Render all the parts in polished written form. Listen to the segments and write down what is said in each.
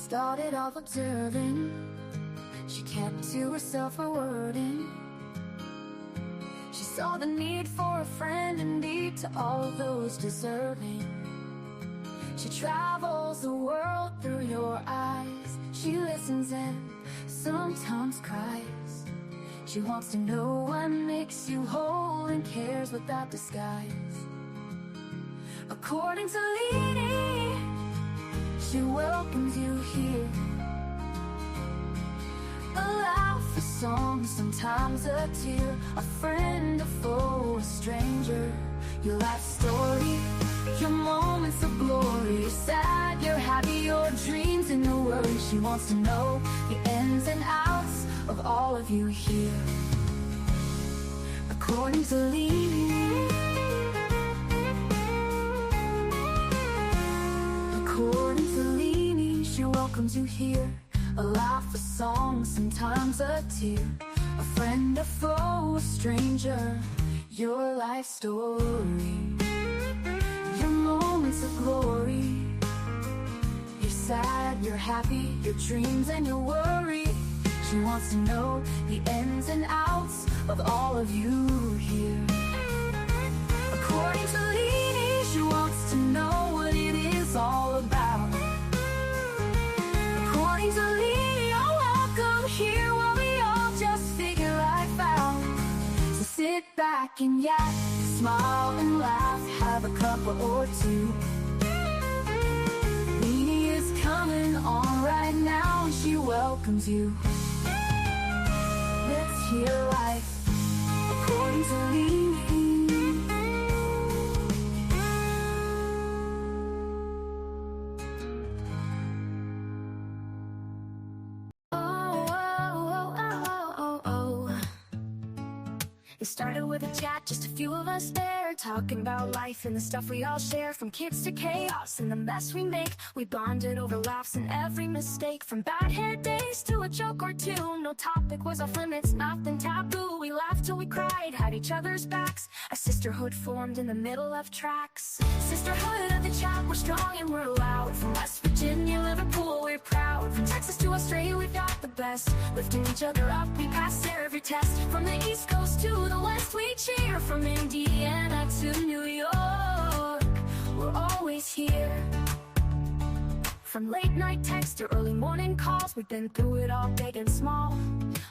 started off observing. She kept to herself a wording. She saw the need for a friend indeed to all those deserving. She travels the world through your eyes. She listens and sometimes cries. She wants to know what makes you whole and cares without disguise. According to Leanie, she welcomes you here. A laugh, a song, sometimes a tear. A friend, a foe, a stranger. Your life story, your moments of glory. You're sad, you're happy, your dreams and your worries. She wants to know the ins and outs of all of you here. According to Leanie, according to Leanie, she welcomes you here. A laugh, a song, sometimes a tear. A friend, a foe, a stranger. Your life story, your moments of glory. You're sad, you're happy, your dreams and your worry. She wants to know the ins and outs of all of you here. According to Leanie, she wants to know what it is all about. According to Leanie, oh, welcome here while we all just figure life out. So sit back and yak, smile and laugh, have a cup or two. Leanie is coming on right now and she welcomes you. Let's hear life according to Leanie. It started with a chat, just a few of us there, talking about life and the stuff we all share. From kids to chaos and the mess we make, we bonded over laughs and every mistake. From bad hair days to a joke or two, no topic was off limits, nothing taboo. We laughed till we cried, had each other's backs. A sisterhood formed in the middle of tracks. Sisterhood of the chat, we're strong and we're loud. From West Virginia, Liverpool, we're proud. From Texas to Australia, we've got the best. Lifting each other up, we pass every test. From the East Coast to the West, we cheer. From Indiana to New York, we're always here. From late night texts to early morning calls, we've been through it all, big and small.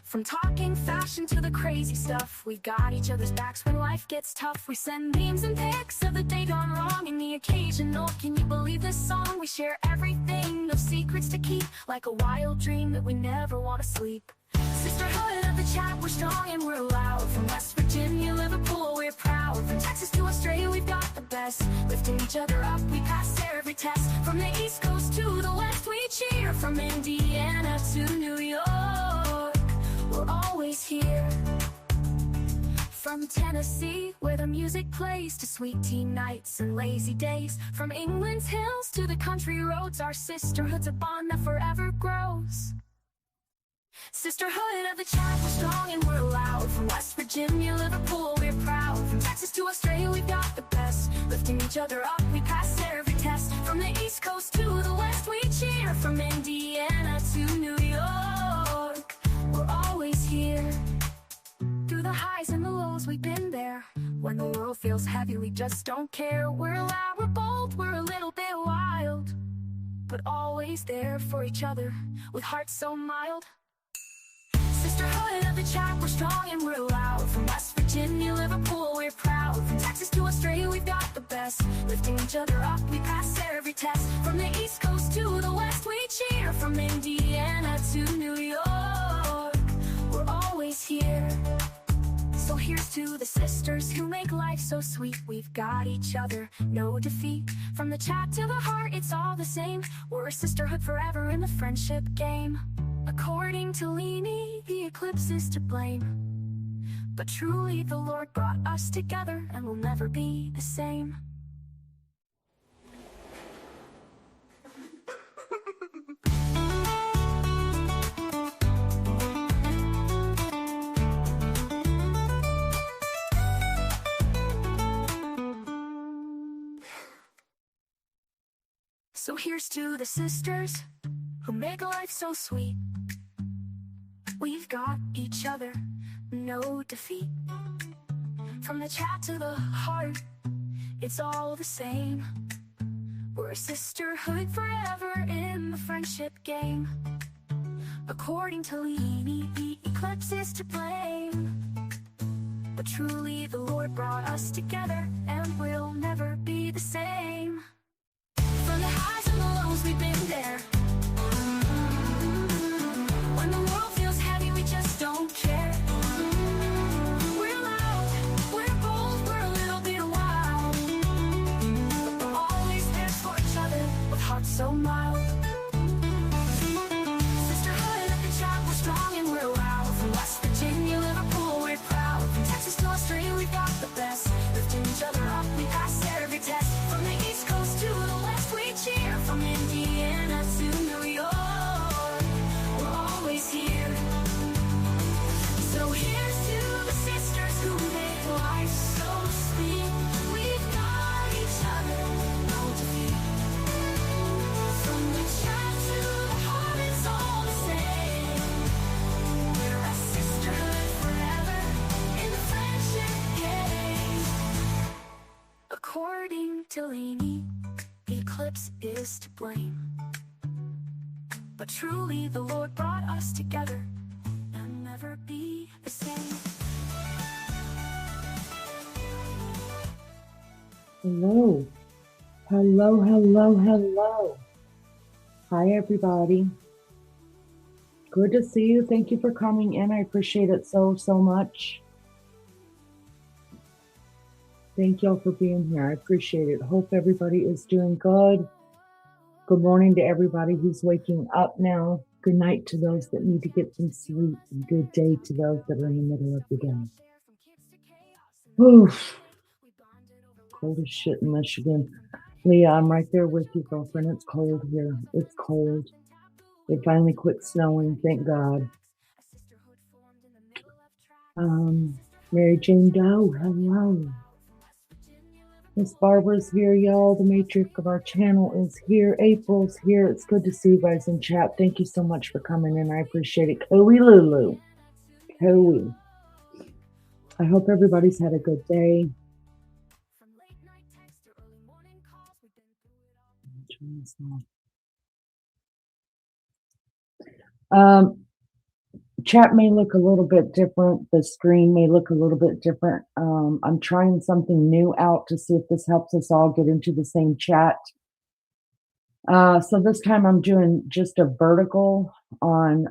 From talking fashion to the crazy stuff, we got each other's backs when life gets tough. We send memes and pics of the day gone wrong and the occasional "can you believe this song?" We share everything, no secrets to keep, like a wild dream that we never want to sleep. Sisterhood of the chat, we're strong and we're loud. From West Virginia, Liverpool, we're proud. From Texas to Australia, we've got the best. Lifting each other up, we pass every test. From the East Coast to the West, we cheer. From Indiana to New York, we're always here. From Tennessee, where the music plays, to sweet tea nights and lazy days. From England's hills to the country roads, our sisterhood's a bond that forever grows. Sisterhood of the chat, we're strong and we're loud. From West Virginia, Liverpool, we're proud. From Texas to Australia, we've got the best. Lifting each other up, we pass every test. From the East Coast to the West, we cheer. From Indiana to New York, we're always here. Through the highs and the lows, we've been there. When the world feels heavy, we just don't care. We're loud, we're bold, we're a little bit wild, but always there for each other, with hearts so mild. Sisterhood of the chat, we're strong and we're loud. From West Virginia, Liverpool, we're proud. From Texas to Australia, we've got the best. Lifting each other up, we pass every test. From the East Coast to the West, we cheer. From Indiana to New York, we're always here. So here's to the sisters who make life so sweet. We've got each other, no defeat. From the chat to the heart, it's all the same. We're a sisterhood forever in the friendship game. According to Leanie, the eclipse is to blame, but truly the Lord brought us together and we'll never be the same. So here's to the sisters who make life so sweet. We've got each other, no defeat. From the chat to the heart, it's all the same. We're a sisterhood forever in the friendship game. According to Leanie, the eclipse is to blame. But truly the Lord brought us together, and we'll never be the same. From the highs and the lows, we've been there. When the world feels heavy, we just don't care. We're loud, we're bold, we're a little bit wild, but we're always there for each other with hearts so mild. Sisterhood at the chat, we're strong and we're loud. From West Virginia, Liverpool, we're proud. From Texas to Australia, we've got the best. Lifting each other up, we pass every test. From the East Coast to the West, we cheer. From Indiana to New York, we're always here. So here's to the sisters who make life so sweet. We've got each other, no defeat. From the chat to the heart, it's all the same. We're a sisterhood forever in the friendship game. According to Leanie, the eclipse is to blame. But truly the Lord brought us together, and never be the same. Hello, hello, hello, hello. Hi, everybody. Good to see you. Thank you for coming in. I appreciate it so much. Thank y'all for being here. I appreciate it. Hope everybody is doing good. Good morning to everybody who's waking up now. Good night to those that need to get some sleep. And good day to those that are in the middle of the day. Oof. Cold as shit in Michigan. Leah, I'm right there with you, girlfriend. It's cold here. It's cold. It finally quit snowing, thank God. Mary Jane Doe, hello. Miss Barbara's here, y'all. The matriarch of our channel is here. April's here. It's good to see you guys in chat. Thank you so much for coming in. I appreciate it. Coey Lulu. Coey. I hope everybody's had a good day. Turn this off. Chat may look a little bit different. The screen may look a little bit different. I'm trying something new out to see if this helps us all get into the same chat. So this time I'm doing just a vertical on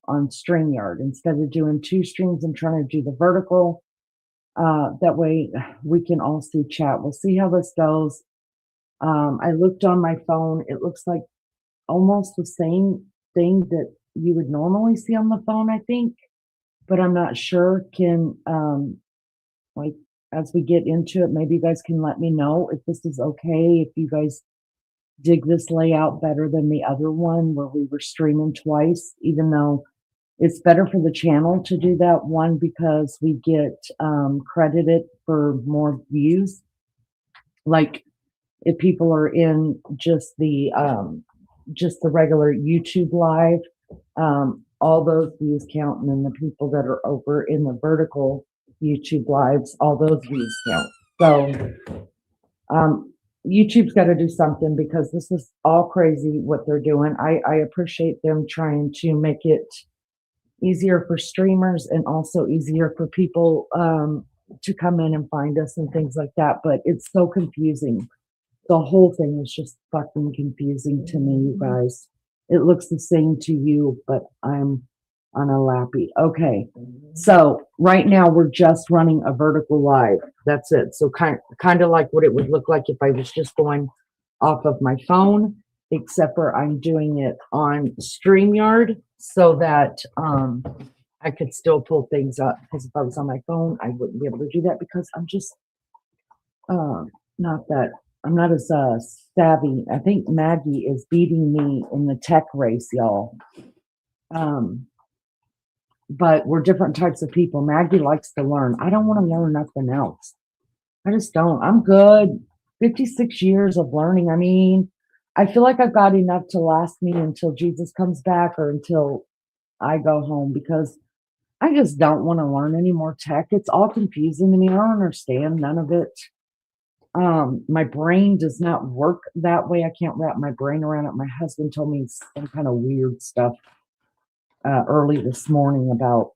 StreamYard. Instead of doing two streams, I'm trying to do the vertical. That way we can all see chat. We'll see how this goes. I looked on my phone. It looks like almost the same thing that you would normally see on the phone, I think, but I'm not sure. Can, like, as we get into it, maybe you guys can let me know if this is okay, if you guys dig this layout better than the other one where we were streaming twice, even though it's better for the channel to do that one because we get credited for more views. Like if people are in just the regular YouTube live, all those views count, and then the people that are over in the vertical YouTube lives, all those views count. So YouTube's got to do something because this is all crazy what they're doing. I appreciate them trying to make it easier for streamers and also easier for people to come in and find us and things like that, but it's so confusing. The whole thing is just fucking confusing to me, you guys. It looks the same to you, but I'm on a lappy. Okay, so right now we're just running a vertical live. That's it. So kind of like what it would look like if I was just going off of my phone, except for I'm doing it on StreamYard so that I could still pull things up. Because if I was on my phone, I wouldn't be able to do that because I'm just I'm not as savvy. I think Maggie is beating me in the tech race, y'all. But we're different types of people. Maggie likes to learn. I don't want to learn nothing else. I just don't. I'm good. 56 years of learning. I mean, I feel like I've got enough to last me until Jesus comes back or until I go home because I just don't want to learn any more tech. It's all confusing to me. I don't understand none of it. My brain does not work that way. I can't wrap my brain around it. My husband told me some kind of weird stuff early this morning about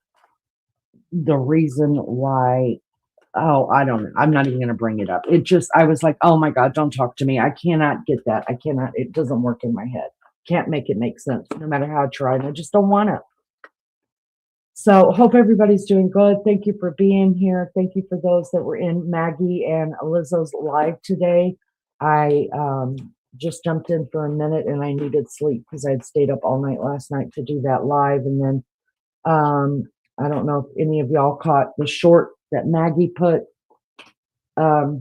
the reason why. Oh, I don't know. I'm not even going to bring it up. It just, I was like, oh my God, don't talk to me. I cannot get that. I cannot, it doesn't work in my head. Can't make it make sense no matter how I try. And I just don't want to. So hope everybody's doing good. Thank you for being here. Thank you for those that were in Maggie and Lizzo's live today. I just jumped in for a minute and I needed sleep because I had stayed up all night last night to do that live. And then I don't know if any of y'all caught the short that Maggie put out.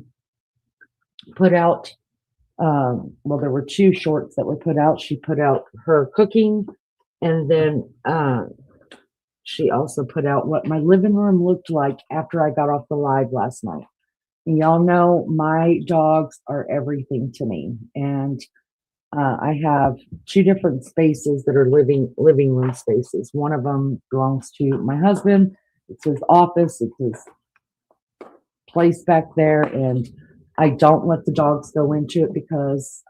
Well, there were two shorts that were put out. She put out her cooking, and then she also put out what my living room looked like after I got off the live last night. And y'all know my dogs are everything to me, and I have two different spaces that are living room spaces. One of them belongs to my husband. It's his office. It's his place back there, and I don't let the dogs go into it because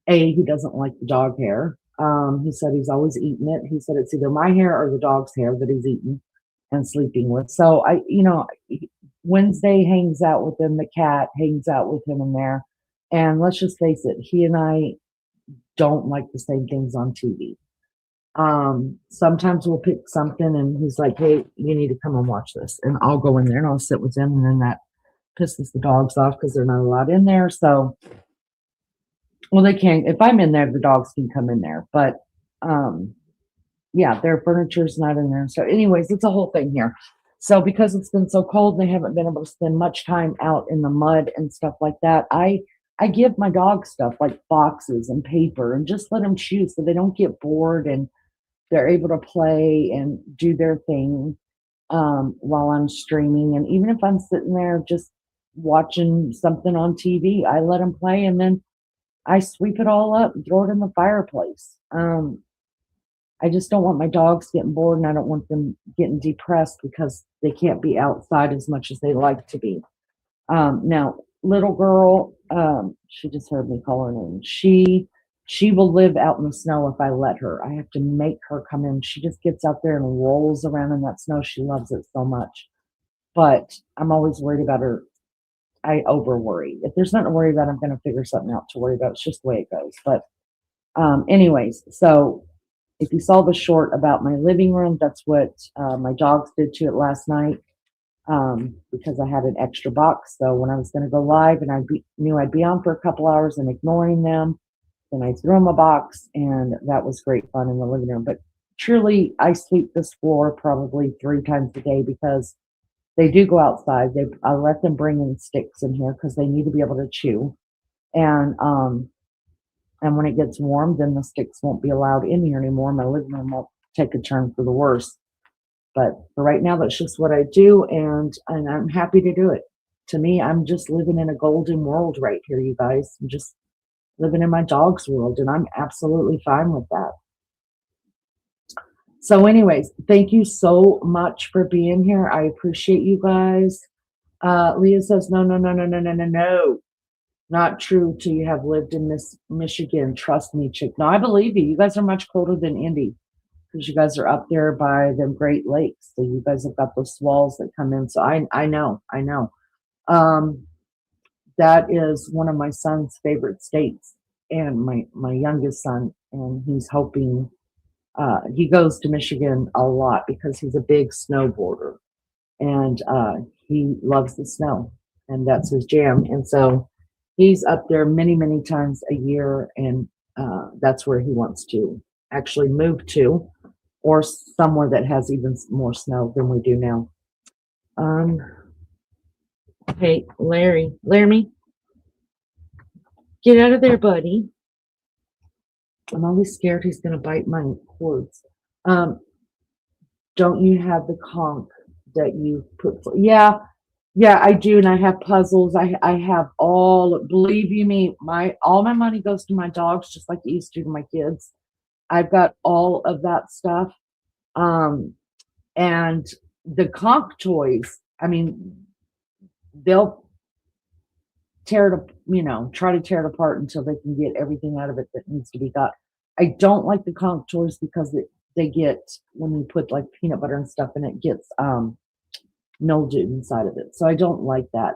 he doesn't like the dog hair. He said he's always eaten it. He said it's either my hair or the dog's hair that he's eating and sleeping with. So Wednesday hangs out with him. The cat hangs out with him in there. And let's just face it, he and I don't like the same things on TV. Sometimes we'll pick something and he's like, hey, you need to come and watch this. And I'll go in there and I'll sit with him. And then that pisses the dogs off because they're not allowed in there. So, well, they can't. If I'm in there, the dogs can come in there. But yeah, their furniture's not in there. So anyways, it's a whole thing here. So because it's been so cold, they haven't been able to spend much time out in the mud and stuff like that. I give my dog stuff like boxes and paper and just let them chew so they don't get bored and they're able to play and do their thing while I'm streaming. And even if I'm sitting there just watching something on TV, I let them play and then I sweep it all up and throw it in the fireplace. I just don't want my dogs getting bored and I don't want them getting depressed because they can't be outside as much as they like to be. Now, little girl, she just heard me call her name. She will live out in the snow if I let her. I have to make her come in. She just gets out there and rolls around in that snow. She loves it so much. But I'm always worried about her. I over worry. If there's nothing to worry about, I'm going to figure something out to worry about. It's just the way it goes. But anyways, so if you saw the short about my living room, that's what my dogs did to it last night because I had an extra box. So when I was going to go live and knew I'd be on for a couple hours and ignoring them, then I threw them a box, and that was great fun in the living room. But truly, I sweep this floor probably 3 times a day because they do go outside. I let them bring in sticks in here because they need to be able to chew. And when it gets warm, then the sticks won't be allowed in here anymore. My living room won't take a turn for the worse. But for right now, that's just what I do, and I'm happy to do it. To me, I'm just living in a golden world right here, you guys. I'm just living in my dog's world, and I'm absolutely fine with that. So anyways, thank you so much for being here. I appreciate you guys. Leah says, no. Not true till you have lived in Michigan. Trust me, chick. No, I believe you. You guys are much colder than Indy because you guys are up there by the Great Lakes. So you guys have got those swells that come in. So I know. That is one of my son's favorite states, and my youngest son, and he's hoping he goes to Michigan a lot because he's a big snowboarder, and he loves the snow, and that's his jam. And so he's up there many, many times a year, and that's where he wants to actually move to, or somewhere that has even more snow than we do now. Hey, Laramie, get out of there, buddy. I'm always scared he's going to bite my cords. Don't you have the conch that you put? Yeah, Yeah, I do, and I have puzzles. I have all, believe you me, all my money goes to my dogs, just like it used to my kids. I've got all of that stuff. Um, and the conch toys, I mean, they'll tear it, try to tear it apart until they can get everything out of it that needs to be got. I don't like the conch toys because they get, when you put like peanut butter and stuff in it, gets mildew inside of it. So I don't like that.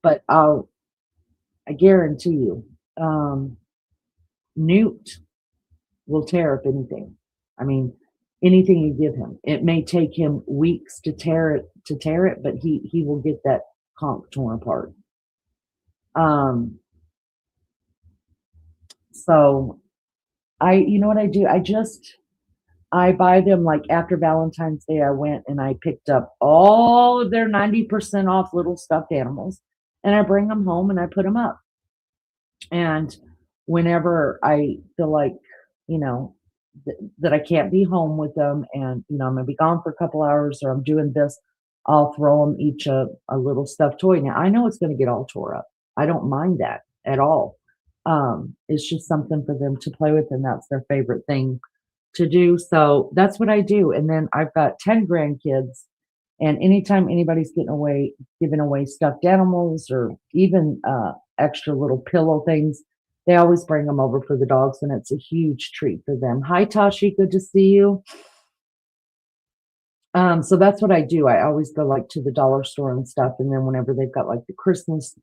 But I guarantee you, um, Newt will tear up anything. I mean, anything you give him. It may take him weeks to tear it, but he will get that conch torn apart. Um, so you know what I do? I buy them like after Valentine's Day. I went and I picked up all of their 90% off little stuffed animals, and I bring them home and I put them up. And whenever I feel like, you know, that I can't be home with them, and I'm gonna be gone for a couple hours, or I'm doing this, I'll throw them each a little stuffed toy. Now I know it's gonna get all tore up. I don't mind that at all. It's just something for them to play with, and that's their favorite thing to do. So that's what I do. And then I've got 10 grandkids, and anytime anybody's giving away stuffed animals, or even extra little pillow things, they always bring them over for the dogs, and it's a huge treat for them. Hi, Tashi, good to see you. So that's what I do. I always go like to the dollar store and stuff, and then whenever they've got like the Christmas,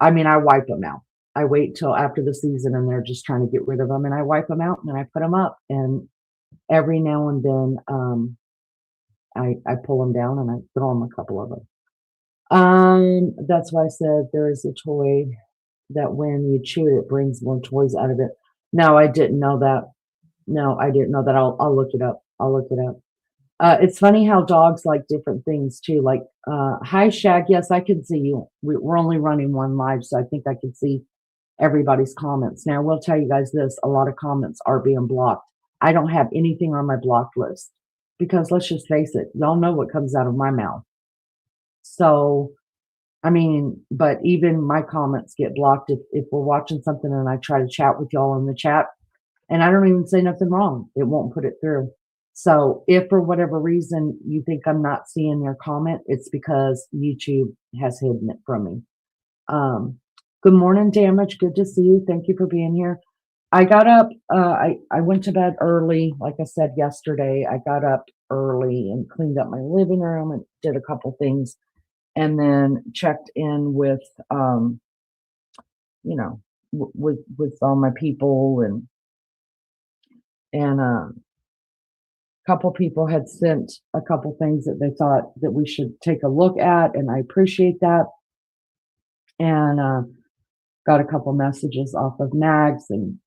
I mean, I wipe them out. I wait till after the season, and they're just trying to get rid of them, and I wipe them out and then I put them up. And every now and then, I pull them down and I throw them a couple of them. That's why I said there is a toy that when you chew it, it brings more toys out of it. No, I didn't know that. No, I didn't know that. I'll look it up. I'll look it up. It's funny how dogs like different things too. Like, hi Shag. Yes, I can see you. We're only running one live, so I think I can see everybody's comments. Now, I will tell you guys this: a lot of comments are being blocked. I don't have anything on my blocked list because let's just face it, y'all know what comes out of my mouth. So, I mean, but even my comments get blocked if we're watching something and I try to chat with y'all in the chat, and I don't even say nothing wrong, it won't put it through. So if for whatever reason you think I'm not seeing your comment, it's because YouTube has hidden it from me. Good morning, Damage. Good to see you. Thank you for being here. I got up, I went to bed early. Like I said yesterday, I got up early and cleaned up my living room and did a couple things, and then checked in with, you know, with all my people, and a couple people had sent a couple things that they thought that we should take a look at, and I appreciate that. And got a couple messages off of Mags and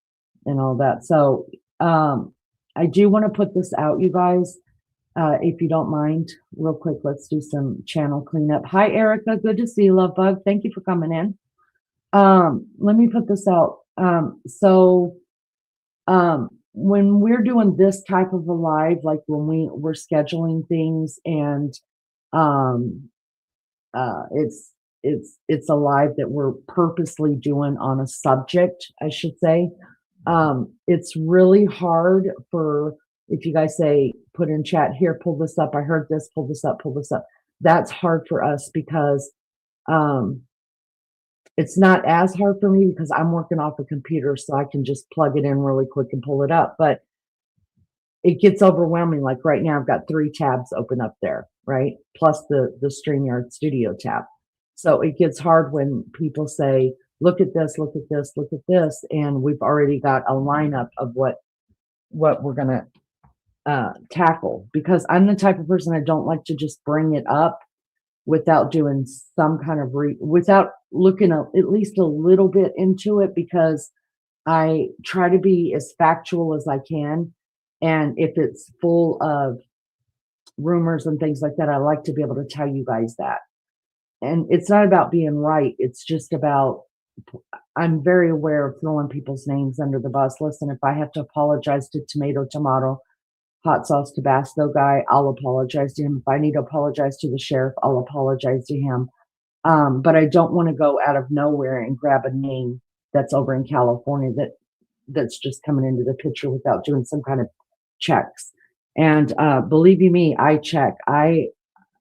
all that. So I do want to put this out, you guys. If you don't mind, real quick, let's do some channel cleanup. Hi, Erica. Good to see you, Love Bug. Thank you for coming in. Let me put this out. When we're doing this type of a live, like when we're scheduling things, and it's a live that we're purposely doing on a subject, I should say. It's really hard for, if you guys say, put in chat here, pull this up, I heard this, pull this up, pull this up. That's hard for us because it's not as hard for me because I'm working off a computer, so I can just plug it in really quick and pull it up. But it gets overwhelming. Like right now, I've got 3 tabs open up there, right? Plus the StreamYard Studio tab. So it gets hard when people say, look at this, look at this, look at this. And we've already got a lineup of what we're going to tackle, because I'm the type of person, I don't like to just bring it up without doing some kind of without looking at least a little bit into it, because I try to be as factual as I can. And if it's full of rumors and things like that, I like to be able to tell you guys that. And it's not about being right. It's just about, I'm very aware of throwing people's names under the bus. Listen, if I have to apologize to Tomato, hot sauce Tabasco guy, I'll apologize to him. If I need to apologize to the sheriff, I'll apologize to him. But I don't want to go out of nowhere and grab a name that's over in California that's just coming into the picture without doing some kind of checks. And believe you me, I check. I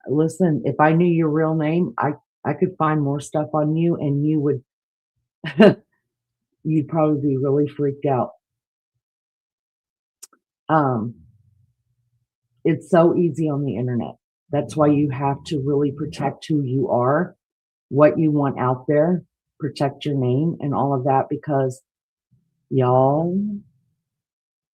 listen. If I knew your real name, I could find more stuff on you, and you would you'd probably be really freaked out. Um, it's so easy on the internet. That's why you have to really protect who you are, what you want out there, protect your name and all of that, because y'all,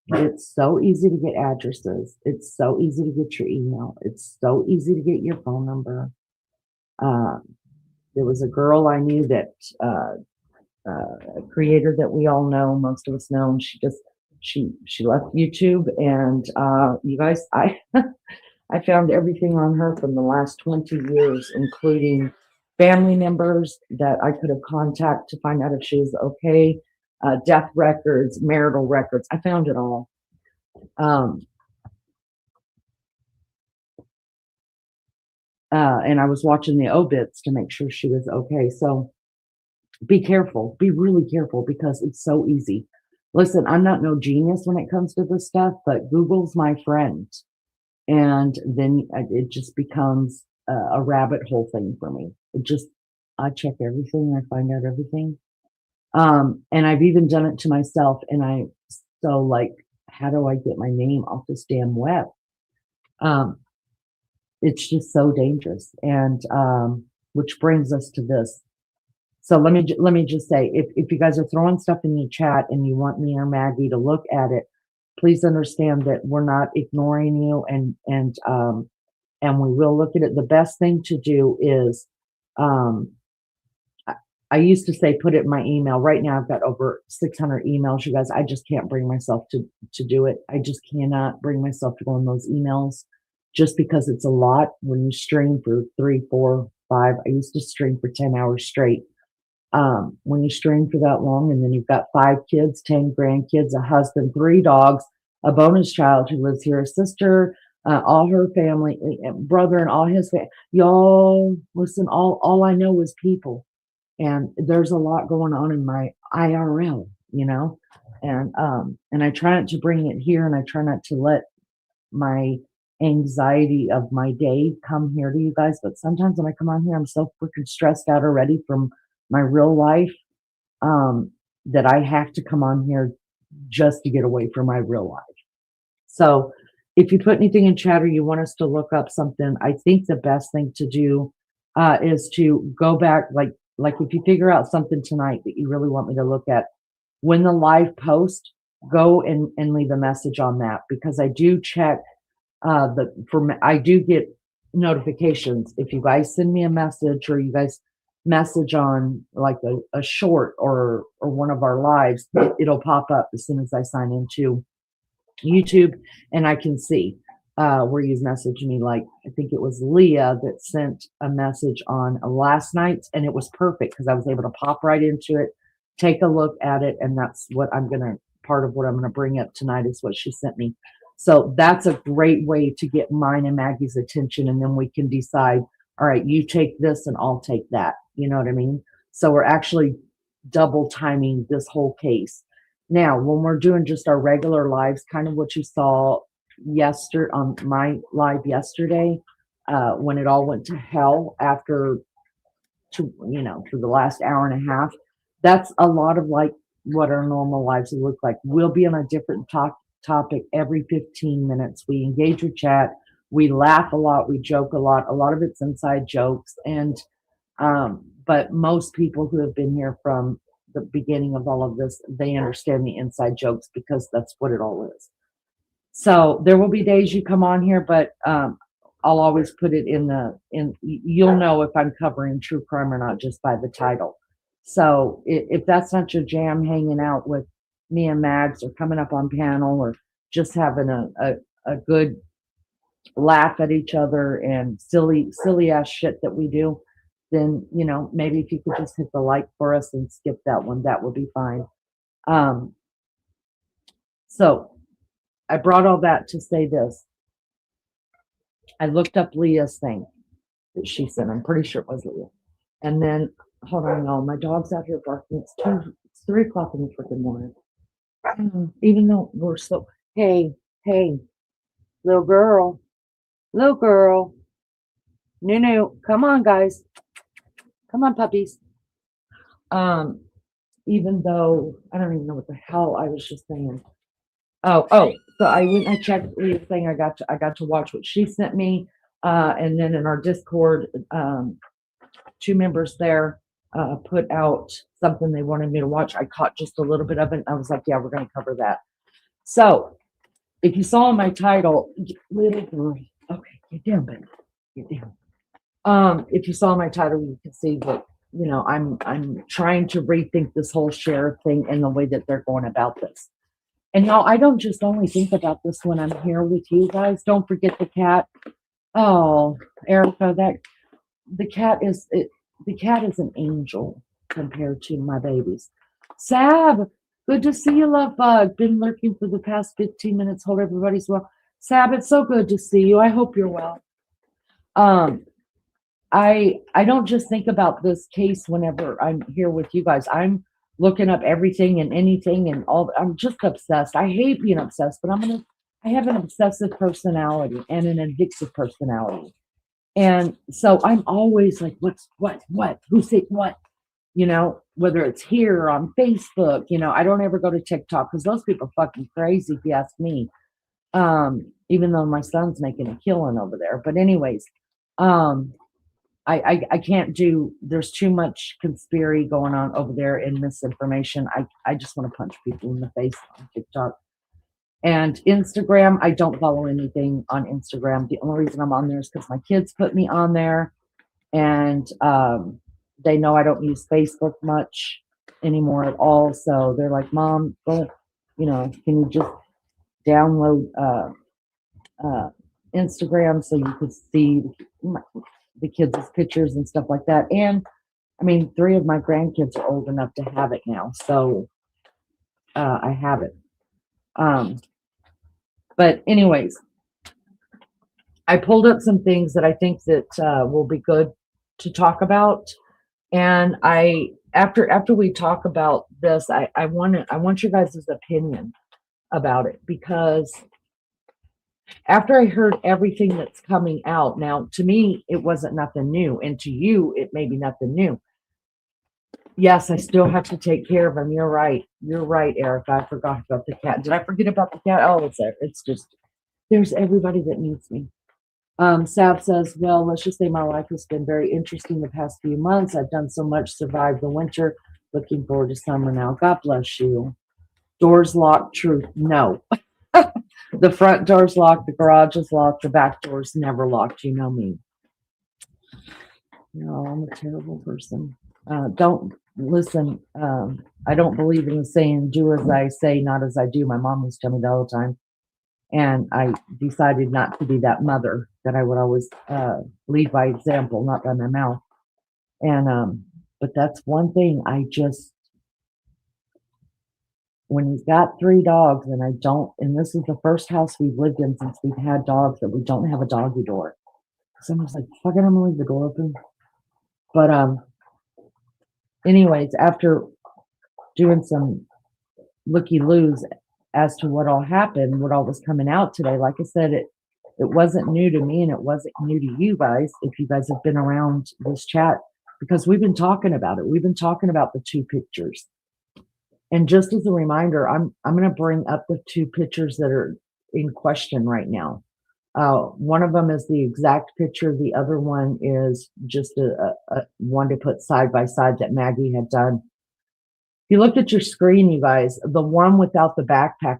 it's so easy to get addresses. It's so easy to get your email. It's so easy to get your phone number. There was a girl I knew that a creator that we all know, most of us know, and she left YouTube, and you guys, I I found everything on her from the last 20 years, including family members that I could have contacted to find out if she was okay, death records, marital records. I found it all. And I was watching the obits to make sure she was okay. So be careful, be really careful, because it's so easy. Listen, I'm not no genius when it comes to this stuff, but Google's my friend. And then it just becomes a rabbit hole thing for me. I check everything, I find out everything. And I've even done it to myself. And so like, how do I get my name off this damn web? It's just so dangerous. And which brings us to this. So let me just say, if you guys are throwing stuff in the chat and you want me or Maggie to look at it, please understand that we're not ignoring you, and we will look at it. The best thing to do is, I used to say put it in my email. Right now I've got over 600 emails, you guys. I just can't bring myself to do it. I just cannot bring myself to go in those emails, just because it's a lot when you stream for 3, 4, 5. I used to stream for 10 hours straight. When you stream for that long, and then you've got 5 kids, 10 grandkids, a husband, 3 dogs, a bonus child who lives here, a sister, all her family, brother and all his family. Y'all, listen, all I know is people. And there's a lot going on in my IRL, and I try not to bring it here, and I try not to let my anxiety of my day come here to you guys. But sometimes when I come on here, I'm so freaking stressed out already from my real life, that I have to come on here just to get away from my real life. So if you put anything in chat or you want us to look up something, I think the best thing to do is to go back, like if you figure out something tonight that you really want me to look at, when the live post, go and leave a message on that, because I do check I do get notifications. If you guys send me a message, or you guys message on like a short or one of our lives, it'll pop up as soon as I sign into YouTube, and I can see where you've messaged me. Like, I think it was Leah that sent a message on last night, and it was perfect because I was able to pop right into it, take a look at it, and that's what part of what I'm gonna bring up tonight is what she sent me. So that's a great way to get mine and Maggie's attention, and then we can decide, all right, you take this and I'll take that. You know what I mean? So we're actually double timing this whole case. Now, when we're doing just our regular lives, kind of what you saw yesterday on my live yesterday, when it all went to hell for the last hour and a half, that's a lot of like what our normal lives look like. We'll be on a different topic every 15 minutes. We engage with chat. We laugh a lot. We joke a lot. A lot of it's inside jokes. But most people who have been here from the beginning of all of this, they understand the inside jokes, because that's what it all is. So there will be days you come on here, but I'll always put it you'll know if I'm covering true crime or not just by the title. So if that's not your jam, hanging out with me and Mags, or coming up on panel, or just having a good laugh at each other and silly ass shit that we do, then maybe if you could just hit the like for us and skip that one, that would be fine. So I brought all that to say this. I looked up Leah's thing that she sent. I'm pretty sure it was Leah. And then, hold on, y'all. My dog's out here barking. It's 3 o'clock in the freaking morning. Even though we're so, hey, little girl, Nunu, come on, guys. Come on, puppies. Even though, I don't even know what the hell I was just saying. So I went and I checked Leah's thing. I got to watch what she sent me. And then in our Discord, 2 members there put out something they wanted me to watch. I caught just a little bit of it. And I was like, yeah, we're going to cover that. So if you saw my title, little girl, okay, get down, baby, get down. If you saw my title, you can see that, you know, I'm trying to rethink this whole share thing and the way that they're going about this. And y'all, I don't just only think about this when I'm here with you guys. Don't forget the cat. Oh, Erica, the cat is an angel compared to my babies. Sab, good to see you, love bug. Been lurking for the past 15 minutes. Hope everybody's well. Sab, it's so good to see you. I hope you're well. I don't just think about this case whenever I'm here with you guys. I'm looking up everything and anything and all. I'm just obsessed. I hate being obsessed, but I have an obsessive personality and an addictive personality. And so I'm always like, what, who said what? You know, whether it's here or on Facebook, you know, I don't ever go to TikTok because those people are fucking crazy, if you ask me. Even though my son's making a killing over there. But anyways, I can't do, there's too much conspiracy going on over there and misinformation. I just want to punch people in the face on TikTok. And Instagram, I don't follow anything on Instagram. The only reason I'm on there is because my kids put me on there. And they know I don't use Facebook much anymore at all. So they're like, Mom, go, you know, can you just download Instagram so you could see the kids' pictures and stuff like that. And I mean, 3 of my grandkids are old enough to have it now. So I have it. But anyways, I pulled up some things that I think that will be good to talk about. And after we talk about this, I want you guys' opinion about it, because after I heard everything that's coming out, now to me, it wasn't nothing new. And to you, it may be nothing new. Yes, I still have to take care of him. You're right. You're right, Erica. I forgot about the cat. Did I forget about the cat? Oh, it's there. It's just, there's everybody that needs me. Sab says, well, let's just say my life has been very interesting the past few months. I've done so much, survived the winter. Looking forward to summer now. God bless you. Doors locked, truth. No. The front door's locked, the garage is locked, the back door's never locked. You know me. No, I'm a terrible person. Don't listen. I don't believe in the saying, do as I say, not as I do. My mom used to tell me that all the time. And I decided not to be that mother, that I would always lead by example, not by my mouth. And but that's one thing I just, when he's got 3 dogs and I don't, and this is the first house we've lived in since we've had dogs that we don't have a doggy door. So I'm just like, fuck it, I'm gonna leave the door open. But anyways, after doing some looky-loos as to what all happened, what all was coming out today, like I said, it wasn't new to me and it wasn't new to you guys, if you guys have been around this chat, because we've been talking about it. We've been talking about the 2 pictures. And just as a reminder, I'm going to bring up the 2 pictures that are in question right now. One of them is the exact picture. The other one is just a one to put side by side that Maggie had done. If you look at your screen, you guys, the one without the backpack,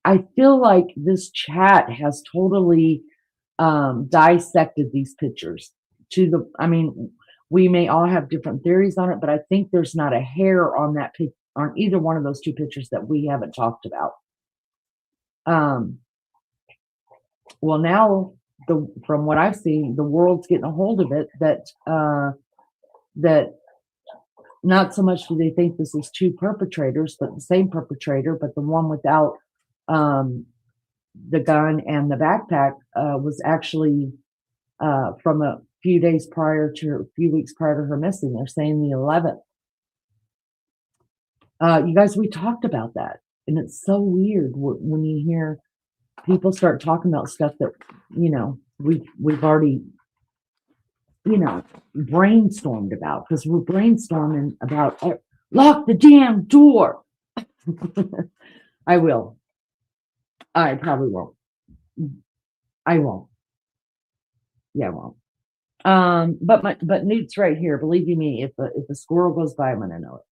I feel like this chat has totally dissected these pictures to the, I mean, we may all have different theories on it, but I think there's not a hair on that on either one of those 2 pictures that we haven't talked about. Well, now from what I've seen, the world's getting a hold of it that not so much do they think this is 2 perpetrators, but the same perpetrator, but the one without The gun and the backpack was actually from a few weeks prior to her missing. They're saying the 11th. You guys, we talked about that, and it's so weird when you hear people start talking about stuff that we've already brainstormed about, because we're brainstorming about lock the damn door. I will. I probably won't. I won't. Yeah, I won't. But Newt's right here. Believe you me, if a squirrel goes by, I'm gonna know it.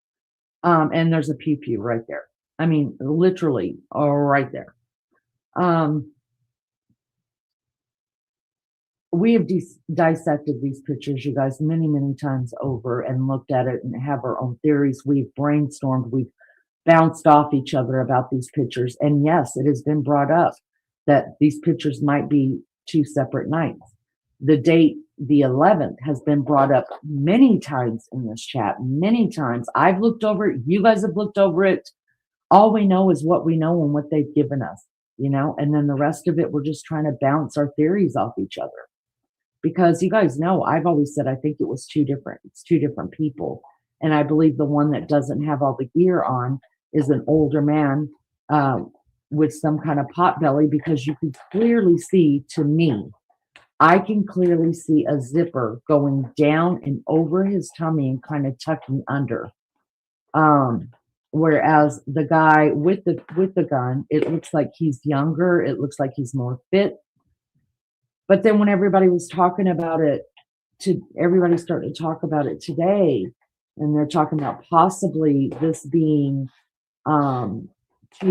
And there's a pew pew right there. I mean, literally, right there. We have dissected these pictures, you guys, many, many times over, and looked at it and have our own theories. We've brainstormed. We've bounced off each other about these pictures. And yes, it has been brought up that these pictures might be two separate nights. The date, the 11th, has been brought up many times in this chat, many times. I've looked over it. You guys have looked over it. All we know is what we know and what they've given us, and then the rest of it, we're just trying to bounce our theories off each other. Because you guys know, I've always said I think it's two different people. And I believe the one that doesn't have all the gear on is an older man with some kind of pot belly, because you can clearly see, to me, I can clearly see a zipper going down and over his tummy and kind of tucking under. Whereas the guy with the gun, it looks like he's younger. It looks like he's more fit. But then when everybody was talking about it, everybody started to talk about it today, and they're talking about possibly this being 2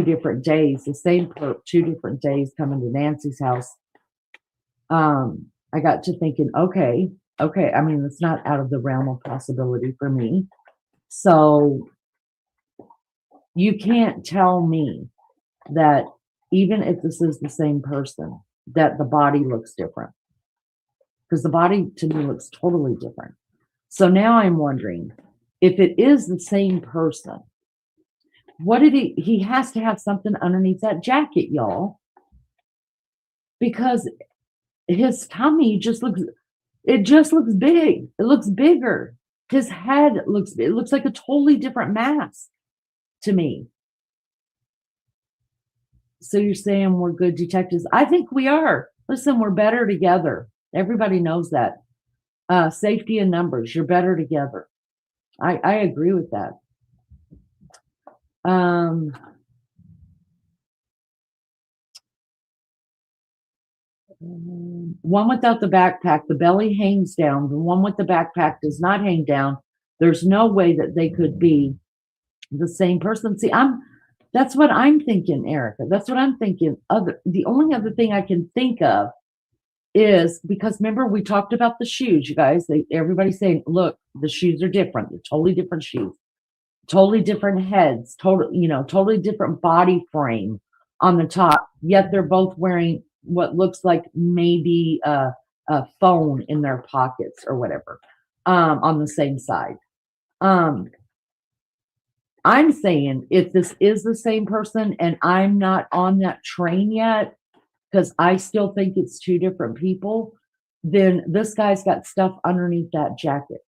different days, the same 2 different days coming to Nancy's house. I got to thinking, okay. I mean, it's not out of the realm of possibility for me. So you can't tell me that even if this is the same person, that the body looks different, because the body to me looks totally different. So now I'm wondering, if it is the same person, what did he has to have something underneath that jacket, y'all, because his tummy just looks big. It looks bigger. His head looks like a totally different mass to me. So you're saying we're good detectives? I think we are. Listen, we're better together. Everybody knows that. Safety in numbers. You're better together. I agree with that. One without the backpack, the belly hangs down. The one with the backpack does not hang down. There's no way that they could be the same person. See, that's what I'm thinking, Erica. That's what I'm thinking. The only other thing I can think of is, because remember we talked about the shoes, you guys. Everybody's saying, look, the shoes are different. They're totally different shoes, totally different heads, totally different body frame on the top. Yet they're both wearing what looks like maybe a phone in their pockets or whatever, on the same side. I'm saying, if this is the same person and I'm not on that train yet, because I still think it's 2 different people, then this guy's got stuff underneath that jacket.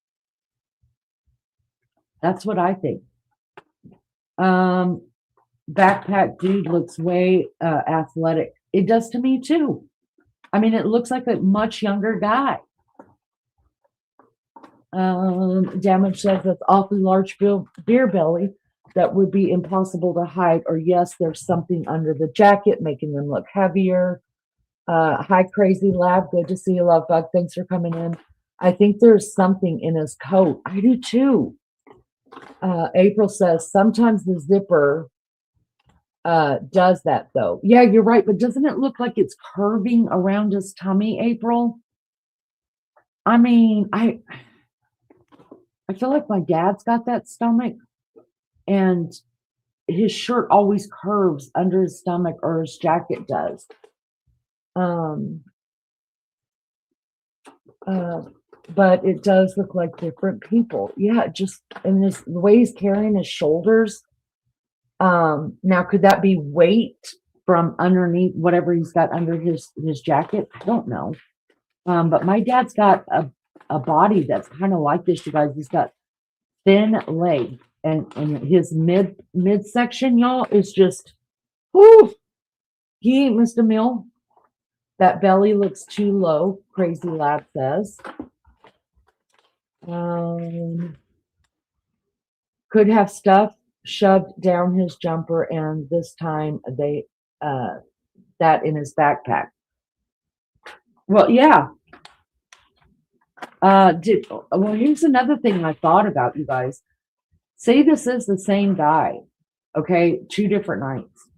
That's what I think. Backpack dude looks way athletic. It does to me too. I mean, it looks like a much younger guy. Damage says that's awfully large beer belly. That would be impossible to hide, or yes, there's something under the jacket making them look heavier. Hi, Crazy Lab. Good to see you, Love Bug. Thanks for coming in. I think there's something in his coat. I do too. April says sometimes the zipper does that though. Yeah, you're right. But doesn't it look like it's curving around his tummy, April? I mean, I feel like my dad's got that stomach, and his shirt always curves under his stomach, or his jacket does. But it does look like different people. Yeah, just in the way he's carrying his shoulders. Now, could that be weight from underneath whatever he's got under his jacket. I don't know. But my dad's got a body that's kind of like this, you guys. He's got thin leg, and his midsection, y'all, is just, whoo, he ain't missed a meal. That belly looks too low, Crazy Lad says. Could have stuff shoved down his jumper, and this time they that in his backpack. Well, yeah. Well, here's another thing I thought about, you guys. Say this is the same guy, okay, 2 different nights.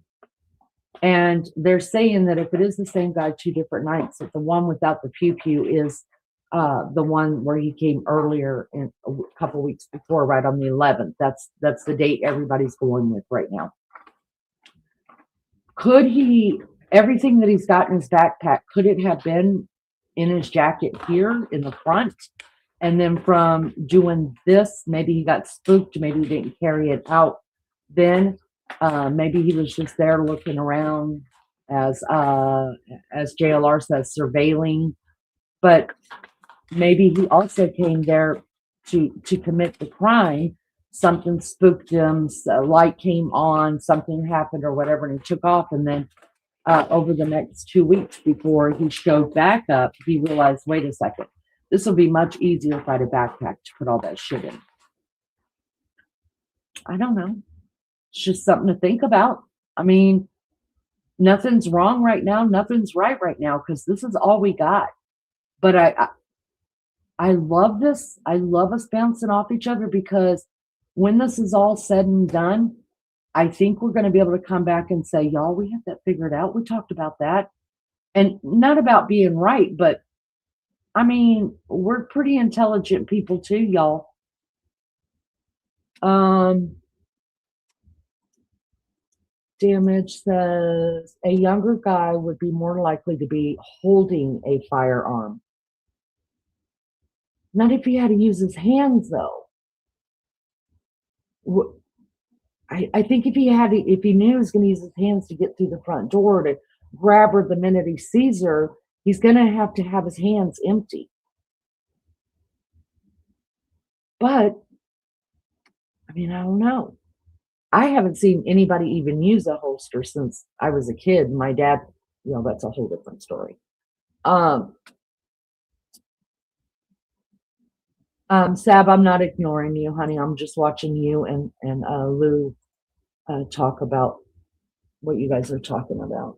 And they're saying that if it is the same guy 2 different nights, that the one without the pew-pew is the one where he came earlier in a couple weeks before, right on the 11th. That's the date everybody's going with right now. Could he, everything that he's got in his backpack, could it have been in his jacket here in the front? And then from doing this, maybe he got spooked, maybe he didn't carry it out then. Maybe he was just there looking around, as JLR says, surveilling. But maybe he also came there to commit the crime. Something spooked him, a light came on, something happened or whatever, and he took off. And then over the next 2 weeks before he showed back up, he realized, wait a second, this will be much easier if I had a backpack to put all that shit in. I don't know. It's just something to think about. I mean, nothing's wrong right now. Nothing's right now, because this is all we got. But I love this. I love us bouncing off each other, because when this is all said and done, I think we're going to be able to come back and say, y'all, we have that figured out. We talked about that. And not about being right, but I mean, we're pretty intelligent people too, y'all. Damage says a younger guy would be more likely to be holding a firearm. Not if he had to use his hands, though. I think if he knew he was going to use his hands to get through the front door to grab her the minute he sees her, he's going to have his hands empty. But, I mean, I don't know. I haven't seen anybody even use a holster since I was a kid. My dad, that's a whole different story. Sab, I'm not ignoring you, honey. I'm just watching you and Lou talk about what you guys are talking about.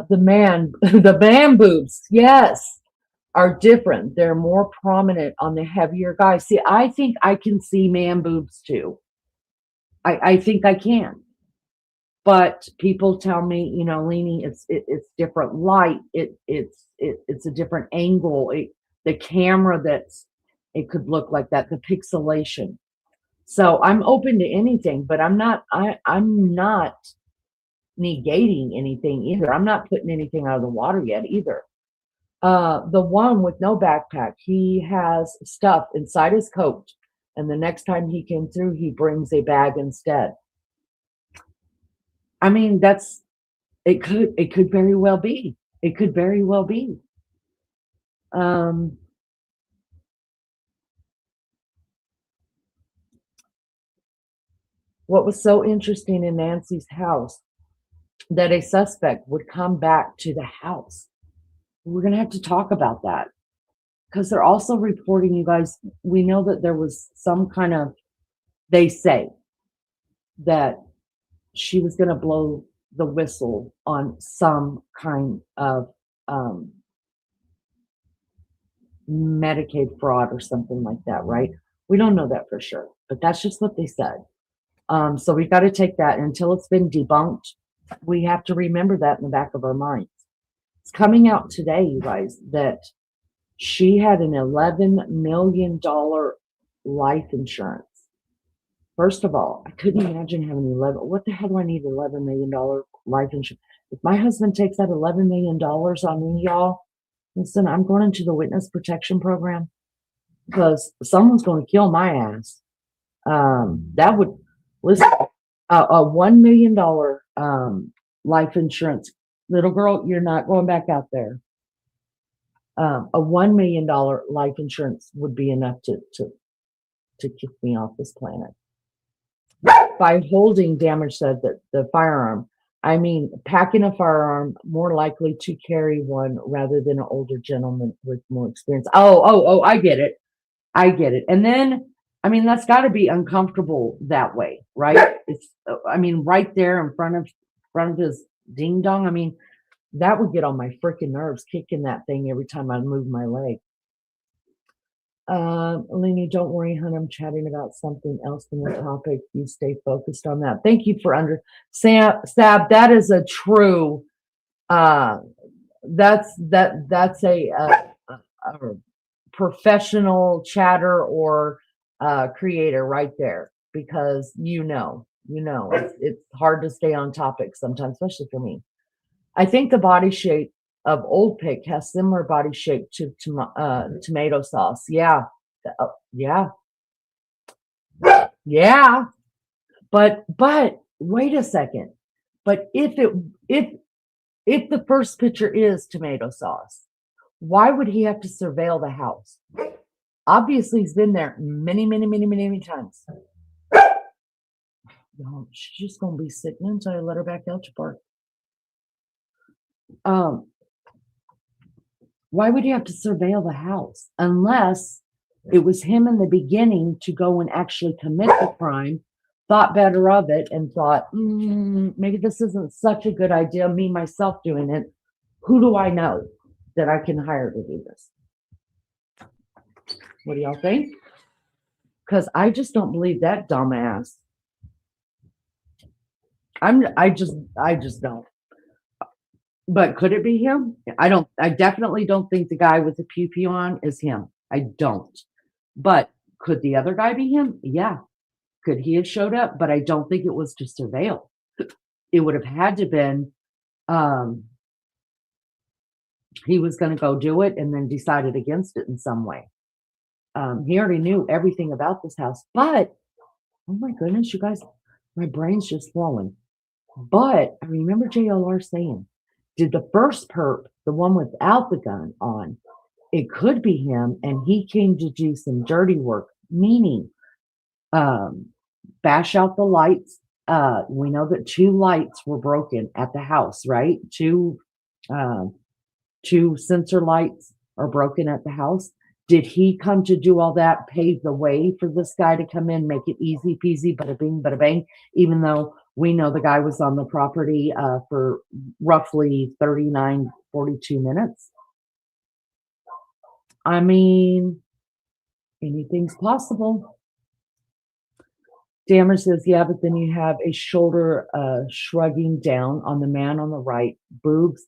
The man boobs, yes, are different. They're more prominent on the heavier guys. See, I think I can see man boobs too. I think I can. But people tell me, Leanie, it's different light. It's a different angle. The camera it could look like that, the pixelation. So I'm open to anything, but I'm not negating anything either. I'm not putting anything out of the water yet either. The one with no backpack, he has stuff inside his coat, and the next time he came through, he brings a bag instead. I mean, it could very well be. It could very well be. What was so interesting in Nancy's house, that a suspect would come back to the house. We're going to have to talk about that, because they're also reporting, you guys, we know that there was some kind of, they say that she was going to blow the whistle on some kind of Medicaid fraud or something like that, right? We don't know that for sure, but that's just what they said. So we've got to take that until it's been debunked. We have to remember that in the back of our minds. It's coming out today, you guys, that she had an $11 million life insurance. First of all, I couldn't imagine having what the hell do I need $11 million life insurance? If my husband takes that $11 million on me, y'all, listen, I'm going into the witness protection program, because someone's going to kill my ass. That would, listen, a $1 million life insurance. Little girl, you're not going back out there. A $1 million life insurance would be enough to kick me off this planet. By holding, Damage said that the firearm, I mean, packing a firearm, more likely to carry one rather than an older gentleman with more experience. Oh, I get it. And then, I mean, that's got to be uncomfortable that way, right? It's, I mean, right there in front of his ding dong. I mean, that would get on my freaking nerves, kicking that thing every time I move my leg. Lenny, don't worry, hon. I'm chatting about something else in the topic. You stay focused on that. Thank you for Sab. That is a true. That's a professional chatter or creator right there, because it's hard to stay on topic sometimes, especially for me. I think the body shape of Old Pick has similar body shape to tomato sauce. Yeah. But wait a second. But if the first picture is tomato sauce, why would he have to surveil the house? Obviously, he's been there many times. No, she's just gonna be sitting until I let her back out to park. Why would he have to surveil the house unless it was him in the beginning to go and actually commit the crime, thought better of it, and thought, maybe this isn't such a good idea, me myself doing it. Who do I know that I can hire to do this? What do y'all think? Because I just don't believe that dumbass. I just don't. But could it be him? I definitely don't think the guy with the pew on is him. I don't. But could the other guy be him? Yeah. Could he have showed up? But I don't think it was to surveil. It would have had to been, he was going to go do it and then decided against it in some way. He already knew everything about this house. But, oh my goodness, you guys, my brain's just flowing. But I remember JLR saying, did the first perp, the one without the gun on, it could be him, and he came to do some dirty work, meaning bash out the lights. We know that 2 lights were broken at the house, right? 2 sensor lights are broken at the house. Did he come to do all that, pave the way for this guy to come in, make it easy peasy, bada bing, bada bang, even though we know the guy was on the property for roughly 39, 42 minutes? I mean, anything's possible. Dammer says, yeah, but then you have a shoulder shrugging down on the man on the right, boobs,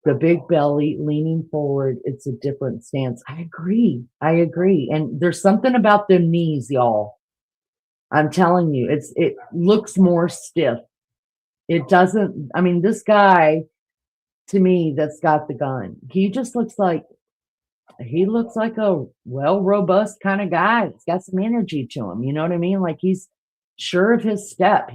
the big belly leaning forward. It's a different stance. I agree. And there's something about the knees, y'all. I'm telling you, it looks more stiff. It doesn't, I mean, this guy, to me, that's got the gun, he looks like a robust kind of guy. He's got some energy to him. You know what I mean? Like, he's sure of his step.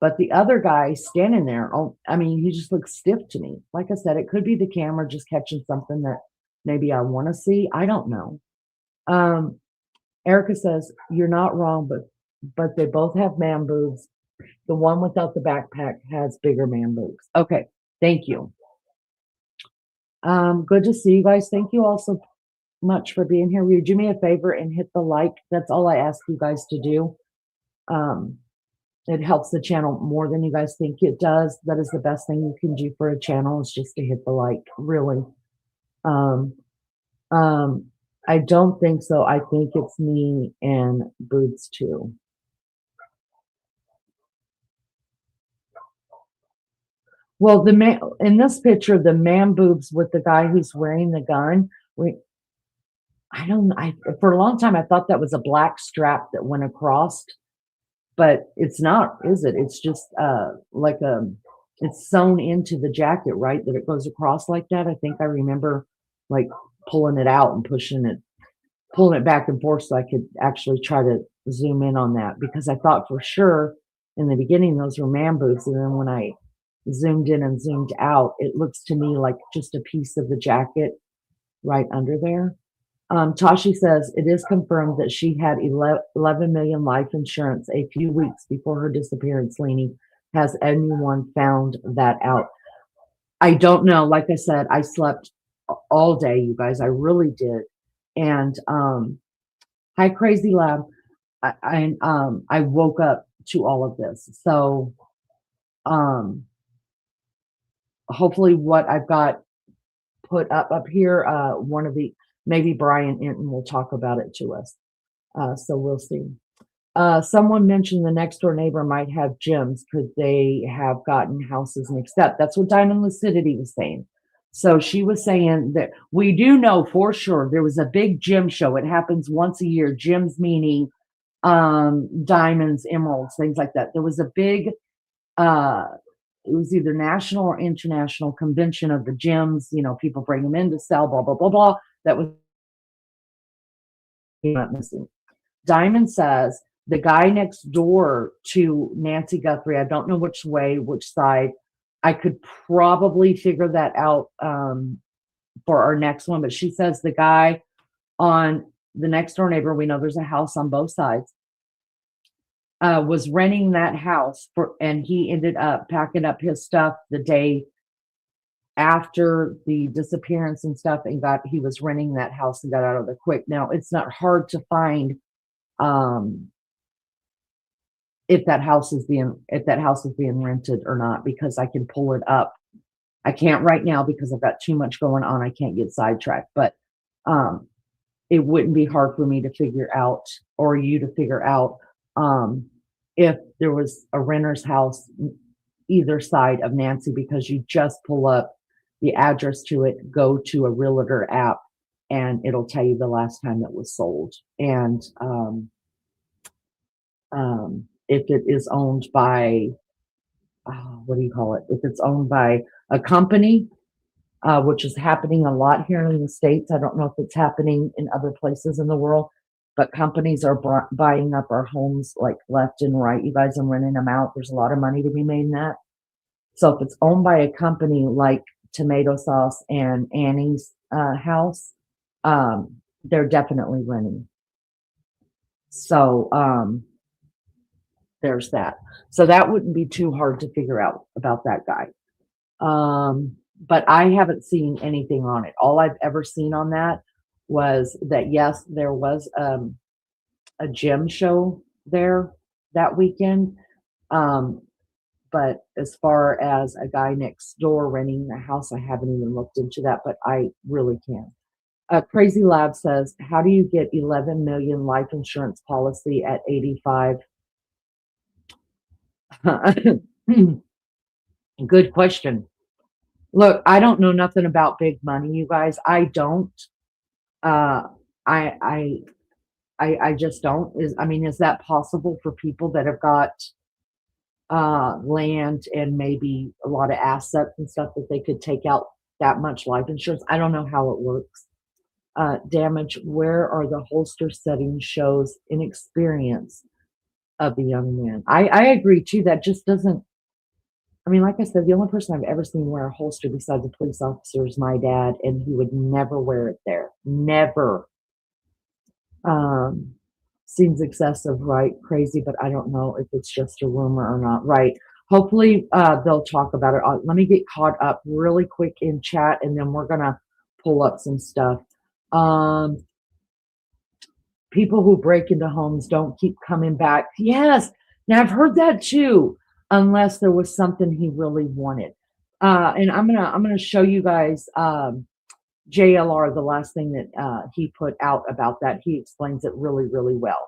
But the other guy standing there, he just looks stiff to me. Like I said, it could be the camera just catching something that maybe I want to see. I don't know. Erica says, you're not wrong, but they both have man boobs. The one without the backpack has bigger man boobs. Okay, thank you. Good to see you guys. Thank you all so much for being here. Will you do me a favor and hit the like? That's all I ask you guys to do. It helps the channel more than you guys think it does. That is the best thing you can do for a channel, is just to hit the like, really. I don't think so. I think it's me and boobs too. Well, the man in this picture, the man boobs with the guy who's wearing the gun. For a long time I thought that was a black strap that went across, but it's not, is it? It's just it's sewn into the jacket, right? That it goes across like that. I think I remember like pulling it out and pulling it back and forth so I could actually try to zoom in on that, because I thought for sure in the beginning those were man boobs, and then when I zoomed in and zoomed out, it looks to me like just a piece of the jacket right under there. Tashi says it is confirmed that she had 11 million life insurance a few weeks before her disappearance. Leanie, has anyone found that out? I don't know. Like I said, I slept all day, you guys. I really did. And hi, Crazy Lab. I woke up to all of this. So hopefully what I've got put up here, one of the maybe Brian Entin will talk about it to us. So we'll see. Someone mentioned the next door neighbor might have gyms because they have gotten houses mixed up. That's what Diamond Lucidity was saying. So she was saying that we do know for sure there was a big gym show. It happens once a year. Gyms meaning diamonds, emeralds, things like that. There was a big it was either national or international convention of the gyms. You know, people bring them in to sell, blah, blah, blah, blah. That was not missing. Diamond says the guy next door to Nancy Guthrie, I don't know which way, which side. I could probably figure that out for our next one, but she says the guy on the next door neighbor, we know there's a house on both sides, was renting that house and he ended up packing up his stuff the day after the disappearance and stuff, and he was renting that house and got out of there quick. Now it's not hard to find if that house is being rented or not, because I can pull it up. I can't right now because I've got too much going on. I can't get sidetracked, but it wouldn't be hard for me to figure out, or you to figure out, if there was a renter's house either side of Nancy, because you just pull up the address to it, go to a realtor app, and it'll tell you the last time it was sold. And if it is owned by, what do you call it? If it's owned by a company, which is happening a lot here in the States. I don't know if it's happening in other places in the world, but companies are buying up our homes like left and right, you guys, and renting them out. There's a lot of money to be made in that. So if it's owned by a company like Tomato Sauce and Annie's house, they're definitely renting. So there's that. So that wouldn't be too hard to figure out about that guy. But I haven't seen anything on it. All I've ever seen on that was that, yes, there was a gym show there that weekend. But as far as a guy next door renting the house, I haven't even looked into that, but I really can. Crazy Lab says, how do you get 11 million life insurance policy at 85? Good question. Look, I don't know nothing about big money, you guys. I don't. I just don't. Is that possible for people that have got land and maybe a lot of assets and stuff that they could take out that much life insurance? I don't know how it works. Damage, where are the holster setting shows inexperience of the young man? I agree too. That just doesn't, like I said, the only person I've ever seen wear a holster besides a police officer is my dad, and he would never wear it there. Never. Seems excessive, right? Crazy, but I don't know if it's just a rumor or not. Right. Hopefully they'll talk about it. Let me get caught up really quick in chat, and then we're going to pull up some stuff. People who break into homes don't keep coming back. Yes. Now I've heard that too, unless there was something he really wanted. And I'm gonna show you guys JLR, the last thing that he put out about that. He explains it really, really well.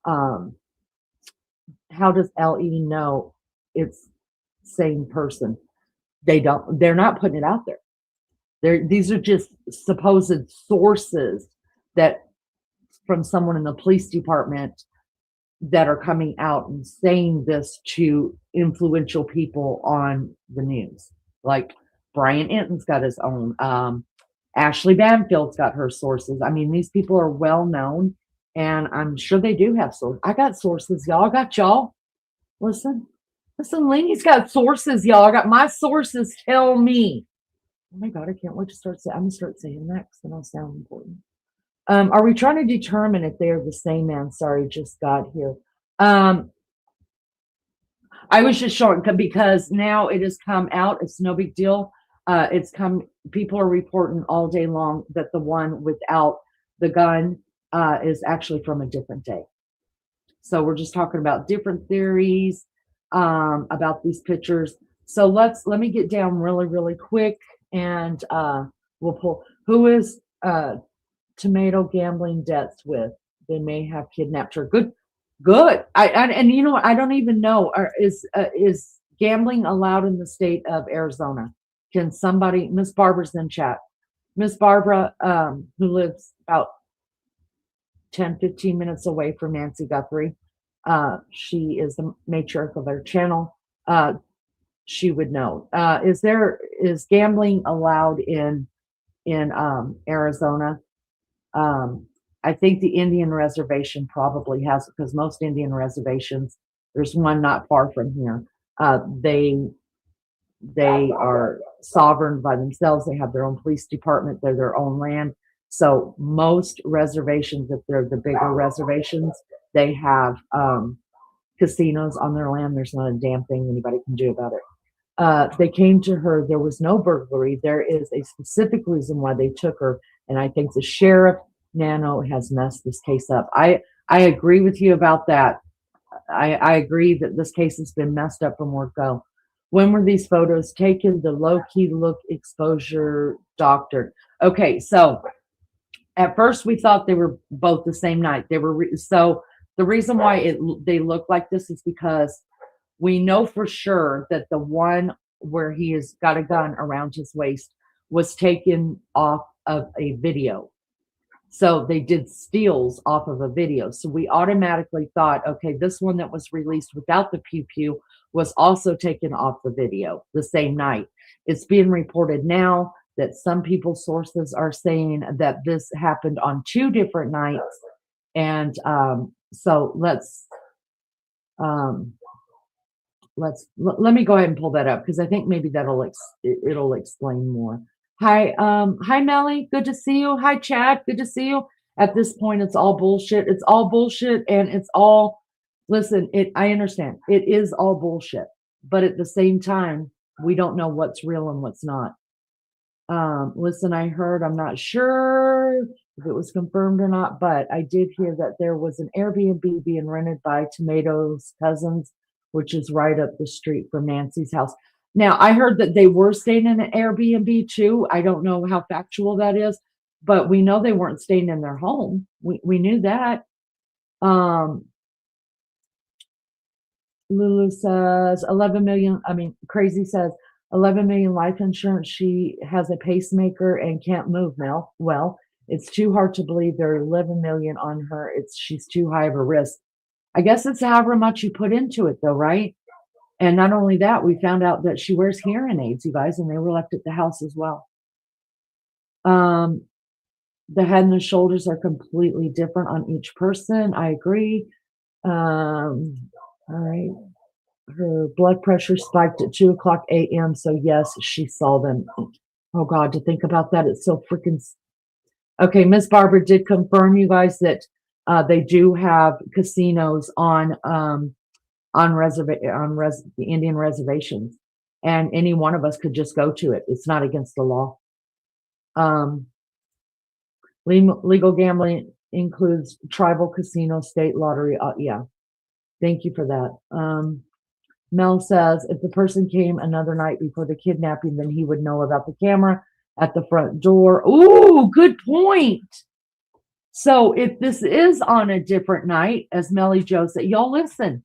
How does LE know it's same person? They're not putting it out there. These are just supposed sources that from someone in the police department that are coming out and saying this to influential people on the news. Like Brian Entin's got his own. Ashley Banfield's got her sources. These people are well known, and I'm sure they do have sources. I got sources, y'all. I got y'all. Listen, Listen, Lainey's got sources, y'all. I got my sources tell me. Oh my God, I can't wait to start saying. I'm gonna start saying that because then I'll sound important. Are we trying to determine if they are the same man? Sorry, just got here. I was just showing because now it has come out. It's no big deal. It's come. People are reporting all day long that the one without the gun is actually from a different day. So we're just talking about different theories about these pictures. So let me get down really, really quick, and we'll pull. Who is Tomato gambling debts with? They may have kidnapped her. Good, good. And you know what? I don't even know. Is gambling allowed in the state of Arizona? Can somebody? Miss Barbara's in chat. Miss Barbara, who lives about 10, 15 minutes away from Nancy Guthrie. She is the matriarch of our channel. She would know. Is gambling allowed in Arizona? I think the Indian reservation probably has it because most Indian reservations, there's one not far from here. They are sovereign by themselves. They have their own police department. They're their own land. So most reservations, if they're the bigger reservations, they have casinos on their land. There's not a damn thing anybody can do about it. They came to her. There was no burglary. There is a specific reason why they took her, and I think the sheriff Nano has messed this case up. I agree with you about that. I agree that this case has been messed up from word go. When were these photos taken? The low-key look exposure doctor. Okay, so at first we thought they were both the same night. They were so the reason why they look like this is because we know for sure that the one where he has got a gun around his waist was taken off of a video. So they did steals off of a video. So we automatically thought, okay, this one that was released without the pew pew was also taken off the video the same night. It's being reported now that some people's sources are saying that this happened on 2 different nights. And so let me go ahead and pull that up because I think maybe it'll explain more. Hi, Melly, good to see you. Hi, Chad, good to see you. At this point, it's all bullshit. It's all bullshit, and it's all. Listen, I understand it is all bullshit, but at the same time, we don't know what's real and what's not. Listen, I heard. I'm not sure if it was confirmed or not, but I did hear that there was an Airbnb being rented by Tomato's cousins, which is right up the street from Nancy's house. Now, I heard that they were staying in an Airbnb too. I don't know how factual that is, but we know they weren't staying in their home. We knew that. Lulu says 11 million. I mean, Crazy says 11 million life insurance. She has a pacemaker and can't move now. Well, it's too hard to believe there are 11 million on her. She's too high of a risk. I guess it's however much you put into it though, right? And not only that, we found out that she wears hearing aids, you guys, and they were left at the house as well. The head and the shoulders are completely different on each person. I agree. All right. Her blood pressure spiked at 2:00 a.m. So yes, she saw them. Oh God, to think about that, it's so freaking. Okay, Miss Barbara did confirm, you guys, that they do have casinos on the Indian reservations, and any one of us could just go to it. It's not against the law. Legal gambling includes tribal casino, state lottery. Yeah, thank you for that. Mel says if the person came another night before the kidnapping, then he would know about the camera at the front door. Ooh, good point. So if this is on a different night, as Melly Joe said, y'all listen.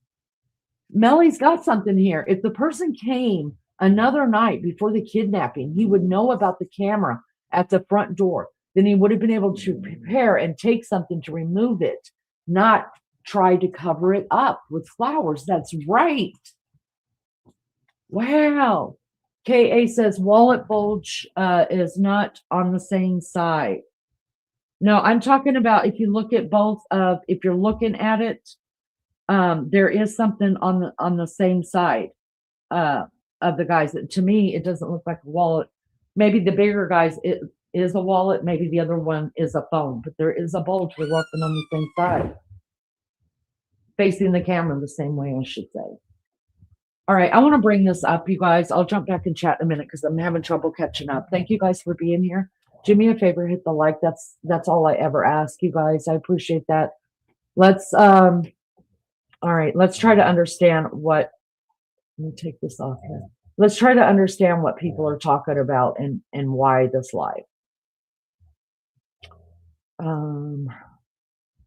Melly's got something here. If the person came another night before the kidnapping, he would know about the camera at the front door. Then he would have been able to prepare and take something to remove it, not try to cover it up with flowers. That's right. Wow. KA says wallet bulge is not on the same side. No, I'm talking about if you look at both of, if you're looking at it, there is something on the same side. of the guys. To me, it doesn't look like a wallet. Maybe the bigger guys, it is a wallet. Maybe the other one is a phone, but there is a bulge with weapon on the same side, facing the camera the same way, I should say. All right, I want to bring this up, you guys. I'll jump back and chat in a minute because I'm having trouble catching up. Thank you guys for being here. Do me a favor, hit the like. That's all I ever ask you guys. I appreciate that. Let's all right, let's try to understand what, let me take this off here. Let's try to understand what people are talking about and why this live.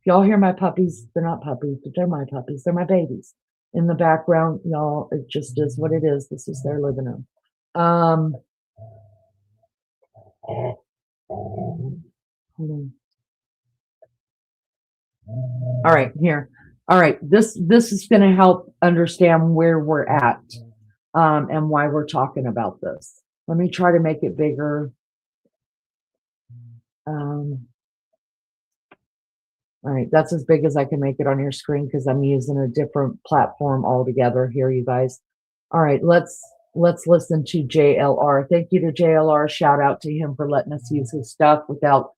Y'all hear my puppies? They're not puppies, but they're my puppies. They're my babies. In the background, y'all, it just is what it is. This is their living room. Hold on. All right, here. All right, this is going to help understand where we're at and why we're talking about this. Let me try to make it bigger. All right, that's as big as I can make it on your screen because I'm using a different platform altogether here, you guys. All right, let's listen to JLR. Thank you to JLR. Shout out to him for letting us use his stuff without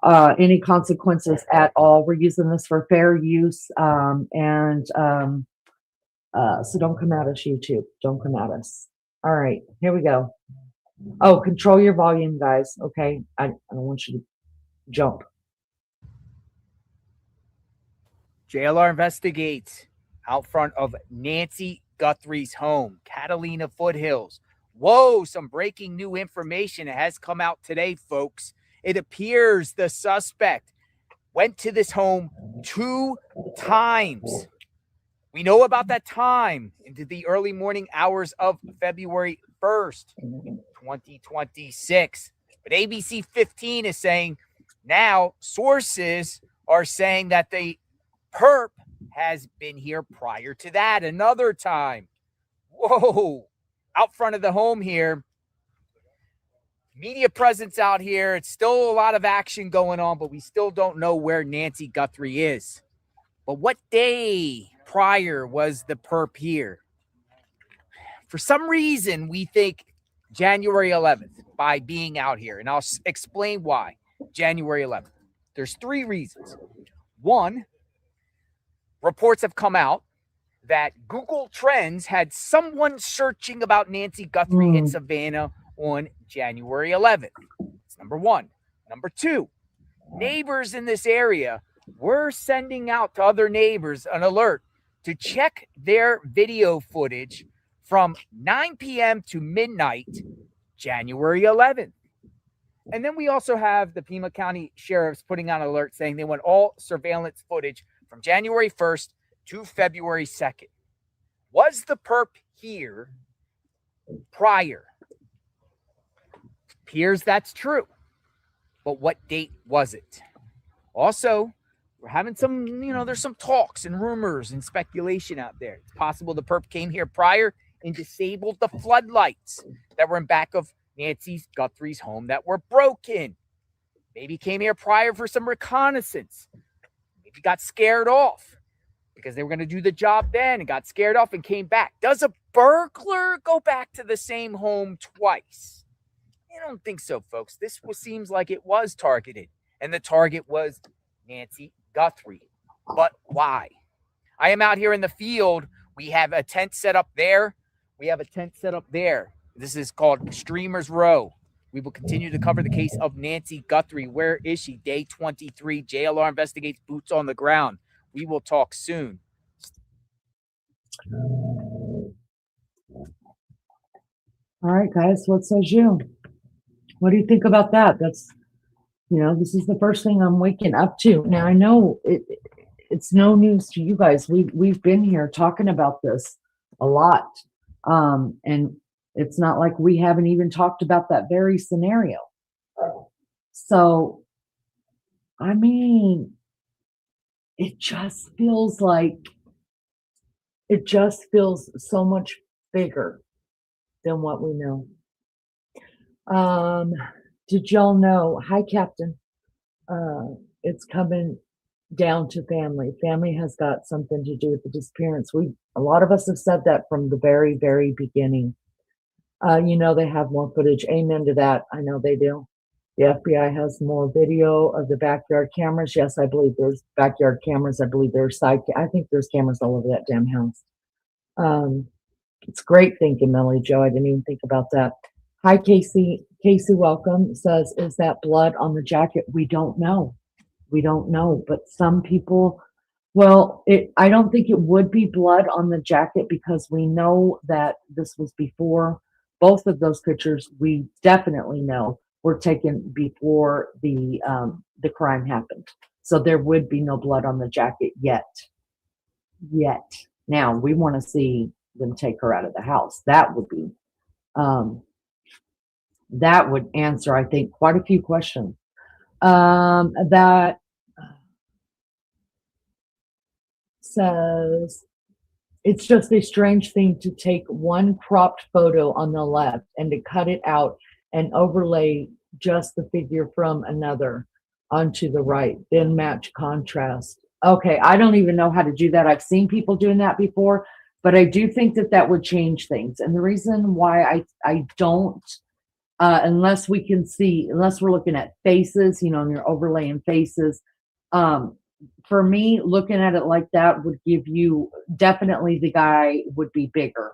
any consequences at all. We're using this for fair use, so don't come at us, YouTube. Don't come at us. All right, here we go. Oh, control your volume, guys. Okay, I don't want you to jump. JLR investigates out front of Nancy Guthrie's home, Catalina Foothills. Whoa, some breaking new information has come out today, folks. It appears the suspect went to this home 2 times. We know about that time into the early morning hours of February 1st, 2026. But ABC 15 is saying now sources are saying that the perp has been here prior to that another time. Whoa, out front of the home here. Media presence out here. It's still a lot of action going on, but we still don't know where Nancy Guthrie is. But what day prior was the perp here? For some reason, we think January 11th by being out here. And I'll explain why January 11th. There's 3 reasons. One, reports have come out that Google Trends had someone searching about Nancy Guthrie in Savannah on January 11th. That's number 1. Number 2, neighbors in this area were sending out to other neighbors an alert to check their video footage from 9 p.m. to midnight, January 11th. And then we also have the Pima County sheriffs putting out an alert saying they want all surveillance footage from January 1st to February 2nd. Was the perp here prior? Appears that's true. But what date was it? Also, we're having some, there's some talks and rumors and speculation out there. It's possible the perp came here prior and disabled the floodlights that were in back of Nancy Guthrie's home that were broken. Maybe came here prior for some reconnaissance. Maybe got scared off because they were going to do the job then and got scared off and came back. Does a burglar go back to the same home twice? I don't think so, folks. This seems like it was targeted, and the target was Nancy Guthrie. But why? I am out here in the field. We have a tent set up there. We have a tent set up there. This is called Streamers Row. We will continue to cover the case of Nancy Guthrie. Where is she? Day 23. JLR investigates, boots on the ground. We will talk soon. All right, guys, what says you? What do you think about that? That's, this is the first thing I'm waking up to. Now, I know it's no news to you guys. We've been here talking about this a lot. And it's not like we haven't even talked about that very scenario. So, I mean, it just feels so much bigger than what we know. Did y'all know? Hi, Captain. It's coming down to family. Family has got something to do with the disappearance. A lot of us have said that from the very, very beginning. They have more footage. Amen to that. I know they do. The FBI has more video of the backyard cameras. Yes, I believe there's backyard cameras. I believe there's I think there's cameras all over that damn house. It's great thinking, Melly Joe. I didn't even think about that. Hi, Casey. Casey, welcome. Says, is that blood on the jacket? We don't know. We don't know. But some people, I don't think it would be blood on the jacket because we know that this was before both of those pictures. We definitely know were taken before the crime happened. So there would be no blood on the jacket yet. Now we want to see them take her out of the house. That would be, that would answer, I think, quite a few questions. That says, it's just a strange thing to take one cropped photo on the left and to cut it out and overlay just the figure from another onto the right, then match contrast. Okay, I don't even know how to do that. I've seen people doing that before, but I do think that that would change things. And the reason why I don't, unless we can see, unless we're looking at faces, and you're overlaying faces, for me, looking at it like that would give you, definitely the guy would be bigger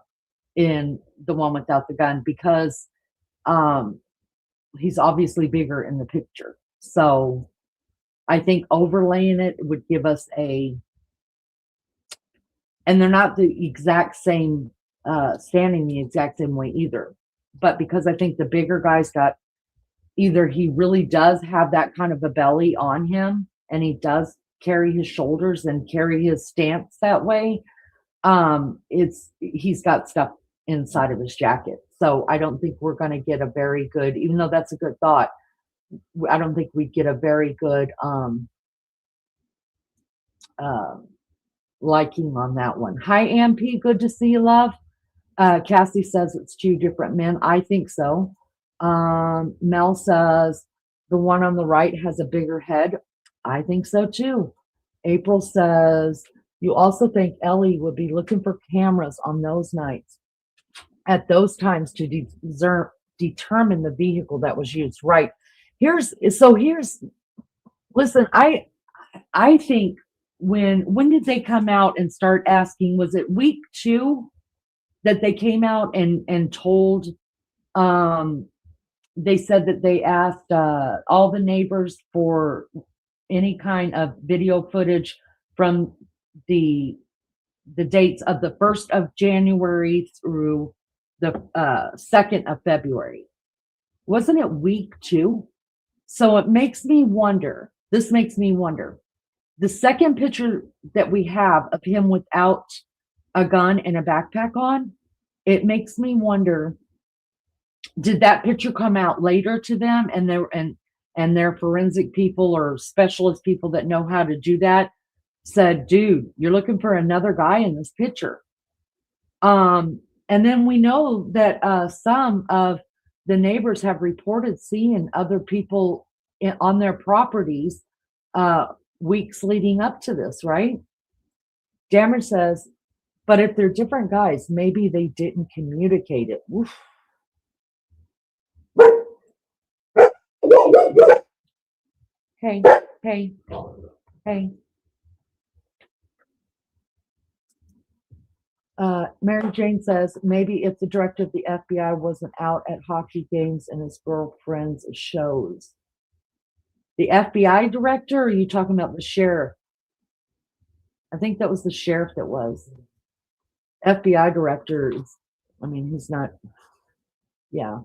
in the one without the gun because he's obviously bigger in the picture. So I think overlaying it would give us and they're not the exact same, standing the exact same way either. But because I think the bigger guy's got, either he really does have that kind of a belly on him and he does carry his shoulders and carry his stance that way. He's got stuff inside of his jacket. So I don't think we're going to get a very good, even though that's a good thought, I don't think we get a very good liking on that one. Hi, MP. Good to see you, love. Cassie says it's two different men. I think so. Mel says the one on the right has a bigger head. I think so too. April says you also think Ellie would be looking for cameras on those nights at those times to determine the vehicle that was used. Right. Listen, I think when did they come out and start asking? Was it week 2 that they came out and told, they said that they asked all the neighbors for any kind of video footage from the dates of the 1st of January through the 2nd of February. Wasn't it week 2? So it makes me wonder, the second picture that we have of him without a gun and a backpack on, it makes me wonder, did that picture come out later to them and their forensic people or specialist people that know how to do that said, dude, you're looking for another guy in this picture. And then we know that some of the neighbors have reported seeing other people on their properties weeks leading up to this, right? Dammer says, but if they're different guys, maybe they didn't communicate it. Oof. Hey. Mary Jane says, maybe if the director of the FBI wasn't out at hockey games and his girlfriend's shows. The FBI director, or are you talking about the sheriff? I think that was the sheriff that was. FBI director, he's not, yeah,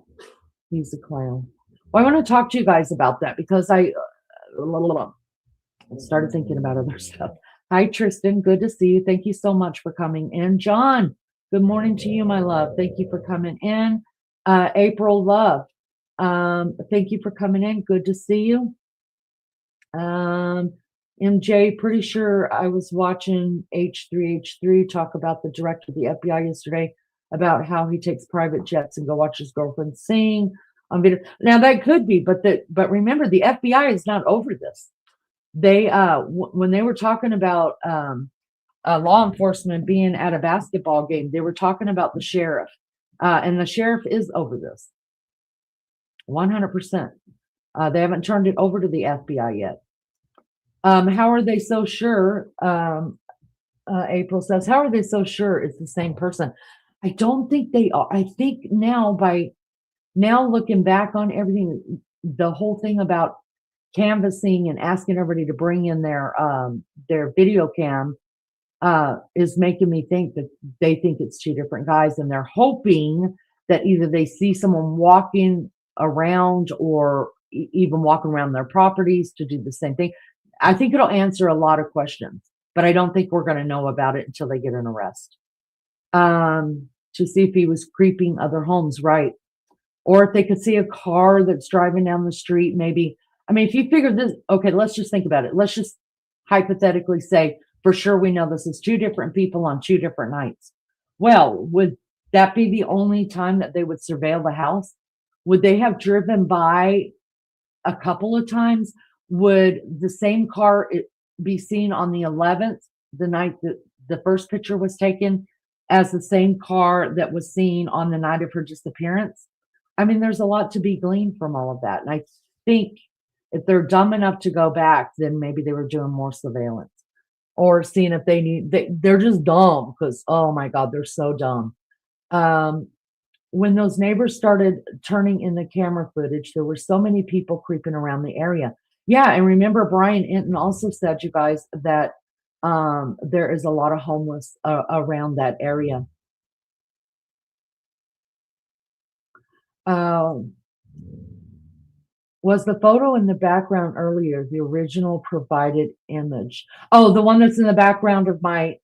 he's a clown. Well, I want to talk to you guys about that because I started thinking about other stuff. Hi, Tristan. Good to see you. Thank you so much for coming in. John, good morning to you, my love. Thank you for coming in. April, love. Thank you for coming in. Good to see you. MJ, pretty sure I was watching H3H3 talk about the director of the FBI yesterday about how he takes private jets and go watch his girlfriend sing on video. Now that could be, but remember, the FBI is not over this. They when they were talking about law enforcement being at a basketball game, they were talking about the sheriff, and the sheriff is over this 100%. They haven't turned it over to the FBI yet. How are they so sure? April says, how are they so sure it's the same person? I don't think they are. I think now, by now looking back on everything, the whole thing about canvassing and asking everybody to bring in their video cam is making me think that they think it's two different guys, and they're hoping that either they see someone walking around or even walking around their properties to do the same thing. I think it'll answer a lot of questions, but I don't think we're going to know about it until they get an arrest. To see if he was creeping other homes, right? Or if they could see a car that's driving down the street, maybe. I mean, if you figure this, okay, let's just think about it. Let's just hypothetically say, for sure, we know this is two different people on two different nights. Well, would that be the only time that they would surveil the house? Would they have driven by a couple of times? Would the same car be seen on the 11th, the night that the first picture was taken, as the same car that was seen on the night of her disappearance? I mean, there's a lot to be gleaned from all of that. And I think if they're dumb enough to go back, then maybe they were doing more surveillance or seeing if they need, they're just dumb because, oh my God, they're so dumb. When those neighbors started turning in the camera footage, there were so many people creeping around the area. Yeah, and remember, Brian Entin also said, you guys, that there is a lot of homeless around that area. Was the photo in the background earlier the original provided image? Oh, the one that's in the background of my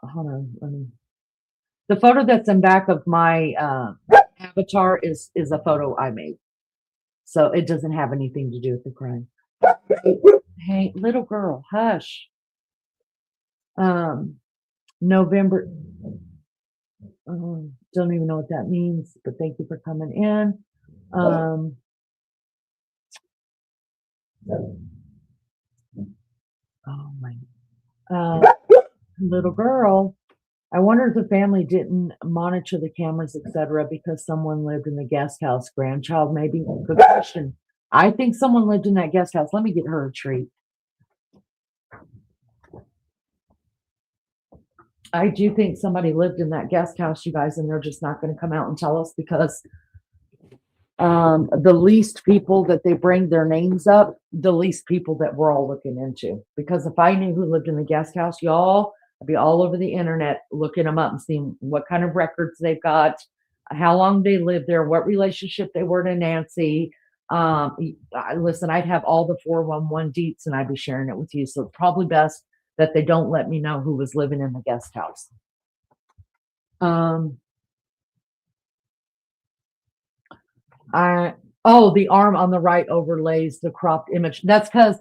hold on, the photo that's in back of my avatar is a photo I made, so it doesn't have anything to do with the crime. Hey, little girl, hush. November. Don't even know what that means, but thank you for coming in. Oh my, little girl. I wonder if the family didn't monitor the cameras, etc., because someone lived in the guest house. Grandchild, maybe. Good question. I think someone lived in that guest house. Let me get her a treat. I do think somebody lived in that guest house, you guys, and they're just not going to come out and tell us because the least people that they bring their names up, the least people that we're all looking into. Because if I knew who lived in the guest house, y'all, I'd be all over the internet looking them up and seeing what kind of records they've got, how long they lived there, what relationship they were to Nancy. Listen, I'd have all the 411 deets and I'd be sharing it with you. So it's probably best that they don't let me know who was living in the guest house. The arm on the right overlays the cropped image. That's because,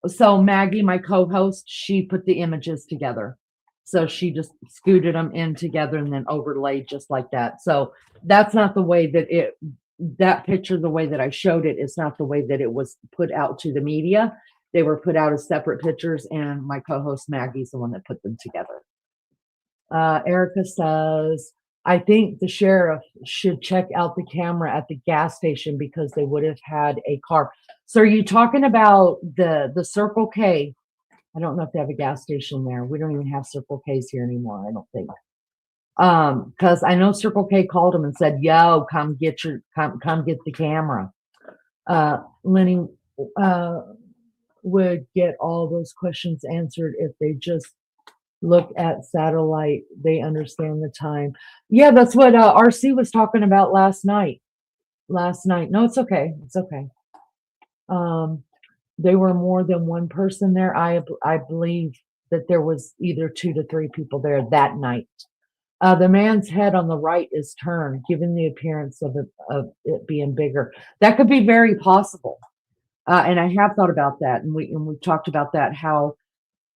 so Maggie, my co-host, she put the images together. So she just scooted them in together and then overlaid just like that. So that's not the way that that picture, the way that I showed it, is not the way that it was put out to the media. They were put out as separate pictures, and my co-host Maggie's the one that put them together. Erica says, I think the sheriff should check out the camera at the gas station because they would have had a car. So are you talking about the Circle K? I don't know if they have a gas station there. We don't even have Circle K's here anymore, I don't think. Because I know Circle K called them and said, yo, come get the camera. Lenny would get all those questions answered if they just look at satellite. They understand the time. Yeah, that's what RC was talking about last night. No, it's okay. It's okay. They were more than one person there. I believe that there was either 2 to 3 people there that night. The man's head on the right is turned, giving the appearance of it being bigger. That could be very possible. And I have thought about that, and we've talked about that, how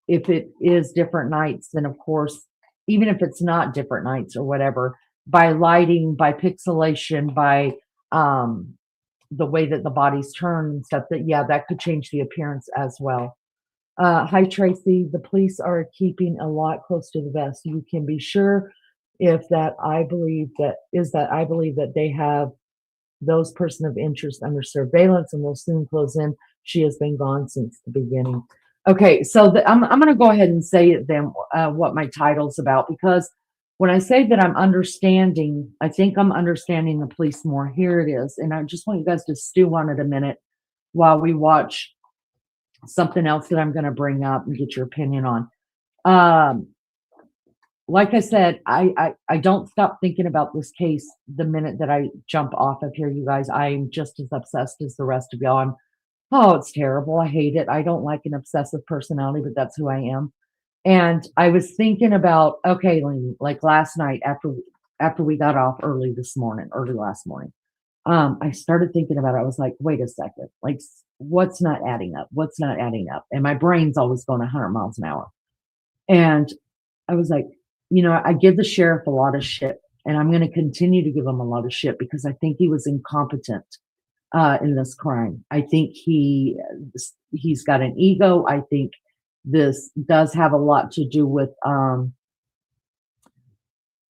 if it is different nights, then of course, even if it's not different nights or whatever, by lighting, by pixelation, by the way that the bodies turn and stuff, that yeah, that could change the appearance as well. Hi Tracy, the police are keeping a lot close to the vest. You can be sure if that I believe that they have those person of interest under surveillance and will soon close in. She has been gone since the beginning. Okay, so I'm going to go ahead and say it then, what my title's about, because when I say that I'm understanding, I think I'm understanding the police more. Here it is. And I just want you guys to stew on it a minute while we watch something else that I'm going to bring up and get your opinion on. Like I said, I don't stop thinking about this case the minute that I jump off of here, you guys. I'm just as obsessed as the rest of y'all. Oh, it's terrible. I hate it. I don't like an obsessive personality, but that's who I am. And I was thinking about, okay, Lainey, like last night after we got off early last morning, I started thinking about it. I was like, wait a second, like what's not adding up? What's not adding up? And my brain's always going 100 miles an hour. And I was like, I give the sheriff a lot of shit, and I'm going to continue to give him a lot of shit because I think he was incompetent in this crime. I think he's got an ego. I think this does have a lot to do with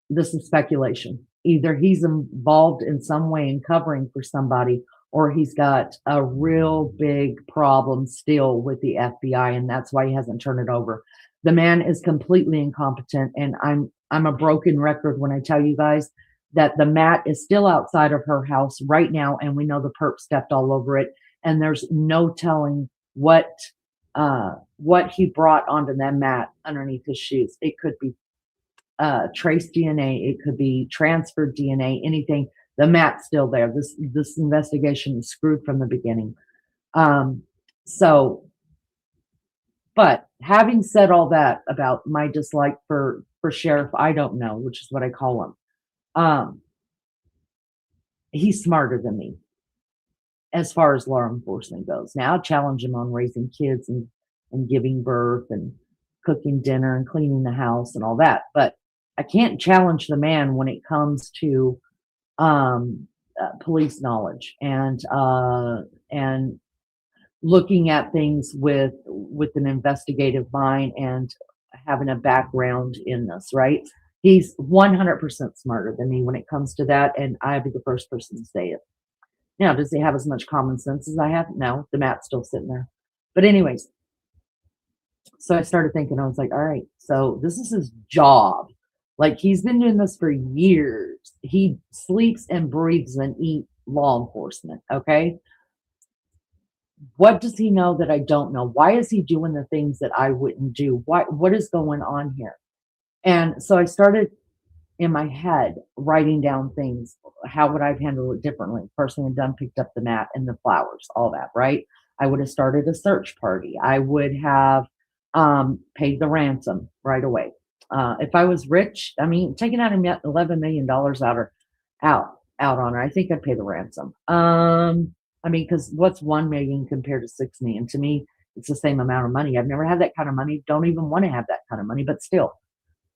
this is speculation. Either he's involved in some way in covering for somebody, or he's got a real big problem still with the FBI, and that's why he hasn't turned it over. The man is completely incompetent, and I'm a broken record when I tell you guys that the mat is still outside of her house right now, and we know the perp stepped all over it, and there's no telling what he brought onto that mat underneath his shoes. It could be trace DNA, it could be transferred DNA, anything. The mat's still there. This investigation is screwed from the beginning. But having said all that about my dislike for Sheriff, I don't know, which is what I call him. He's smarter than me as far as law enforcement goes. Now I challenge him on raising kids and giving birth and cooking dinner and cleaning the house and all that. But I can't challenge the man when it comes to police knowledge and looking at things with an investigative mind and having a background in this, right? He's 100% smarter than me when it comes to that, and I'd be the first person to say it. Now, does he have as much common sense as I have? No, the mat's still sitting there. But anyways, so I started thinking, I was like, all right, so this is his job. Like, he's been doing this for years. He sleeps and breathes and eats law enforcement, okay? What does he know that I don't know? Why is he doing the things that I wouldn't do? What is going on here? And so I started in my head writing down things. How would I have handled it differently? First thing I'd done, picked up the mat and the flowers, all that, right? I would have started a search party. I would have paid the ransom right away. If I was rich, I mean, taking out $11 million out on her, I think I'd pay the ransom. I mean, because what's 1 million compared to 6 million? To me, it's the same amount of money. I've never had that kind of money. Don't even want to have that kind of money, but still.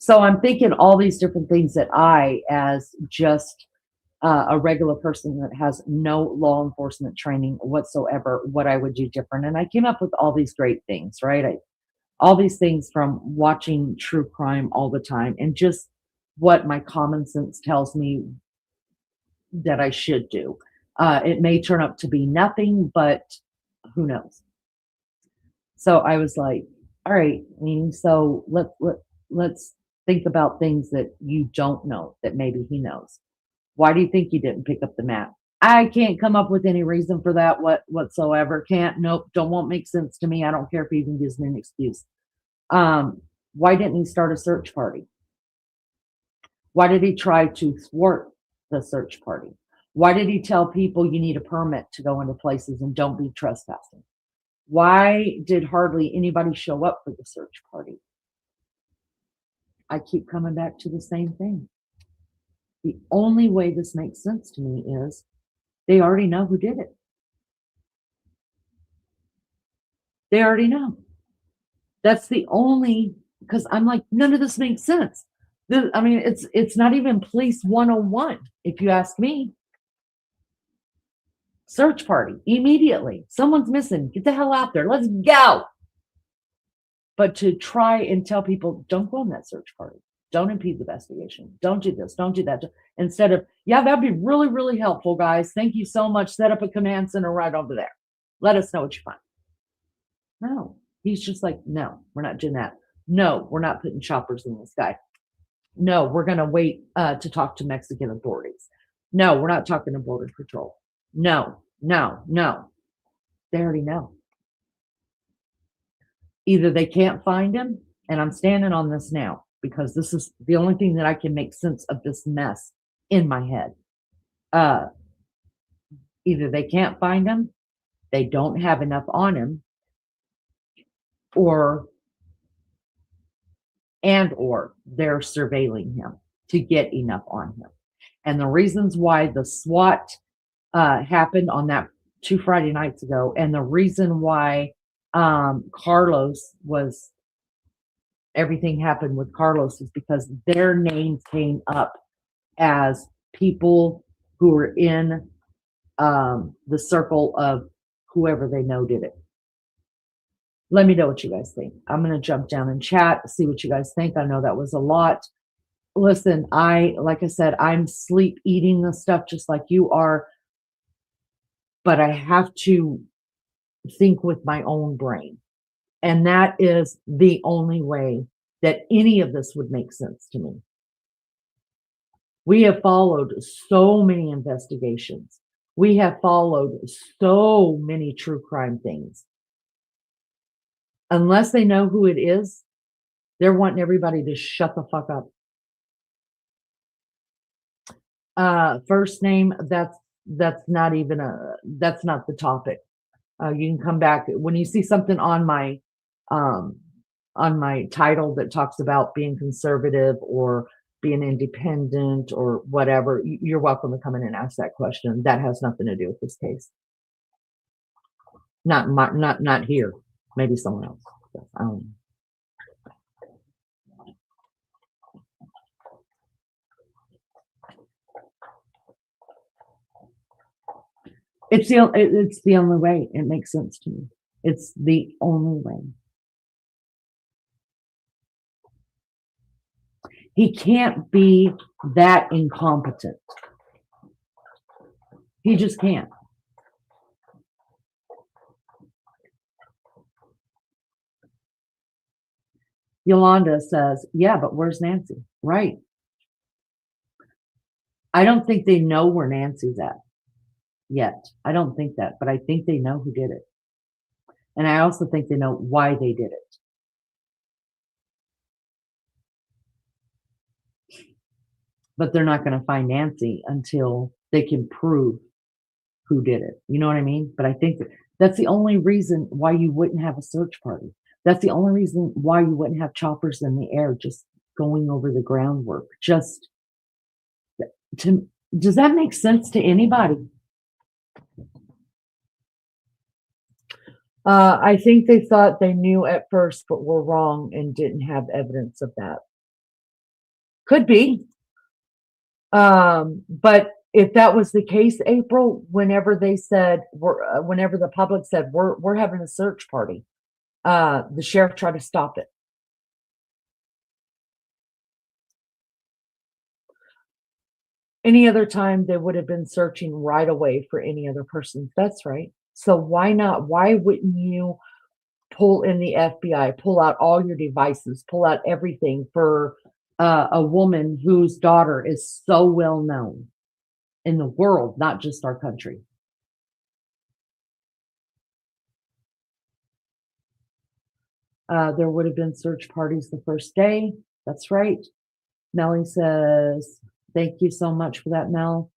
So I'm thinking all these different things that I, as just a regular person that has no law enforcement training whatsoever, what I would do different. And I came up with all these great things, right? All these things from watching true crime all the time and just what my common sense tells me that I should do. It may turn up to be nothing, but who knows? So I was like, all right, so let's think about things that you don't know that maybe he knows. Why do you think you didn't pick up the mat? I can't come up with any reason for that whatsoever. Won't make sense to me. I don't care if he even gives me an excuse. Why didn't he start a search party? Why did he try to thwart the search party? Why did he tell people you need a permit to go into places and don't be trespassing? Why did hardly anybody show up for the search party? I keep coming back to the same thing. The only way this makes sense to me is they already know who did it. They already know. That's the only, because I'm like, none of this makes sense. It's not even police 101, if you ask me. Search party immediately. Someone's missing. Get the hell out there. Let's go. But to try and tell people, don't go on that search party. Don't impede the investigation. Don't do this. Don't do that. Instead of, yeah, that'd be really, really helpful, guys. Thank you so much. Set up a command center right over there. Let us know what you find. No, he's just like, no, we're not doing that. No, we're not putting choppers in the sky. No, we're going to wait to talk to Mexican authorities. No, we're not talking to Border Patrol. No, no, no. They already know. Either they can't find him, and I'm standing on this now because this is the only thing that I can make sense of this mess in my head. Either they can't find him, they don't have enough on him, or they're surveilling him to get enough on him. And the reasons why the SWAT happened on that 2 Friday nights ago, and the reason why Carlos was, everything happened with Carlos is because their names came up as people who were in the circle of whoever they know did it. Let me know what you guys think. I'm going to jump down and chat, see what you guys think. I know that was a lot. Listen, like I said, I'm sleep eating this stuff just like you are, but I have to think with my own brain. And that is the only way that any of this would make sense to me. We have followed so many investigations. We have followed so many true crime things. Unless they know who it is, they're wanting everybody to shut the fuck up. First name, that's not the topic. You can come back when you see something on my title that talks about being conservative or being independent or whatever. You're welcome to come in and ask that question. That has nothing to do with this case. Not here. Maybe someone else. I don't know. It's the only way. It makes sense to me. It's the only way. He can't be that incompetent. He just can't. Yolanda says, yeah, but where's Nancy? Right. I don't think they know where Nancy's at yet. I don't think that, but I think they know who did it. And I also think they know why they did it. But they're not going to find Nancy until they can prove who did it. You know what I mean? But I think that's the only reason why you wouldn't have a search party. That's the only reason why you wouldn't have choppers in the air just going over the groundwork. Does that make sense to anybody? I think they thought they knew at first, but were wrong and didn't have evidence of that. Could be. But if that was the case, April, whenever they said, whenever the public said, we're having a search party, the sheriff tried to stop it. Any other time they would have been searching right away for any other person. That's right. So why not? Why wouldn't you pull in the FBI, pull out all your devices, pull out everything for a woman whose daughter is so well known in the world, not just our country? There would have been search parties the first day. That's right. Melly says, thank you so much for that, Mel.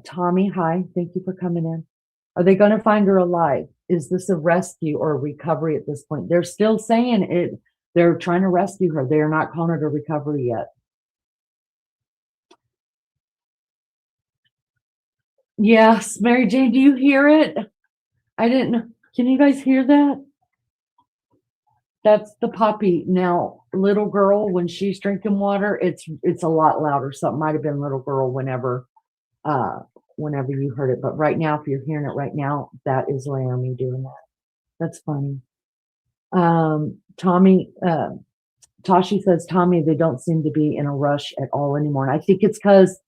Tommy, hi. Thank you for coming in. Are they going to find her alive? Is this a rescue or a recovery at this point? They're still saying it. They're trying to rescue her. They are not calling it a recovery yet. Yes, Mary Jane, do you hear it? I didn't know. Can you guys hear that? That's the puppy. Now, little girl, when she's drinking water, it's a lot louder. So it might have been little girl whenever whenever you heard it. But right now, if you're hearing it right now, that is Laramie doing that. That's funny. Tashi says, Tommy, they don't seem to be in a rush at all anymore. And I think it's because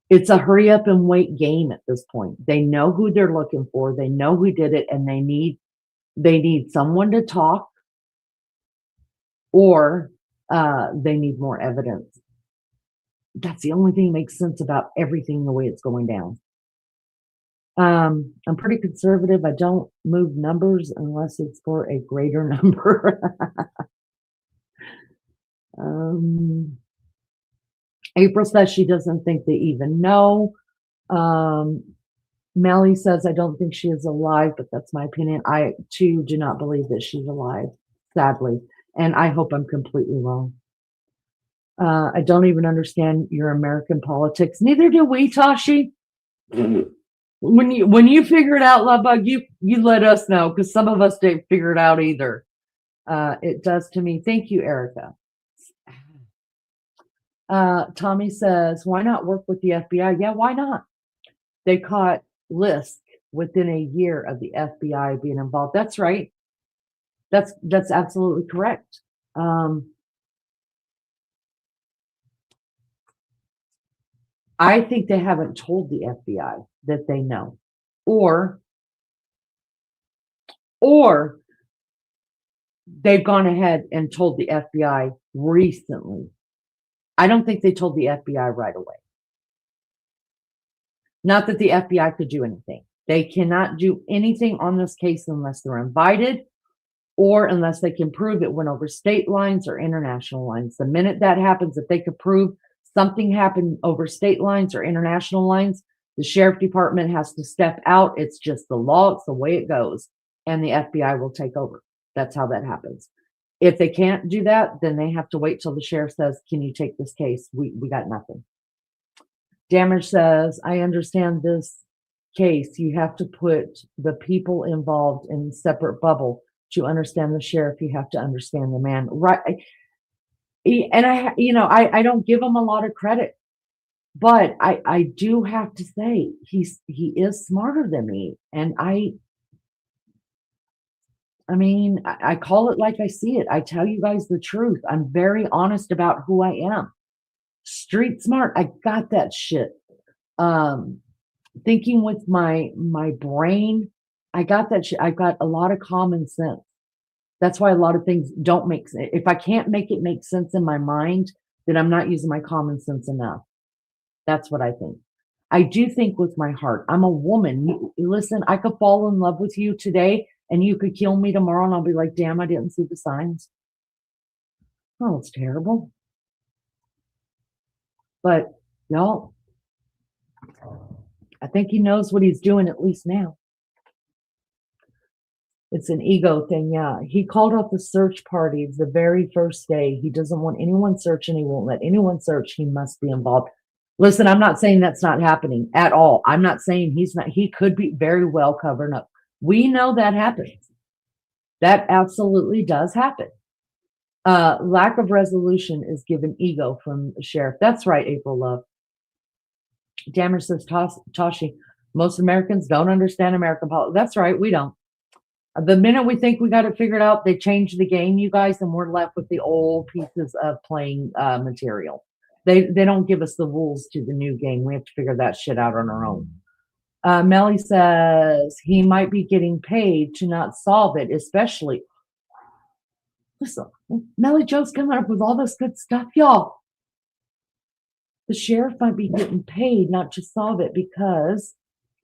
it's a hurry up and wait game at this point. They know who they're looking for. They know who did it, and they need someone to talk, or they need more evidence. That's the only thing that makes sense about everything the way it's going down. I'm pretty conservative. I don't move numbers unless it's for a greater number. April says she doesn't think they even know. Melly says, I don't think she is alive, but that's my opinion. I, too, do not believe that she's alive, sadly. And I hope I'm completely wrong. I don't even understand your American politics. Neither do we, Tashi. When you figure it out, Love Bug, you let us know, because some of us didn't figure it out either. It does to me. Thank you, Erica. Tommy says, why not work with the FBI? Yeah, why not? They caught Lisk within a year of the FBI being involved. That's right. That's absolutely correct. I think they haven't told the FBI that they know, or they've gone ahead and told the FBI recently. I don't think they told the FBI right away. Not that the FBI could do anything. They cannot do anything on this case unless they're invited, or unless they can prove it went over state lines or international lines. The minute that happens, if they could prove something happened over state lines or international lines, the sheriff department has to step out. It's just the law. It's the way it goes. And the FBI will take over. That's how that happens. If they can't do that, then they have to wait till the sheriff says, can you take this case? We got nothing. Damage says, I understand this case. You have to put the people involved in a separate bubble to understand the sheriff. You have to understand the man. Right. And I don't give him a lot of credit, but I do have to say he is smarter than me. And I call it like I see it. I tell you guys the truth. I'm very honest about who I am. Street smart. I got that shit. Thinking with my brain, I got that shit. I've got a lot of common sense. That's why a lot of things don't make sense. If I can't make it make sense in my mind, then I'm not using my common sense enough. That's what I think. I do think with my heart. I'm a woman. Listen, I could fall in love with you today and you could kill me tomorrow and I'll be like, damn, I didn't see the signs. Oh, it's terrible. But y'all, I think he knows what he's doing, at least now. It's an ego thing, yeah. He called off the search parties the very first day. He doesn't want anyone searching. He won't let anyone search. He must be involved. Listen, I'm not saying that's not happening at all. I'm not saying he's not. He could be very well covered up. We know that happens. That absolutely does happen. Lack of resolution is given ego from the sheriff. That's right, April Love. Dammer says, Tashi, most Americans don't understand American politics. That's right, we don't. The minute we think we got it figured out, they change the game, you guys, and we're left with the old pieces of playing material. They don't give us the rules to the new game. We have to figure that shit out on our own. Melly says he might be getting paid to not solve it, especially. Listen, Melly Joe's coming up with all this good stuff, y'all. The sheriff might be getting paid not to solve it because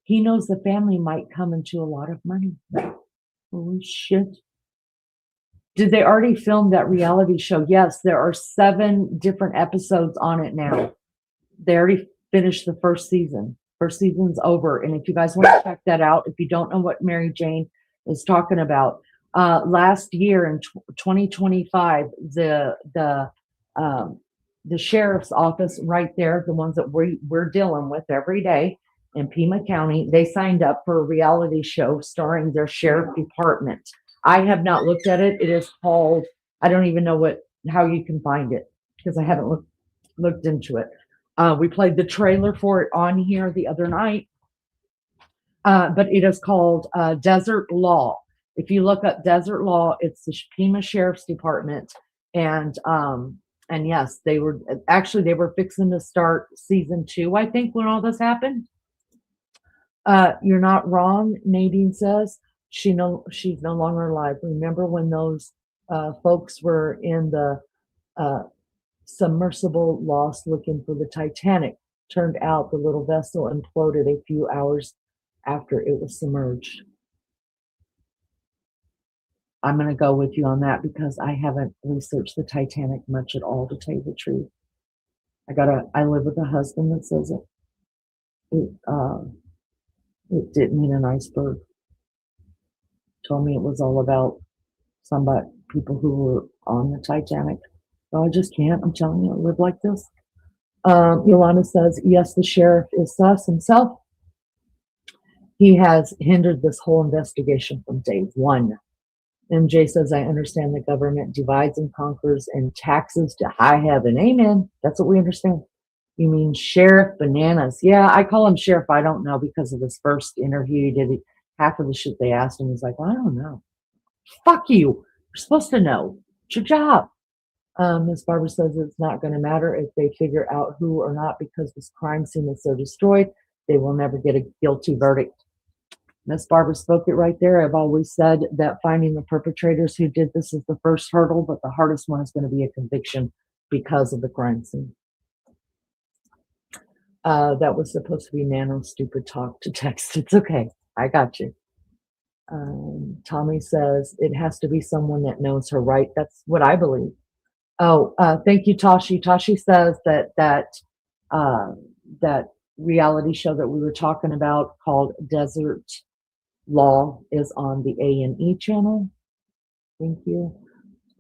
he knows the family might come into a lot of money. Holy shit. Did they already film that reality show? Yes, there are 7 different episodes on it now. They already finished the first season. First season's over. And if you guys want to check that out, if you don't know what Mary Jane is talking about, last year in 2025, the sheriff's office right there, the ones that we're dealing with every day in Pima County, they signed up for a reality show starring their sheriff department. I have not looked at it. It is called, I don't even know how you can find it because I haven't looked into it. We played the trailer for it on here the other night, but it is called Desert Law. If you look up Desert Law, it's the Pima Sheriff's Department, and yes, they were fixing to start season 2, I think, when all this happened. You're not wrong, Nadine says. She's no longer alive. Remember when those folks were in the submersible lost looking for the Titanic? Turned out the little vessel imploded a few hours after it was submerged. I'm going to go with you on that because I haven't researched the Titanic much at all, to tell you the truth. I live with a husband that says it didn't hit an iceberg. Told me it was all about people who were on the Titanic. So I just can't. I'm telling you, I live like this. Yolanda says, yes, the sheriff is sus himself. He has hindered this whole investigation from day one. MJ says, I understand the government divides and conquers and taxes to high heaven. Amen. That's what we understand. You mean Sheriff Bananas? Yeah, I call him Sheriff. I don't know because of his first interview. He did half of the shit they asked him. He's like, well, I don't know. Fuck you. You're supposed to know. It's your job. Ms. Barbara says it's not going to matter if they figure out who or not because this crime scene is so destroyed. They will never get a guilty verdict. Miss Barbara spoke it right there. I've always said that finding the perpetrators who did this is the first hurdle, but the hardest one is going to be a conviction because of the crime scene. That was supposed to be nano stupid talk to text. It's okay. I got you. Tommy says it has to be someone that knows her right. That's what I believe. Oh, thank you, Tashi. Tashi says that reality show that we were talking about called Desert Law is on the A&E channel. Thank you.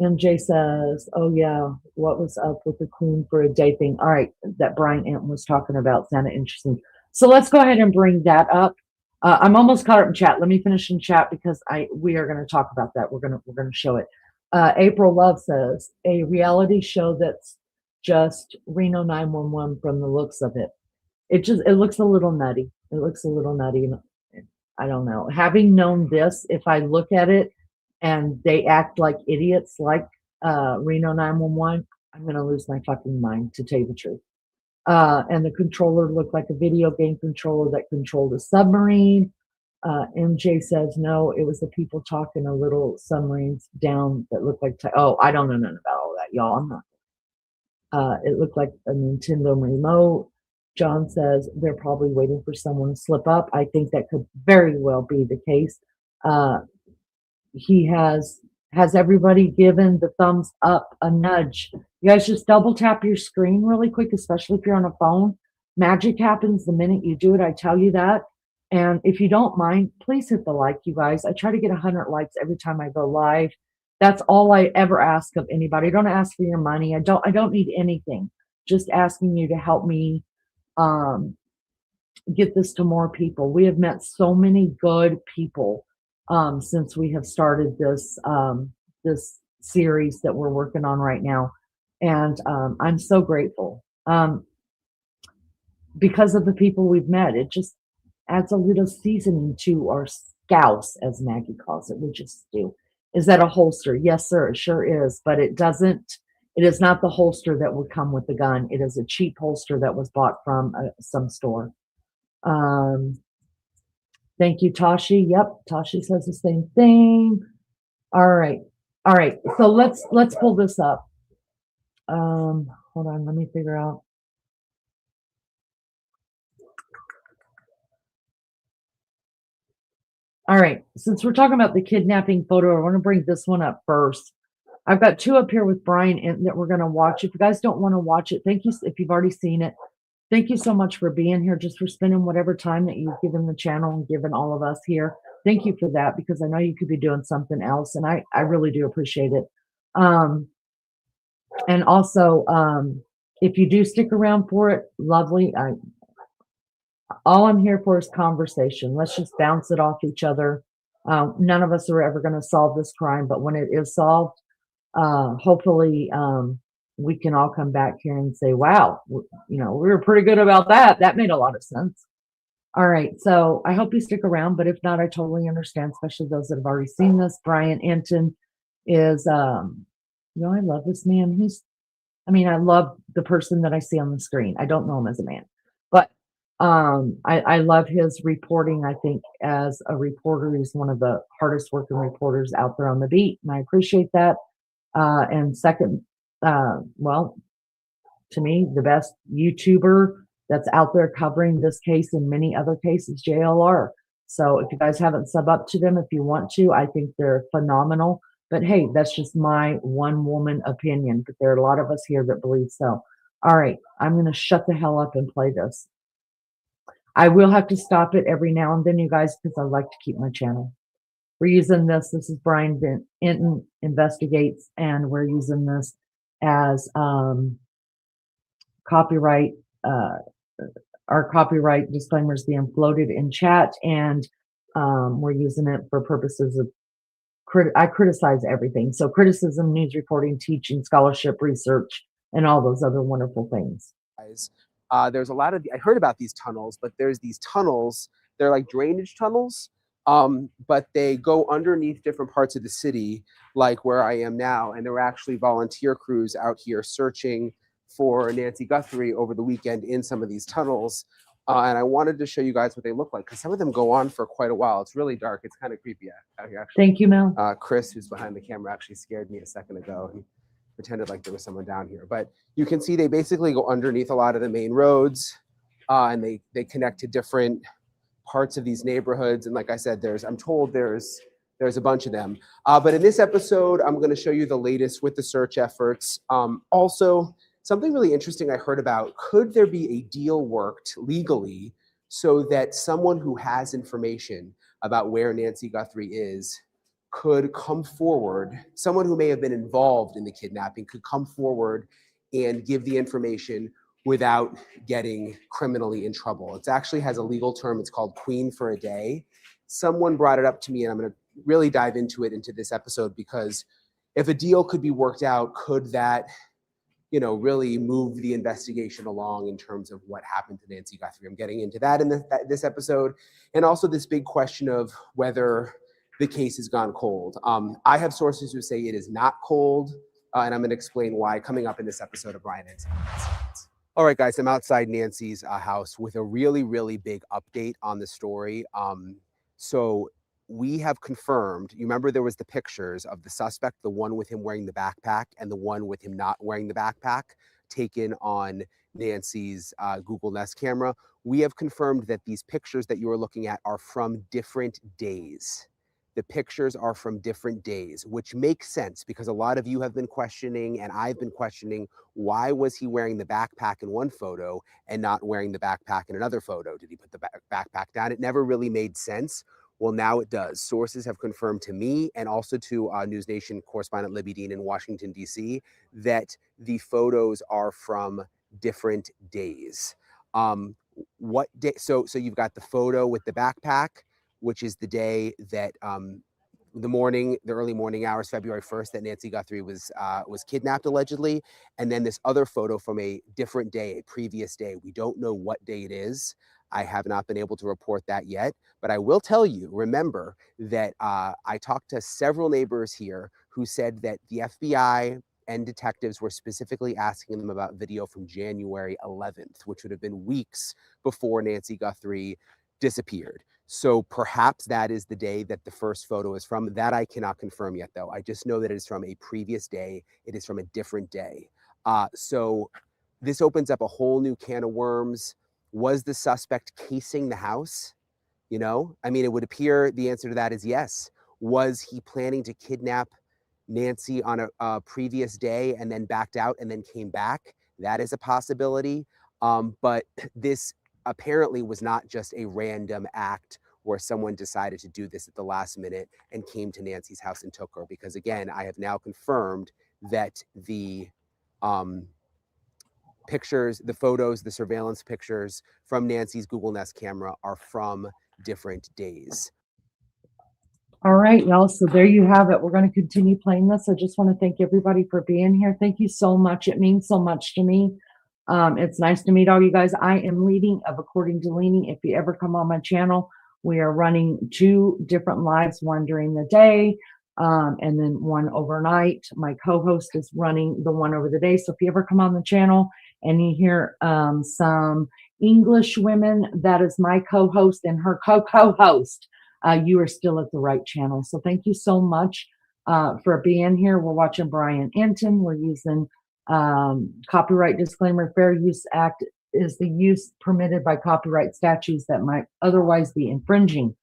MJ says, oh yeah, what was up with the Queen for a Day thing? All right, that Brian Entin was talking about sounded interesting. So let's go ahead and bring that up. I'm almost caught up in chat. Let me finish in chat because we are going to talk about that. We're going to show it. April Love says a reality show that's just Reno 911 from the looks of it. It looks a little nutty. It looks a little nutty. I don't know. Having known this, if I look at it and they act like idiots like Reno 911, I'm going to lose my fucking mind, to tell you the truth. And the controller looked like a video game controller that controlled a submarine. MJ says, no, it was the people talking a little submarines down that looked like, I don't know nothing about all that, y'all. I'm not. It looked like a Nintendo remote. John says they're probably waiting for someone to slip up. I think that could very well be the case. He has everybody given the thumbs up a nudge? You guys just double tap your screen really quick, especially if you're on a phone. Magic happens the minute you do it. I tell you that. And if you don't mind, please hit the like, you guys. I try to get 100 likes every time I go live. That's all I ever ask of anybody. I don't ask for your money. I don't need anything. Just asking you to help me get this to more people. We have met so many good people since we have started this this series that we're working on right now, and I'm so grateful because of the people we've met. It just adds a little seasoning to our scouse, as Maggie calls it. We just do. Is that a holster? Yes, sir. It sure is, but it doesn't. It is not the holster that would come with the gun. It is a cheap holster that was bought from some store. Thank you, Tashi. Yep, Tashi says the same thing. All right. So let's pull this up. Hold on. Let me figure out. All right. Since we're talking about the kidnapping photo, I want to bring this one up first. I've got two up here with Brian Entin that we're going to watch. If you guys don't want to watch it, thank you. If you've already seen it, thank you so much for being here, just for spending whatever time that you've given the channel and given all of us here. Thank you for that, because I know you could be doing something else, and I really do appreciate it. And also, if you do stick around for it, lovely. All I'm here for is conversation. Let's just bounce it off each other. None of us are ever going to solve this crime, but when it is solved, hopefully we can all come back here and say, wow, we were pretty good about that. That made a lot of sense. All right. So I hope you stick around, but if not, I totally understand, especially those that have already seen this. Brian Entin is, I love this man. I love the person that I see on the screen. I don't know him as a man, but I love his reporting. I think as a reporter, he's one of the hardest working reporters out there on the beat, and I appreciate that. And second, to me, the best YouTuber that's out there covering this case and many other cases, JLR. So if you guys haven't sub up to them, if you want to, I think they're phenomenal. But hey, that's just my one woman opinion. But there are a lot of us here that believe so. All right, I'm going to shut the hell up and play this. I will have to stop it every now and then, you guys, because I like to keep my channel. We're using this. This is Brian Entin Investigates, and we're using this as copyright. Our copyright disclaimer is being floated in chat, and we're using it for purposes of I criticize everything. So criticism, news reporting, teaching, scholarship, research, and all those other wonderful things. There's a lot of, I heard about these tunnels, but there's these tunnels, they're like drainage tunnels, but they go underneath different parts of the city, like where I am now. And there were actually volunteer crews out here searching for Nancy Guthrie over the weekend in some of these tunnels. And I wanted to show you guys what they look like, because some of them go on for quite a while. It's really dark. It's kind of creepy out here, actually. Thank you, Mel. Chris, who's behind the camera, actually scared me a second ago. He pretended like there was someone down here. But you can see they basically go underneath a lot of the main roads, and they connect to different parts of these neighborhoods. And like I said, I'm told there's a bunch of them. But in this episode, I'm going to show you the latest with the search efforts. Also, something really interesting I heard about, could there be a deal worked legally so that someone who has information about where Nancy Guthrie is could come forward, someone who may have been involved in the kidnapping could come forward and give the information without getting criminally in trouble. It actually has a legal term. It's called Queen for a Day. Someone brought it up to me, and I'm going to really dive into this episode, because if a deal could be worked out, could that really move the investigation along in terms of what happened to Nancy Guthrie? I'm getting into that in this episode, and also this big question of whether the case has gone cold. I have sources who say it is not cold, and I'm going to explain why coming up in this episode of Brian Entin. All right, guys, I'm outside Nancy's house with a really, really big update on the story. So we have confirmed, you remember there was the pictures of the suspect, the one with him wearing the backpack and the one with him not wearing the backpack, taken on Nancy's Google Nest camera. We have confirmed that these pictures that you are looking at are from different days. The pictures are from different days, which makes sense because a lot of you have been questioning, and I've been questioning, why was he wearing the backpack in one photo and not wearing the backpack in another photo? Did he put the backpack down? It never really made sense. Well, now it does. Sources have confirmed to me and also to News Nation correspondent Libby Dean in Washington, D.C., that the photos are from different days. What day? So you've got the photo with the backpack, which is the day that the early morning hours, February 1st, that Nancy Guthrie was kidnapped allegedly, and then this other photo from a different day, a previous day. We don't know what day it is. I have not been able to report that yet, but I will tell you, remember that I talked to several neighbors here who said that the FBI and detectives were specifically asking them about video from January 11th, which would have been weeks before Nancy Guthrie disappeared. So perhaps that is the day that the first photo is from. That I cannot confirm yet, though. I just know that it is from a previous day. It is from a different day. So this opens up a whole new can of worms. Was the suspect casing the house? It would appear the answer to that is yes. Was he planning to kidnap Nancy on a previous day and then backed out and then came back? That is a possibility. But this apparently was not just a random act where someone decided to do this at the last minute and came to Nancy's house and took her. Because again, I have now confirmed that the pictures, the photos, the surveillance pictures from Nancy's Google Nest camera are from different days. All right, y'all. So there you have it. We're going to continue playing this. I just want to thank everybody for being here. Thank you so much. It means so much to me. It's nice to meet all you guys. I am leading of According to Leaning. If you ever come on my channel, we are running 2 different lives, one during the day, and then one overnight. My co-host is running the one over the day. So if you ever come on the channel and you hear some English women, that is my co-host and her co-host. You are still at the right channel. So thank you so much for being here. We're watching Brian Entin. We're using copyright disclaimer. Fair Use Act is the use permitted by copyright statutes that might otherwise be infringing.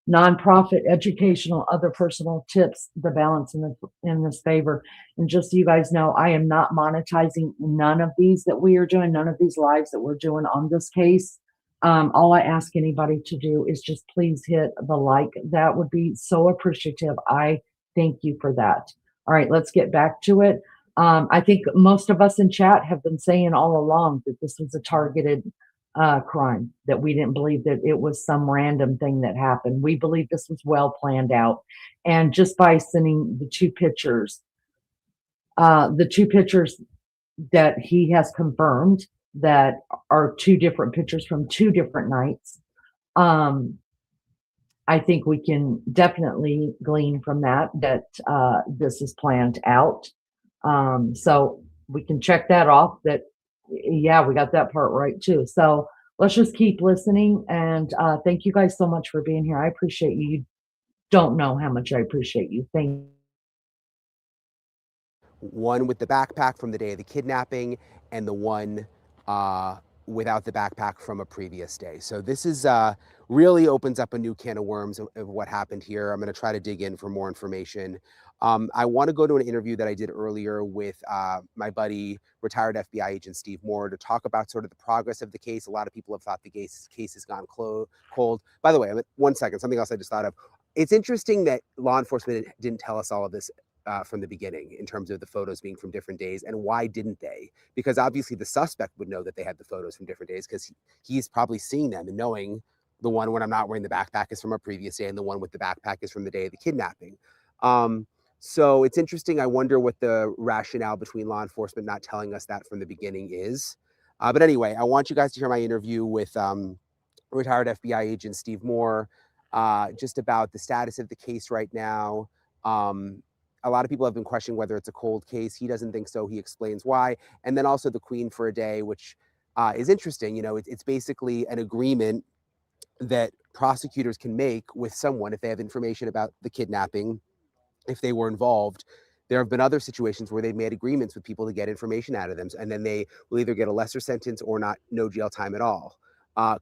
Nonprofit, educational, other personal tips, the balance in this favor. And just so you guys know, I am not monetizing none of these that we are doing, none of these lives that we're doing on this case. All I ask anybody to do is just please hit the like. That would be so appreciative. I thank you for that. All right, let's get back to it. I think most of us in chat have been saying all along that this was a targeted crime, that we didn't believe that it was some random thing that happened. We believe this was well planned out. And just by sending the 2 pictures that he has confirmed that are 2 different pictures from 2 different nights. I think we can definitely glean from that this is planned out. So we can check that off that, yeah, we got that part right too. So let's just keep listening. And thank you guys so much for being here. I appreciate you. You don't know how much I appreciate you. Thank you. One with the backpack from the day of the kidnapping, and the one without the backpack from a previous day. So this is really opens up a new can of worms of what happened here. I'm going to try to dig in for more information. I want to go to an interview that I did earlier with my buddy, retired FBI agent Steve Moore, to talk about sort of the progress of the case. A lot of people have thought the case has gone cold. By the way, 1 second, something else I just thought of. It's interesting that law enforcement didn't tell us all of this from the beginning in terms of the photos being from different days. And why didn't they? Because obviously the suspect would know that they had the photos from different days, because he's probably seeing them and knowing the one when I'm not wearing the backpack is from a previous day and the one with the backpack is from the day of the kidnapping. So it's interesting. I wonder what the rationale between law enforcement not telling us that from the beginning is. But anyway, I want you guys to hear my interview with retired FBI agent Steve Moore, just about the status of the case right now. A lot of people have been questioning whether it's a cold case. He doesn't think so. He explains why. And then also the Queen for a Day, which is interesting. You know, it's basically an agreement that prosecutors can make with someone if they have information about the kidnapping, if they were involved. There have been other situations where they've made agreements with people to get information out of them, and then they will either get a lesser sentence or no jail time at all.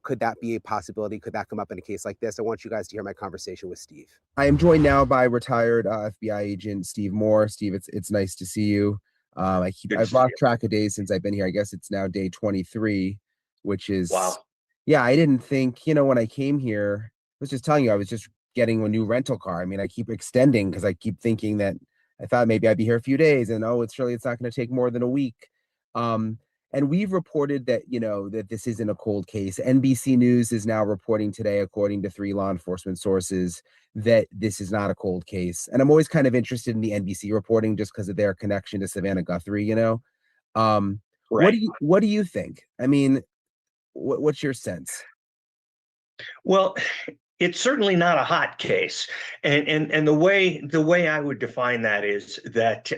Could that be a possibility? Could that come up in a case like this? I want you guys to hear my conversation with Steve. I am joined now by retired FBI agent Steve Moore. Steve, it's nice to see you. I've lost track of days since I've been here. I guess it's now day 23, which is, wow. Yeah, I didn't think, when I came here, I was just telling you, I was just getting a new rental car. I mean, I keep extending because I keep thinking that I thought maybe I'd be here a few days, and it's not going to take more than a week. And we've reported that, that this isn't a cold case. NBC News is now reporting today, according to 3 law enforcement sources, that this is not a cold case. And I'm always kind of interested in the NBC reporting just because of their connection to Savannah Guthrie, Right. What do you think? I mean, what's your sense? Well, it's certainly not a hot case. And the way I would define that is that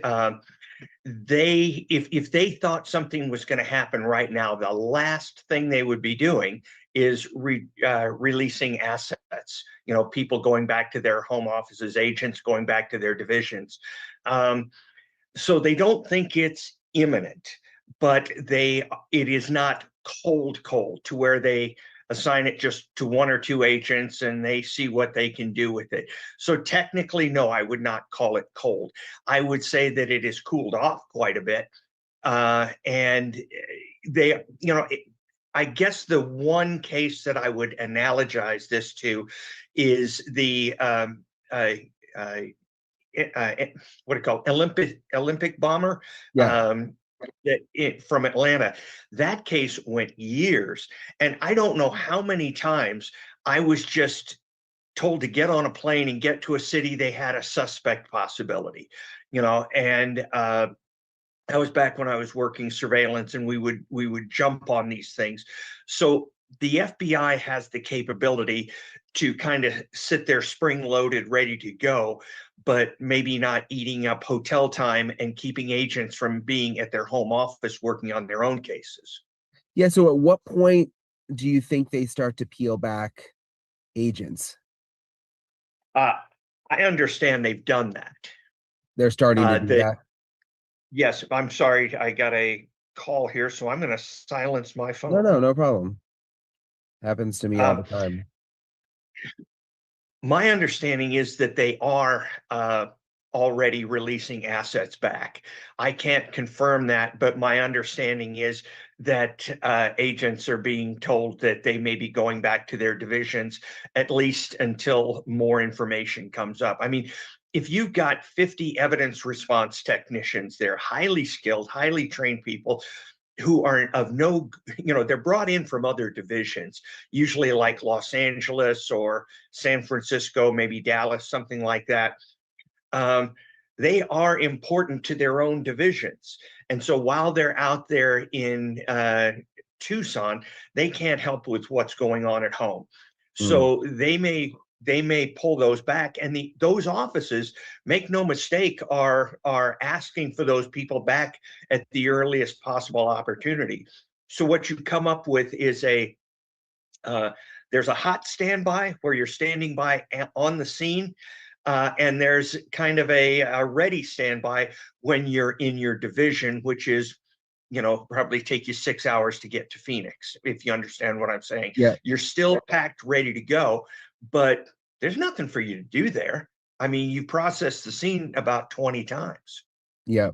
if they thought something was going to happen right now, the last thing they would be doing is releasing assets. People going back to their home offices, agents going back to their divisions. So they don't think it's imminent, but it is not cold to where they assign it just to 1 or 2 agents and they see what they can do with it. So technically, no, I would not call it cold. I would say that it is cooled off quite a bit. And they, I guess the one case that I would analogize this to is the what do you call it? Olympic bomber. Yeah. From Atlanta. That case went years, and I don't know how many times I was just told to get on a plane and get to a city, they had a suspect possibility, and that was back when I was working surveillance, and we would jump on these things. So the FBI has the capability to kind of sit there spring loaded, ready to go, but maybe not eating up hotel time and keeping agents from being at their home office working on their own cases. Yeah. So at what point do you think they start to peel back agents? I understand they've done that. They're starting to do that. Yes, I'm sorry. I got a call here, so I'm going to silence my phone. No problem. Happens to me all the time. My understanding is that they are already releasing assets back. I can't confirm that, but my understanding is that agents are being told that they may be going back to their divisions, at least until more information comes up. I mean, if you've got 50 evidence response technicians, they're highly skilled, highly trained people who are of no, they're brought in from other divisions, usually like Los Angeles or San Francisco, maybe Dallas, something like that. They are important to their own divisions. And so while they're out there in Tucson, they can't help with what's going on at home. So they may pull those back, and those offices, make no mistake, are asking for those people back at the earliest possible opportunity. So what you come up with is there's a hot standby where you're standing by on the scene, and there's kind of a ready standby when you're in your division, which is, probably take you 6 hours to get to Phoenix, if you understand what I'm saying. Yeah. You're still packed, ready to go, but there's nothing for you to do there. I mean, you processed the scene about 20 times. Yeah.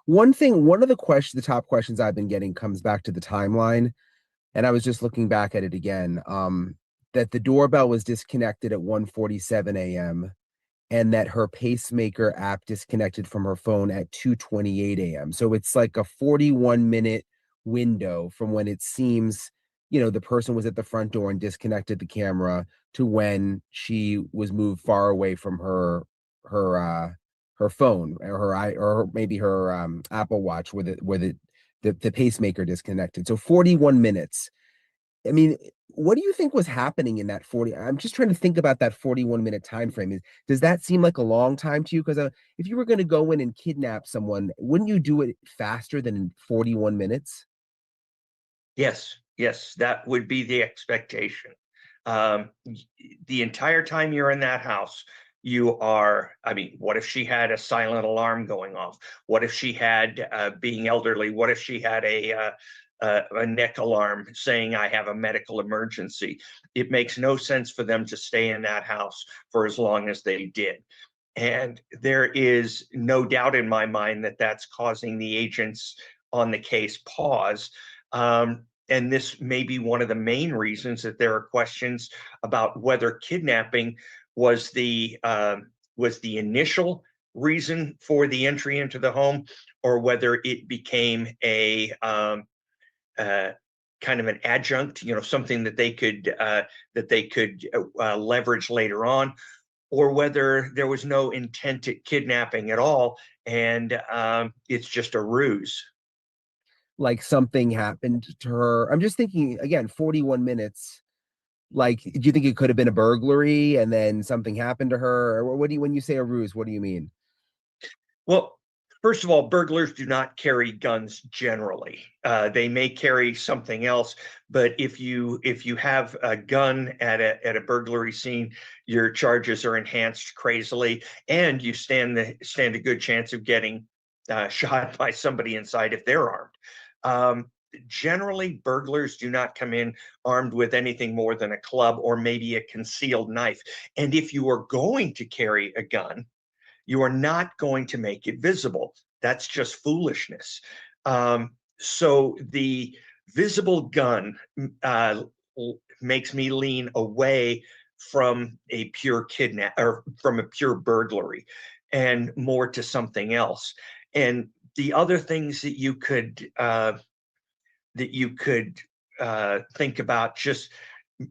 One of the top questions I've been getting comes back to the timeline. And I was just looking back at it again, that the doorbell was disconnected at 1:47 a.m. and that her pacemaker app disconnected from her phone at 2:28 a.m. So it's like a 41-minute window from when it seems, the person was at the front door and disconnected the camera to when she was moved far away from her phone or maybe her Apple Watch where the pacemaker disconnected. So 41 minutes. I mean, what do you think was happening in that 40? I'm just trying to think about that 41-minute time frame. Does that seem like a long time to you? Because if you were going to go in and kidnap someone, wouldn't you do it faster than in 41 minutes? Yes, that would be the expectation. The entire time you're in that house, what if she had a silent alarm going off? What if she had, being elderly, what if she had a neck alarm saying I have a medical emergency? It makes no sense for them to stay in that house for as long as they did. And there is no doubt in my mind that that's causing the agents on the case pause. And this may be one of the main reasons that there are questions about whether kidnapping was the initial reason for the entry into the home, or whether it became a kind of an adjunct, something that they could leverage later on, or whether there was no intent at kidnapping at all, and it's just a ruse. Like something happened to her. I'm just thinking again, 41 minutes. Like, do you think it could have been a burglary and then something happened to her? Or when you say a ruse, what do you mean? Well, first of all, burglars do not carry guns generally. They may carry something else, but if you have a gun at a burglary scene, your charges are enhanced crazily, and you stand a good chance of getting shot by somebody inside if they're armed. Generally, burglars do not come in armed with anything more than a club or maybe a concealed knife. And if you are going to carry a gun, you are not going to make it visible. That's just foolishness. So the visible gun makes me lean away from a pure kidnap or from a pure burglary, and more to something else. And the other things that you could think about, just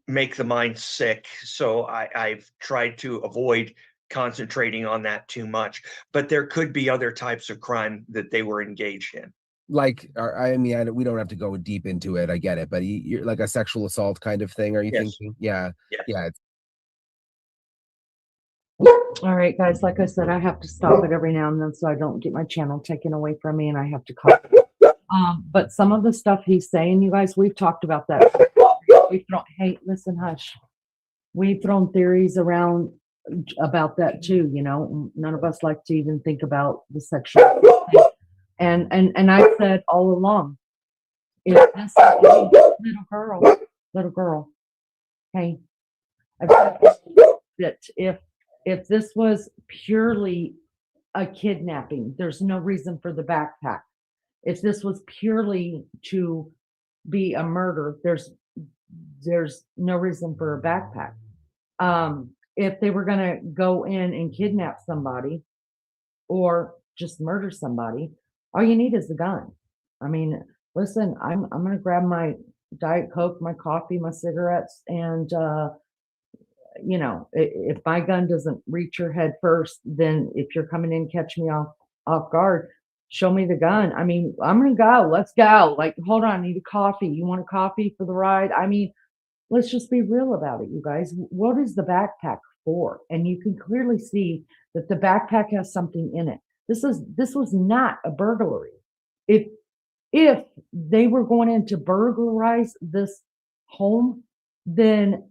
make the mind sick. So I've tried to avoid concentrating on that too much. But there could be other types of crime that they were engaged in. Like, I mean, we don't have to go deep into it. I get it, but you're like a sexual assault kind of thing. Are you Yes. thinking? Yeah, Yes. yeah. All right, guys, like I said, I have to stop it every now and then so I don't get my channel taken away from me and I have to call. But some of the stuff he's saying, you guys, we've talked about that. Hey, listen, hush. We've thrown theories around about that too, you know. None of us like to even think about the sexual thing. And I said all along, if this little girl, hey, I've said that if this was purely a kidnapping, there's no reason for the backpack. If this was purely to be a murder, there's no reason for a backpack. If they were going to go in and kidnap somebody or just murder somebody, all you need is a gun. I mean, listen, I'm going to grab my Diet Coke, my coffee, my cigarettes, and you know, if my gun doesn't reach your head first, then if you're coming in, catch me off guard, show me the gun. I mean, I'm going to go. Let's go. Like, hold on, I need a coffee. You want a coffee for the ride? I mean, let's just be real about it, you guys. What is the backpack for? And you can clearly see that the backpack has something in it. This was not a burglary. If they were going in to burglarize this home, then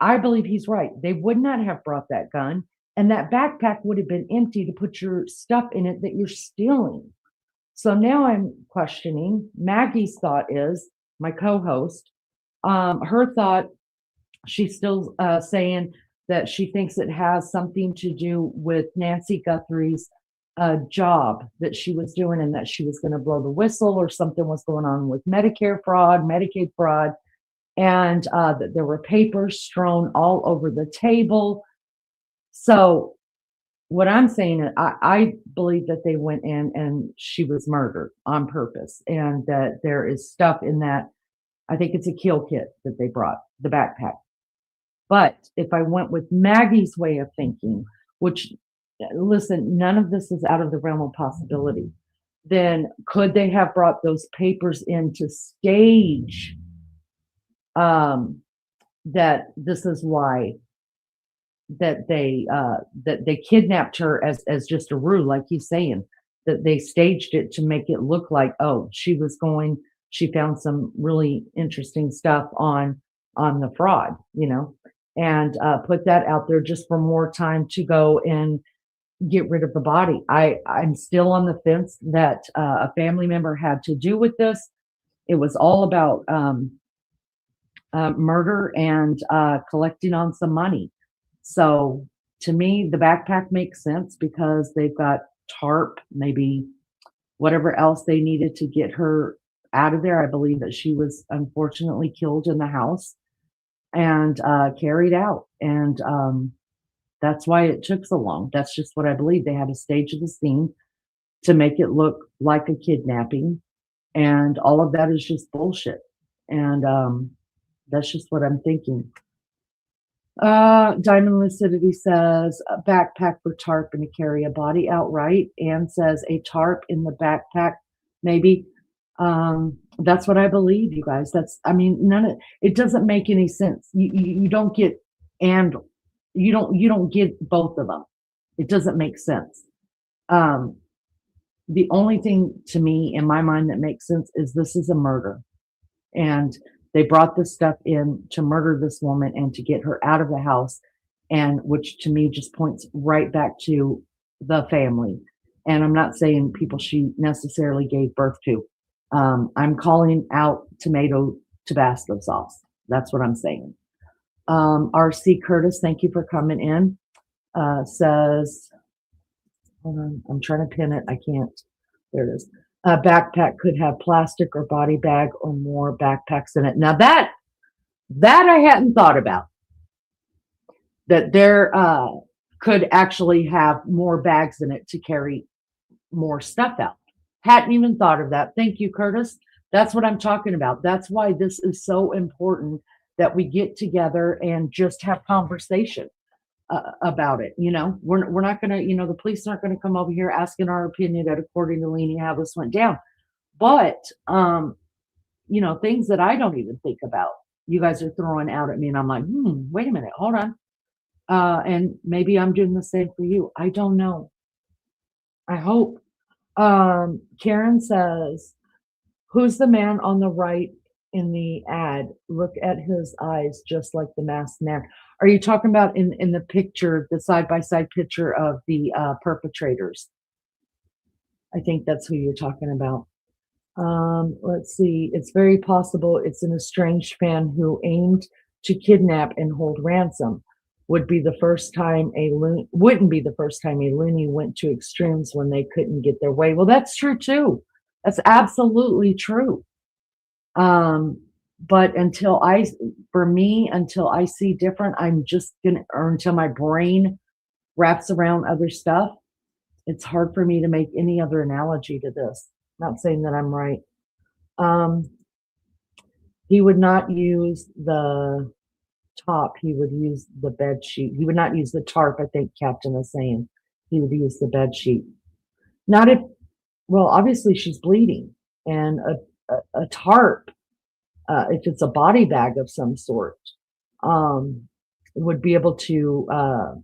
I believe he's right. They would not have brought that gun, and that backpack would have been empty to put your stuff in it that you're stealing. So now I'm questioning. Maggie's thought is, my co-host, her thought, she's still saying that she thinks it has something to do with Nancy Guthrie's job that she was doing, and that she was going to blow the whistle, or something was going on with Medicare fraud, Medicaid fraud, and that there were papers strewn all over the table. So what I'm saying is I believe that they went in and she was murdered on purpose, and that there is stuff in that. I think it's a kill kit that they brought, the backpack. But if I went with Maggie's way of thinking, which, listen, none of this is out of the realm of possibility, then could they have brought those papers in to stage that this is why that they kidnapped her as just a ruse, like he's saying, that they staged it to make it look like, oh, she found some really interesting stuff on the fraud, you know, and put that out there just for more time to go and get rid of the body. I'm still on the fence that a family member had to do with this. It was all about murder and collecting on some money. So to me, the backpack makes sense because they've got tarp, maybe whatever else they needed to get her out of there. I believe that she was unfortunately killed in the house and carried out. And that's why it took so long. That's just what I believe. They had to stage the scene to make it look like a kidnapping. And all of that is just bullshit. And that's just what I'm thinking. Diamond Lucidity says a backpack for tarp and to carry a body outright. Anne says a tarp in the backpack, maybe. That's what I believe, you guys. It doesn't make any sense. You don't get, and you don't get both of them. It doesn't make sense. The only thing to me in my mind that makes sense is this is a murder, and they brought this stuff in to murder this woman and to get her out of the house, and which to me just points right back to the family. And I'm not saying people she necessarily gave birth to. I'm calling out tomato Tabasco sauce. That's what I'm saying. RC Curtis, thank you for coming in. Says, hold on, I'm trying to pin it. I can't. There it is. A backpack could have plastic or body bag or more backpacks in it. Now that I hadn't thought about. That there could actually have more bags in it to carry more stuff out. Hadn't even thought of that. Thank you, Curtis. That's what I'm talking about. That's why this is so important that we get together and just have conversation about it. You know, we're not going to, you know, the police aren't going to come over here asking our opinion that according to Leanie how this went down. But, you know, things that I don't even think about, you guys are throwing out at me, and I'm like, wait a minute, hold on. And maybe I'm doing the same for you. I don't know. I hope. Karen says, who's the man on the right in the ad? Look at his eyes, just like the masked man. Are you talking about in the picture, the side-by-side picture of the perpetrators? I think that's who you're talking about. Let's see. It's very possible it's an estranged fan who aimed to kidnap and hold ransom. Wouldn't be the first time a loony went to extremes when they couldn't get their way. Well, that's true too. That's absolutely true. But until I see different, I'm just or until my brain wraps around other stuff, it's hard for me to make any other analogy to this. Not saying that I'm right. He would not use the top. He would use the bed sheet. He would not use the tarp. I think Captain is saying he would use the bed sheet. Not if, well, obviously she's bleeding, and a tarp, if it's a body bag of some sort, would be able to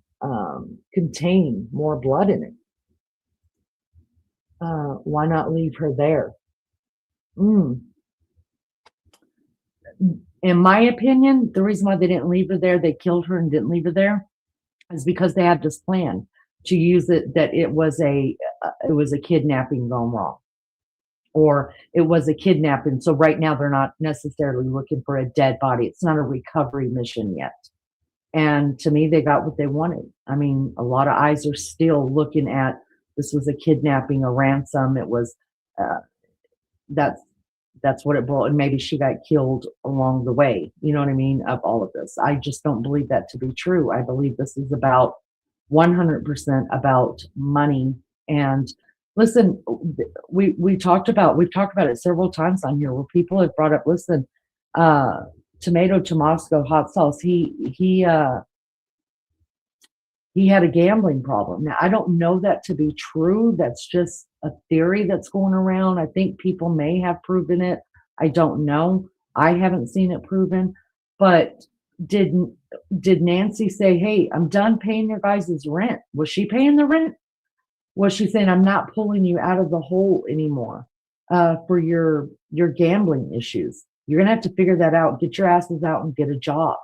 contain more blood in it. Why not leave her there? In my opinion, the reason why they didn't leave her there, they killed her and didn't leave her there, is because they had this plan to use it, that it was a kidnapping gone wrong, or it was a kidnapping. So right now they're not necessarily looking for a dead body. It's not a recovery mission yet. And to me, they got what they wanted. I mean, a lot of eyes are still looking at, this was a kidnapping, a ransom. It was, that's what it brought. And maybe she got killed along the way, you know what I mean, of all of this. I just don't believe that to be true. I believe this is about 100% about money. And listen, we've talked about it several times on here, where people have brought up, listen, tomato Tabasco hot sauce, he had a gambling problem. Now, I don't know that to be true. That's just a theory that's going around. I think people may have proven it. I don't know. I haven't seen it proven. But did Nancy say, hey, I'm done paying your guys' rent? Was she paying the rent? Was she saying, I'm not pulling you out of the hole anymore for your gambling issues? You're going to have to figure that out. Get your asses out and get a job.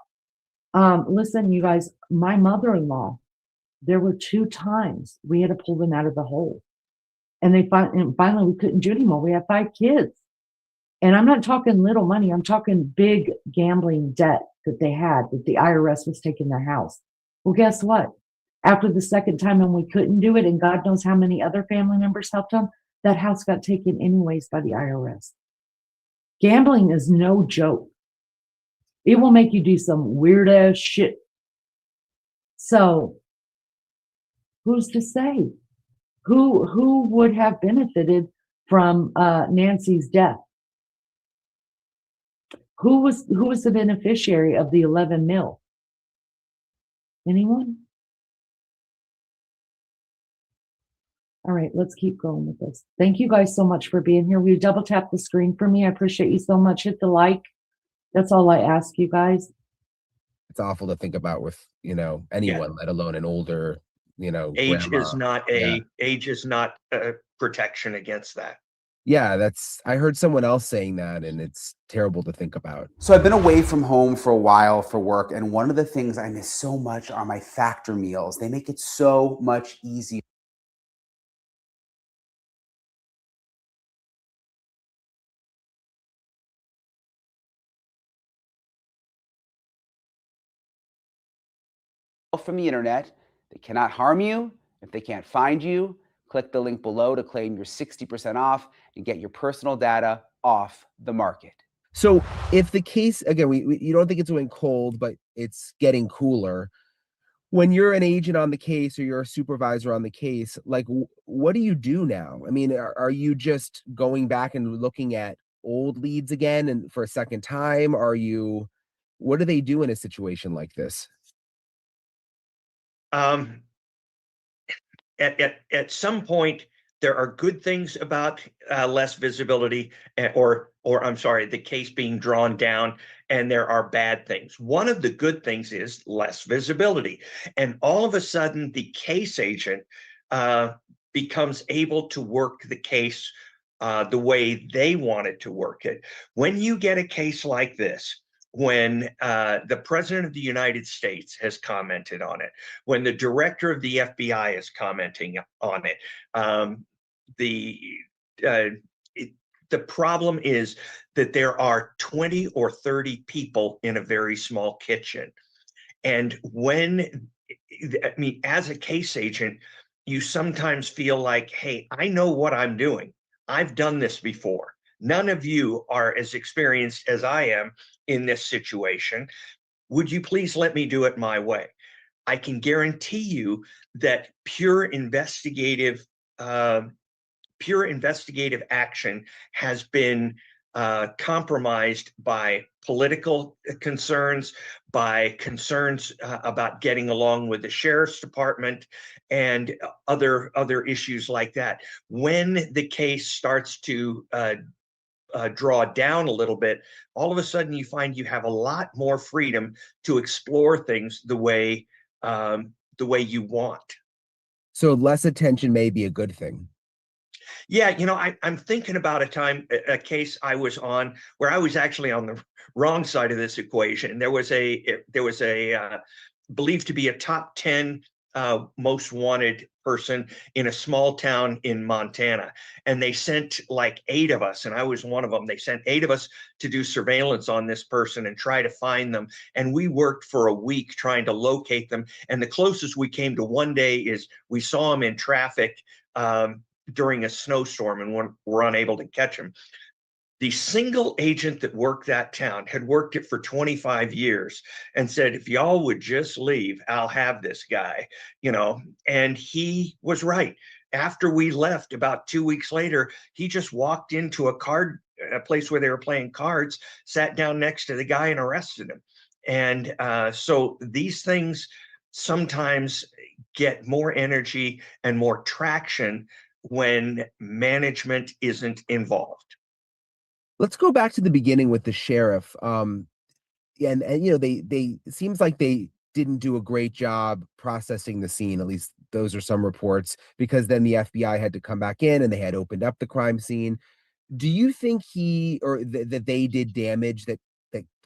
Listen, you guys, my mother-in-law, there were 2 times we had to pull them out of the hole. And finally we couldn't do it anymore. We have 5 kids. And I'm not talking little money. I'm talking big gambling debt that they had, that the IRS was taking their house. Well, guess what? After the second time and we couldn't do it, and God knows how many other family members helped them, that house got taken anyways by the IRS. Gambling is no joke. It will make you do some weird ass shit. So who's to say? Who would have benefited from Nancy's death? Who was the beneficiary of the 11 mil? Anyone? All right, let's keep going with this. Thank you guys so much for being here. Will you double tap the screen for me? I appreciate you so much. Hit the like. That's all I ask you guys. It's awful to think about with, anyone, let alone an older, age grandma. Age is not a protection against that. Yeah, I heard someone else saying that, and it's terrible to think about. So I've been away from home for a while for work, and one of the things I miss so much are my factor meals. They make it so much easier. From the internet. They cannot harm you. If they can't find you, click the link below to claim your 60% off and get your personal data off the market. So if the case, again, you don't think it's going cold, but it's getting cooler. When you're an agent on the case or you're a supervisor on the case, like, what do you do now? I mean, are you just going back and looking at old leads again and for a second time? Are you What do they do in a situation like this? Um, at some point, there are good things about less visibility, or I'm sorry, the case being drawn down, and there are bad things. One of the good things is less visibility, and all of a sudden, the case agent becomes able to work the case the way they want it to work it. When you get a case like this, when the President of the United States has commented on it, when the Director of the FBI is commenting on it, the uh, the problem is that there are 20 or 30 people in a very small kitchen. And I mean, as a case agent, you sometimes feel like, hey, I know what I'm doing. I've done this before. None of you are as experienced as I am in this situation. Would you please let me do it my way? I can guarantee you that pure investigative action has been compromised by political concerns, by concerns about getting along with the sheriff's department, and other issues like that. When the case starts to draw down a little bit, all of a sudden you find you have a lot more freedom to explore things the way you want. So less attention may be a good thing. Yeah, I'm thinking about a case I was on where I was actually on the wrong side of this equation. There was a believed to be a top 10 most wanted person in a small town in Montana, and they sent like 8 of us, and I was one of them. They sent 8 of us to do surveillance on this person and try to find them, and we worked for a week trying to locate them. And the closest we came to one day is we saw him in traffic during a snowstorm, and were unable to catch him. The single agent that worked that town had worked it for 25 years and said, if y'all would just leave, I'll have this guy, and he was right. After we left, about 2 weeks later, he just walked into a place where they were playing cards, sat down next to the guy and arrested him. And so these things sometimes get more energy and more traction when management isn't involved. Let's go back to the beginning with the sheriff. And they it seems like they didn't do a great job processing the scene. At least those are some reports, because then the FBI had to come back in and they had opened up the crime scene. Do you think that they did damage that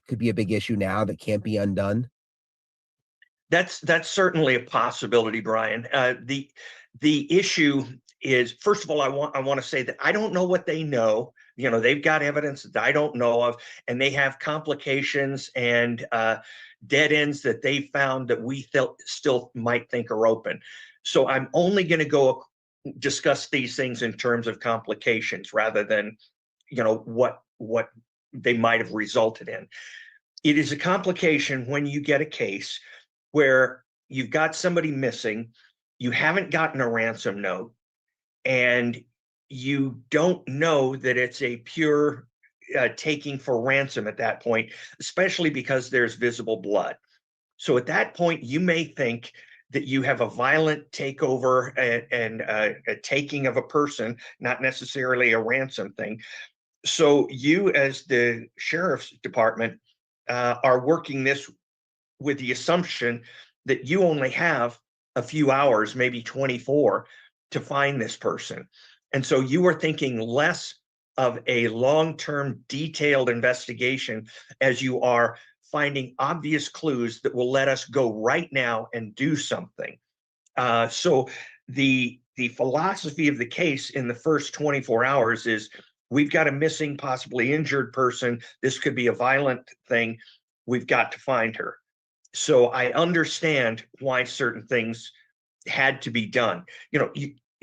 could be a big issue now that can't be undone? That's certainly a possibility, Brian. The issue is, first of all, I want to say that I don't know what they know. They've got evidence that I don't know of, and they have complications and dead ends that they found that we still might think are open. So I'm only going to go discuss these things in terms of complications rather than, what they might have resulted in. It is a complication when you get a case where you've got somebody missing, you haven't gotten a ransom note, and you don't know that it's a pure taking for ransom at that point, especially because there's visible blood. So at that point, you may think that you have a violent takeover and a taking of a person, not necessarily a ransom thing. So you, as the sheriff's department, are working this with the assumption that you only have a few hours, maybe 24, to find this person. And so you are thinking less of a long-term detailed investigation as you are finding obvious clues that will let us go right now and do something. So the philosophy of the case in the first 24 hours is, we've got a missing, possibly injured person. This could be a violent thing. We've got to find her. So I understand why certain things had to be done.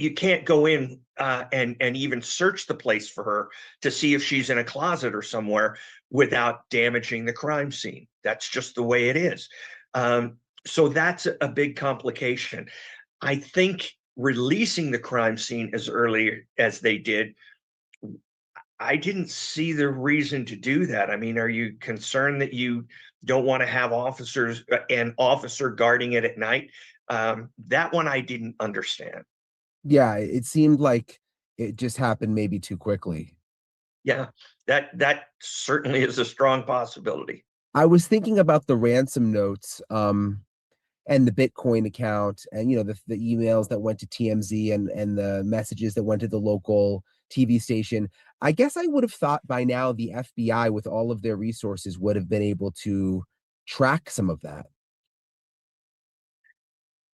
You can't go in and even search the place for her to see if she's in a closet or somewhere without damaging the crime scene. That's just the way it is. So that's a big complication. I think releasing the crime scene as early as they did, I didn't see the reason to do that. I mean, are you concerned that you don't want to have an officer guarding it at night. That one I didn't understand. Yeah, it seemed like it just happened maybe too quickly. Yeah, that certainly is a strong possibility. I was thinking about the ransom notes, and the Bitcoin account, and the emails that went to TMZ, and the messages that went to the local TV station. I guess I would have thought by now the FBI, with all of their resources, would have been able to track some of that.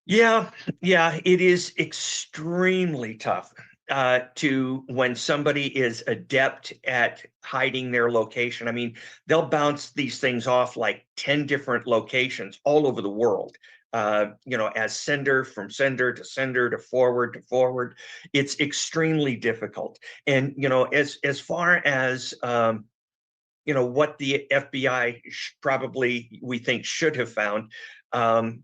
Yeah, it is extremely tough when somebody is adept at hiding their location. I mean, they'll bounce these things off like 10 different locations all over the world. As from sender to forward. It's extremely difficult. And, as far as, what the FBI probably we think should have found, I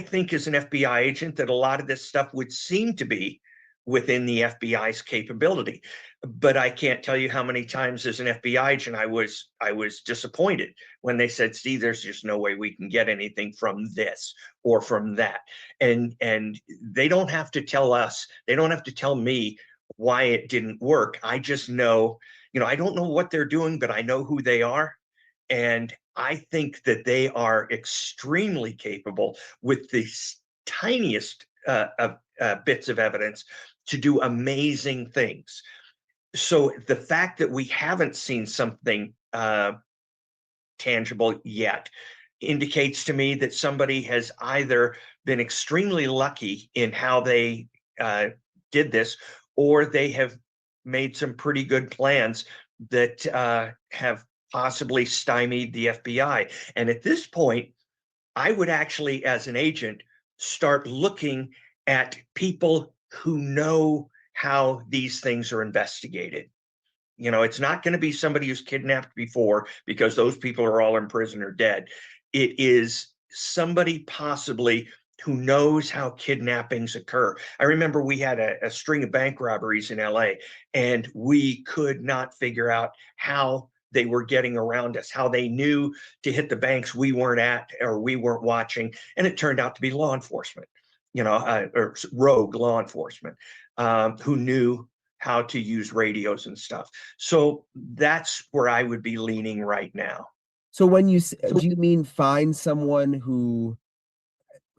think as an FBI agent that a lot of this stuff would seem to be within the FBI's capability. But I can't tell you how many times as an FBI agent I was disappointed when they said, "Steve, there's just no way we can get anything from this or from that." And they don't have to tell us, they don't have to tell me why it didn't work. I just know, I don't know what they're doing, but I know who they are. And I think that they are extremely capable with the tiniest bits of evidence to do amazing things. So the fact that we haven't seen something tangible yet indicates to me that somebody has either been extremely lucky in how they did this, or they have made some pretty good plans that have possibly stymied the FBI. And at this point, I would actually, as an agent, start looking at people who know how these things are investigated. It's not going to be somebody who's kidnapped before, because those people are all in prison or dead. It is somebody possibly who knows how kidnappings occur. I remember we had a string of bank robberies in LA, and we could not figure out how they were getting around us, how they knew to hit the banks we weren't at or we weren't watching. And it turned out to be law enforcement, or rogue law enforcement, who knew how to use radios and stuff. So that's where I would be leaning right now. So do you mean find someone who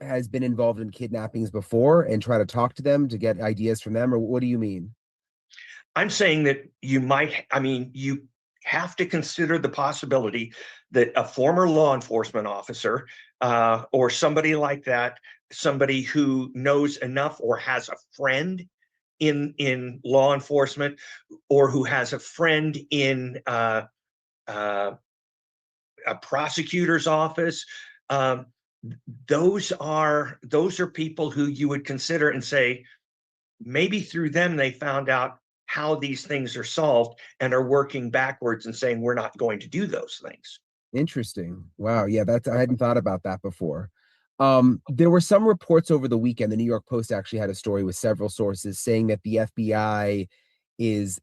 has been involved in kidnappings before and try to talk to them to get ideas from them? Or what do you mean? I'm saying that you have to consider the possibility that a former law enforcement officer or somebody like that, somebody who knows enough or has a friend in law enforcement, or who has a friend in a prosecutor's office, those are people who you would consider and say, maybe through them they found out how these things are solved and are working backwards and saying, we're not going to do those things. Interesting. Wow. Yeah, I hadn't thought about that before. There were some reports over the weekend. The New York Post actually had a story with several sources saying that the FBI is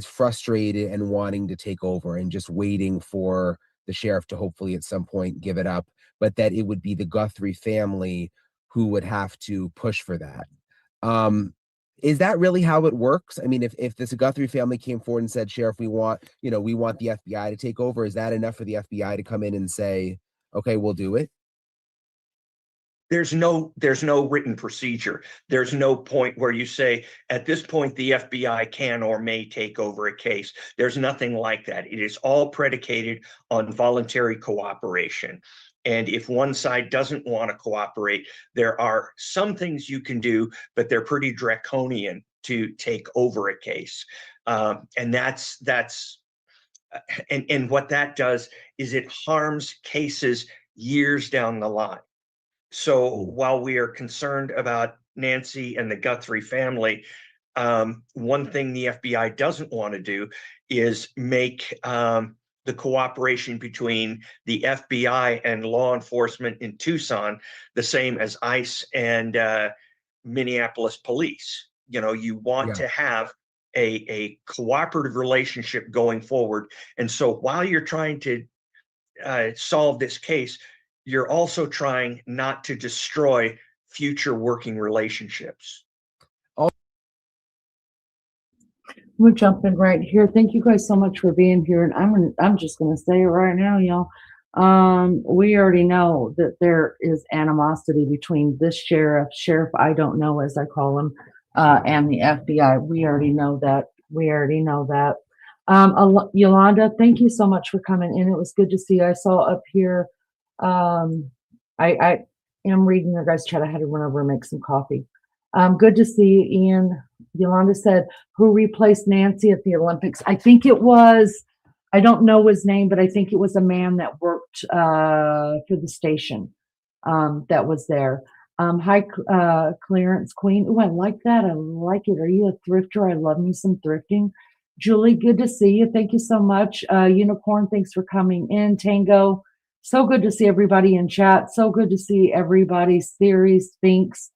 frustrated and wanting to take over and just waiting for the sheriff to hopefully at some point give it up, but that it would be the Guthrie family who would have to push for that. Is that really how it works? I mean, if this Guthrie family came forward and said, "Sheriff, we want the FBI to take over," is that enough for the FBI to come in and say, "Okay, we'll do it"? There's no written procedure. There's no point where you say, at this point, the FBI can or may take over a case. There's nothing like that. It is all predicated on voluntary cooperation. And if one side doesn't want to cooperate, there are some things you can do, but they're pretty draconian to take over a case. And what that does is it harms cases years down the line. So while we are concerned about Nancy and the Guthrie family, one thing the FBI doesn't want to do is make the cooperation between the FBI and law enforcement in Tucson the same as ICE and Minneapolis police. You want to have a cooperative relationship going forward. And so while you're trying to solve this case, you're also trying not to destroy future working relationships. We're jumping right here. Thank you guys so much for being here. And I'm just gonna say it right now, y'all. We already know that there is animosity between this sheriff I don't know, as I call him, and the FBI. We already know that. Yolanda, thank you so much for coming in. It was good to see you. I saw up here. I am reading your guys' chat. I had to run over and make some coffee. Good to see you, Ian. Yolanda said, who replaced Nancy at the Olympics? I think it was, I don't know his name, but I think it was a man that worked for the station that was there. Hi, Clearance Queen. Oh, I like that. I like it. Are you a thrifter? I love me some thrifting. Julie, good to see you. Thank you so much. Unicorn, thanks for coming in. Tango, so good to see everybody in chat. So good to see everybody's theories, thinks,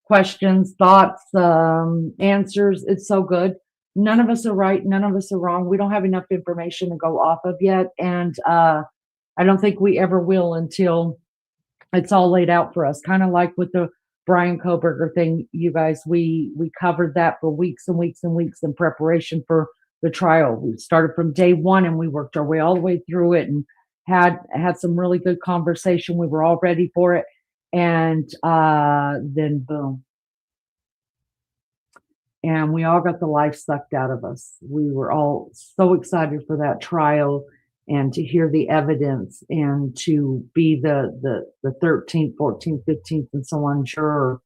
questions, thoughts, answers. It's so good. None of us are right. None of us are wrong. We don't have enough information to go off of yet. And I don't think we ever will until it's all laid out for us. Kind of like with the Brian Koberger thing, you guys, we covered that for weeks and weeks and weeks in preparation for the trial. We started from day one and we worked our way all the way through it and had some really good conversation. We were all ready for it. And then boom. And we all got the life sucked out of us. We were all so excited for that trial and to hear the evidence and to be the 13th, 14th, 15th, and so on juror.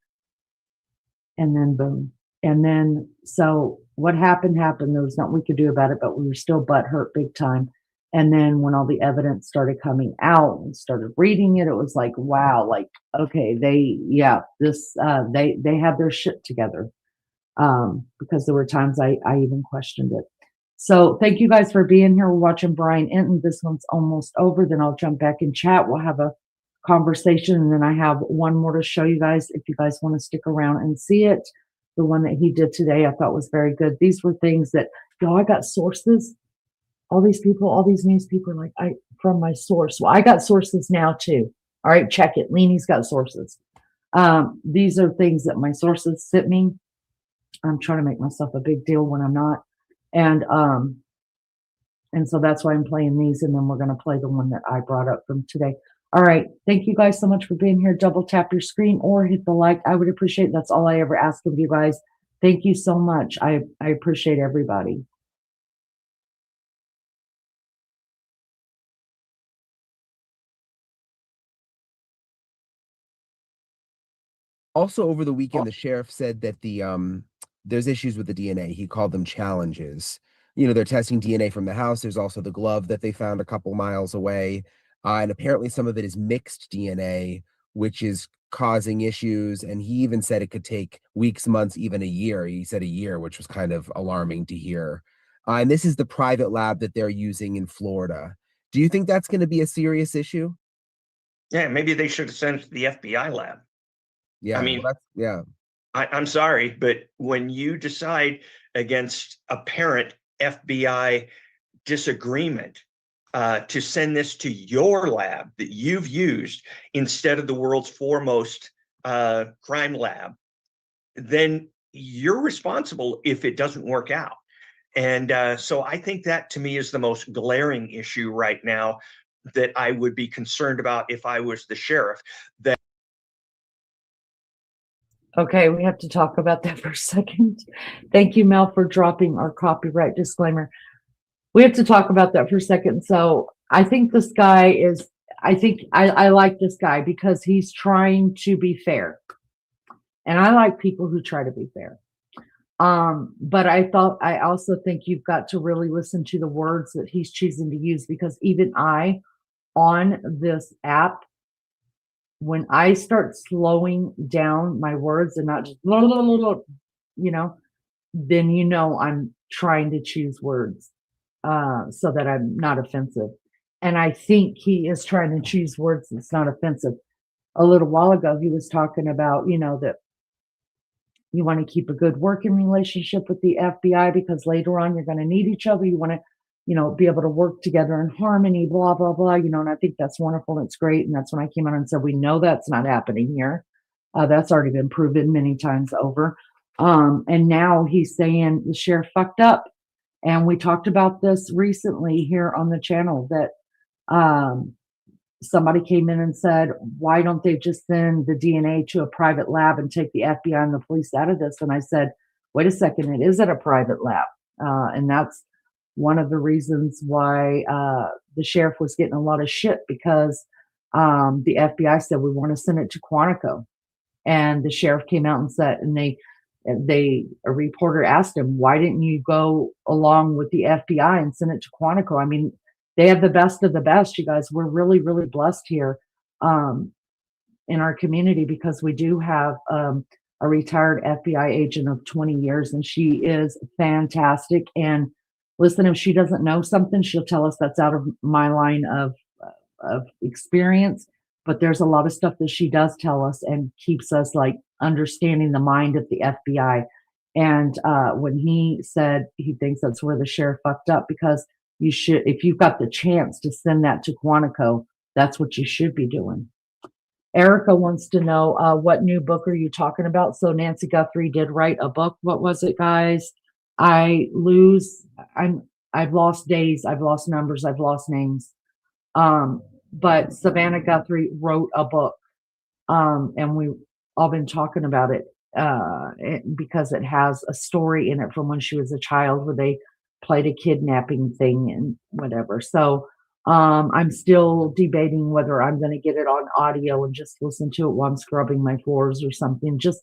And then boom. And then, so what happened. There was nothing we could do about it, but we were still butthurt big time. And then when all the evidence started coming out and started reading it, it was like, wow, like, okay, they had their shit together. Because there were times I even questioned it. So thank you guys for being here. We're watching Brian Entin. This one's almost over. Then I'll jump back in chat. We'll have a conversation. And then I have one more to show you guys if you guys want to stick around and see it. The one that he did today, I thought was very good. These were things that, y'all, I got sources. All these people, all these news people are like, from my source. Well, I got sources now too. All right, check it. Leanie's got sources. These are things that my sources sent me. I'm trying to make myself a big deal when I'm not. And so that's why I'm playing these. And then we're going to play the one that I brought up from today. All right. Thank you guys so much for being here. Double tap your screen or hit the like. I would appreciate it. That's all I ever ask of you guys. Thank you so much. I appreciate everybody. Also, over the weekend, the sheriff said that there's issues with the DNA. He called them challenges. You know, they're testing DNA from the house. There's also the glove that they found a couple miles away. And apparently some of it is mixed DNA, which is causing issues. And he even said it could take weeks, months, even a year. He said a year, which was kind of alarming to hear. And this is the private lab that they're using in Florida. Do you think that's going to be a serious issue? Yeah, maybe they should have sent it to the FBI lab. Yeah, I mean, yeah. I'm sorry, but when you decide against apparent FBI disagreement to send this to your lab that you've used instead of the world's foremost crime lab, then you're responsible if it doesn't work out. And so I think that to me is the most glaring issue right now that I would be concerned about if I was the sheriff. That Okay, we have to talk about that for a second. Thank you, Mel, for dropping our copyright disclaimer. We have to talk about that for a second. So I think this guy is, I like this guy because he's trying to be fair. And I like people who try to be fair. But I also think you've got to really listen to the words that he's choosing to use, because even I, on this app, when I start slowing down my words and not just, then I'm trying to choose words so that I'm not offensive. And I think he is trying to choose words that's not offensive. A little while ago, he was talking about, that you want to keep a good working relationship with the FBI because later on you're going to need each other. You want to be able to work together in harmony, blah, blah, blah, and I think that's wonderful and it's great. And that's when I came out and said, we know that's not happening here. That's already been proven many times over. And now he's saying the sheriff fucked up. And we talked about this recently here on the channel that somebody came in and said, why don't they just send the DNA to a private lab and take the FBI and the police out of this? And I said, wait a second, it is at a private lab. And that's one of the reasons why the sheriff was getting a lot of shit, because the FBI said, we want to send it to Quantico. And the sheriff came out and said, and a reporter asked him, why didn't you go along with the FBI and send it to Quantico? I mean, they have the best of the best, you guys. We're really, really blessed here in our community, because we do have a retired FBI agent of 20 years, and she is fantastic. And listen, if she doesn't know something, she'll tell us that's out of my line of experience. But there's a lot of stuff that she does tell us and keeps us like understanding the mind of the FBI. And when he said he thinks that's where the sheriff fucked up, because you should, if you've got the chance to send that to Quantico, that's what you should be doing. Erica wants to know, what new book are you talking about? So Nancy Guthrie did write a book. What was it, guys? I've lost days, I've lost numbers, I've lost names. But Savannah Guthrie wrote a book, and we've all been talking about it because it has a story in it from when she was a child, where they played a kidnapping thing and whatever. So I'm still debating whether I'm going to get it on audio and just listen to it while I'm scrubbing my floors or something, just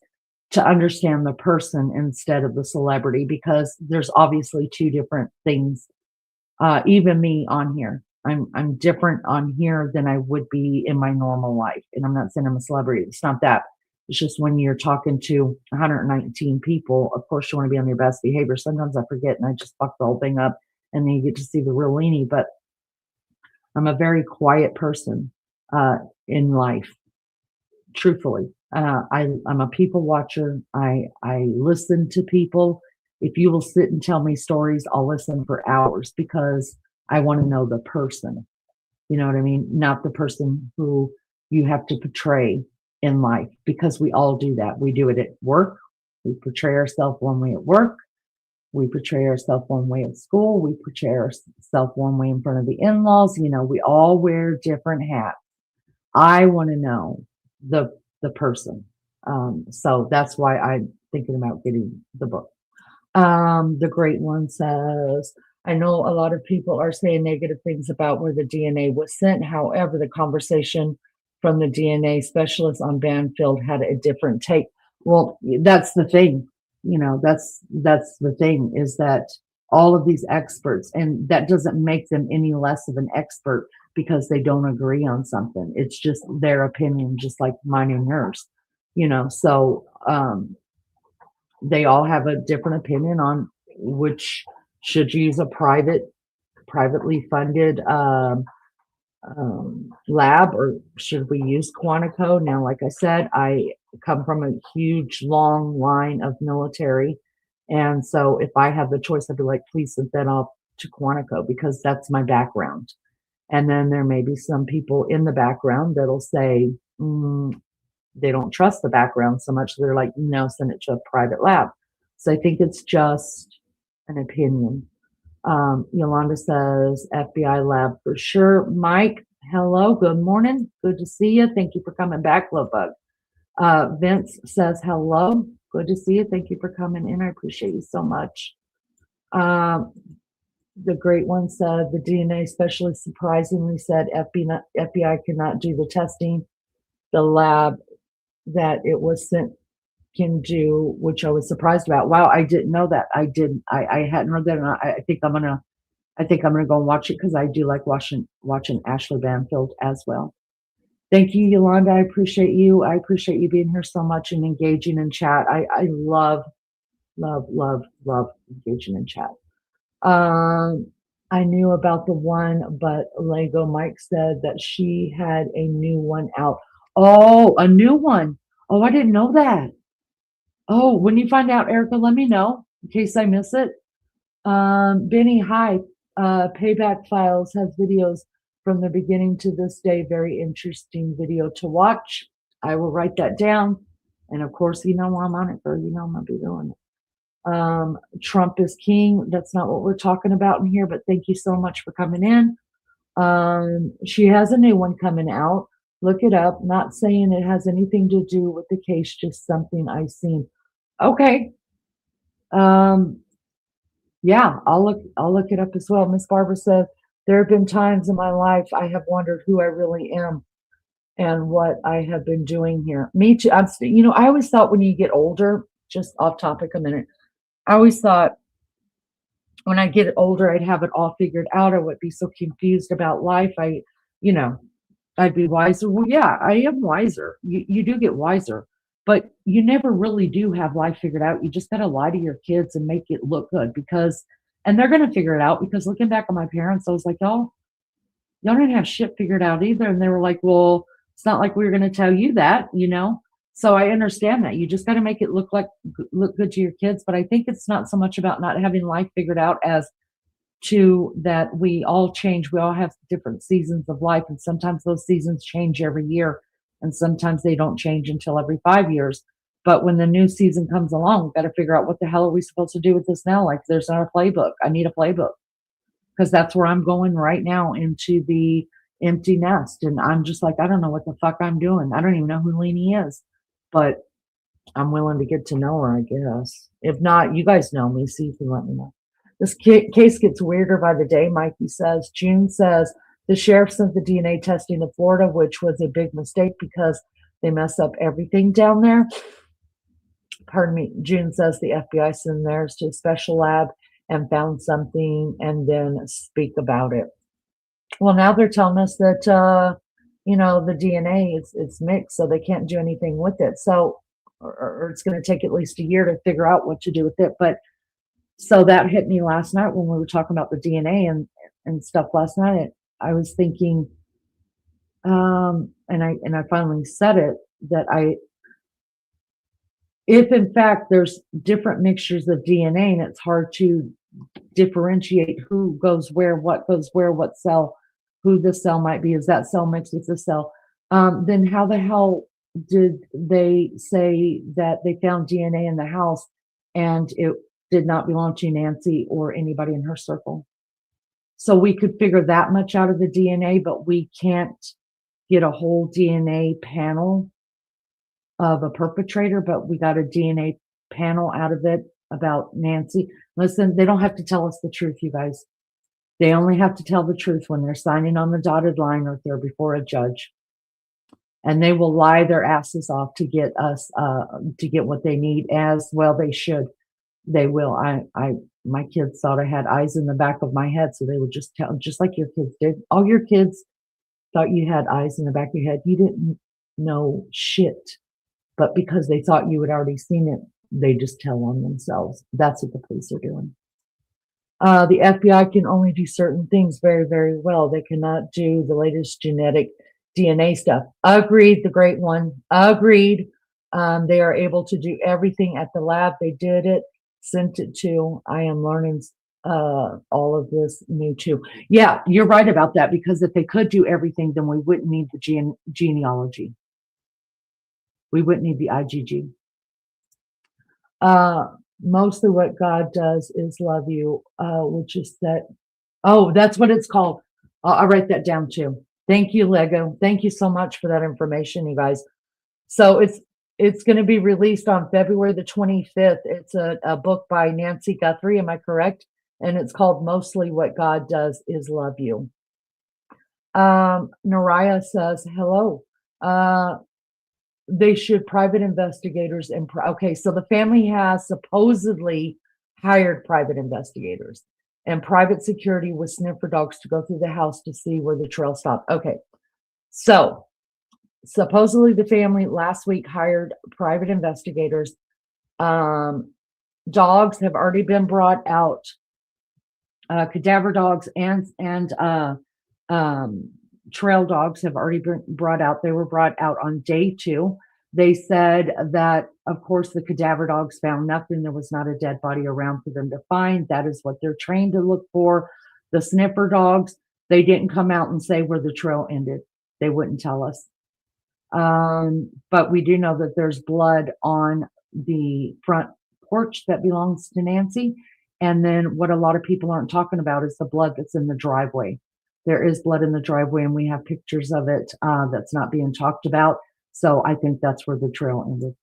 to understand the person instead of the celebrity, because there's obviously two different things. Even me on here, I'm different on here than I would be in my normal life. And I'm not saying I'm a celebrity. It's not that. It's just when you're talking to 119 people, of course you want to be on your best behavior. Sometimes I forget and I just fuck the whole thing up, and then you get to see the real Leanie. But I'm a very quiet person in life, truthfully. I'm a people watcher. I listen to people. If you will sit and tell me stories, I'll listen for hours, because I want to know the person. You know what I mean? Not the person who you have to portray in life, because we all do that. We do it at work. We portray ourselves one way at work. We portray ourselves one way at school. We portray ourselves one way in front of the in-laws. We all wear different hats. I want to know the person. So that's why I'm thinking about getting the book. The Great One says, I know a lot of people are saying negative things about where the DNA was sent. However, the conversation from the DNA specialist on Banfield had a different take. Well, that's the thing. That's the thing, is that all of these experts, and that doesn't make them any less of an expert because they don't agree on something. It's just their opinion, just like mine and yours. So they all have a different opinion on which should you use a privately funded lab, or should we use Quantico? Now, like I said, I come from a huge, long line of military. And so if I have the choice, I'd be like, please send that off to Quantico, because that's my background. And then there may be some people in the background that'll say, they don't trust the background so much. They're like, no, send it to a private lab. So I think it's just an opinion. Yolanda says FBI lab for sure. Mike, hello, good morning. Good to see you. Thank you for coming back, Love Bug. Vince says hello. Good to see you. Thank you for coming in. I appreciate you so much. The Great One said the DNA specialist surprisingly said FBI cannot do the testing. The lab that it was sent can do, which I was surprised about. Wow, I didn't know that. I hadn't read that, and I think I'm gonna go and watch it, because I do like watching Ashley Banfield as well. Thank you, Yolanda. I appreciate you. I appreciate you being here so much and engaging in chat. I love engaging in chat. I knew about the one, but Lego Mike said that she had a new one out. Oh, a new one. Oh, I didn't know that. Oh, when you find out, Erica, let me know in case I miss it. Benny, hi. Payback Files has videos from the beginning to this day. Very interesting video to watch. I will write that down. And of course, you know I'm on it, girl. You know I'm going to be doing it. Trump is king. That's not what we're talking about in here, but thank you so much for coming in. She has a new one coming out. Look it up. Not saying it has anything to do with the case, just something I've seen. Okay. Yeah, I'll look it up as well. Miss Barbara said, there have been times in my life I have wondered who I really am and what I have been doing here. Me too. I always thought when you get older, just off topic a minute, I always thought when I get older, I'd have it all figured out. I would be so confused about life. I'd be wiser. Well, yeah, I am wiser. You do get wiser, but you never really do have life figured out. You just got to lie to your kids and make it look good and they're going to figure it out, because looking back on my parents, I was like, y'all didn't have shit figured out either. And they were like, well, it's not like we were going to tell you that, So I understand that you just got to make it look good to your kids. But I think it's not so much about not having life figured out as to that we all change. We all have different seasons of life, and sometimes those seasons change every year, and sometimes they don't change until every 5 years. But when the new season comes along, we've got to figure out what the hell are we supposed to do with this now? Like, there's not a playbook. I need a playbook, because that's where I'm going right now, into the empty nest. And I'm just like, I don't know what the fuck I'm doing. I don't even know who Leanie is, but I'm willing to get to know her, I guess. If not, you guys know me, so you can let me know. This case gets weirder by the day, Mikey says. June says the sheriff sent the DNA testing to Florida, which was a big mistake because they mess up everything down there. Pardon me. June says the FBI sent theirs to a special lab and found something and then speak about it. Well, now they're telling us that, the DNA it's mixed, so they can't do anything with it. So, or it's going to take at least a year to figure out what to do with it. But so that hit me last night when we were talking about the DNA and stuff last night. I was thinking, and I finally said it, that if in fact there's different mixtures of DNA and it's hard to differentiate who goes where, what cell, who the cell might be, is that cell mixed with the cell, then how the hell did they say that they found DNA in the house and it did not belong to Nancy or anybody in her circle? So we could figure that much out of the DNA, but we can't get a whole DNA panel of a perpetrator, but we got a DNA panel out of it about Nancy. Listen, they don't have to tell us the truth, you guys. They only have to tell the truth when they're signing on the dotted line or if they're before a judge. And they will lie their asses off to get us, to get what they need, as well they should. They will. My kids thought I had eyes in the back of my head, so they would just tell, just like your kids did. All your kids thought you had eyes in the back of your head. You didn't know shit, but because they thought you had already seen it, they just tell on themselves. That's what the police are doing. The FBI can only do certain things very, very well. They cannot do the latest genetic DNA stuff. Agreed, the great one. Agreed. They are able to do everything at the lab. They did it, sent it to. I am learning all of this new too. Yeah, you're right about that, because if they could do everything, then we wouldn't need the genealogy. We wouldn't need the IgG. Mostly what God does is love you, which is that. Oh, that's what it's called. I'll write that down too. Thank you, Lego. Thank you so much for that information, you guys. So it's going to be released on February the 25th. It's a book by Nancy Guthrie. Am I correct? And it's called Mostly What God Does Is Love You. Naraya says, hello. They should private investigators. Okay, so the family has supposedly hired private investigators and private security with sniffer dogs to go through the house to see where the trail stopped. Okay, so supposedly the family last week hired private investigators. Dogs have already been brought out. Cadaver dogs and trail dogs have already been brought out. They were brought out on day 2. They said that, of course, the cadaver dogs found nothing. There was not a dead body around for them to find. That is what they're trained to look for. The sniffer dogs, they didn't come out and say where the trail ended. They wouldn't tell us. But we do know that there's blood on the front porch that belongs to Nancy. And then what a lot of people aren't talking about is the blood that's in the driveway. There is blood in the driveway, and we have pictures of it that's not being talked about. So I think that's where the trail ended.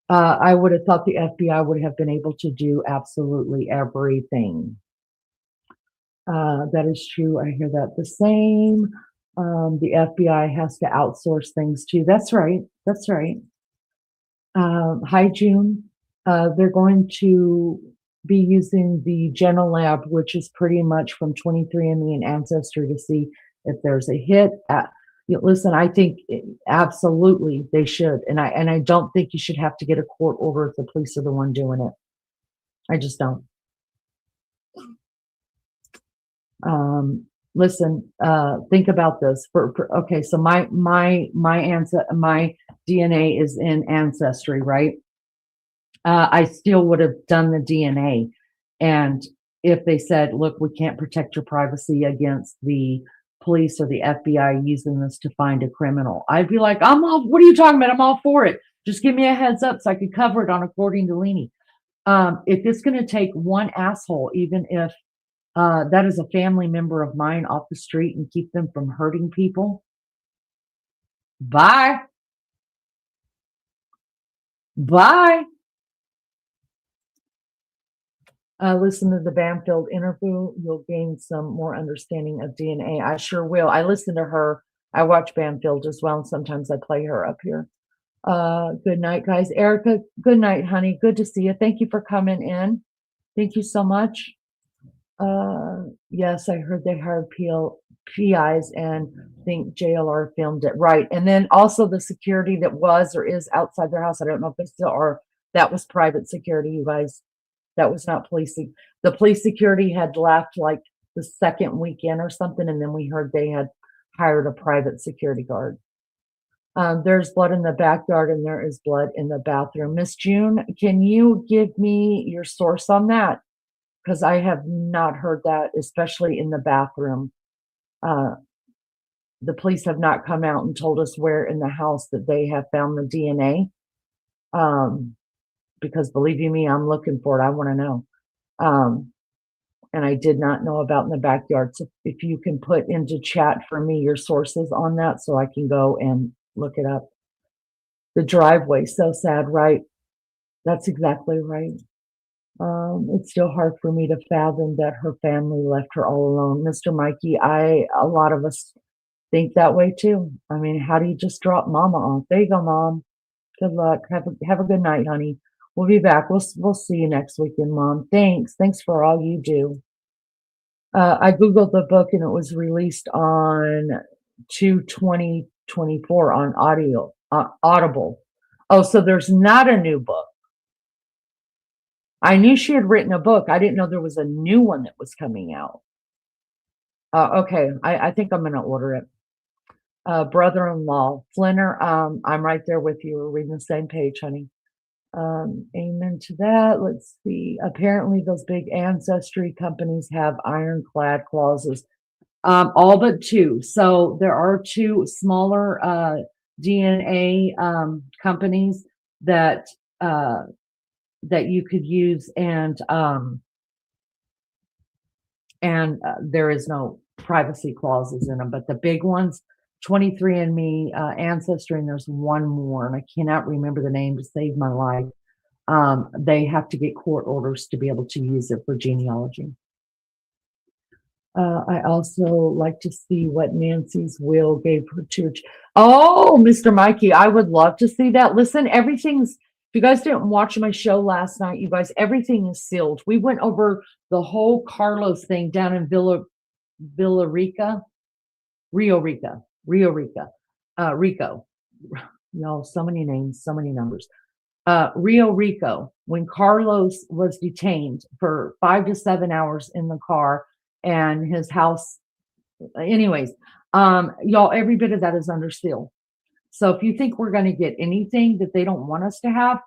I would have thought the FBI would have been able to do absolutely everything. That is true. I hear that the same. The FBI has to outsource things too. That's right. That's right. Hi, June. They're going to be using the Genome Lab, which is pretty much from 23andMe and Ancestry, to see if there's a hit. Listen, I think absolutely they should, and I don't think you should have to get a court order if the police are the one doing it. I just don't. Listen, think about this. Okay, so my DNA is in Ancestry, right? I still would have done the DNA, and if they said, "Look, we can't protect your privacy against the police or the FBI using this to find a criminal," I'd be like, "I'm all. What are you talking about? I'm all for it. Just give me a heads up so I could cover it on According to Leanie." If it's going to take one asshole, even if that is a family member of mine off the street, and keep them from hurting people, bye. Listen to the Banfield interview. You'll gain some more understanding of DNA. I sure will. I listen to her. I watch Banfield as well, and sometimes I play her up here. Good night, guys. Erica, good night, honey. Good to see you. Thank you for coming in. Thank you so much. Yes, I heard they hired PIs and think JLR filmed it. Right. And then also the security that was or is outside their house. I don't know if they still are. That was private security, you guys. That was not police. The police security had left like the second weekend or something, and then we heard they had hired a private security guard. There's blood in the backyard, and there is blood in the bathroom. Miss June, can you give me your source on that? Because I have not heard that, especially in the bathroom. The police have not come out and told us where in the house that they have found the DNA. Because believe you me, I'm looking for it. I want to know. And I did not know about in the backyard. So if you can put into chat for me your sources on that so I can go and look it up. The driveway, so sad, right? That's exactly right. It's still hard for me to fathom that her family left her all alone. Mr. Mikey, a lot of us think that way too. I mean, how do you just drop mama off? There you go, mom. Good luck. Have a good night, honey. We'll be back. We'll see you next weekend, Mom. Thanks for all you do. I Googled the book, and it was released on 2/20/24 on Audible. Oh, so there's not a new book. I knew she had written a book. I didn't know there was a new one that was coming out. Okay, I think I'm going to order it. Brother-in-law, Flinner, I'm right there with you. We're reading the same page, honey. Amen to that. Let's see. Apparently, those big ancestry companies have ironclad clauses. All but two. So there are two smaller DNA companies that you could use, and there is no privacy clauses in them. But the big ones, 23andMe, Ancestry, and there's one more, and I cannot remember the name to save my life. They have to get court orders to be able to use it for genealogy. I also like to see what Nancy's will gave her to. Oh, Mr. Mikey, I would love to see that. Listen, everything's, if you guys didn't watch my show last night, you guys, everything is sealed. We went over the whole Carlos thing down in Rio Rico. Y'all, so many names, so many numbers. Rio Rico, when Carlos was detained for 5 to 7 hours in the car and his house, anyways, y'all, every bit of that is under seal. So if you think we're going to get anything that they don't want us to have,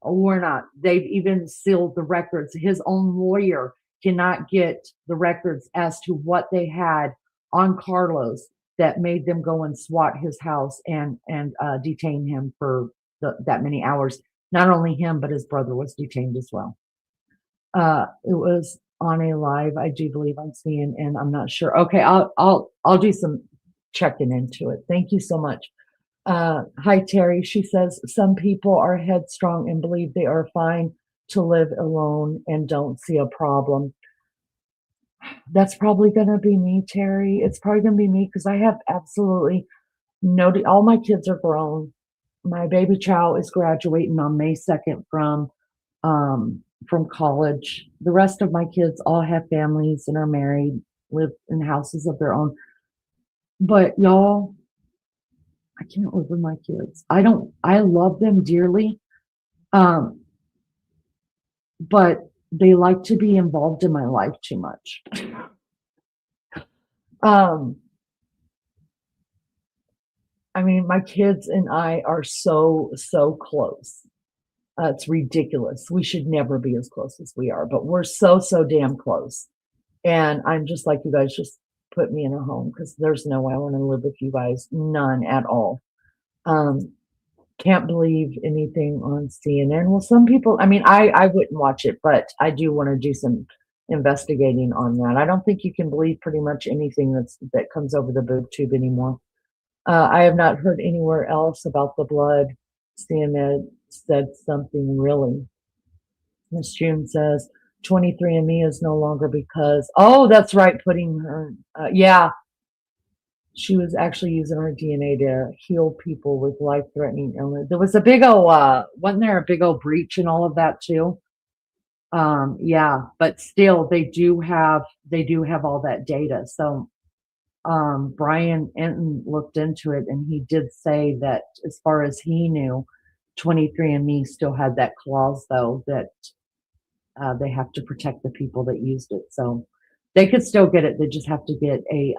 We're not. They've even sealed the records. His own lawyer cannot get the records as to what they had on Carlos that made them go and SWAT his house and detain him for that many hours. Not only him, but his brother was detained as well. It was on a live, I do believe I'm seeing, and I'm not sure. Okay, I'll do some checking into it. Thank you so much. Hi, Terry. She says, some people are headstrong and believe they are fine to live alone and don't see a problem. That's probably going to be me, Terry. It's probably going to be me because I have absolutely all my kids are grown. My baby child is graduating on May 2nd from college. The rest of my kids all have families and are married, live in houses of their own. But y'all, I can't live with my kids. I love them dearly. But they like to be involved in my life too much. I mean, my kids and I are so close. It's ridiculous. We should never be as close as we are, but we're so damn close. And I'm just like, you guys just put me in a home because there's no way I want to live with you guys. None at all. Can't believe anything on CNN. Well, some people, I mean, I wouldn't watch it, but I do want to do some investigating on that. I don't think you can believe pretty much anything that comes over the boob tube anymore. I have not heard anywhere else about the blood. CNN said something really. Miss June says 23andMe is no longer because, oh, that's right, putting her, yeah. She was actually using her DNA to heal people with life-threatening illness. There was a big old, wasn't there a big old breach and all of that too? Yeah, but still, they do have all that data. So, Brian Entin looked into it, and he did say that as far as he knew, 23andMe still had that clause though that they have to protect the people that used it. So they could still get it. They just have to get a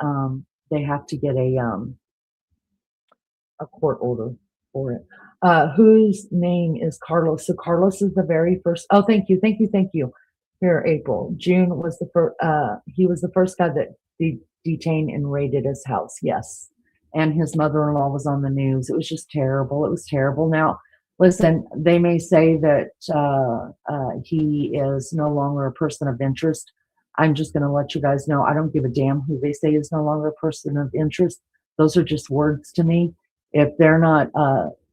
court order for it. Whose name is Carlos? So Carlos is the very first. Oh, thank you. Here, April. June was the first. He was the first guy that detained and raided his house. Yes, and his mother-in-law was on the news. It was just terrible. It was terrible. Now, listen. They may say that he is no longer a person of interest. I'm just going to let you guys know, I don't give a damn who they say is no longer a person of interest. Those are just words to me. If they're not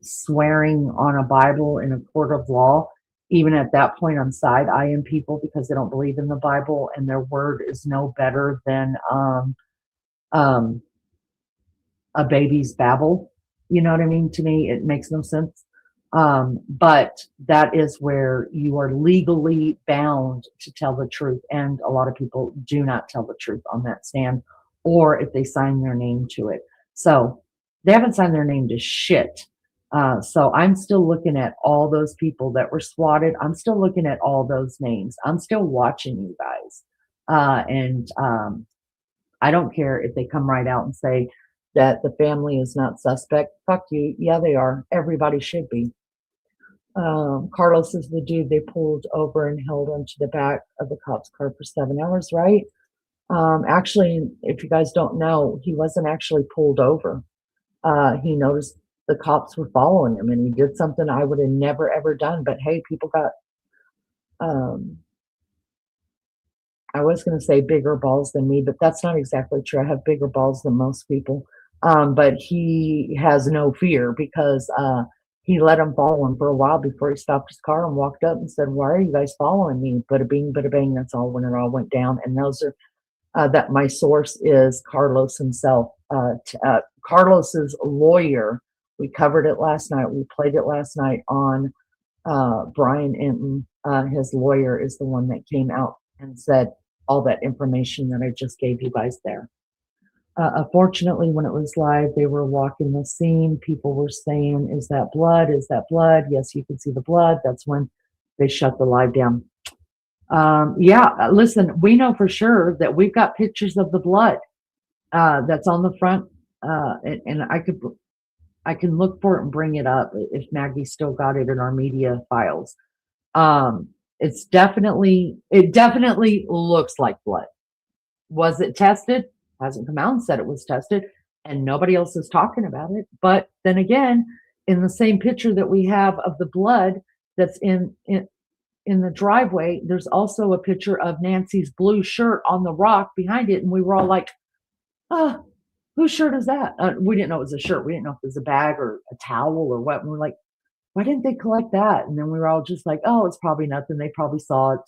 swearing on a Bible in a court of law, even at that point I'm side-eyeing people because they don't believe in the Bible and their word is no better than a baby's babble. You know what I mean? To me, it makes no sense. But that is where you are legally bound to tell the truth. And a lot of people do not tell the truth on that stand, or if they sign their name to it. So they haven't signed their name to shit. So I'm still looking at all those people that were swatted. I'm still looking at all those names. I'm still watching you guys. And I don't care if they come right out and say that the family is not suspect. Fuck you. Yeah, they are. Everybody should be. Carlos is the dude they pulled over and held onto the back of the cop's car for 7 hours, right? Actually, if you guys don't know, he wasn't actually pulled over. He noticed the cops were following him and he did something I would have never ever done. But hey, people got, I was going to say bigger balls than me, but that's not exactly true. I have bigger balls than most people. But he has no fear because he let him follow him for a while before he stopped his car and walked up and said, "Why are you guys following me?" Bada bing, bada bang. That's all when it all went down. And those are that my source is Carlos himself. Carlos's lawyer. We covered it last night. We played it last night on Brian Entin. His lawyer is the one that came out and said all that information that I just gave you guys there. Unfortunately, when it was live, they were walking the scene. People were saying, "Is that blood? Is that blood?" Yes, you can see the blood. That's when they shut the live down. Yeah, listen, we know for sure that we've got pictures of the blood that's on the front. And I can look for it and bring it up if Maggie still got it in our media files. It definitely looks like blood. Was it tested? Hasn't come out and said it was tested, and nobody else is talking about it. But then again, in the same picture that we have of the blood that's in the driveway, there's also a picture of Nancy's blue shirt on the rock behind it, and we were all like, "Ah, whose shirt is that?" We didn't know it was a shirt. We didn't know if it was a bag or a towel or what. And we're like, why didn't they collect that? And then we were all just like, oh, it's probably nothing. They probably saw it.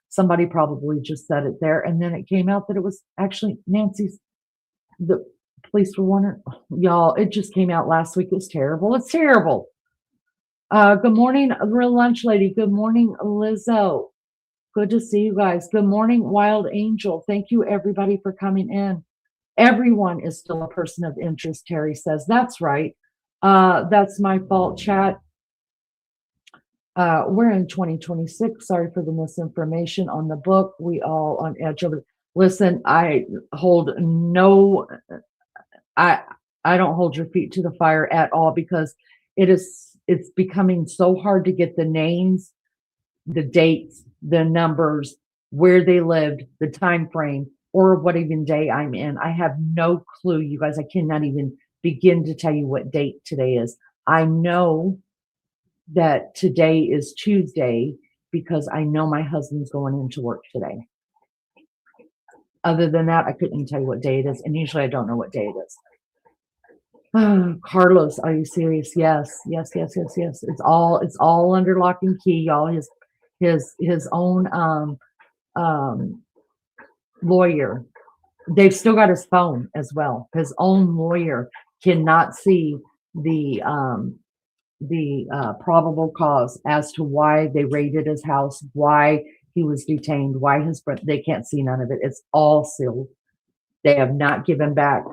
Somebody probably just said it there. And then it came out that it was actually Nancy's. The police were wondering, y'all, it just came out last week. It's terrible. It's terrible. Good morning, Real Lunch Lady. Good morning, Lizzo. Good to see you guys. Good morning, Wild Angel. Thank you, everybody, for coming in. Everyone is still a person of interest, Terry says. That's right. That's my fault, chat. We're in 2026. Sorry for the misinformation on the book. We all on edge over. Listen, I don't hold your feet to the fire at all, because it's becoming so hard to get the names, the dates, the numbers, where they lived, the time frame, or what even day I'm in. I have no clue, you guys. I cannot even begin to tell you what date today is. I know that today is Tuesday because I know my husband's going into work today. Other than that, I couldn't tell you what day it is, and usually I don't know what day it is. Oh, Carlos, are you serious? Yes. It's all under lock and key, y'all. His own lawyer. They've still got his phone as well. His own lawyer cannot see the probable cause as to why they raided his house, why he was detained, why they can't see none of it. It's all sealed. They have not given back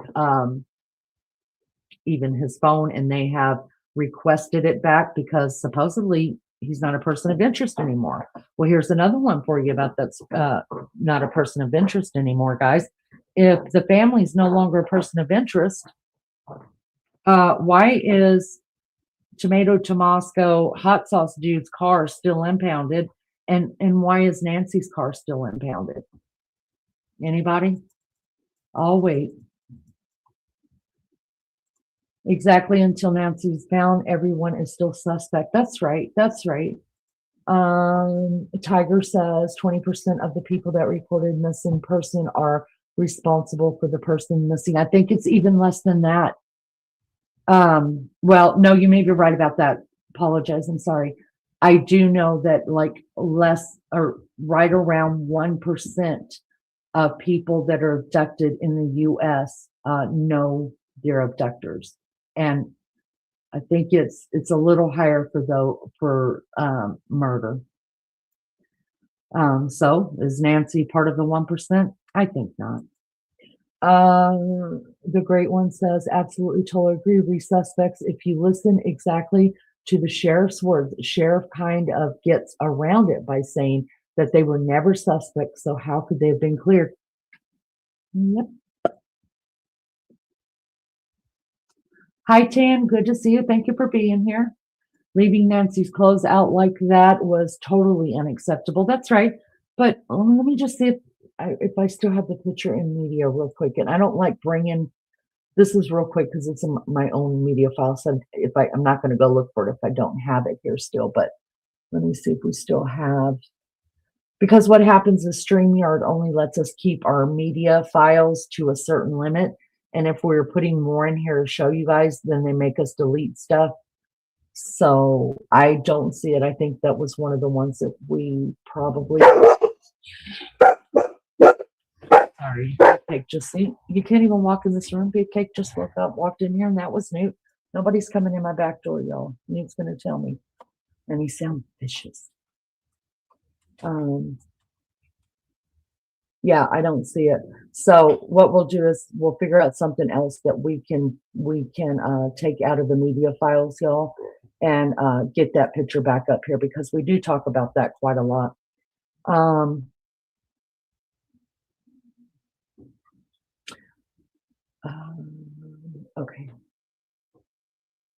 even his phone, and they have requested it back because supposedly he's not a person of interest anymore. Well, here's another one for you about that's not a person of interest anymore, guys. If the family's no longer a person of interest, why is Tomato Tomasco hot sauce dude's car still impounded, and why is Nancy's car still impounded? Anybody? I'll wait. Exactly, until Nancy's found, everyone is still suspect. That's right. Tiger says 20% of the people that reported missing person are responsible for the person missing. I think it's even less than that. Well, no, you may be right about that. Apologize. I'm sorry. I do know that like less or right around 1% of people that are abducted in the US know their abductors. And I think it's a little higher for murder. So is Nancy part of the 1%? I think not. The great one says, absolutely totally agree. We suspects, if you listen exactly to the sheriff's words, the sheriff kind of gets around it by saying that they were never suspects. So how could they have been cleared? Yep. Hi, Tan. Good to see you. Thank you for being here. Leaving Nancy's clothes out like that was totally unacceptable. That's right. But let me just see if I still have the picture in media real quick. And I don't like bringing, this is real quick because it's in my own media file. So I'm not going to go look for it if I don't have it here still. But let me see if we still have, because what happens is StreamYard only lets us keep our media files to a certain limit. And if we're putting more in here to show you guys, then they make us delete stuff. So I don't see it. I think that was one of the ones that we probably. Sorry, Cake just see. You can't even walk in this room. Big Cake just woke up, walked in here, and that was Newt. Nobody's coming in my back door, y'all. Newt's gonna tell me, and he sounds vicious. Yeah, I don't see it. So what we'll do is we'll figure out something else that we can take out of the media files, y'all, and get that picture back up here, because we do talk about that quite a lot. Okay.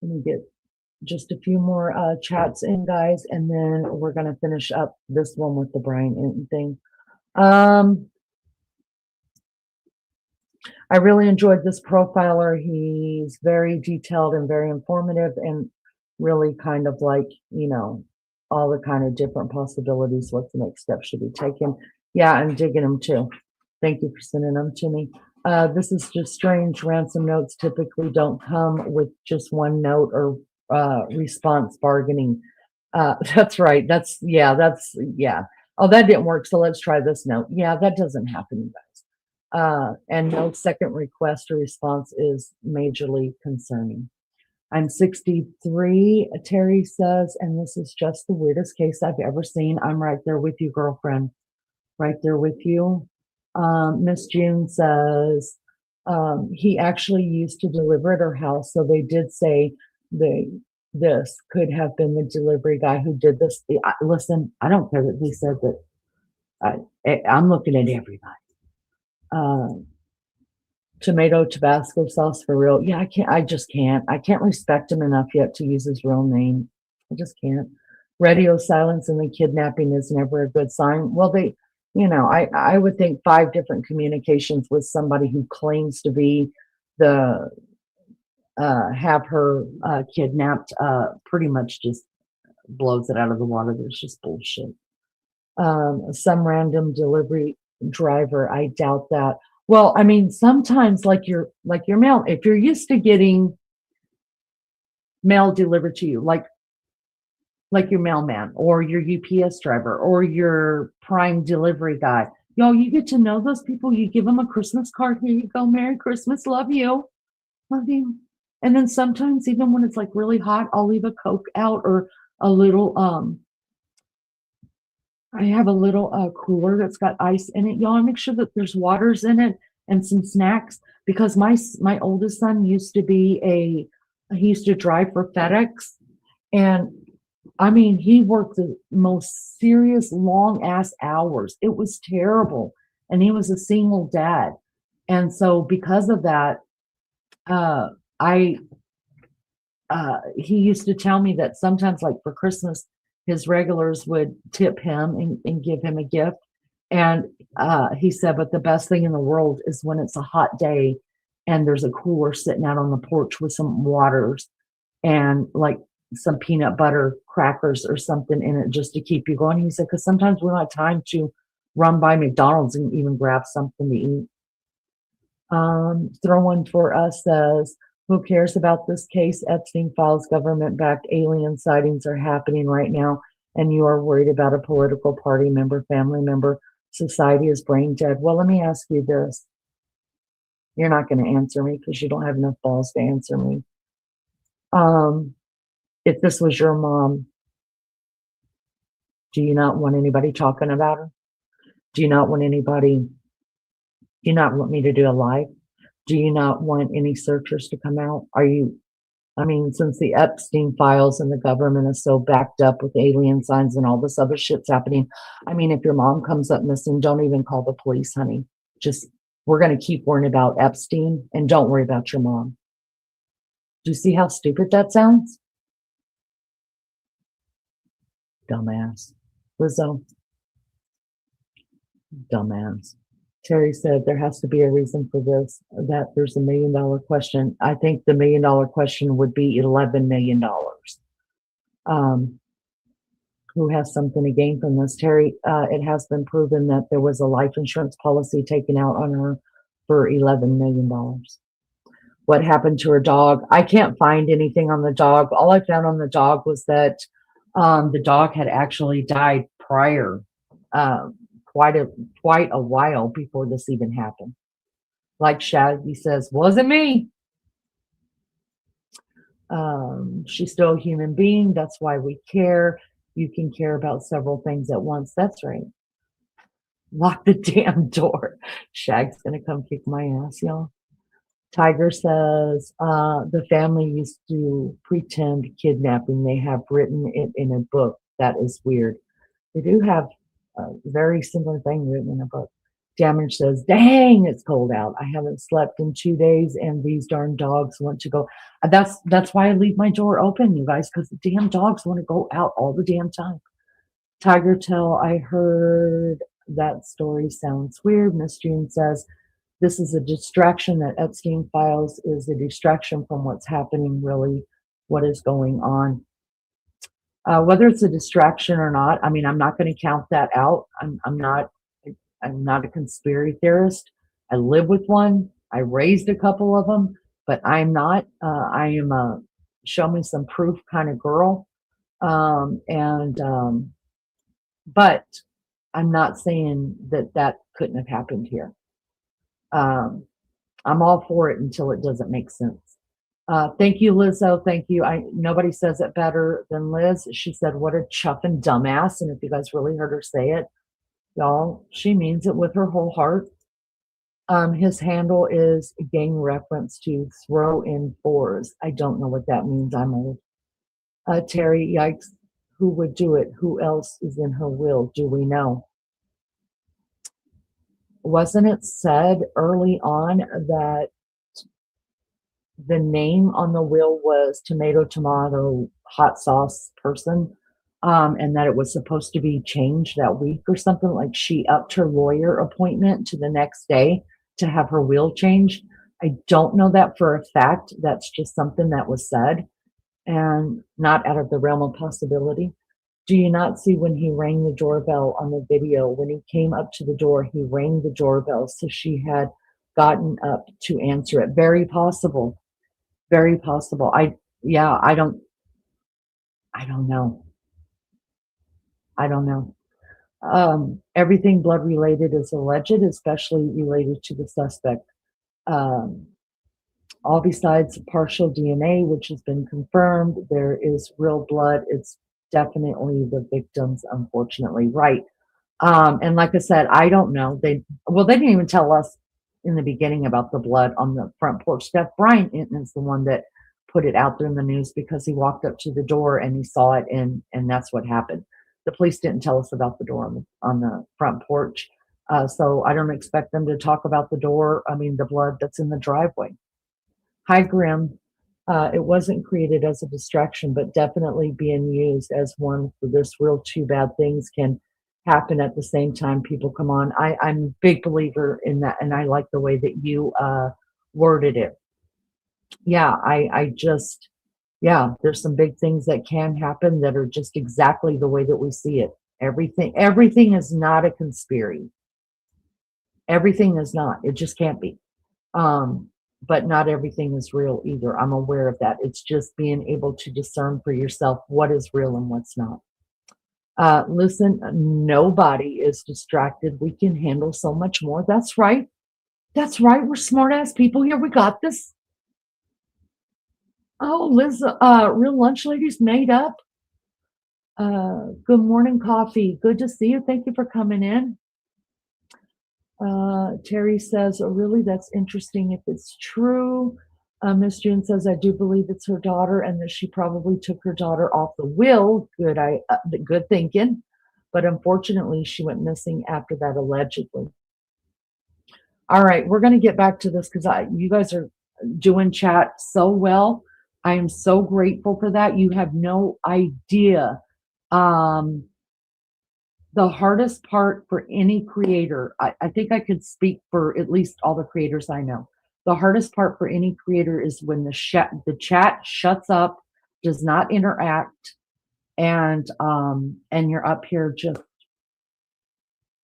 Let me get just a few more chats in, guys, and then we're going to finish up this one with the Brian Entin thing. I really enjoyed this profiler. He's very detailed and very informative, and really kind of like, you know, all the kind of different possibilities, what the next step should be taken. Yeah, I'm digging them too. Thank you for sending them to me. This is just strange. Ransom notes typically don't come with just one note or response bargaining. That's right. That's yeah. Oh, that didn't work. So let's try this note. Yeah, that doesn't happen, you guys. And no second request or response is majorly concerning. I'm 63, Terry says, and this is just the weirdest case I've ever seen. I'm right there with you, girlfriend. Right there with you. Miss June says he actually used to deliver at her house, so they did say this could have been the delivery guy who did this. Listen, I don't care that he said that. I'm looking at everybody. Tomato Tabasco sauce for real. Yeah, I just can't. I can't respect him enough yet to use his real name. I just can't. Radio silence and the kidnapping is never a good sign. Well, I would think 5 different communications with somebody who claims to be the have her kidnapped pretty much just blows it out of the water. There's just bullshit. Some random delivery driver, I doubt that. Well, I mean, sometimes like your mail, if you're used to getting mail delivered to you, like your mailman or your UPS driver or your Prime delivery guy, y'all, you get to know those people. You give them a Christmas card. Here you go. Merry Christmas. Love you. Love you. And then sometimes, even when it's like really hot, I'll leave a Coke out or a little, I have a little cooler that's got ice in it. Y'all, make sure that there's waters in it and some snacks, because my oldest son used to drive for FedEx, and I mean, he worked the most serious long ass hours. It was terrible. And he was a single dad. And so because of that, he used to tell me that sometimes, like for Christmas, his regulars would tip him and give him a gift. And he said, but the best thing in the world is when it's a hot day and there's a cooler sitting out on the porch with some waters and like some peanut butter crackers or something in it just to keep you going. He said, because sometimes we don't have time to run by McDonald's and even grab something to eat. Throw one for us says, who cares about this case? Epstein files, government-backed alien sightings are happening right now, and you are worried about a political party member, family member. Society is brain dead. Well, let me ask you this. You're not going to answer me because you don't have enough balls to answer me. If this was your mom, do you not want anybody talking about her? Do you not want me to do a live? Do you not want any searchers to come out? Since the Epstein files and the government is so backed up with alien signs and all this other shit's happening, I mean, if your mom comes up missing, don't even call the police, honey. We're going to keep worrying about Epstein and don't worry about your mom. Do you see how stupid that sounds? Dumbass. Lizzo. Dumbass. Terry said there has to be a reason for this, that there's $1 million question. I think the $1 million question would be $11 million. Who has something to gain from this? Terry, it has been proven that there was a life insurance policy taken out on her for $11 million. What happened to her dog? I can't find anything on the dog. All I found on the dog was that the dog had actually died prior, quite a while before this even happened. Like Shaggy says, wasn't me. She's still a human being. That's why we care. You can care about several things at once. That's right. Lock the damn door. Shag's gonna come kick my ass, y'all. Tiger says the family used to pretend kidnapping. They have written it in a book. That is weird. They do have a very similar thing written in a book. Damage says, dang, it's cold out. I haven't slept in 2 days and these darn dogs want to go. That's why I leave my door open, you guys, because the damn dogs want to go out all the damn time. Tiger Tail, I heard that story sounds weird. Miss June says, this is a distraction. That Epstein files is a distraction from what's happening, really, what is going on. Whether it's a distraction or not, I mean, I'm not going to count that out. I'm not a conspiracy theorist. I live with one. I raised a couple of them, but I'm not. I am a show me some proof kind of girl. But I'm not saying that couldn't have happened here. I'm all for it until it doesn't make sense. Thank you, Lizzo. Thank you. Nobody says it better than Liz. She said, what a chuffing dumbass. And if you guys really heard her say it, y'all, she means it with her whole heart. His handle is a gang reference to throw in fours. I don't know what that means. I'm old. Terry, yikes. Who would do it? Who else is in her will? Do we know? Wasn't it said early on that the name on the will was tomato hot sauce person, and that it was supposed to be changed that week or something? Like she upped her lawyer appointment to the next day to have her will changed. I don't know that for a fact. That's just something that was said and not out of the realm of possibility. Do you not see when he rang the doorbell on the video? When he came up to the door, he rang the doorbell, so she had gotten up to answer it. Very possible. Very possible. I don't know. I don't know. Everything blood related is alleged, especially related to the suspect. All besides partial DNA, which has been confirmed, there is real blood. It's definitely the victims, unfortunately, right? And like I said, I don't know. They didn't even tell us in the beginning about the blood on the front porch stuff. Brian Entin is the one that put it out there in the news because he walked up to the door and he saw it, and that's what happened. The police didn't tell us about the door on the front porch, so I don't expect them to talk about the door. I mean, the blood that's in the driveway. Hi, Grim. It wasn't created as a distraction, but definitely being used as one for this. Real two bad things can happen at the same time. People come on. I'm a big believer in that, and I like the way that you worded it. Yeah, there's some big things that can happen that are just exactly the way that we see it. Everything is not a conspiracy. Everything is not. It just can't be. But not everything is real either. I'm aware of that. It's just being able to discern for yourself what is real and what's not. Listen, nobody is distracted. We can handle so much more. That's right. That's right. We're smart ass people here. We got this. Oh, Liz, Real Lunch Ladies made up. Good morning, Coffee. Good to see you. Thank you for coming in. Terry says, oh, really, that's interesting if it's true. Miss June says, I do believe it's her daughter and that she probably took her daughter off the will. Good thinking. But unfortunately, she went missing after that, allegedly. All right, we're going to get back to this because you guys are doing chat so well. I am so grateful for that. You have no idea. The hardest part for any creator, I think I could speak for at least all the creators I know. The hardest part for any creator is when the chat shuts up, does not interact, and you're up here just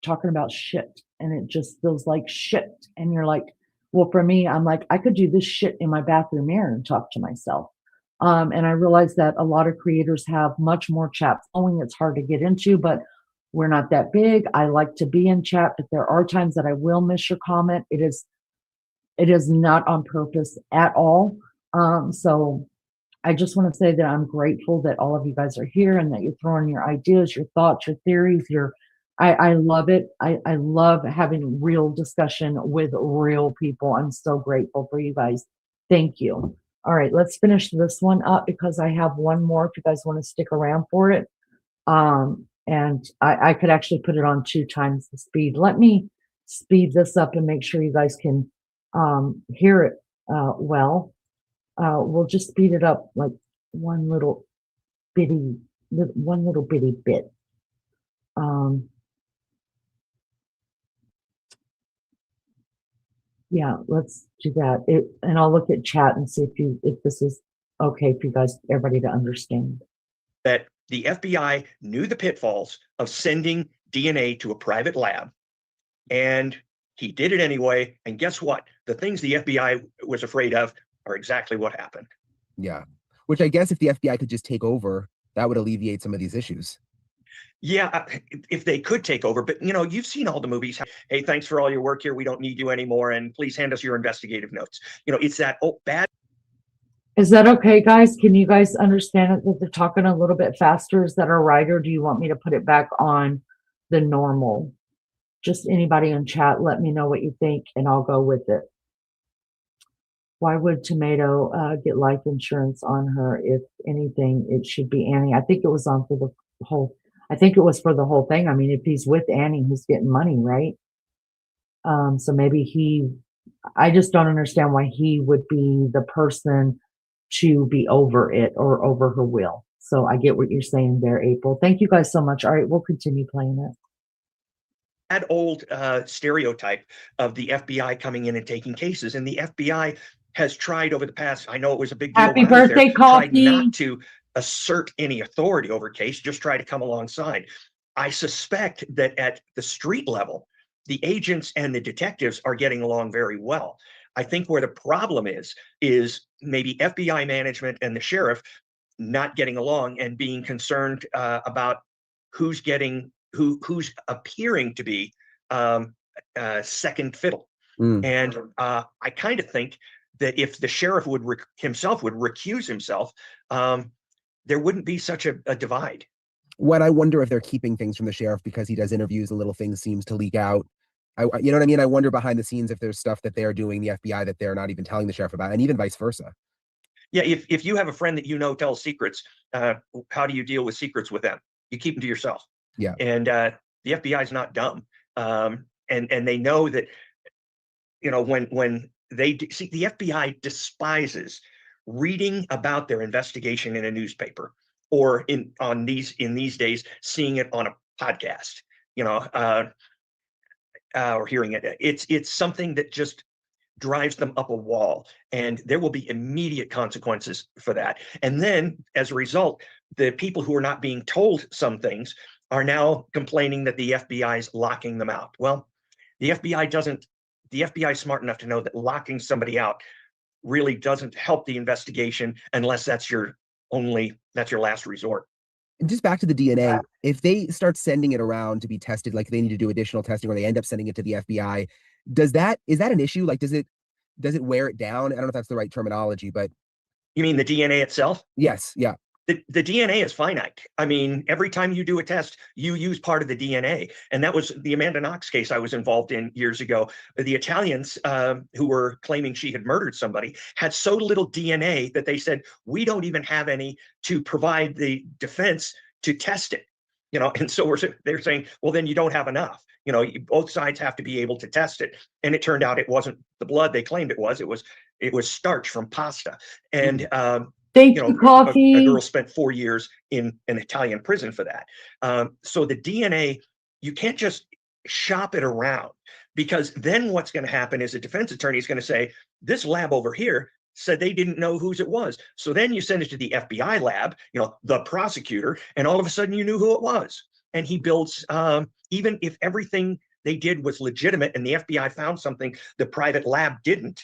talking about shit, and it just feels like shit. And you're like, well, for me, I'm like, I could do this shit in my bathroom mirror and talk to myself. And I realize that a lot of creators have much more chat following. It's hard to get into, but we're not that big. I like to be in chat, but there are times that I will miss your comment. It is not on purpose at all. So I just want to say that I'm grateful that all of you guys are here and that you're throwing your ideas, your thoughts, your theories, I love it. I love having real discussion with real people. I'm so grateful for you guys. Thank you. All right, let's finish this one up because I have one more if you guys want to stick around for it. And I could actually put it on 2 times the speed. Let me speed this up and make sure you guys can hear it well. We'll just speed it up like one little bitty bit. Yeah, let's do that. And I'll look at chat and see if this is okay for you guys, everybody to understand. That the FBI knew the pitfalls of sending DNA to a private lab, and he did it anyway. And guess what? The things the FBI was afraid of are exactly what happened. Yeah. Which I guess if the FBI could just take over, that would alleviate some of these issues. Yeah, if they could take over, but you've seen all the movies. Hey, thanks for all your work here. We don't need you anymore, and please hand us your investigative notes. It's that bad. Is that okay, guys? Can you guys understand it that they're talking a little bit faster? Is that all right, or do you want me to put it back on the normal? Just anybody in chat, let me know what you think, and I'll go with it. Why would Tomato get life insurance on her? If anything, it should be Annie. I think it was on for the whole. I think it was for the whole thing. I mean, if he's with Annie, he's getting money, right? So maybe I just don't understand why he would be the person to be over it or over her will. So I get what you're saying there, April. Thank you guys so much. All right, we'll continue playing it. That old stereotype of the FBI coming in and taking cases, and the FBI has tried over the past. I know it was a big deal. Happy birthday, Coffee! Tried not to assert any authority over a case, just try to come alongside. I suspect that at the street level, the agents and the detectives are getting along very well. I think where the problem is maybe FBI management and the sheriff not getting along and being concerned about who's appearing to be second fiddle. And I kind of think that if the sheriff would recuse himself, there wouldn't be such a divide. What I wonder if they're keeping things from the sheriff because he does interviews and little things seems to leak out. You know what I mean? I wonder behind the scenes if there's stuff that they're doing, the FBI, that they're not even telling the sheriff about, and even vice versa. Yeah, if you have a friend that tells secrets, how do you deal with secrets with them? You keep them to yourself. Yeah. And the FBI is not dumb, and they know that when they see, the FBI despises reading about their investigation in a newspaper or in these days seeing it on a podcast, or hearing it. It's something that just drives them up a wall, and there will be immediate consequences for that. And then as a result, the people who are not being told some things are now complaining that the FBI is locking them out. Well, the FBI is smart enough to know that locking somebody out really doesn't help the investigation unless that's your last resort. And just back to the DNA, if they start sending it around to be tested, like they need to do additional testing, or they end up sending it to the FBI, is that an issue? Like, does it wear it down? I don't know if that's the right terminology, but you mean the DNA itself? Yes. Yeah. The DNA is finite. I mean, every time you do a test, you use part of the DNA. And that was the Amanda Knox case I was involved in years ago. The Italians who were claiming she had murdered somebody had so little DNA that they said, we don't even have any to provide the defense to test it. And so they're saying, well, then you don't have enough. Both sides have to be able to test it. And it turned out it wasn't the blood they claimed it was. It was starch from pasta. And Thank you, Coffee. A girl spent 4 years in an Italian prison for that. So the DNA, you can't just shop it around, because then what's going to happen is a defense attorney is going to say, this lab over here said they didn't know whose it was. So then you send it to the FBI lab, the prosecutor, and all of a sudden you knew who it was. And he builds, even if everything they did was legitimate and the FBI found something the private lab didn't.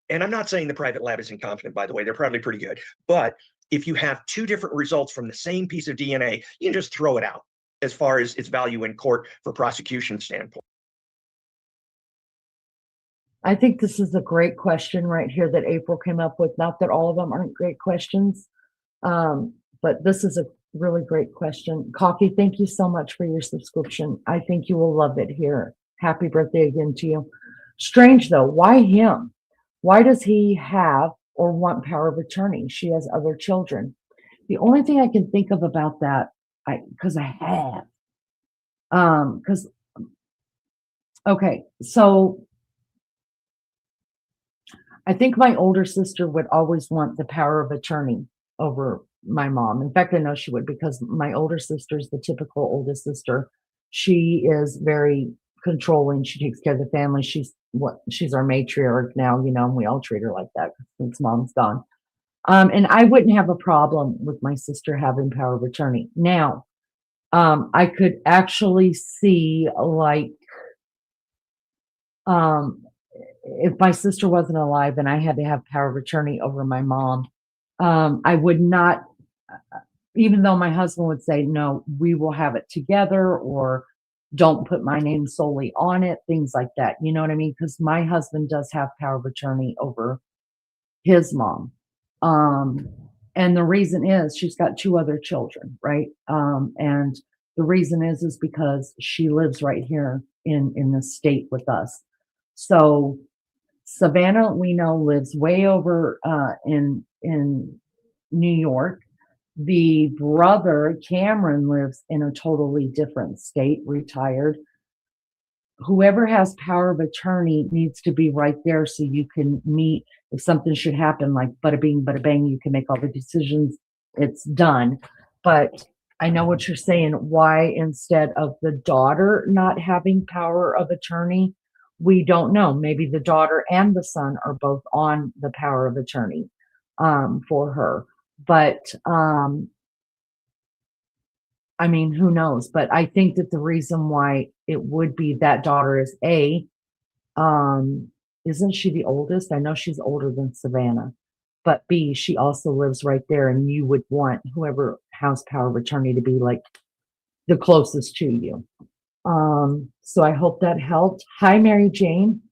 And I'm not saying the private lab is incompetent, by the way, they're probably pretty good. But if you have two different results from the same piece of DNA, you can just throw it out as far as its value in court for prosecution standpoint. I think this is a great question right here that April came up with. Not that all of them aren't great questions, but this is a really great question. Coffee, thank you so much for your subscription. I think you will love it here. Happy birthday again to you. Strange though, why him? Why does he have or want power of attorney? She has other children. The only thing I can think of about that, because Okay, so I think my older sister would always want the power of attorney over my mom. In fact, I know she would because my older sister is the typical oldest sister. She is very controlling. She takes care of the family. She's our matriarch now, and we all treat her like that since mom's gone. And I wouldn't have a problem with my sister having power of attorney. Now, I could actually see like um if my sister wasn't alive and I had to have power of attorney over my mom, I would not, even though my husband would say, no, we will have it together, or don't put my name solely on it, things like that. You know what I mean? Because my husband does have power of attorney over his mom. Um, and the reason is she's got two other children, right? And the reason is because she lives right here in the state with us. So Savannah, we know, lives way over in New York. The brother, Cameron, lives in a totally different state, retired. Whoever has power of attorney needs to be right there so you can meet if something should happen, like bada bing, bada bang, you can make all the decisions. It's done. But I know what you're saying. Why, instead of the daughter not having power of attorney, we don't know. Maybe the daughter and the son are both on the power of attorney for her. But I mean, who knows? But I think that the reason why it would be that daughter is um, isn't she the oldest? I know she's older than Savannah. But B, she also lives right there, and you would want whoever has power of attorney to be like the closest to you. So I hope that helped. Hi, Mary Jane.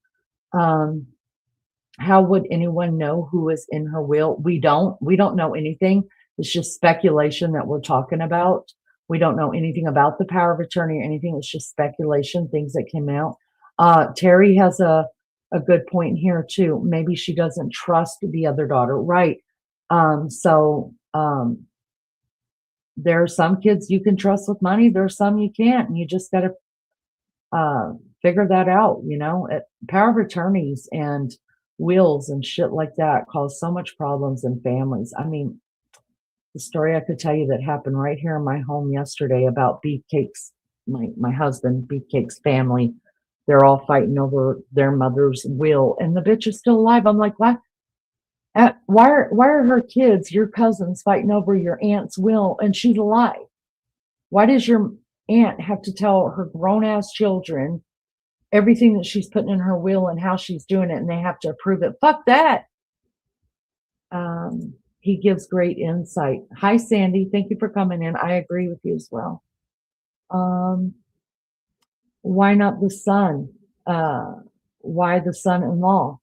How would anyone know who is in her will? We don't know anything. It's just speculation that we're talking about. We don't know anything about the power of attorney or anything. It's just speculation, things that came out. Terry has a good point here too. Maybe she doesn't trust the other daughter, right? So there are some kids you can trust with money. There are some you can't, and you just got to figure that out. Power of attorneys and wills and shit like that cause so much problems in families. I mean, the story I could tell you that happened right here in my home yesterday about Beefcake's, my husband, Beefcake's family. They're all fighting over their mother's will, and the bitch is still alive. I'm like, what? Why are her kids, your cousins, fighting over your aunt's will, and she's alive? Why does your aunt have to tell her grown-ass children everything that she's putting in her will and how she's doing it, and they have to approve it? Fuck that. He gives great insight. Hi, Sandy. Thank you for coming in. I agree with you as well. Why not the son? Why the son-in-law?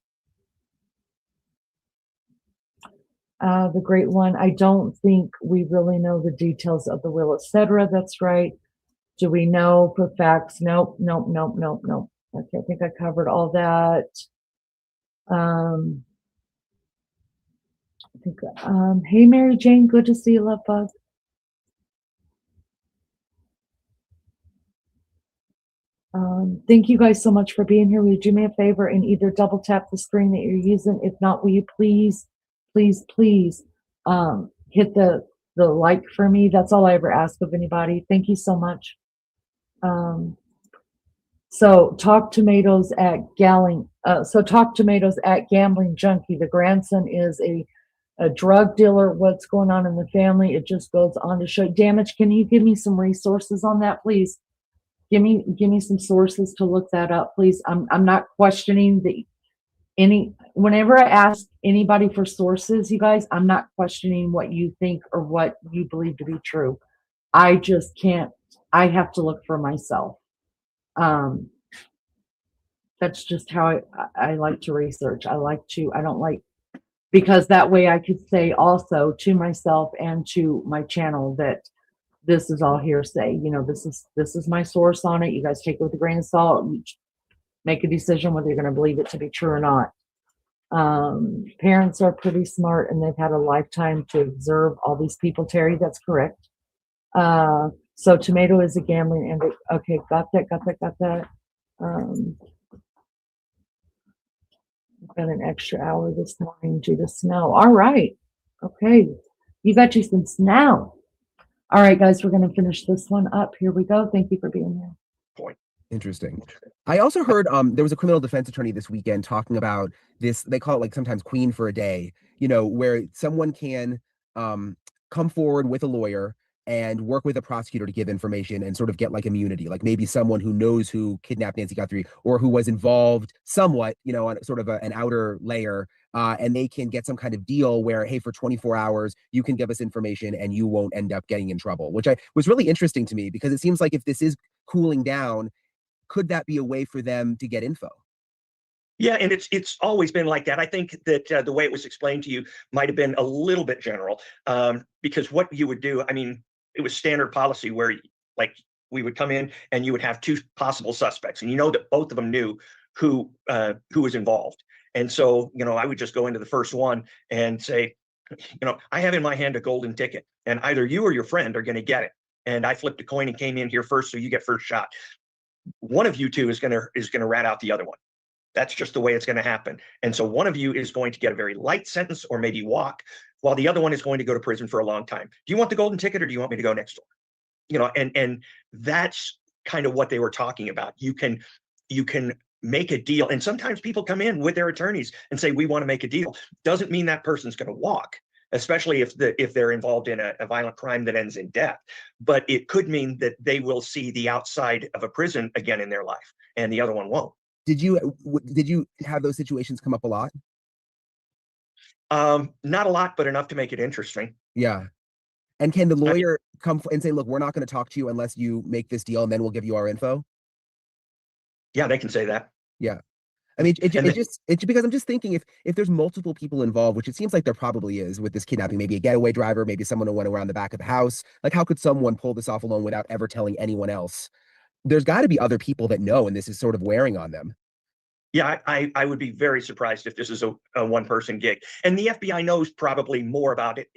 The great one. I don't think we really know the details of the will, etc. That's right. Do we know for facts? Nope. Okay, I think I covered all that. Hey, Mary Jane, good to see you, love bug. Thank you guys so much for being here. Will you do me a favor and either double tap the screen that you're using? If not, will you please hit the like for me? That's all I ever ask of anybody. Thank you so much. So Talk Tomatoes at Gambling Junkie. The grandson is a drug dealer. What's going on in the family? It just goes on to show damage. Can you give me some resources on that, please? Give me some sources to look that up, please. I'm not questioning whenever I ask anybody for sources, you guys, I'm not questioning what you think or what you believe to be true. I just can't. I have to look for myself. That's just how I like to research. I don't like, because that way I could say also to myself and to my channel that this is all hearsay. This is my source on it. You guys take it with a grain of salt and make a decision whether you're going to believe it to be true or not. Parents are pretty smart and they've had a lifetime to observe all these people. Terry, that's correct. So tomato is a gambling and okay, got that. I've got an extra hour this morning due to snow. All right. Okay. You got you some snow. All right, guys, we're going to finish this one up. Here we go. Thank you for being here. Point. Interesting. I also heard there was a criminal defense attorney this weekend talking about this. They call it like sometimes queen for a day, where someone can come forward with a lawyer and work with a prosecutor to give information and sort of get like immunity, like maybe someone who knows who kidnapped Nancy Guthrie or who was involved somewhat, on sort of an outer layer, and they can get some kind of deal where, hey, for 24 hours, you can give us information and you won't end up getting in trouble, which was really interesting to me because it seems like if this is cooling down, could that be a way for them to get info? Yeah, and it's always been like that. I think that the way it was explained to you might have been a little bit general, because what you would do, I mean, it was standard policy where like we would come in and you would have two possible suspects, and that both of them knew who was involved. And so, I would just go into the first one and say, I have in my hand a golden ticket, and either you or your friend are going to get it. And I flipped a coin and came in here first, so you get first shot. One of you two is gonna rat out the other one. That's just the way it's going to happen. And so one of you is going to get a very light sentence or maybe walk, while the other one is going to go to prison for a long time. Do you want the golden ticket or do you want me to go next door? And that's kind of what they were talking about. You can make a deal. And sometimes people come in with their attorneys and say, we want to make a deal. Doesn't mean that person's going to walk, especially if they're involved in a violent crime that ends in death. But it could mean that they will see the outside of a prison again in their life, and the other one won't. Did you have those situations come up a lot? Not a lot, but enough to make it interesting. Yeah. And can the lawyer come and say, look, we're not going to talk to you unless you make this deal, and then we'll give you our info? Yeah, they can say that. Yeah. I mean, it's because I'm just thinking if there's multiple people involved, which it seems like there probably is with this kidnapping, maybe a getaway driver, maybe someone who went around the back of the house. Like, how could someone pull this off alone without ever telling anyone else? There's got to be other people that know, and this is sort of wearing on them. Yeah, I would be very surprised if this is a one-person gig. And the FBI knows probably more about it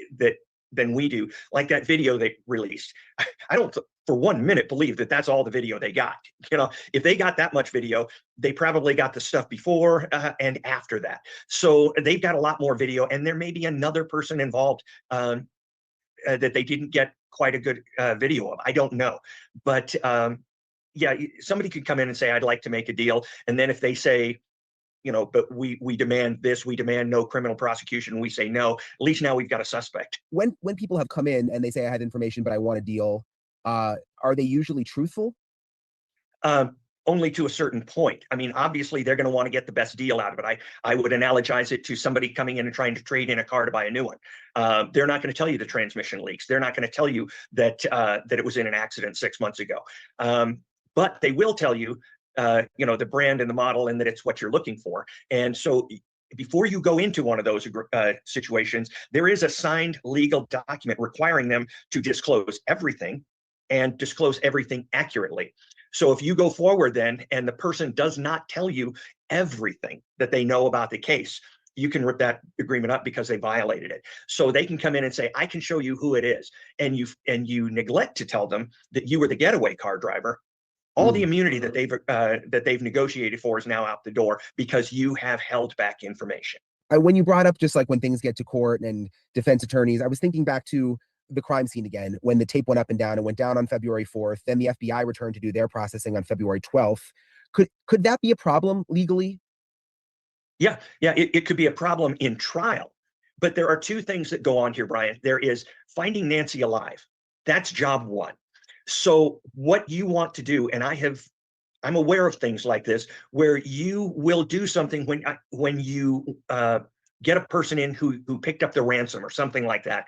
than we do. Like that video they released. I don't for 1 minute believe that that's all the video they got. If they got that much video, they probably got the stuff before and after that. So they've got a lot more video, and there may be another person involved that they didn't get quite a good video of. I don't know. But yeah, somebody could come in and say, I'd like to make a deal. And then if they say, but we demand this, we demand no criminal prosecution, we say no, at least now we've got a suspect. When people have come in and they say, I have information, but I want a deal, are they usually truthful? Only to a certain point. I mean, obviously, they're going to want to get the best deal out of it. I would analogize it to somebody coming in and trying to trade in a car to buy a new one. They're not going to tell you the transmission leaks. They're not going to tell you that it was in an accident 6 months ago. But they will tell you, the brand and the model, and that it's what you're looking for. And so before you go into one of those situations, there is a signed legal document requiring them to disclose everything and disclose everything accurately. So if you go forward then, and the person does not tell you everything that they know about the case, you can rip that agreement up because they violated it. So they can come in and say, I can show you who it is. And you neglect to tell them that you were the getaway car driver. All the immunity that they've negotiated for is now out the door because you have held back information. When you brought up just like when things get to court and defense attorneys, I was thinking back to the crime scene again, when the tape went up and down. It went down on February 4th. Then the FBI returned to do their processing on February 12th. Could that be a problem legally? Yeah, it could be a problem in trial. But there are two things that go on here, Brian. There is finding Nancy alive. That's job one. So what you want to do, and I'm aware of things like this, where you will do something when you get a person in who picked up the ransom or something like that,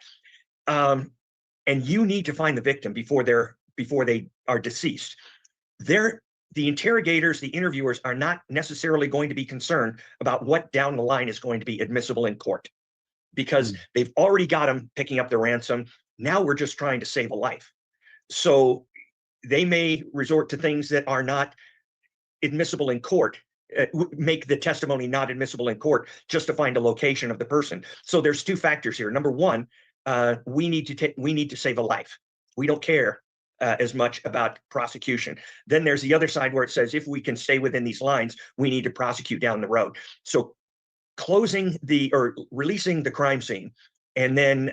and you need to find the victim before they are deceased. The interrogators, the interviewers are not necessarily going to be concerned about what down the line is going to be admissible in court, because they've already got them picking up the ransom. Now we're just trying to save a life. So they may resort to things that are not admissible in court, make the testimony not admissible in court just to find a location of the person. So there's two factors here. Number one, we need to save a life. We don't care as much about prosecution. Then there's the other side where it says, if we can stay within these lines, we need to prosecute down the road. So closing or releasing the crime scene and then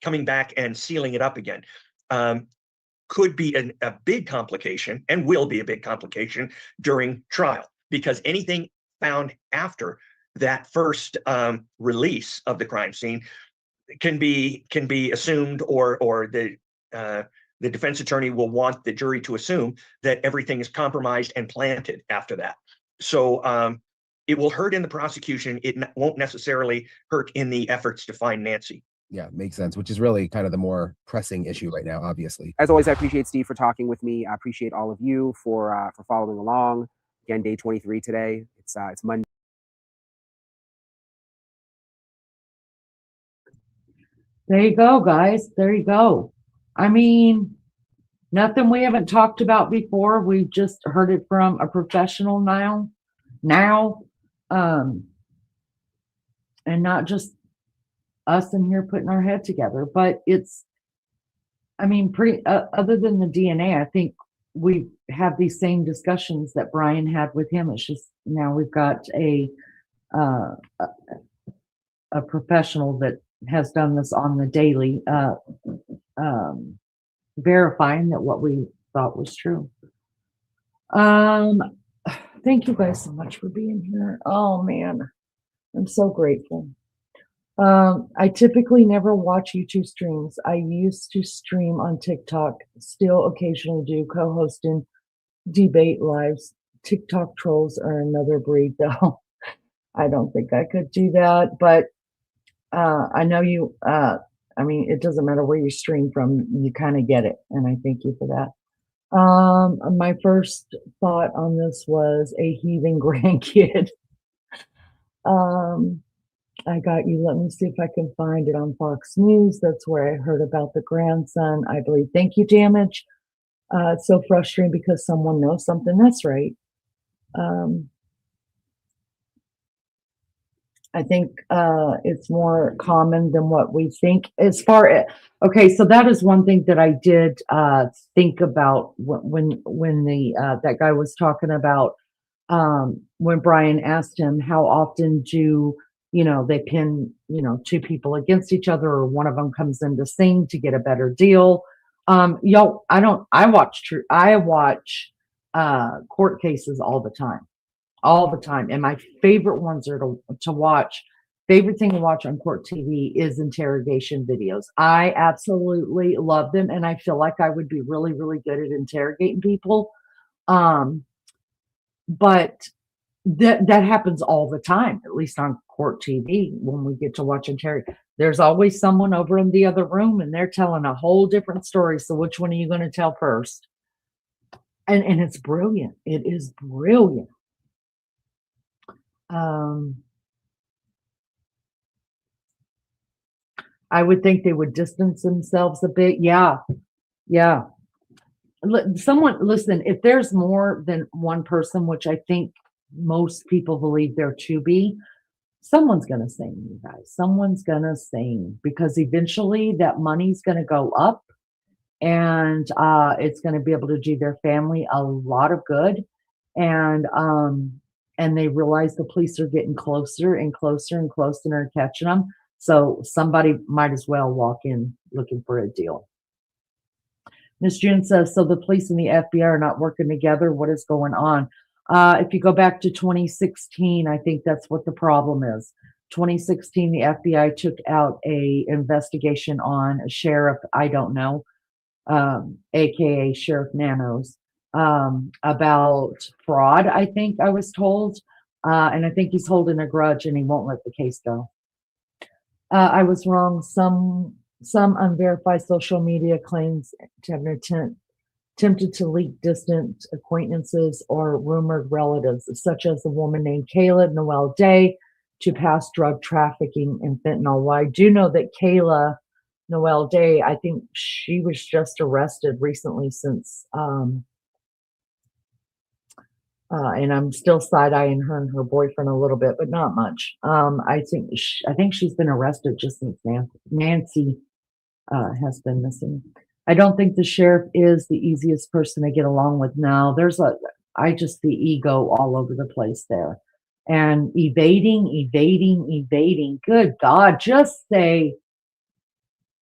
coming back and sealing it up again could be a big complication, and will be a big complication during trial, because anything found after that first release of the crime scene can be assumed, or the defense attorney will want the jury to assume that everything is compromised and planted after that. So it will hurt in the prosecution. It won't necessarily hurt in the efforts to find Nancy. Yeah, makes sense, which is really kind of the more pressing issue right now, obviously. As always, I appreciate Steve for talking with me. I appreciate all of you for following along. Again, day 23 today. It's Monday. There you go, guys. There you go. I mean, nothing we haven't talked about before. We've just heard it from a professional now, and not just us in here putting our head together. But it's, I mean, pretty other than the DNA, I think we have these same discussions that Brian had with him. It's just now we've got a professional that has done this on the daily, verifying that what we thought was true. Thank you guys so much for being here. Oh man, I'm so grateful. I typically never watch YouTube streams. I used to stream on TikTok, still occasionally do, co-hosting debate lives. TikTok trolls are another breed though. I don't think I could do that, but I know you, I mean, it doesn't matter where you stream from, you kind of get it. And I thank you for that. My first thought on this was a heathen grandkid. I got you. Let me see if I can find it on Fox News. That's where I heard about the grandson, I believe. Thank you, Damage. It's so frustrating because someone knows something. That's right. I think it's more common than what we think. As far as, okay, so that is one thing that I did think about when the that guy was talking about when Brian asked him how often do they pin two people against each other, or one of them comes in to sing to get a better deal. I watch court cases all the time. And my favorite ones are to watch. Favorite thing to watch on court TV is interrogation videos. I absolutely love them, and I feel like I would be really, really good at interrogating people. But that happens all the time, at least on court TV. When we get to watch there's always someone over in the other room, and they're telling a whole different story. So which one are you going to tell first? And it's brilliant. It is brilliant. I would think they would distance themselves a bit. Yeah. Listen, if there's more than one person, which I think most people believe there to be, someone's going to sing, you guys. Someone's going to sing, because eventually that money's going to go up, and it's going to be able to do their family a lot of good. And they realize the police are getting closer and closer and closer and are catching them. So somebody might as well walk in looking for a deal. Ms. June says, so the police and the FBI are not working together. What is going on? If you go back to 2016, I think that's what the problem is. 2016, the FBI took out a investigation on a sheriff, I don't know, AKA Sheriff Nanos, about fraud, I think I was told. And I think he's holding a grudge and he won't let the case go. I was wrong. Some unverified social media claims to have attempted to leak distant acquaintances or rumored relatives, such as the woman named Kayla Noel Day, to past drug trafficking and fentanyl. Well, I do know that Kayla Noel Day, I think she was just arrested recently since, and I'm still side-eyeing her and her boyfriend a little bit, but not much. I think she's been arrested just since Nancy has been missing. I don't think the sheriff is the easiest person to get along with. Now, I just see ego all over the place there. And evading. Good God, just say,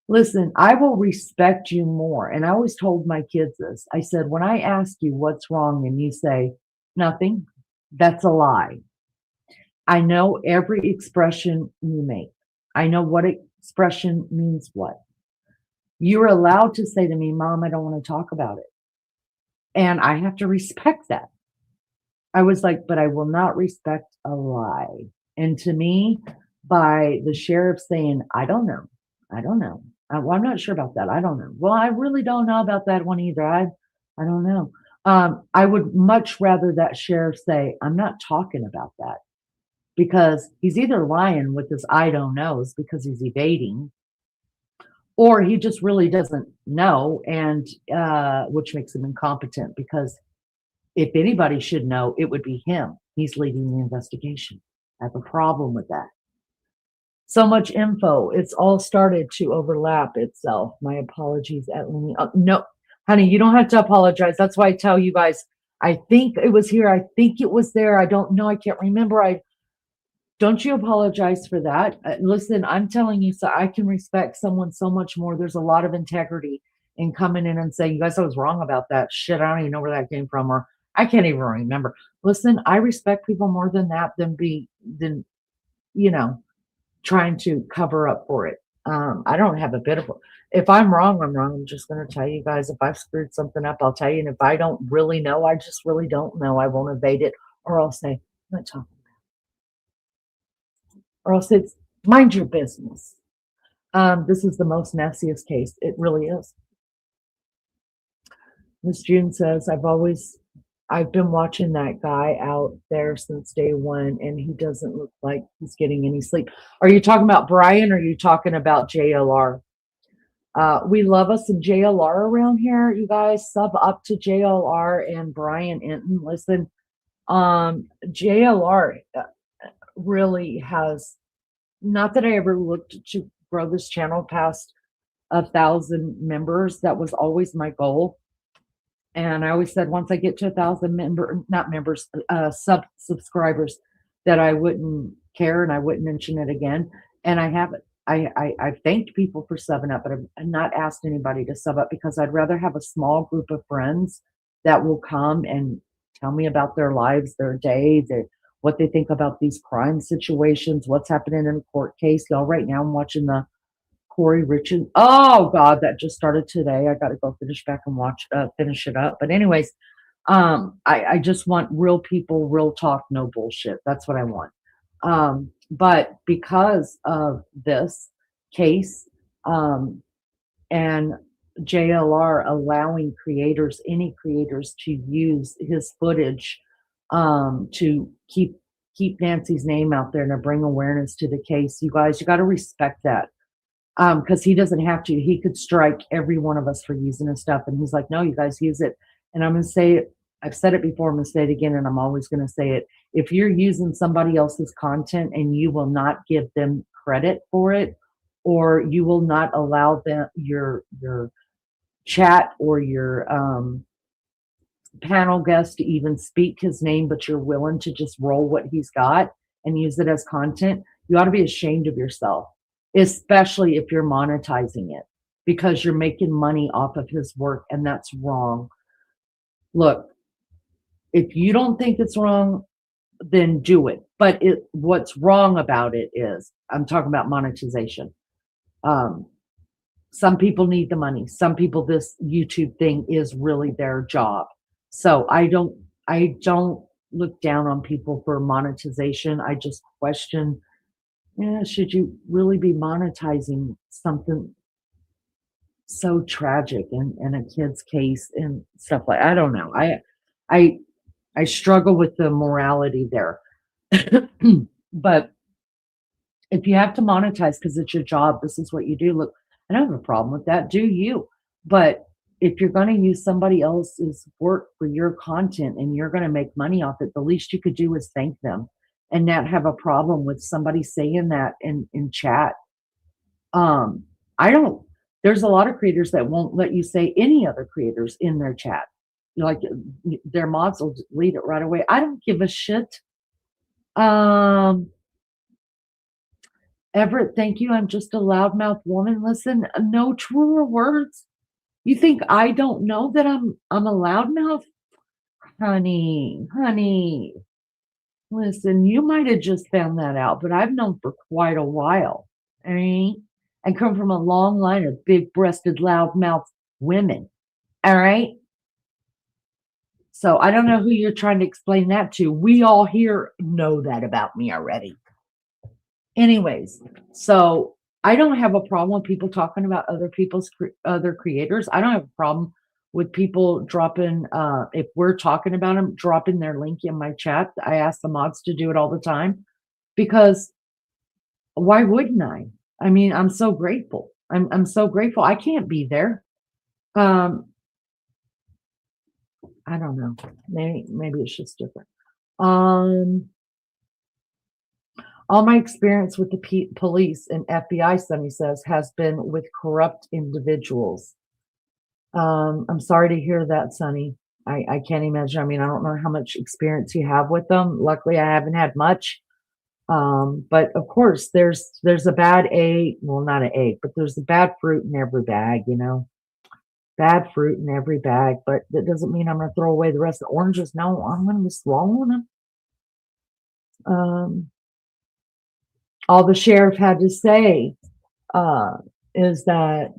listen, I will respect you more. And I always told my kids this. I said, when I ask you what's wrong and you say nothing, that's a lie. I know every expression you make. I know what expression means what. You're allowed to say to me, Mom, I don't want to talk about it. And I have to respect that. I was like, but I will not respect a lie. And to me, by the sheriff saying, I don't know. Well, I'm not sure about that. I don't know. Well, I really don't know about that one either. I don't know. I would much rather that sheriff say, I'm not talking about that, because he's either lying with his I don't knows because he's evading, or he just really doesn't know, and which makes him incompetent, because if anybody should know, it would be him. He's leading the investigation. I have a problem with that. So much info. It's all started to overlap itself. My apologies, Atlene. No, honey, you don't have to apologize. That's why I tell you guys, I think it was here. I think it was there. I don't know. I can't remember. Don't you apologize for that. Listen, I'm telling you, so I can respect someone so much more. There's a lot of integrity in coming in and saying, you guys, I was wrong about that. Shit, I don't even know where that came from, or I can't even remember. Listen, I respect people more than that, than trying to cover up for it. I don't have a bit of, if I'm wrong, I'm wrong. I'm just going to tell you guys, if I've screwed something up, I'll tell you. And if I don't really know, I just really don't know. I won't evade it, or I'll say, I'm not talking about it. Or I'll say, mind your business. This is the most nastiest case. It really is. Miss June says, I've been watching that guy out there since day one, and he doesn't look like he's getting any sleep. Are you talking about Brian, or are you talking about JLR? We love us some JLR around here. You guys sub up to JLR and Brian Entin. Listen, JLR really has, not that I ever looked to grow this channel past 1,000 members. That was always my goal. And I always said, once I get to 1,000 subscribers, that I wouldn't care and I wouldn't mention it again. And I haven't. I've thanked people for subbing up, but I've not asked anybody to sub up, because I'd rather have a small group of friends that will come and tell me about their lives, their day, what they think about these crime situations, what's happening in a court case. Y'all, right now I'm watching the Corey Richard. Oh God, that just started today. I got to go finish it up. But anyways, I just want real people, real talk, no bullshit. That's what I want. But because of this case, and JLR allowing any creators to use his footage, to keep Nancy's name out there and to bring awareness to the case, you guys, you got to respect that. Because he doesn't have to. He could strike every one of us for using his stuff. And he's like, no, you guys use it. And I'm going to say it. I've said it before. I'm going to say it again. And I'm always going to say it. If you're using somebody else's content and you will not give them credit for it, or you will not allow them, your chat or your panel guest to even speak his name, but you're willing to just roll what he's got and use it as content, you ought to be ashamed of yourself. Especially if you're monetizing it, because you're making money off of his work, and that's wrong. Look, if you don't think it's wrong, then do it. But what's wrong about it is, I'm talking about monetization. Some people need the money. Some people, this YouTube thing is really their job. So I don't look down on people for monetization. I just question, should you really be monetizing something so tragic in a kid's case and stuff like, I don't know. I struggle with the morality there. But if you have to monetize because it's your job, this is what you do. Look, I don't have a problem with that. Do you? But if you're going to use somebody else's work for your content and you're going to make money off it, the least you could do is thank them. And not have a problem with somebody saying that in chat. I don't There's a lot of creators that won't let you say any other creators in their chat. Like their mods will delete it right away. I don't give a shit. Everett, thank you. I'm just a loudmouth woman. Listen, no truer words. You think I don't know that I'm a loudmouth? Honey. Listen, you might have just found that out, but I've known for quite a while. All right. I come from a long line of big breasted, loudmouth women. All right. So I don't know who you're trying to explain that to. We all here know that about me already. Anyways, so I don't have a problem with people talking about other people's other creators. I don't have a problem with people dropping, if we're talking about them, dropping their link in my chat. I ask the mods to do it all the time because why wouldn't I? I mean, I'm so grateful. I'm so grateful. I can't be there. I don't know. Maybe it's just different. All my experience with the police and FBI, Sonny says, has been with corrupt individuals. I'm sorry to hear that, Sonny. I can't imagine. I mean, I don't know how much experience you have with them. Luckily, I haven't had much. But of course, there's a bad egg. Well, not an egg, but there's a bad fruit in every bag, you know. Bad fruit in every bag, but that doesn't mean I'm going to throw away the rest of the oranges. No, I'm going to be swallowing them. All the sheriff had to say is that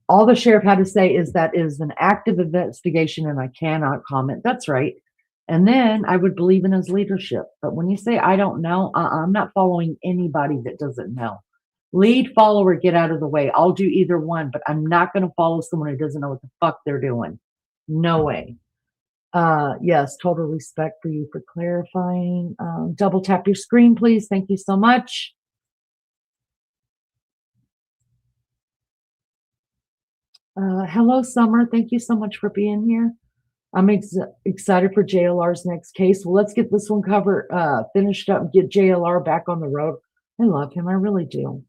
all the sheriff had to say is that it is an active investigation and I cannot comment. That's right. And then I would believe in his leadership. But when you say I don't know, I'm not following anybody that doesn't know. Lead, follower, get out of the way. I'll do either one, but I'm not going to follow someone who doesn't know what the fuck they're doing. No way. Yes, total respect for you for clarifying. Double tap your screen, please. Thank you so much. Hello, Summer. Thank you so much for being here. I'm excited for JLR's next case. Well, let's get this one finished up and get JLR back on the road. I love him. I really do.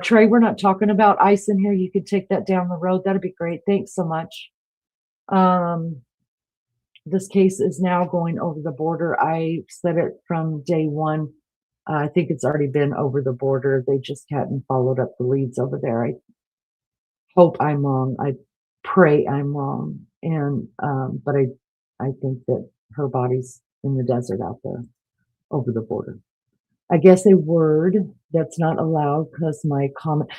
Trey, we're not talking about ice in here. You could take that down the road. That'd be great. Thanks so much. This case is now going over the border. I said it from day one. I think it's already been over the border. They just hadn't followed up the leads over there. I hope I'm wrong. I pray I'm wrong. And but I think that her body's in the desert out there over the border. I guess a word that's not allowed because my comment.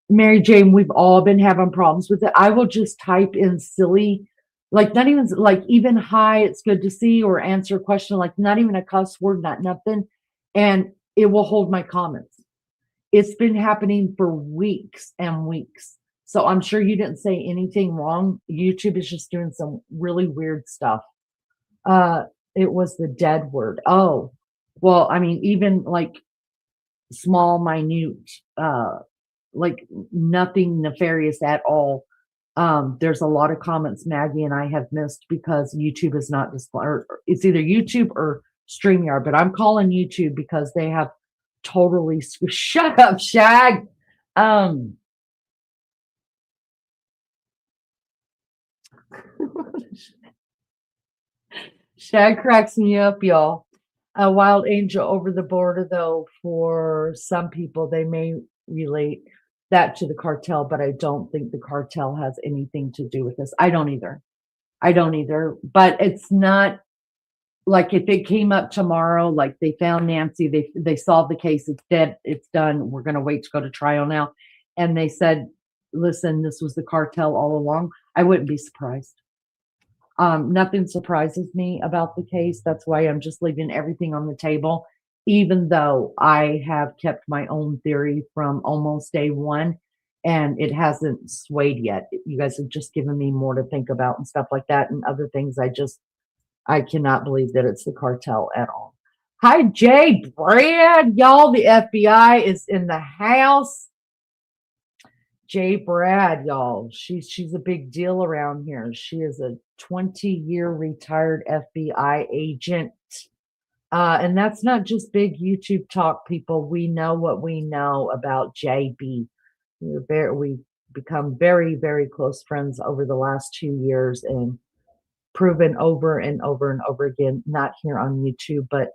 Mary Jane, we've all been having problems with it. I will just type in silly, like not even like even hi, it's good to see, or answer a question, like not even a cuss word, not nothing, and it will hold my comments. It's been happening for weeks and weeks. So I'm sure you didn't say anything wrong. YouTube is just doing some really weird stuff. It was the dead word. Oh, well, I mean, even like small, minute, like nothing nefarious at all. There's a lot of comments Maggie and I have missed because YouTube is not it's either YouTube or StreamYard, but I'm calling YouTube because they have totally shut up, Shag. Shag cracks me up, y'all. A wild angel over the border, though, for some people, they may relate that to the cartel, but I don't think the cartel has anything to do with this. I don't either. But it's not like if it came up tomorrow, like they found Nancy, they solved the case, it's dead, it's done, we're going to wait to go to trial now. And they said, listen, this was the cartel all along. I wouldn't be surprised. Nothing surprises me about the case. That's why I'm just leaving everything on the table, even though I have kept my own theory from almost day one and it hasn't swayed yet. You guys have just given me more to think about and stuff like that and other things. I cannot believe that it's the cartel at all. Hi, Jay Brad, y'all. The FBI is in the house. Jay Brad, y'all. She's a big deal around here. She is a 20-year retired FBI agent. And that's not just big YouTube talk, people. We know what we know about JB. We become very, very close friends over the last 2 years, and proven over and over and over again, not here on YouTube, but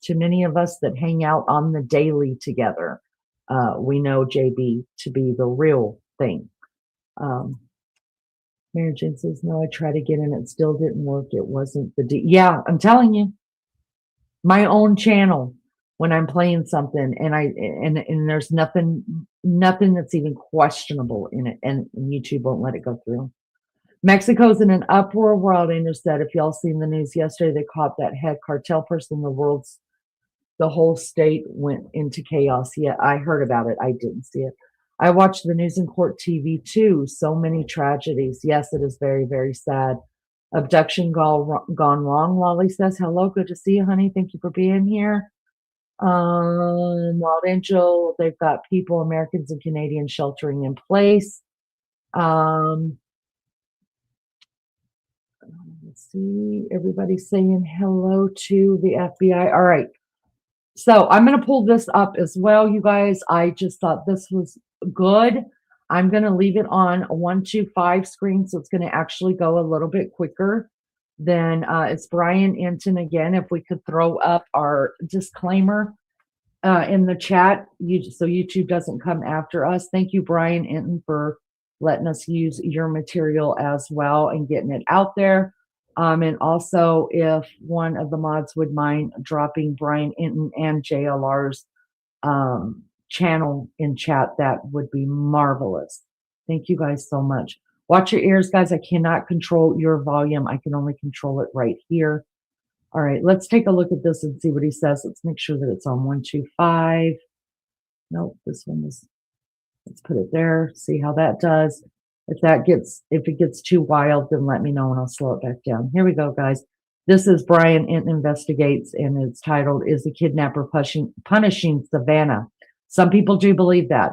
to many of us that hang out on the daily together. We know JB to be the real thing. Mary Jane says, no, I tried to get in. It still didn't work. It wasn't yeah, I'm telling you, my own channel, when I'm playing something and there's nothing that's even questionable in it, and YouTube won't let it go through. Mexico's in an uproar, world. Andrew said, if y'all seen the news yesterday, they caught that head cartel person. The whole state went into chaos. Yeah, I heard about it. I didn't see it. I watched the news and court TV too. So many tragedies. Yes, it is very, very sad. Abduction gone wrong. Lolly says, hello, good to see you, honey. Thank you for being here. Wild Angel, they've got people, Americans and Canadians, sheltering in place. Let's see, everybody's saying hello to the FBI. All right. So I'm going to pull this up as well, you guys. I just thought this was good. I'm going to leave it on a 125 screen, so it's going to actually go a little bit quicker. Then it's Brian Entin again. If we could throw up our disclaimer in the chat, so YouTube doesn't come after us. Thank you, Brian Entin, for letting us use your material as well and getting it out there. And also, if one of the mods would mind dropping Brian Entin and JLR's channel in chat, that would be marvelous. Thank you guys so much. Watch your ears, guys. I cannot control your volume. I can only control it right here. All right, let's take a look at this and see what he says. Let's make sure that it's on 125. Nope, this one is, let's put it there, see how that does. If it gets too wild, then let me know and I'll slow it back down. Here we go, guys. This is Brian Entin Investigates, and it's titled, Is the Kidnapper Punishing Savannah? Some people do believe that.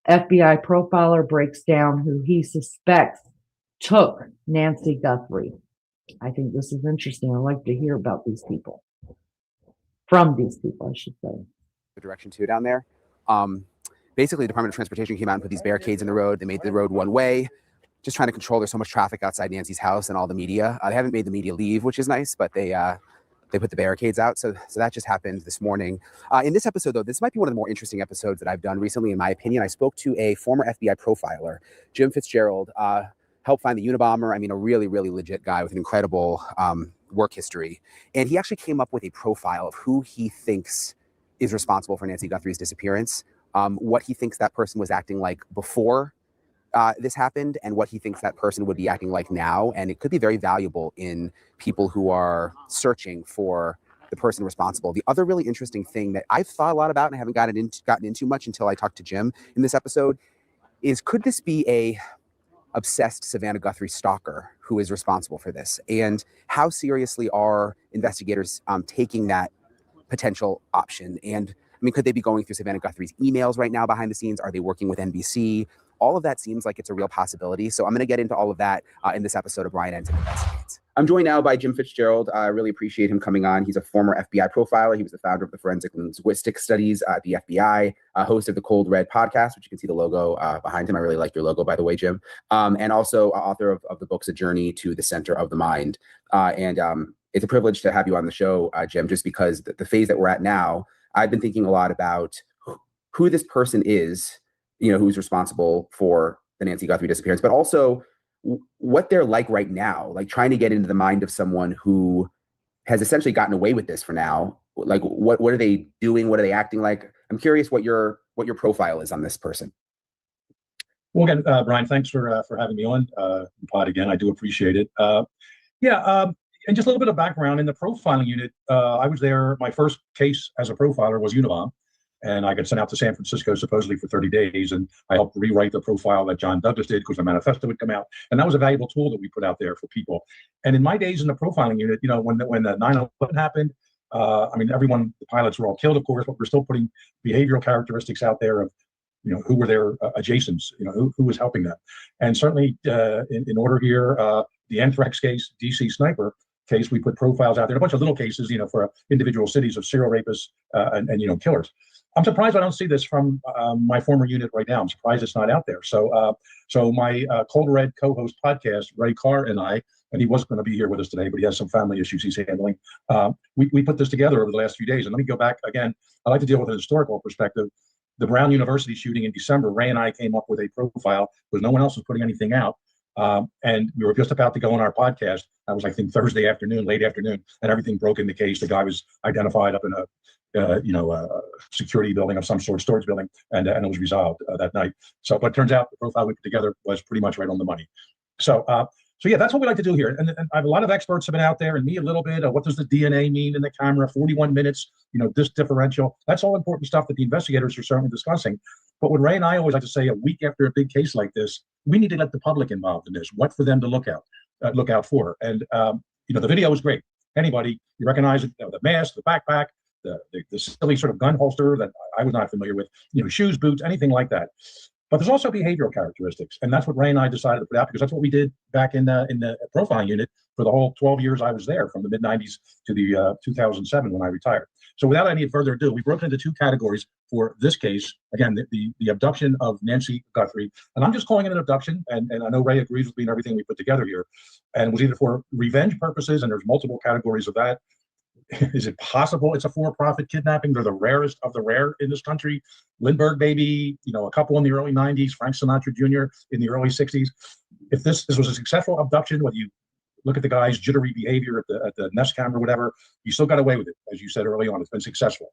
FBI profiler breaks down who he suspects took Nancy Guthrie. I think this is interesting. I like to hear about these people. From these people, I should say. Direction 2 down there. Basically, the Department of Transportation came out and put these barricades in the road. They made the road one way, just trying to control. There's so much traffic outside Nancy's house and all the media. They haven't made the media leave, which is nice, but they put the barricades out. So that just happened this morning. In this episode, though, this might be one of the more interesting episodes that I've done recently, in my opinion. I spoke to a former FBI profiler, Jim Fitzgerald, helped find the Unabomber. I mean, a really, really legit guy with an incredible work history. And he actually came up with a profile of who he thinks is responsible for Nancy Guthrie's disappearance. What he thinks that person was acting like before this happened, and what he thinks that person would be acting like now. And it could be very valuable in people who are searching for the person responsible. The other really interesting thing that I've thought a lot about and I haven't gotten into much until I talked to Jim in this episode is, could this be a obsessed Savannah Guthrie stalker who is responsible for this? And how seriously are investigators taking that potential option? And I mean, could they be going through Savannah Guthrie's emails right now behind the scenes? Are they working with NBC? All of that seems like it's a real possibility. So I'm going to get into all of that in this episode of Brian Entin Investigates. I'm joined now by Jim Fitzgerald. I really appreciate him coming on. He's a former FBI profiler. He was the founder of the Forensic Linguistics Studies at the FBI, host of the Cold Red podcast, which you can see the logo behind him. I really like your logo, by the way, Jim. And also author of the books, A Journey to the Center of the Mind. It's a privilege to have you on the show, Jim, just because the phase that we're at now, I've been thinking a lot about who this person is, who's responsible for the Nancy Guthrie disappearance, but also what they're like right now, like trying to get into the mind of someone who has essentially gotten away with this for now. Like, what are they doing? What are they acting like? I'm curious what your profile is on this person. Well, again, Brian, thanks for having me on pod again. I do appreciate it. And just a little bit of background in the profiling unit. I was there. My first case as a profiler was Unabomber. And I got sent out to San Francisco supposedly for 30 days. And I helped rewrite the profile that John Douglas did because the manifesto would come out. And that was a valuable tool that we put out there for people. And in my days in the profiling unit, when the 9/11 happened, the pilots were all killed, of course, but we're still putting behavioral characteristics out there of, who were their adjacents, who was helping them. And certainly in order here, the anthrax case, DC sniper case, we put profiles out there, a bunch of little cases, for individual cities of serial rapists and killers. I'm surprised I don't see this from my former unit right now. I'm surprised it's not out there. So my Cold Red co-host podcast, Ray Carr and I, and he wasn't going to be here with us today, but he has some family issues he's handling. We put this together over the last few days. And let me go back again. I like to deal with a historical perspective. The Brown University shooting in December, Ray and I came up with a profile because no one else was putting anything out. And we were just about to go on our podcast. That was, I think, Thursday afternoon, late afternoon, and everything broke in the case. The guy was identified up in a security building of some sort, storage building, and it was resolved that night. So, but it turns out the profile we put together was pretty much right on the money. So yeah, that's what we like to do here. And I have a lot of experts have been out there, and me a little bit. What does the DNA mean in the camera? 41 minutes, this differential. That's all important stuff that the investigators are certainly discussing. But what Ray and I always like to say, a week after a big case like this, we need to get the public involved in this. What for them to look out for. And the video is great. Anybody, you recognize it, the mask, the backpack, the silly sort of gun holster that I was not familiar with, shoes, boots, anything like that. But there's also behavioral characteristics, and that's what Ray and I decided to put out because that's what we did back in the profiling unit for the whole 12 years I was there, from the mid 90s to the 2007 when I retired. So without any further ado, we broke into two categories for this case. Again, the abduction of Nancy Guthrie, and I'm just calling it an abduction, and I know Ray agrees with me and everything we put together here, and it was either for revenge purposes, and there's multiple categories of that. Is it possible it's a for-profit kidnapping? They're the rarest of the rare in this country. Lindbergh baby, a couple in the early 90s, Frank Sinatra Jr. in the early 60s. If this was a successful abduction, whether you look at the guy's jittery behavior at the Nest camera or whatever, you still got away with it. As you said early on, it's been successful.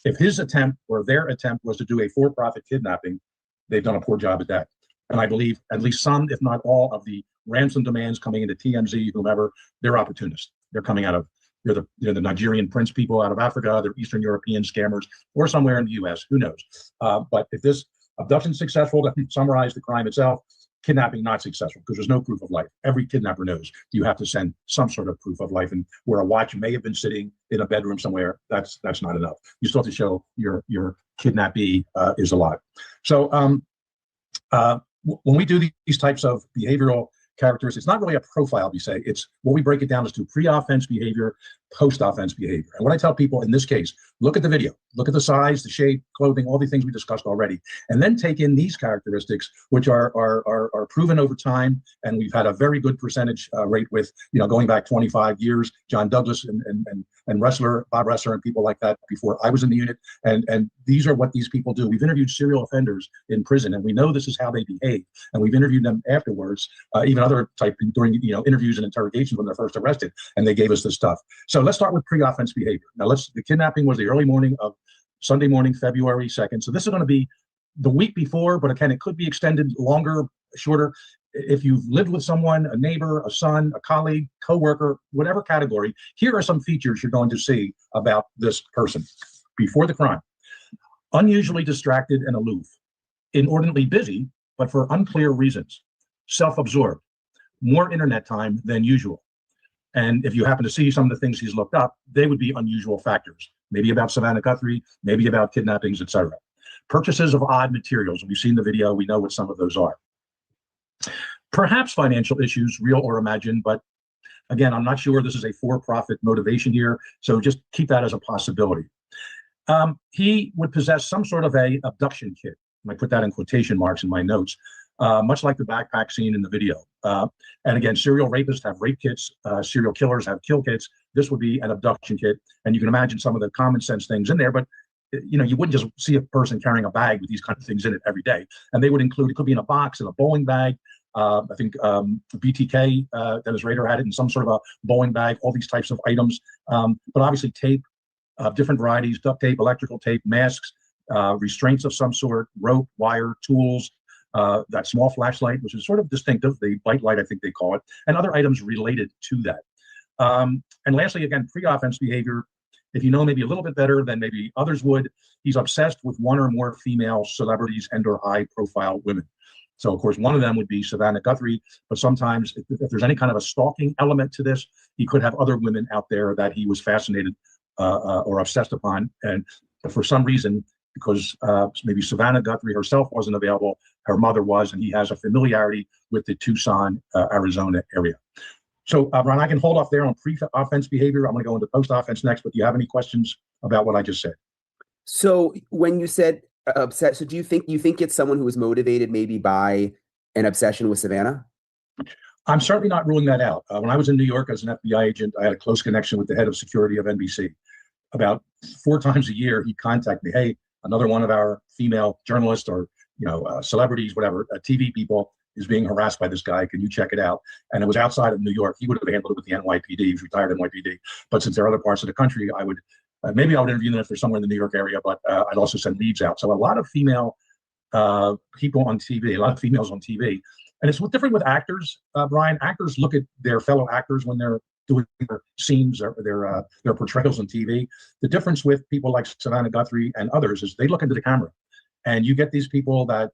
If his attempt or their attempt was to do a for-profit kidnapping, they've done a poor job at that. And I believe at least some, if not all, of the ransom demands coming into TMZ, whomever, they're opportunists. They're coming out of They're the Nigerian prince people out of Africa, they're Eastern European scammers, or somewhere in the US, who knows? But if this abduction is successful, to summarize the crime itself, kidnapping not successful because there's no proof of life. Every kidnapper knows you have to send some sort of proof of life, and where a watch may have been sitting in a bedroom somewhere, that's not enough. You still have to show your kidnappee is alive. So when we do these types of behavioral characters, it's not really a profile, we say. It's what we break it down as to pre-offense behavior, post-offense behavior. And what I tell people in this case, look at the video, look at the size, the shape, clothing, all the things we discussed already, and then take in these characteristics, which are proven over time. And we've had a very good percentage rate with, going back 25 years, John Douglas and wrestler, Bob Wrestler, and people like that before I was in the unit. And these are what these people do. We've interviewed serial offenders in prison, and we know this is how they behave. And we've interviewed them afterwards, even other type during interviews and interrogations when they're first arrested, and they gave us this stuff. So let's start with pre-offense behavior. Now the kidnapping was the early morning of Sunday morning, February 2nd. So this is going to be the week before, but again, it could be extended longer, shorter. If you've lived with someone, a neighbor, a son, a colleague, coworker, whatever category, here are some features you're going to see about this person before the crime. Unusually distracted and aloof, inordinately busy, but for unclear reasons, self-absorbed, more internet time than usual. And if you happen to see some of the things he's looked up, they would be unusual factors, maybe about Savannah Guthrie, maybe about kidnappings, etc. Purchases of odd materials. We've seen the video, we know what some of those are. Perhaps financial issues, real or imagined, but again, I'm not sure this is a for-profit motivation here, so just keep that as a possibility. He would possess some sort of a abduction kit. I put that in quotation marks in my notes, much like the backpack scene in the video. And again, serial rapists have rape kits, serial killers have kill kits. This would be an abduction kit, and you can imagine some of the common sense things in there, but you wouldn't just see a person carrying a bag with these kind of things in it every day. And they would include, it could be in a box, in a bowling bag. I think BTK, Dennis Rader, had it in some sort of a bowling bag, all these types of items. But obviously tape, different varieties, duct tape, electrical tape, masks, restraints of some sort, rope, wire, tools, that small flashlight, which is sort of distinctive, the bite light, I think they call it, and other items related to that. And lastly, again, pre-offense behavior. If you know maybe a little bit better than maybe others would, he's obsessed with one or more female celebrities and or high-profile women. So, of course, one of them would be Savannah Guthrie, but sometimes if there's any kind of a stalking element to this, he could have other women out there that he was fascinated or obsessed upon. And for some reason, because maybe Savannah Guthrie herself wasn't available, her mother was, and he has a familiarity with the Tucson, Arizona area. So, Brian, I can hold off there on pre-offense behavior. I'm going to go into post-offense next, but do you have any questions about what I just said? So when you said upset, so do you think it's someone who was motivated maybe by an obsession with Savannah? I'm certainly not ruling that out. When I was in New York as an FBI agent, I had a close connection with the head of security of NBC. About 4 times a year, he'd contact me. Hey, another one of our female journalists or celebrities, whatever, TV people is being harassed by this guy. Can you check it out? And it was outside of New York. He would have handled it with the NYPD. He's retired NYPD. But since there are other parts of the country, I would maybe I would interview them if they're somewhere in the New York area. But I'd also send leads out. So a lot of female people on TV, a lot of females on TV. And it's different with actors, Brian. Actors look at their fellow actors when they're doing their scenes or their portrayals on TV. The difference with people like Savannah Guthrie and others is they look into the camera. And you get these people that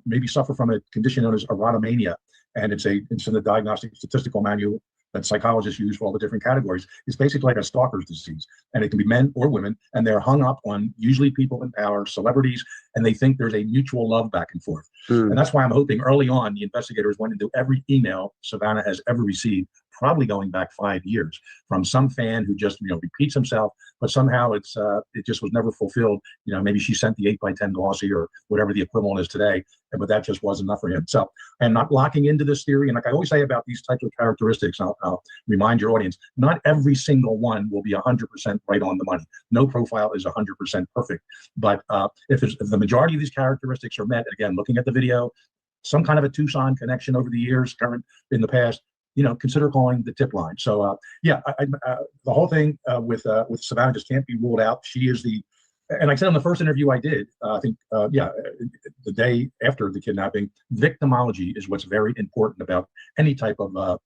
maybe suffer from a condition known as erotomania. And it's in the Diagnostic Statistical Manual that psychologists use for all the different categories. It's basically like a stalker's disease. And it can be men or women, and they're hung up on usually people in power, celebrities, and they think there's a mutual love back and forth. And that's why I'm hoping early on the investigators went into every email Savannah has ever received, probably going back 5 years, from some fan who just repeats himself, but somehow it just was never fulfilled. Maybe she sent the 8x10 glossy or whatever the equivalent is today, but that just wasn't enough for him. So I'm not locking into this theory. And like I always say about these types of characteristics, I'll remind your audience, not every single one will be 100% right on the money. No profile is 100% perfect. But if the majority of these characteristics are met, again, looking at the video, some kind of a Tucson connection over the years, current, in the past, consider calling the tip line. So the whole thing with Savannah just can't be ruled out. She is and like I said in the first interview I did, I think, the day after the kidnapping, victimology is what's very important about any type of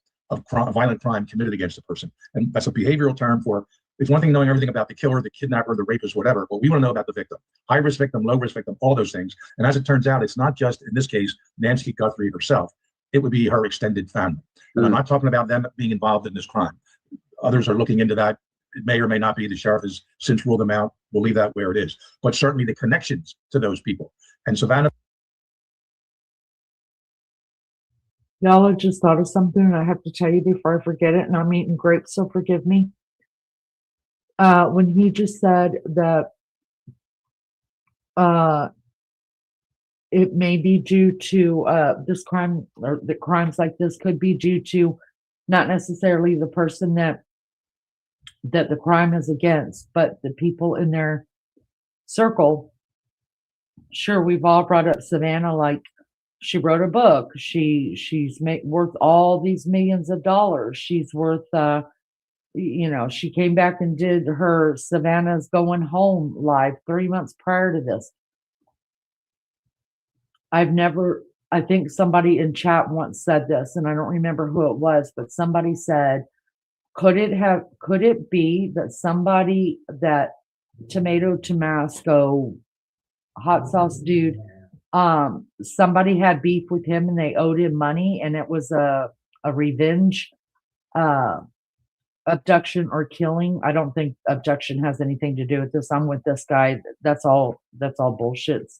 violent crime committed against a person. And that's a behavioral term for, it's one thing knowing everything about the killer, the kidnapper, the rapist, whatever, but we want to know about the victim. High risk victim, low risk victim, all those things. And as it turns out, it's not just, in this case, Nancy Guthrie herself. It would be her extended family. And I'm not talking about them being involved in this crime. Others are looking into that. It may or may not be. The sheriff has since ruled them out. We'll leave that where it is. But certainly the connections to those people. And Savannah. Y'all, I just thought of something I have to tell you before I forget it, and I'm eating grapes, so forgive me. When he just said that it may be due to this crime, or the crimes like this could be due to not necessarily the person that the crime is against, but the people in their circle. Sure, we've all brought up Savannah, like she wrote a book. She's worth all these millions of dollars. She's worth she came back and did her Savannah's Going Home live 3 months prior to this. I think somebody in chat once said this, and I don't remember who it was, but somebody said, could it be that somebody, that Tomato Tomasco hot sauce dude, somebody had beef with him and they owed him money, and it was a revenge abduction or killing? I don't think abduction has anything to do with this. I'm with this guy. That's all bullshit.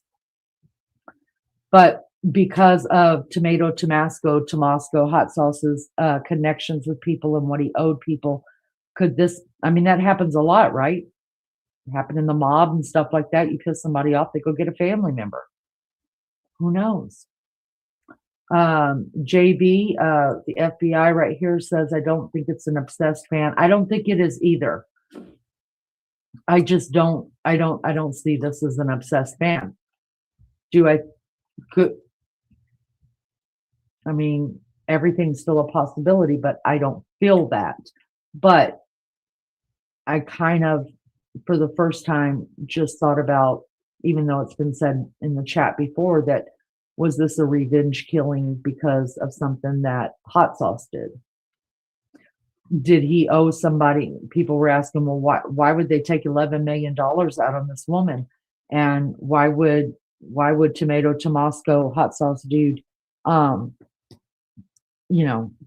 But because of Tomasco hot sauce's connections with people and what he owed people, that happens a lot, right? It happened in the mob and stuff like that. You piss somebody off, they go get a family member. Who knows? JB, the FBI right here says, I don't think it's an obsessed fan. I don't think it is either. I just don't see this as an obsessed fan. Everything's still a possibility, but I don't feel that. But I kind of, for the first time, just thought about, even though it's been said in the chat before, that was this a revenge killing because of something that hot sauce did? Did he owe somebody? People were asking, well, why would they take $11 million out on this woman? And why would Tomato Tomasco hot sauce dude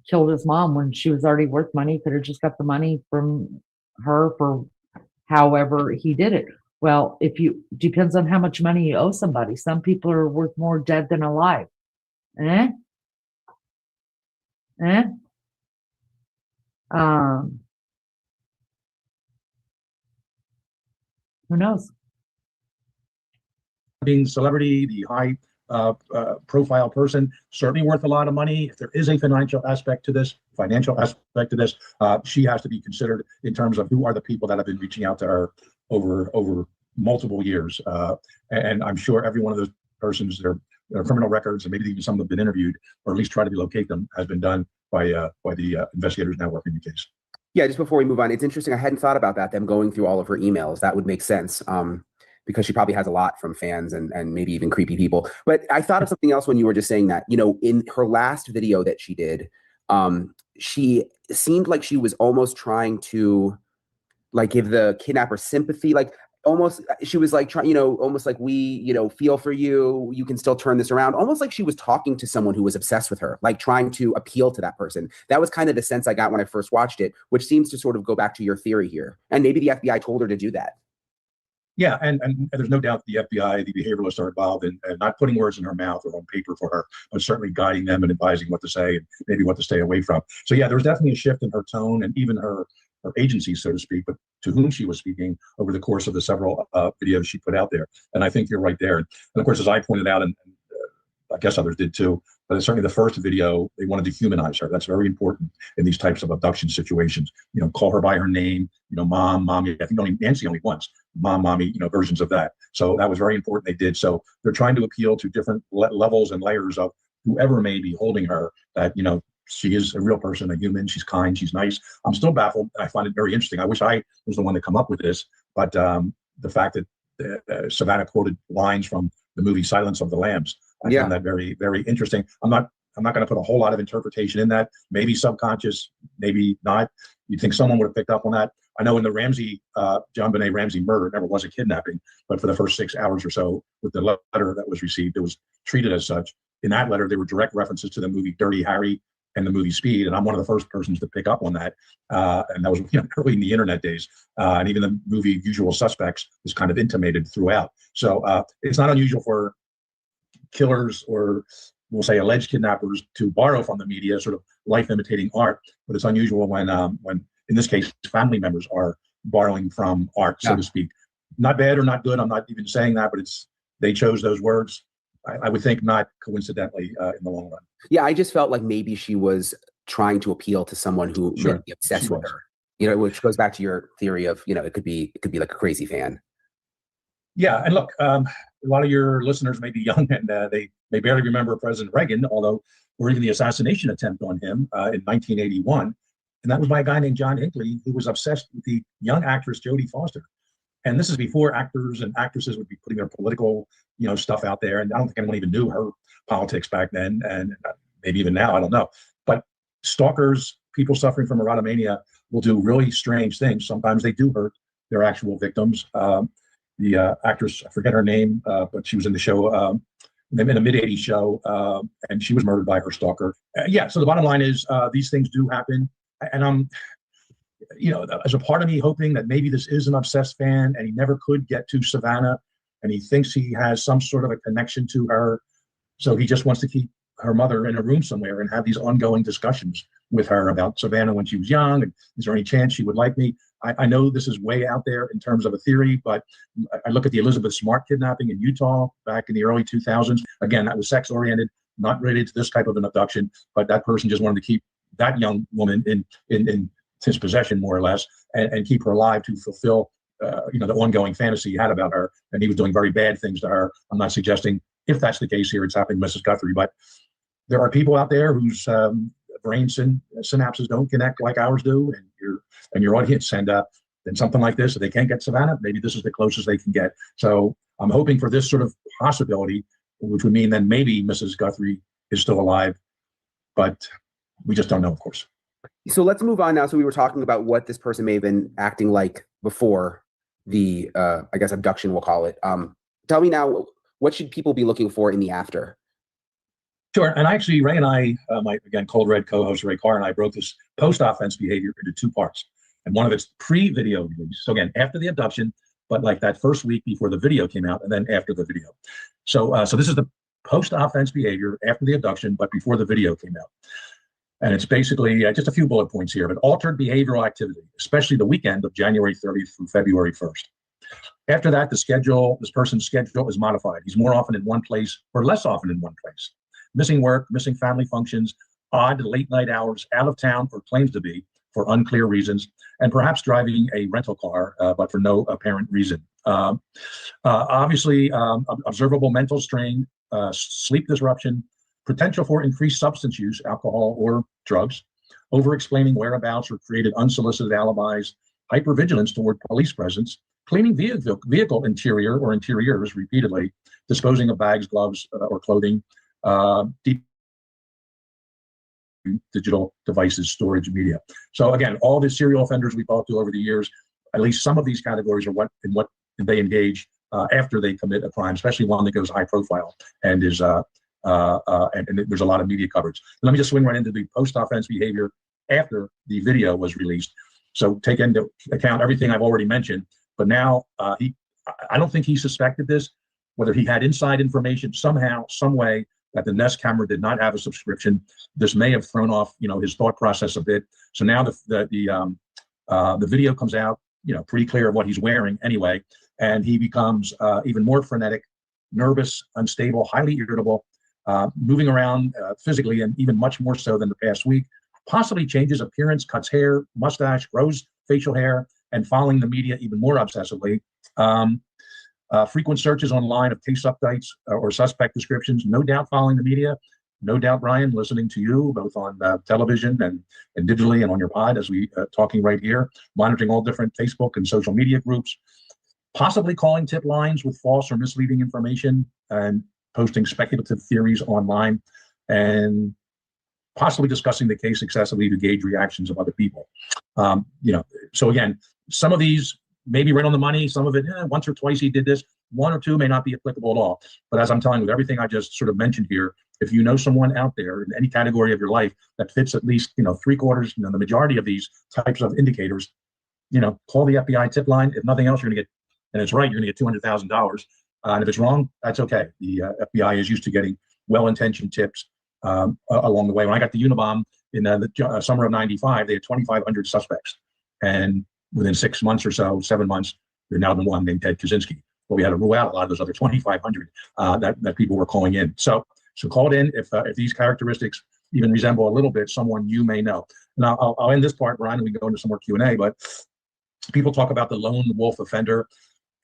killed his mom when she was already worth money? Could have just got the money from her for however he did it. Well, depends on how much money you owe somebody. Some people are worth more dead than alive. Who knows? being the celebrity, the high profile person, certainly worth a lot of money. If there is a financial aspect to this, she has to be considered in terms of who are the people that have been reaching out to her over multiple years. And I'm sure every one of those persons, their criminal records, and maybe even some have been interviewed, or at least try to locate them, has been done by the investigators now working the case. Yeah, just before we move on, it's interesting. I hadn't thought about that, them going through all of her emails. That would make sense. Because she probably has a lot from fans and maybe even creepy people. But I thought of something else when you were just saying that, in her last video that she did, she seemed like she was almost trying to like give the kidnapper sympathy, like almost she was like trying, almost like we, feel for you, you can still turn this around, almost like she was talking to someone who was obsessed with her, like trying to appeal to that person. That was kind of the sense I got when I first watched it, which seems to sort of go back to your theory here. And maybe the FBI told her to do that. Yeah, and there's no doubt the FBI, the behavioralists are involved in not putting words in her mouth or on paper for her, but certainly guiding them and advising what to say and maybe what to stay away from. So yeah, there was definitely a shift in her tone and even her agency, so to speak, but to whom she was speaking over the course of the several videos she put out there. And I think you're right there. And of course, as I pointed out, and I guess others did too, but certainly the first video, they wanted to humanize her. That's very important in these types of abduction situations. Call her by her name, mom, mommy. I think Nancy only once, mom, mommy, versions of that. So that was very important. They did. So they're trying to appeal to different levels and layers of whoever may be holding her, that, she is a real person, a human. She's kind. She's nice. I'm still baffled. I find it very interesting. I wish I was the one to come up with this, but the fact that Savannah quoted lines from the movie Silence of the Lambs, I found that very, very interesting. I'm not going to put a whole lot of interpretation in that. Maybe subconscious, maybe not. You'd think someone would have picked up on that. I know in the Ramsey, John Benet Ramsey murder, it never was a kidnapping, but for the first 6 hours or so with the letter that was received, it was treated as such. In that letter, there were direct references to the movie Dirty Harry and the movie Speed, and I'm one of the first persons to pick up on that. And that was early in the internet days. And even the movie Usual Suspects is kind of intimated throughout. So it's not unusual for killers, or we'll say alleged kidnappers, to borrow from the media, sort of life imitating art. But it's unusual when in this case, family members are borrowing from art, so to speak. Not bad or not good. I'm not even saying that, but they chose those words. I would think not coincidentally in the long run. Yeah, I just felt like maybe she was trying to appeal to someone who might be obsessed with her. Which goes back to your theory of, it could be like a crazy fan. Yeah, and look, a lot of your listeners may be young and they may barely remember President Reagan, or even the assassination attempt on him in 1981. And that was by a guy named John Hinckley, who was obsessed with the young actress Jodie Foster. And this is before actors and actresses would be putting their political, stuff out there. And I don't think anyone even knew her politics back then, and maybe even now, I don't know. But stalkers, people suffering from erotomania, will do really strange things. Sometimes they do hurt their actual victims. The actress, I forget her name, but she was in the show, in a mid-'80s show, and she was murdered by her stalker. So the bottom line is these things do happen. And I'm, as a part of me hoping that maybe this is an obsessed fan and he never could get to Savannah and he thinks he has some sort of a connection to her. So he just wants to keep her mother in a room somewhere and have these ongoing discussions with her about Savannah when she was young. And is there any chance she would like me? I know this is way out there in terms of a theory, but I look at the Elizabeth Smart kidnapping in Utah back in the early 2000s. Again, that was sex oriented, not related to this type of an abduction, but that person just wanted to keep that young woman in his possession, more or less, and keep her alive to fulfill, the ongoing fantasy he had about her. And he was doing very bad things to her. I'm not suggesting if that's the case here, it's happening to Mrs. Guthrie, but there are people out there whose brain synapses don't connect like ours do, and your audience, and then something like this, if they can't get Savannah, maybe this is the closest they can get. So I'm hoping for this sort of possibility, which would mean then maybe Mrs. Guthrie is still alive, but we just don't know, of course. So let's move on now. So we were talking about what this person may have been acting like before the, I guess, abduction, we'll call it. Tell me now, what should people be looking for in the after? Sure. And actually, Ray and I, my, again, Cold Red co-host Ray Carr and I broke this post-offense behavior into two parts. And one of it's pre-video release. So again, after the abduction, but like that first week before the video came out, and then after the video. So this is the post-offense behavior after the abduction, but before the video came out. And it's basically just a few bullet points here, but altered behavioral activity, especially the weekend of January 30th through February 1st. After that, this person's schedule is modified. He's more often in one place or less often in one place. Missing work, missing family functions, odd late night hours, out of town or claims to be for unclear reasons, and perhaps driving a rental car, but for no apparent reason. Obviously, observable mental strain, sleep disruption, potential for increased substance use, alcohol or drugs, over-explaining whereabouts or created unsolicited alibis, hypervigilance toward police presence, cleaning vehicle interior or interiors repeatedly, disposing of bags, gloves, or clothing, deep digital devices, storage, media. So again, all the serial offenders we talked to over the years, at least some of these categories are what they engage after they commit a crime, especially one that goes high profile and is and there's a lot of media coverage. Let me just swing right into the post-offense behavior after the video was released. So take into account everything I've already mentioned, but now I don't think he suspected this, whether he had inside information somehow, some way that the Nest camera did not have a subscription. This may have thrown off, his thought process a bit. So now the video comes out, pretty clear of what he's wearing anyway, and he becomes even more frenetic, nervous, unstable, highly irritable, moving around physically, and even much more so than the past week. Possibly changes appearance, cuts hair, mustache, grows facial hair, and following the media even more obsessively. Frequent searches online of case updates or suspect descriptions, no doubt following the media, no doubt, Brian, listening to you both on television and digitally and on your pod as we talking right here, monitoring all different Facebook and social media groups, possibly calling tip lines with false or misleading information and posting speculative theories online, and possibly discussing the case excessively to gauge reactions of other people. So again, some of these may be right on the money. Some of it, once or twice he did this. One or two may not be applicable at all. But as I'm telling you, with everything I just sort of mentioned here, if you know someone out there in any category of your life that fits at least, three quarters, the majority of these types of indicators, call the FBI tip line. If nothing else, you're going to get, and it's right, you're going to get $200,000. And if it's wrong, that's okay. The FBI is used to getting well-intentioned tips along the way. When I got the Unabomb in the summer of '95, they had 2,500 suspects. And within 6 months or so, 7 months, there's now been one named Ted Kaczynski. But we had to rule out a lot of those other 2,500 that people were calling in. So call it in if these characteristics even resemble a little bit someone you may know. Now, I'll end this part, Brian, and we can go into some more Q&A, but people talk about the lone wolf offender.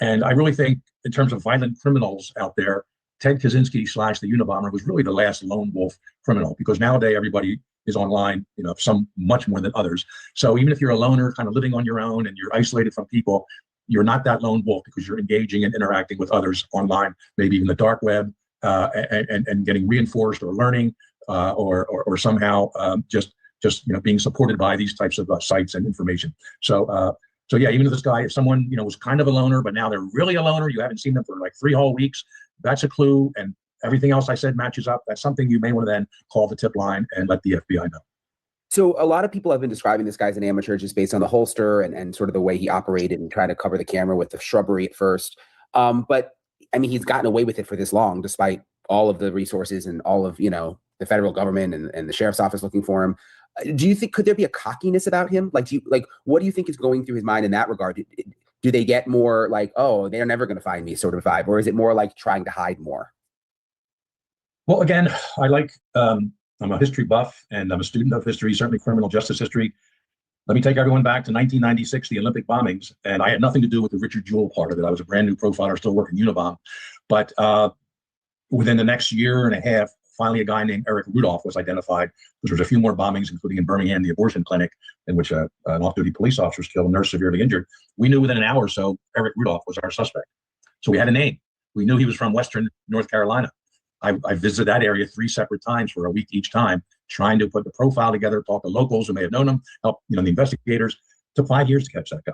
And I really think in terms of violent criminals out there, Ted Kaczynski / the Unabomber was really the last lone wolf criminal, because nowadays everybody is online, some much more than others. So even if you're a loner kind of living on your own and you're isolated from people, you're not that lone wolf because you're engaging and interacting with others online, maybe even the dark web, and getting reinforced or learning or somehow just being supported by these types of sites and information. So yeah, even if this guy, if someone, was kind of a loner, but now they're really a loner, you haven't seen them for like 3 whole weeks, that's a clue. And everything else I said matches up. That's something you may want to then call the tip line and let the FBI know. So a lot of people have been describing this guy as an amateur just based on the holster and sort of the way he operated and tried to cover the camera with the shrubbery at first. But I mean, he's gotten away with it for this long, despite all of the resources and all of, the federal government and the sheriff's office looking for him. Do you think, could there be a cockiness about him? What do you think is going through his mind in that regard? Do they get more like, oh, they're never going to find me sort of vibe? Or is it more like trying to hide more? Well, again, I'm a history buff and I'm a student of history, certainly criminal justice history. Let me take everyone back to 1996, the Olympic bombings. And I had nothing to do with the Richard Jewell part of it. I was a brand new profiler, still working Unabomb. But within the next year and a half, finally a guy named Eric Rudolph was identified. There was a few more bombings, including in Birmingham, the abortion clinic, in which an off-duty police officer was killed, a nurse severely injured. We knew within an hour or so, Eric Rudolph was our suspect. So we had a name. We knew he was from Western North Carolina. I visited that area 3 separate times for a week each time, trying to put the profile together, talk to locals who may have known him, help the investigators. It took 5 years to catch that guy.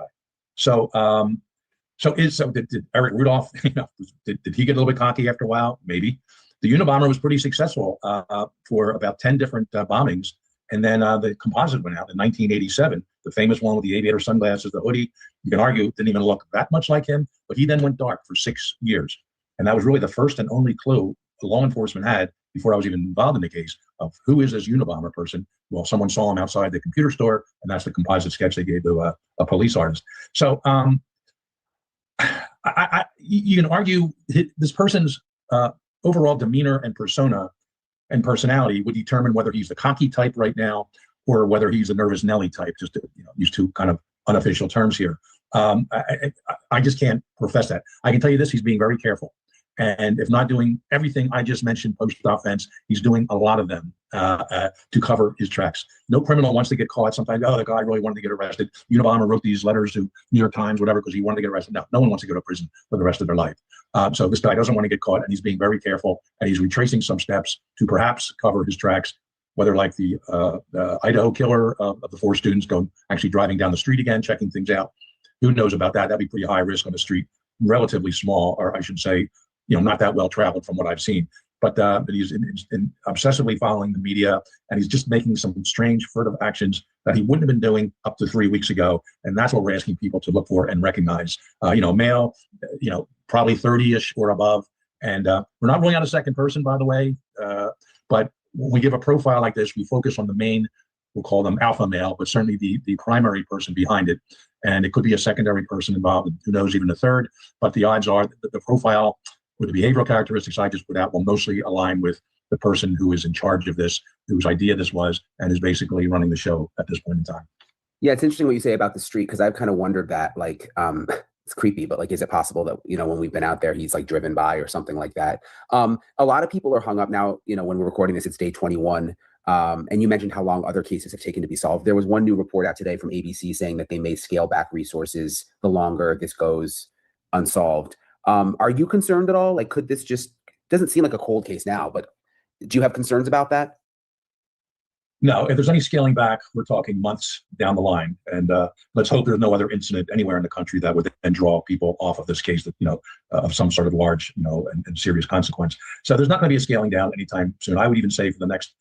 So did Eric Rudolph? Did he get a little bit cocky after a while? Maybe. The Unabomber was pretty successful for about 10 different bombings, and then the composite went out in 1987. The famous one with the aviator sunglasses, the hoodie. You can argue it didn't even look that much like him, but he then went dark for 6 years, and that was really the first and only clue law enforcement had before I was even involved in the case of who is this Unabomber person. Well, someone saw him outside the computer store, and that's the composite sketch they gave to a police artist. So You can argue this person's overall demeanor and persona and personality would determine whether he's the cocky type right now or whether he's a nervous Nelly type, just to, use two kind of unofficial terms here. I just can't profess that. I can tell you this, he's being very careful. And if not doing everything I just mentioned post-offense, he's doing a lot of them to cover his tracks. No criminal wants to get caught. Sometimes, the guy really wanted to get arrested. Unabomber wrote these letters to New York Times, whatever, because he wanted to get arrested. No one wants to go to prison for the rest of their life. So this guy doesn't want to get caught, and he's being very careful, and he's retracing some steps to perhaps cover his tracks, whether like the Idaho killer of the 4 students actually driving down the street again, checking things out. Who knows about that? That'd be pretty high risk on the street, relatively small, or I should say, not that well traveled from what I've seen. But he's obsessively following the media, and he's just making some strange, furtive actions that he wouldn't have been doing up to 3 weeks ago. And that's what we're asking people to look for and recognize. Male, probably 30-ish or above. And we're not ruling out a second person, by the way. But when we give a profile like this, we focus on the main, we'll call them alpha male, but certainly the primary person behind it. And it could be a secondary person involved, and who knows, even a third. But the odds are that the profile with the behavioral characteristics I just put out will mostly align with the person who is in charge of this, whose idea this was, and is basically running the show at this point in time. Yeah, it's interesting what you say about the street, because I've kind of wondered that, it's creepy, but is it possible that, when we've been out there, he's driven by or something like that? A lot of people are hung up now, when we're recording this, it's day 21. And you mentioned how long other cases have taken to be solved. There was one new report out today from ABC saying that they may scale back resources the longer this goes unsolved. Are you concerned at all? Could this doesn't seem like a cold case now, but do you have concerns about that? No, if there's any scaling back, we're talking months down the line. And let's hope there's no other incident anywhere in the country that would then draw people off of this case that, of some sort of large, and serious consequence. So there's not going to be a scaling down anytime soon. I would even say for the next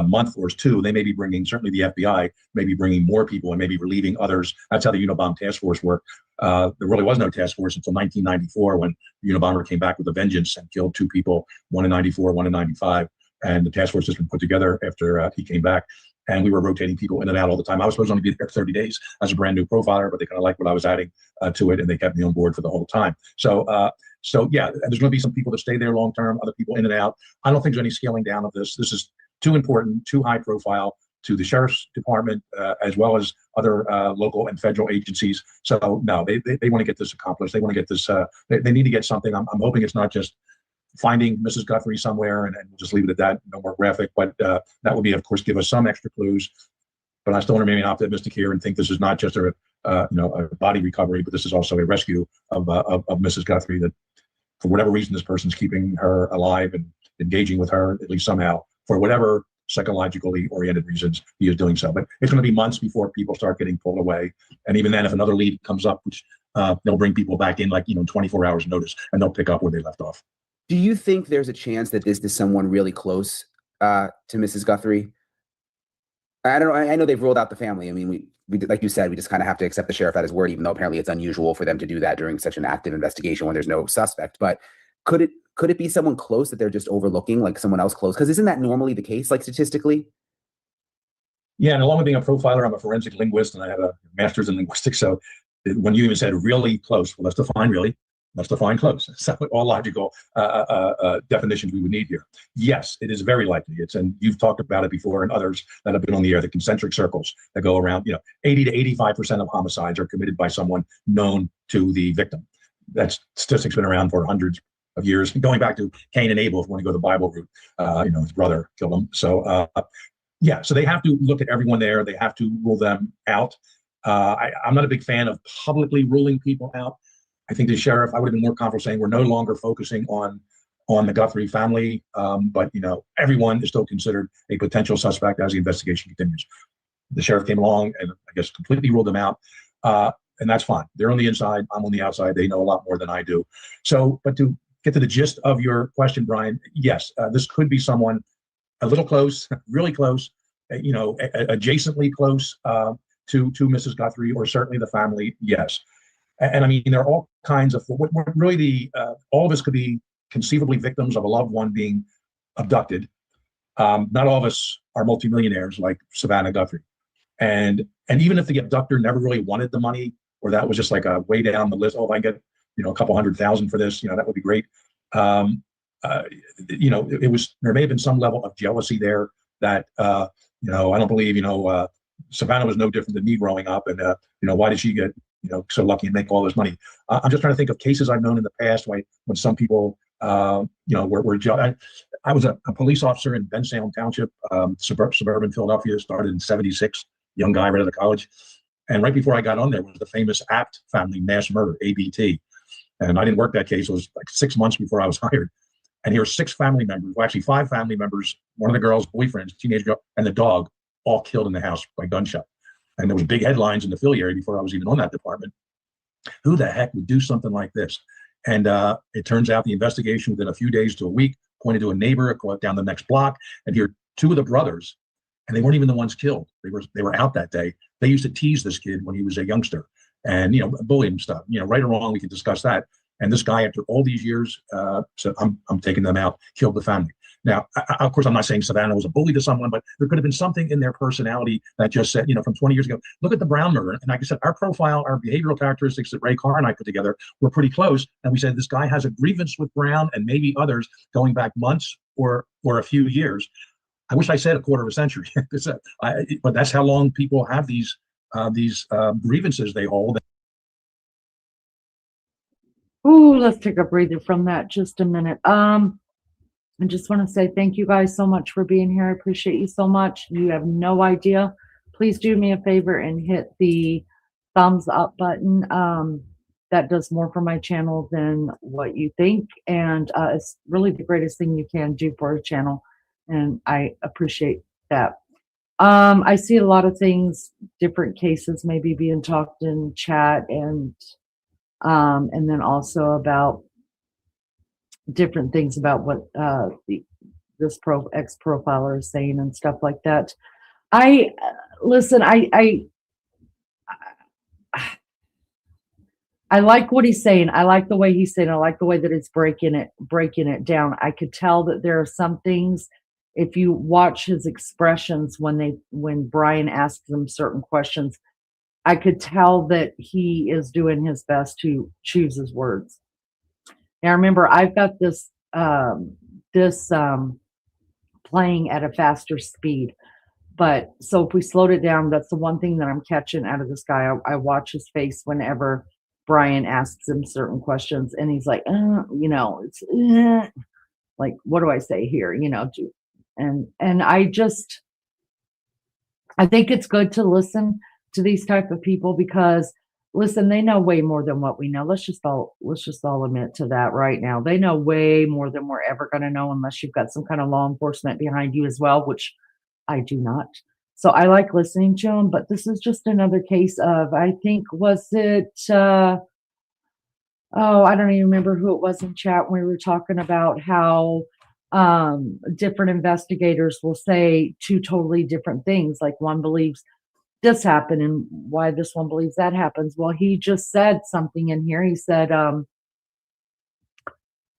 month or two, they may be bringing, certainly the FBI may be bringing more people and maybe relieving others. That's how the Unabomber task force worked. There really was no task force until 1994 when the Unabomber came back with a vengeance and killed 2 people, one in 94, one in 95. And the task force has been put together after he came back. And we were rotating people in and out all the time. I was supposed to only be there 30 days as a brand new profiler, but they kind of liked what I was adding to it, and they kept me on board for the whole time. So yeah, there's going to be some people that stay there long term, other people in and out. I don't think there's any scaling down of this. This is too important, too high profile to the sheriff's department, as well as other local and federal agencies. So no, they want to get this accomplished. They want to get this, they need to get something. I'm hoping it's not just finding Mrs. Guthrie somewhere and we'll just leave it at that, no more graphic, but that would be, of course, give us some extra clues. But I still want to remain optimistic here and think this is not just a body recovery, but this is also a rescue of Mrs. Guthrie, that for whatever reason, this person's keeping her alive and engaging with her, at least somehow, for whatever psychologically oriented reasons he is doing so. But it's going to be months before people start getting pulled away. And even then, if another lead comes up, which they'll bring people back in 24 hours notice, and they'll pick up where they left off. Do you think there's a chance that this is someone really close to Mrs. Guthrie? I don't know. I know they've ruled out the family. I mean, we like you said, we just kind of have to accept the sheriff at his word, even though apparently it's unusual for them to do that during such an active investigation when there's no suspect. But could it be someone close that they're just overlooking, like someone else close? Because isn't that normally the case, statistically? Yeah, and along with being a profiler, I'm a forensic linguist, and I have a master's in linguistics. So when you even said really close, well, let's define really. Let's define close. So all logical definitions we would need here. Yes, it is very likely. And you've talked about it before, and others that have been on the air, the concentric circles that go around. 80 to 85% of homicides are committed by someone known to the victim. That statistic's been around for hundreds of years, going back to Cain and Abel, if you want to go the Bible route. His brother killed him. So yeah, so they have to look at everyone there. They have to rule them out. I'm not a big fan of publicly ruling people out. I think the sheriff, I would have been more comfortable saying we're no longer focusing on the Guthrie family, but everyone is still considered a potential suspect as the investigation continues. The sheriff came along and I guess completely ruled them out, and that's fine. They're on the inside, I'm on the outside. They know a lot more than I do. So, but to get to the gist of your question, Brian, yes, this could be someone a little close, really close, adjacently close to Mrs. Guthrie, or certainly the family. Yes. And I mean, there are all kinds of, what really all of us could be conceivably victims of a loved one being abducted. Not all of us are multimillionaires like Savannah Guthrie. And even if the abductor never really wanted the money, or that was just like a way down the list, oh, if I get a couple 100,000 for this, that would be great. There may have been some level of jealousy there that, I don't believe, Savannah was no different than me growing up. And, why did she get, so lucky and make all this money? I'm just trying to think of cases I've known in the past when some people, were jealous. I was a police officer in Ben Salem Township, suburban Philadelphia, started in '76, young guy right out of college. And right before I got on there was the famous Apt family mass murder, ABT. And I didn't work that case. It was like 6 months before I was hired. And here were 6 family members, well, actually 5 family members, one of the girls' boyfriends, teenage girl, and the dog, all killed in the house by gunshot. And there was big headlines in the Philly area before I was even on that department. Who the heck would do something like this? And it turns out the investigation within a few days to a week pointed to a neighbor down the next block. And here, 2 of the brothers, and they weren't even the ones killed. They were out that day. They used to tease this kid when he was a youngster, and bully him stuff. Right or wrong, we can discuss that. And this guy, after all these years, said, "I'm taking them out." Killed the family. Now, of course, I'm not saying Savannah was a bully to someone, but there could have been something in their personality that just said, from 20 years ago, look at the Brown murder. And like I said, our profile, our behavioral characteristics that Ray Carr and I put together were pretty close. And we said, this guy has a grievance with Brown and maybe others going back months or a few years. I wish I said a quarter of a century, but that's how long people have these grievances they hold. Ooh, let's take a breather from that just a minute. I just want to say thank you guys so much for being here. I appreciate you so much. You have no idea. Please do me a favor and hit the thumbs up button. That does more for my channel than what you think. And it's really the greatest thing you can do for a channel. And I appreciate that. I see a lot of things, different cases maybe being talked in chat, and then also about different things about what this ex-profiler is saying and stuff like that. Listen, I like what he's saying. I like the way he's saying. I like the way that it's breaking it down. I could tell that there are some things, if you watch his expressions when Brian asks him certain questions, I could tell that he is doing his best to choose his words. Now remember, I've got this playing at a faster speed, but so if we slowed it down, that's the one thing that I'm catching out of this guy. I watch his face whenever Brian asks him certain questions, and he's like, it's like, what do I say here? And I think it's good to listen to these type of people, because listen, they know way more than what we know. Let's just all admit to that right now. They know way more than we're ever going to know, unless you've got some kind of law enforcement behind you as well, which I do not. So I like listening to them, but this is just another case of, I think, was it, I don't even remember who it was in chat when we were talking about how different investigators will say 2 totally different things. Like one believes this happened and why this one believes that happens. Well, he just said something in here. He said that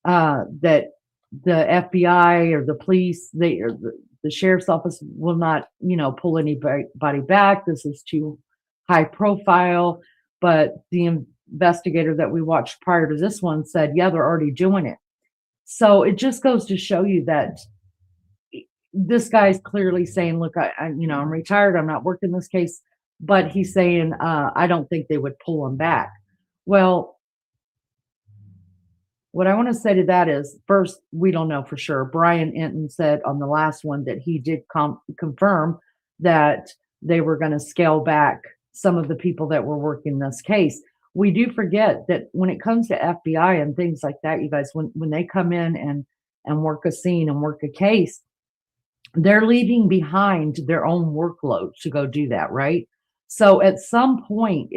the FBI or the police, the sheriff's office will not, pull anybody back. This is too high profile. But the investigator that we watched prior to this one said, yeah, they're already doing it. So it just goes to show you that this guy's clearly saying, look, I'm retired. I'm not working this case. But he's saying, I don't think they would pull him back. Well, what I want to say to that is, first, we don't know for sure. Brian Entin said on the last one that he did confirm that they were going to scale back some of the people that were working this case. We do forget that when it comes to FBI and things like that, you guys, when they come in and work a scene and work a case, they're leaving behind their own workload to go do that, right? So at some point,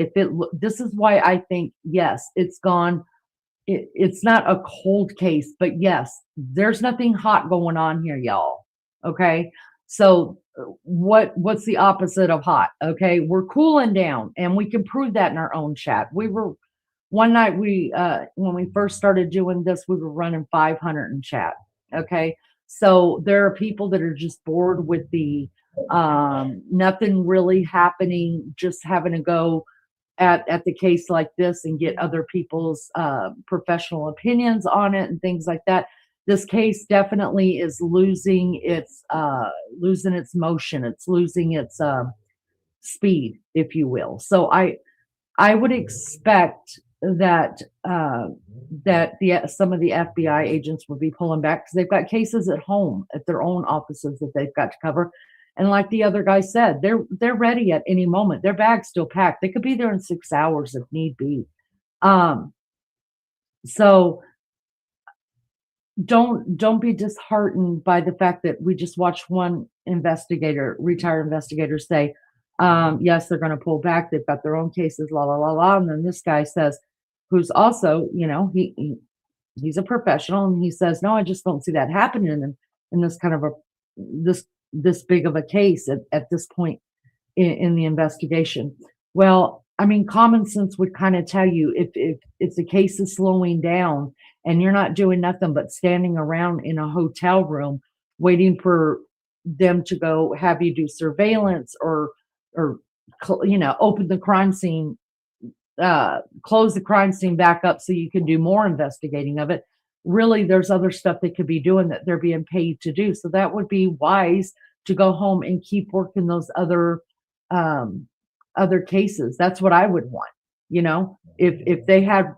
this is why I think, yes, it's gone. It's not a cold case, but yes, there's nothing hot going on here, y'all. Okay. So what's the opposite of hot? Okay. We're cooling down, and we can prove that in our own chat. One night when we first started doing this, we were running 500 in chat. Okay. So there are people that are just bored with the nothing really happening, just having to go at the case like this and get other people's professional opinions on it and things like that. This case definitely is losing its motion. It's losing its speed, if you will. So I would expect that some of the FBI agents would be pulling back because they've got cases at home at their own offices that they've got to cover. And like the other guy said, they're ready at any moment. Their bag's still packed. They could be there in 6 hours if need be. So don't be disheartened by the fact that we just watched one retired investigator say, yes, they're going to pull back. They've got their own cases, la la la la. And then this guy says, who's also, he's a professional, and he says, no, I just don't see that happening in this kind of this big of a case at this point in the investigation. Well, I mean, common sense would kind of tell you if the case is slowing down and you're not doing nothing but standing around in a hotel room waiting for them to go have you do surveillance or open the crime scene, close the crime scene back up so you can do more investigating of it. Really, there's other stuff they could be doing that they're being paid to do. So that would be wise to go home and keep working those other cases. That's what I would want. If they had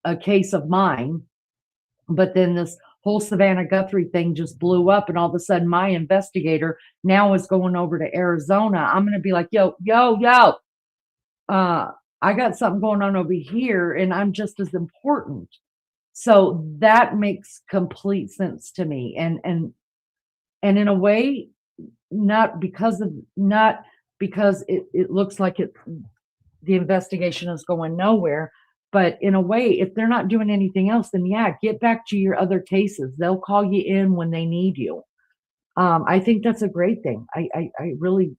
a case of mine, but then this whole Savannah Guthrie thing just blew up, and all of a sudden my investigator now is going over to Arizona, I'm going to be like, yo, I got something going on over here, and I'm just as important. So that makes complete sense to me. And in a way, not because it looks like the investigation is going nowhere, but in a way, if they're not doing anything else, then yeah, get back to your other cases. They'll call you in when they need you. I think that's a great thing. I really,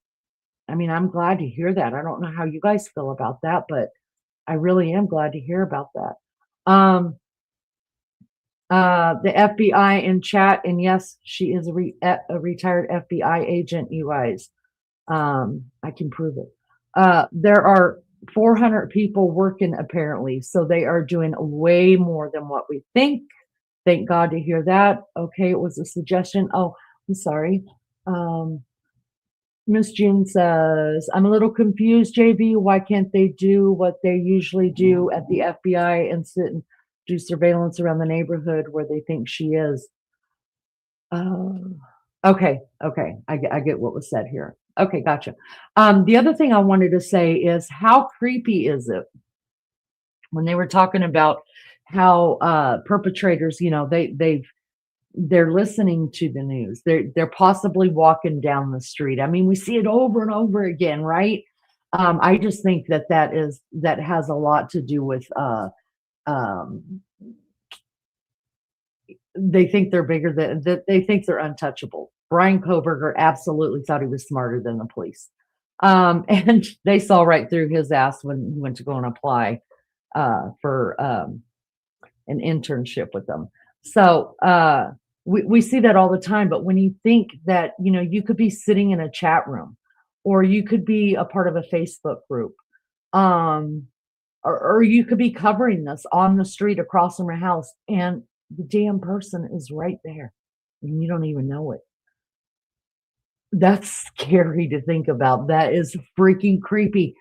I'm glad to hear that. I don't know how you guys feel about that, but I really am glad to hear about that. The FBI in chat, and yes, she is a retired FBI agent, you guys. I can prove it. There are 400 people working apparently, so they are doing way more than what we think. Thank God to hear that. Okay, it was a suggestion. Oh, I'm sorry. Miss June says, I'm a little confused, JV. Why can't they do what they usually do at the FBI and sit and do surveillance around the neighborhood where they think she is? Okay. I get what was said here. Okay, gotcha. The other thing I wanted to say is, how creepy is it when they were talking about how perpetrators, they're listening to the news. They're possibly walking down the street. We see it over and over again, right? I just think that has a lot to do with they think they're bigger than they think they're untouchable. Brian Kohberger absolutely thought he was smarter than the police. And they saw right through his ass when he went to go and apply for an internship with them. So we see that all the time. But when you think that, you could be sitting in a chat room, or you could be a part of a Facebook group, or you could be covering this on the street across from your house, and the damn person is right there and you don't even know it. That's scary to think about. That is freaking creepy.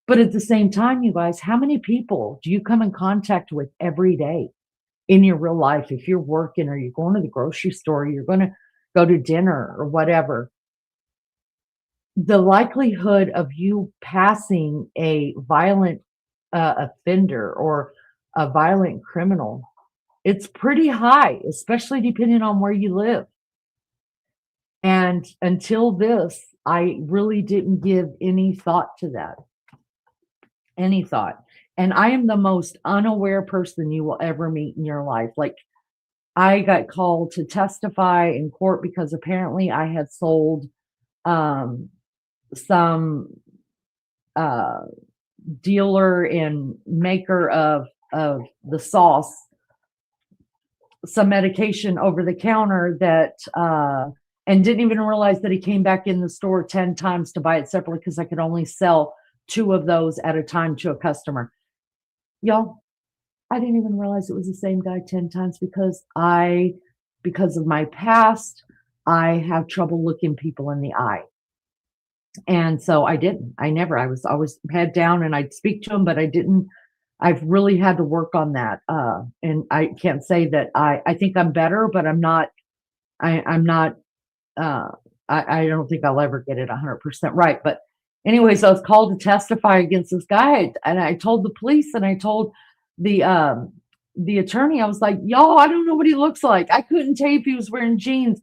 But at the same time, you guys, how many people do you come in contact with every day in your real life? If you're working, or you're going to the grocery store, you're going to go to dinner or whatever, the likelihood of you passing a violent offender or a violent criminal, it's pretty high, especially depending on where you live. And until this, I really didn't give any thought to that. Any thought. And I am the most unaware person you will ever meet in your life. Like, I got called to testify in court because apparently I had sold some dealer and maker of the sauce some medication over the counter that and didn't even realize that he came back in the store 10 times to buy it separately because I could only sell 2 of those at a time to a customer. Y'all, I didn't even realize it was the same guy 10 times because of my past, I have trouble looking people in the eye. And so I didn't. I was always head down and I'd speak to them, but I've really had to work on that. And I can't say that I think I'm better, but I'm not, I'm not, I don't think I'll ever get it 100% right. But anyways, I was called to testify against this guy, and I told the police and I told the attorney, I was like, y'all, I don't know what he looks like. I couldn't tell if he was wearing jeans.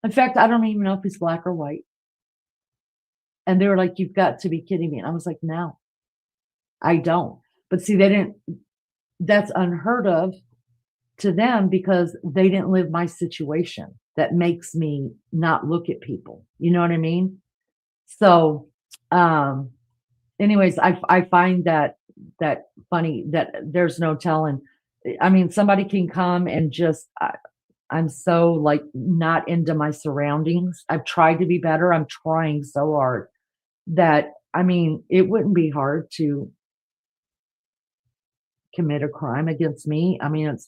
In fact, I don't even know if he's black or white. And they were like, you've got to be kidding me. And I was like, no, I don't. But see, that's unheard of to them because they didn't live my situation. That makes me not look at people. You know what I mean? So, anyways, I find that funny that there's no telling. I mean, somebody can come and just, I'm so like not into my surroundings. I've tried to be better. I'm trying so hard that, I mean, it wouldn't be hard to commit a crime against me. I mean,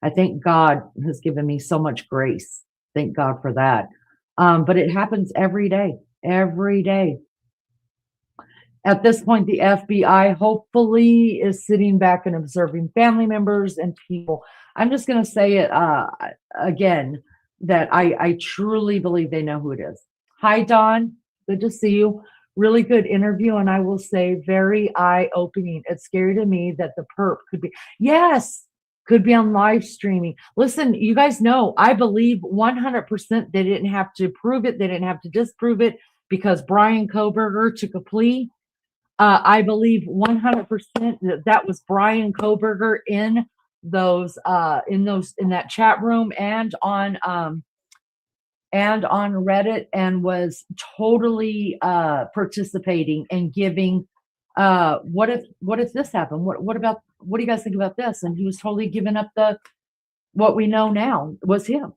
I think God has given me so much grace. Thank God for that. But it happens every day. At this point, the FBI hopefully is sitting back and observing family members and people. I'm just going to say it again, that I truly believe they know who it is. Hi, Dawn. Good to see you. Really good interview. And I will say very eye-opening. It's scary to me that the perp could be on live streaming. Listen, you guys know, I believe 100% they didn't have to prove it. They didn't have to disprove it because Brian Koberger took a plea. I believe 100% that was Brian Koberger in that chat room and on Reddit, and was totally participating and giving. What if this happened? What do you guys think about this? And he was totally giving up what we know now was him.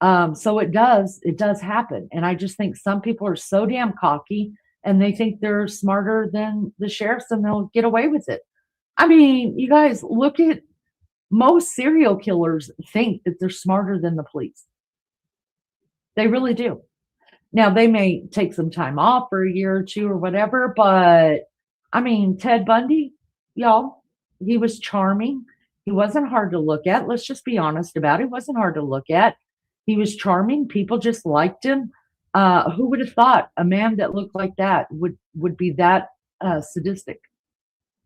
So it does happen. And I just think some people are so damn cocky and they think they're smarter than the sheriffs and they'll get away with it. I mean, you guys look at most serial killers think that they're smarter than the police. They really do. Now they may take some time off for a year or two or whatever, but I mean, Ted Bundy, y'all, he was charming. He wasn't hard to look at. Let's just be honest about it. He wasn't hard to look at. He was charming. People just liked him. Who would have thought a man that looked like that would be that sadistic,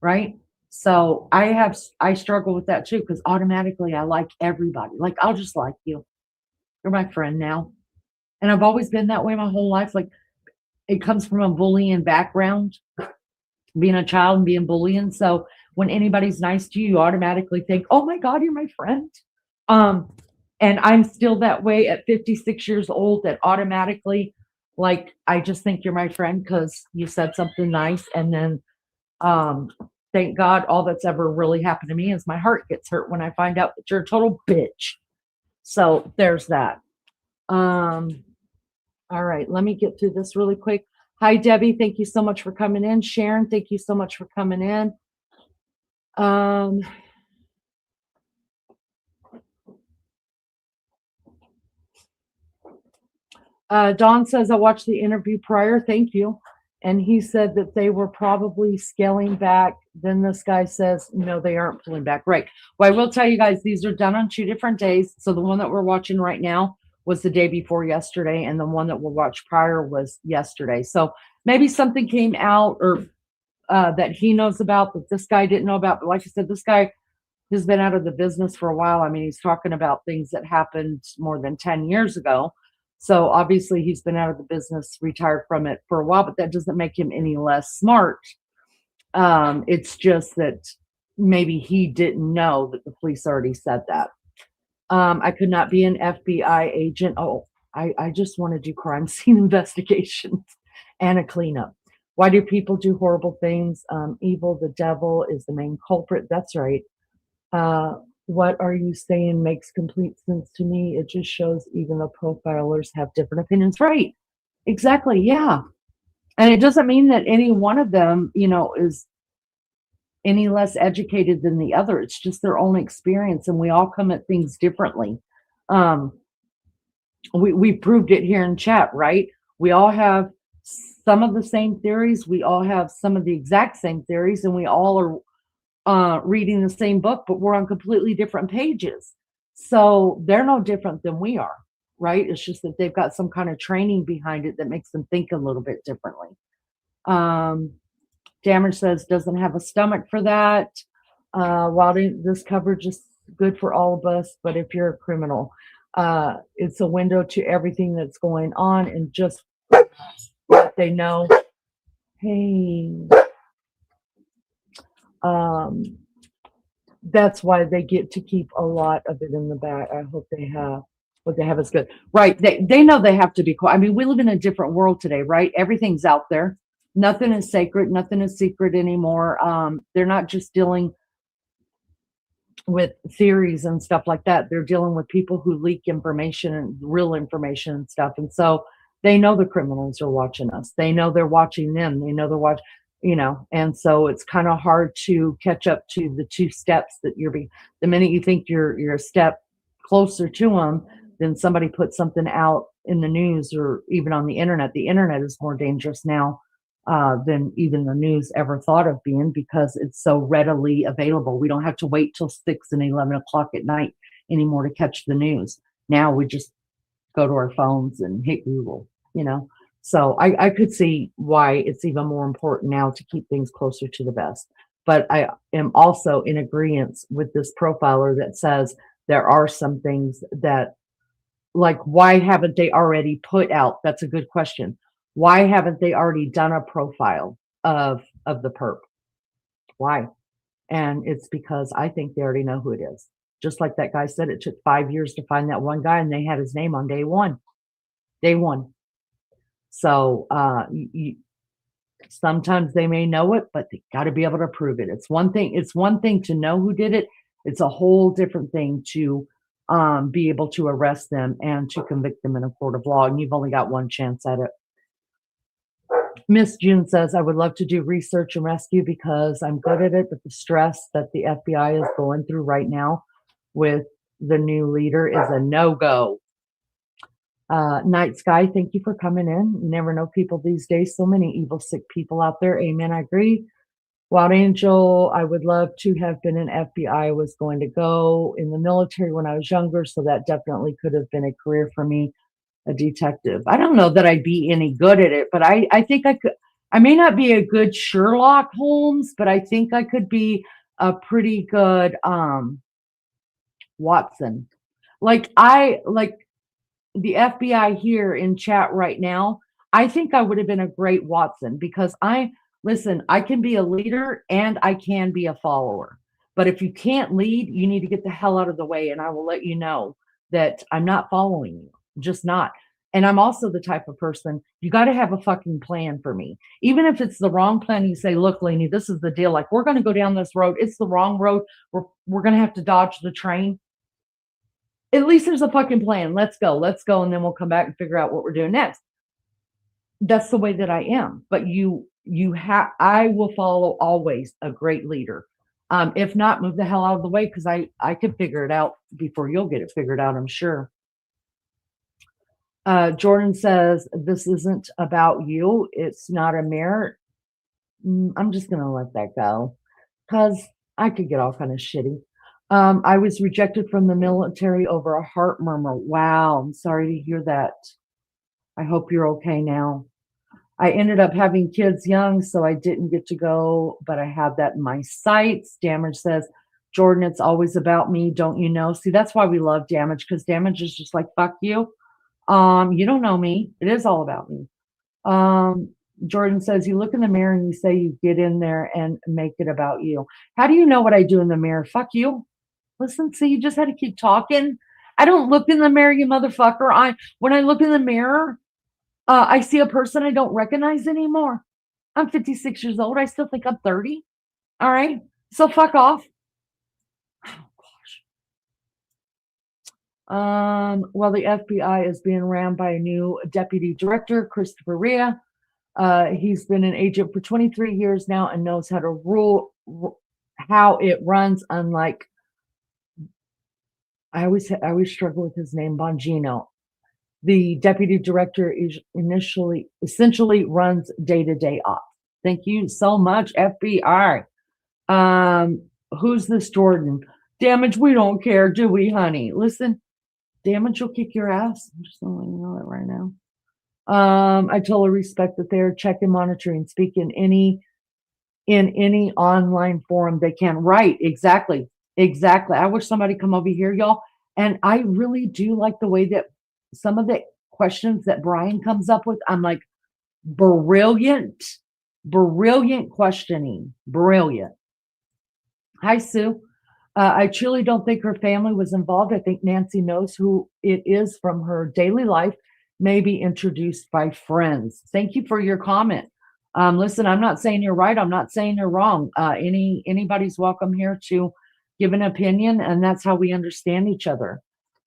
right? So I struggle with that too, because automatically I like everybody. Like, I'll just like you. You're my friend now. And I've always been that way my whole life. Like, it comes from a bullying background, being a child and being bullying. So when anybody's nice to you, you automatically think, oh my God, you're my friend. And I'm still that way at 56 years old, that automatically, like, I just think you're my friend because you said something nice. And then, thank God, all that's ever really happened to me is my heart gets hurt when I find out that you're a total bitch. So there's that. All right, let me get through this really quick. Hi, Debbie. Thank you so much for coming in. Sharon, thank you so much for coming in. Don says, I watched the interview prior. Thank you. And he said that they were probably scaling back. Then this guy says, no, they aren't pulling back. Right. Well, I will tell you guys, these are done on 2 different days. So the one that we're watching right now was the day before yesterday, and the one that we'll watch prior was yesterday. So maybe something came out or that he knows about that this guy didn't know about. But like I said, this guy has been out of the business for a while. I mean, he's talking about things that happened more than 10 years ago. So obviously he's been out of the business, retired from it for a while, but that doesn't make him any less smart. It's just that maybe he didn't know that the police already said that. I could not be an FBI agent. Oh, I just want to do crime scene investigations and a cleanup. Why do people do horrible things? Evil, the devil is the main culprit. That's right. What are you saying makes complete sense to me. It just shows even the profilers have different opinions. Right. Exactly. Yeah. And it doesn't mean that any one of them, you know, is any less educated than the other. It's just their own experience, and we all come at things differently. Um, we proved it here in chat, right? We all have some of the same theories. We all have some of the exact same theories, and we all are reading the same book, but we're on completely different pages. So they're no different than we are, right? It's just that they've got some kind of training behind it that makes them think a little bit differently. Damage says doesn't have a stomach for that. While this coverage is good for all of us, but if you're a criminal, it's a window to everything that's going on, and just let they know, hey, that's why they get to keep a lot of it in the back. I hope they have what they have is good, right? They know they have to be quiet. I mean, we live in a different world today, right? Everything's out there. Nothing is sacred. Nothing is secret anymore. They're not just dealing with theories and stuff like that. They're dealing with people who leak information and real information and stuff. And so they know the criminals are watching us. They know they're watching them. They know they're watching, you know, and so it's kind of hard to catch up to the two steps that you're being. The minute you think you're a step closer to them, then somebody puts something out in the news or even on the internet. The internet is more dangerous now than even the news ever thought of being, because it's so readily available. We don't have to wait till 6 and 11 o'clock at night anymore to catch the news. Now we just go to our phones and hit Google, you know. So I could see why it's even more important now to keep things closer to the vest. But I am also in agreement with this profiler that says there are some things that, like, why haven't they already put out? That's a good question. Why haven't they already done a profile of the perp? Why? And it's because I think they already know who it is. Just like that guy said, it took 5 years to find that one guy, and they had his name on day one. Day one. So sometimes they may know it, but they got to be able to prove it. It's one thing to know who did it. It's a whole different thing to be able to arrest them and to convict them in a court of law. And you've only got one chance at it. Miss June says, I would love to do research and rescue because I'm good at it, but the stress that the FBI is going through right now with the new leader is a no-go. Night Sky, thank you for coming in. You never know people these days. So many evil, sick people out there. Amen. I agree. Wild Angel, I would love to have been an FBI. I was going to go in the military when I was younger, so that definitely could have been a career for me. A detective. I don't know that I'd be any good at it, but I think I could. I may not be a good Sherlock Holmes, but I think I could be a pretty good Watson. Like the FBI here in chat right now, I think I would have been a great Watson, because I can be a leader and I can be a follower. But if you can't lead, you need to get the hell out of the way, and I will let you know that I'm not following you. Just not. And I'm also the type of person, you got to have a fucking plan for me. Even if it's the wrong plan, you say, look, Lainey, this is the deal. Like, we're going to go down this road. It's the wrong road. We're going to have to dodge the train. At least there's a fucking plan. Let's go. And then we'll come back and figure out what we're doing next. That's the way that I am. But I will follow always a great leader. If not, move the hell out of the way, because I could figure it out before you'll get it figured out, I'm sure. Jordan says, this isn't about you. It's not a mirror. I'm just going to let that go, because I could get all kind of shitty. I was rejected from the military over a heart murmur. Wow, I'm sorry to hear that. I hope you're okay now. I ended up having kids young, so I didn't get to go, but I have that in my sights. Damage says, Jordan, it's always about me, don't you know? See, that's why we love Damage, because Damage is just like, fuck you. You don't know me. It is all about me. Jordan says, you look in the mirror and you say you get in there and make it about you. How do you know what I do in the mirror? Fuck you. Listen, see, you just had to keep talking. I don't look in the mirror, you motherfucker. When I look in the mirror, I see a person I don't recognize anymore. I'm 56 years old. I still think I'm 30. All right. So fuck off. Well, the FBI is being ran by a new deputy director, Christopher Rea. He's been an agent for 23 years now and knows how to rule how it runs. Unlike, I always struggle with his name, Bongino. The deputy director is essentially runs day-to-day ops. Thank you so much, FBI. Who's this Jordan? Damage, we don't care, do we, honey? Listen, Damage will kick your ass. I'm just gonna let you know that right now. I totally respect that they're checking, monitoring, speak in any online forum they can. Right, exactly. I wish somebody come over here, y'all. And I really do like the way that some of the questions that Brian comes up with. I'm like, brilliant questioning. Brilliant. Hi, Sue. I truly don't think her family was involved. I think Nancy knows who it is from her daily life, maybe introduced by friends. Thank you for your comment. Listen, I'm not saying you're right. I'm not saying you're wrong. Anybody's welcome here to give an opinion, and that's how we understand each other.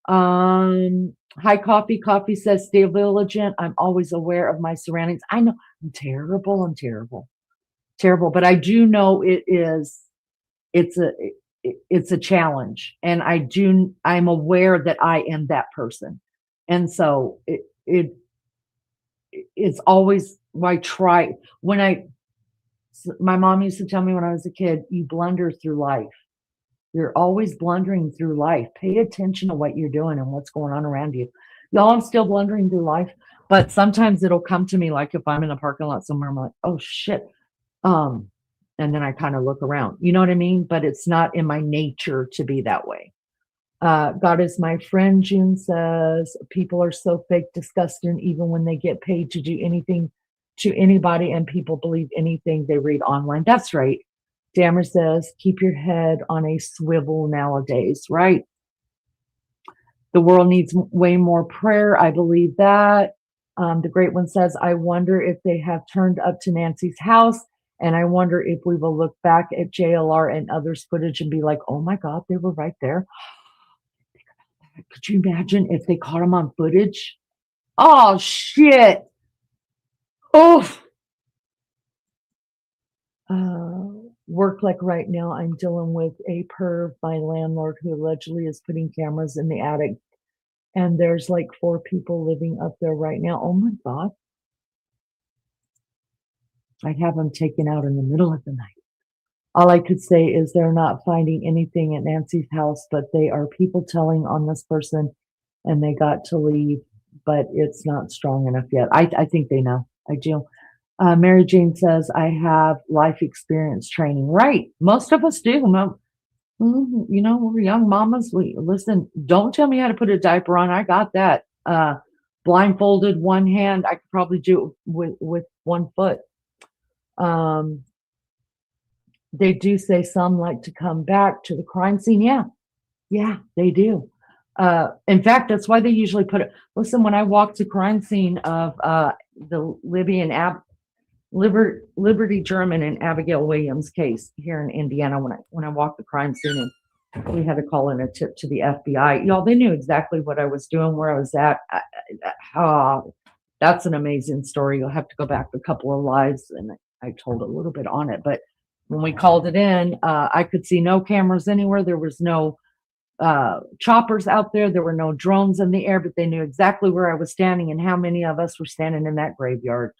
Hi, Coffee. Coffee says, stay vigilant. I'm always aware of my surroundings. I know I'm terrible. But I do know it's a challenge, and I'm aware that I am that person. And so it's always, I try, my mom used to tell me when I was a kid, you blunder through life. You're always blundering through life. Pay attention to what you're doing and what's going on around you. Y'all, I'm still blundering through life, but sometimes it'll come to me, like if I'm in a parking lot somewhere, I'm like, oh shit. And then I kind of look around, you know what I mean? But it's not in my nature to be that way. God is my friend, June says, people are so fake, disgusting, even when they get paid to do anything to anybody, and people believe anything they read online. That's right. Dammer says, keep your head on a swivel nowadays, right? The world needs way more prayer. I believe that. The Great One says, I wonder if they have turned up to Nancy's house, and I wonder if we will look back at JLR and others' footage and be like, oh my God, they were right there. Could you imagine if they caught him on footage? Oh, shit. Oh. Work like right now, I'm dealing with a perv, my landlord, who allegedly is putting cameras in the attic. And there's like 4 people living up there right now. Oh my God. I'd have them taken out in the middle of the night. All I could say is they're not finding anything at Nancy's house, but they are people telling on this person, and they got to leave, but it's not strong enough yet. I think they know. I do. Mary Jane says, I have life experience training. Right. Most of us do. You know, we're young mamas. Listen, don't tell me how to put a diaper on. I got that. Blindfolded, one hand. I could probably do it with 1 foot. They do say some like to come back to the crime scene. Yeah, they do. In fact, that's why they usually put it. Listen, when I walked the crime scene of the Liberty German and Abigail Williams case here in Indiana, when I walked the crime scene, and we had to call in a tip to the FBI. Y'all, they knew exactly what I was doing, where I was at. That's an amazing story. You'll have to go back a couple of lives, and I told a little bit on it. But when we called it in, I could see no cameras anywhere. There was no choppers out there. There were no drones in the air, but they knew exactly where I was standing and how many of us were standing in that graveyard.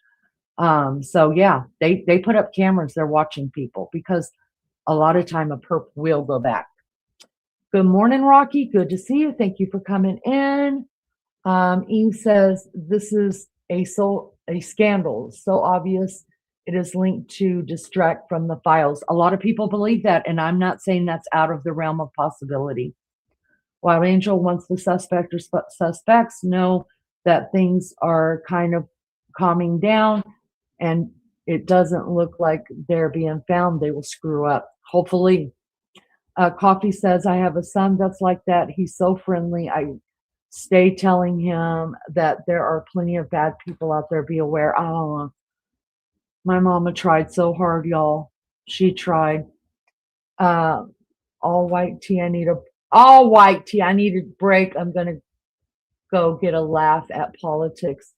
So yeah, they put up cameras. They're watching people, because a lot of time a perp will go back. Good morning, Rocky. Good to see you. Thank you for coming in. Eve says, this is a scandal. So obvious. It is linked to distract from the files. A lot of people believe that, and I'm not saying that's out of the realm of possibility. Wild Angel wants the suspect or suspects know that things are kind of calming down, and it doesn't look like they're being found. They will screw up, hopefully. Coffee says, I have a son that's like that. He's so friendly. I stay telling him that there are plenty of bad people out there. Be aware. Oh, my mama tried so hard, y'all. She tried. All white tea. I need a break. I'm going to go get a laugh at politics.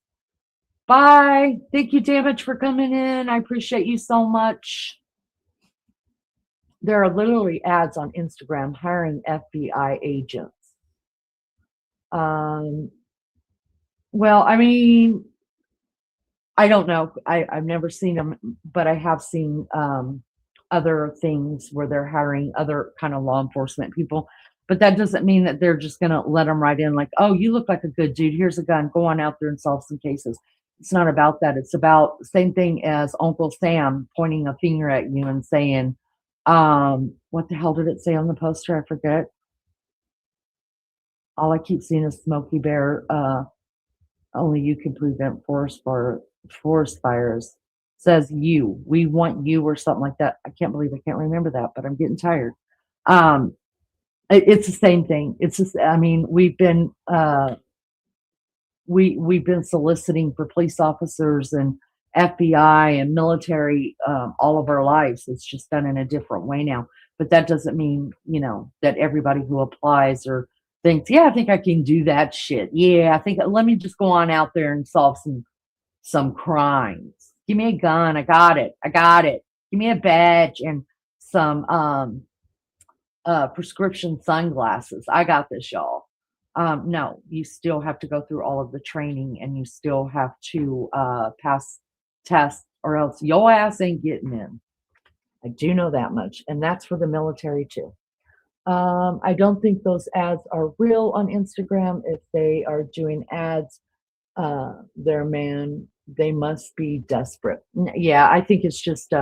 Bye. Thank you, Damage, for coming in. I appreciate you so much. There are literally ads on Instagram hiring FBI agents. Well, I mean, I don't know. I've never seen them, but I have seen other things where they're hiring other kind of law enforcement people. But that doesn't mean that they're just going to let them right in like, oh, you look like a good dude. Here's a gun. Go on out there and solve some cases. It's not about that. It's about the same thing as Uncle Sam pointing a finger at you and saying, what the hell did it say on the poster? I forget. All I keep seeing is Smokey Bear. Only you can prevent forest fires. Says you. We want you or something like that. I can't believe I can't remember that, but I'm getting tired. It's the same thing. It's just, I mean, we've been soliciting for police officers and FBI and military all of our lives. It's just done in a different way now. But that doesn't mean, that everybody who applies or thinks, yeah, I think I can do that shit. Yeah, I think let me just go on out there and solve some crimes. Give me a gun. I got it. Give me a badge and some prescription sunglasses. I got this, y'all. No, you still have to go through all of the training and you still have to pass tests or else your ass ain't getting in. I do know that much. And that's for the military too. I don't think those ads are real on Instagram. If they are doing ads, they must be desperate. Yeah, I think it's just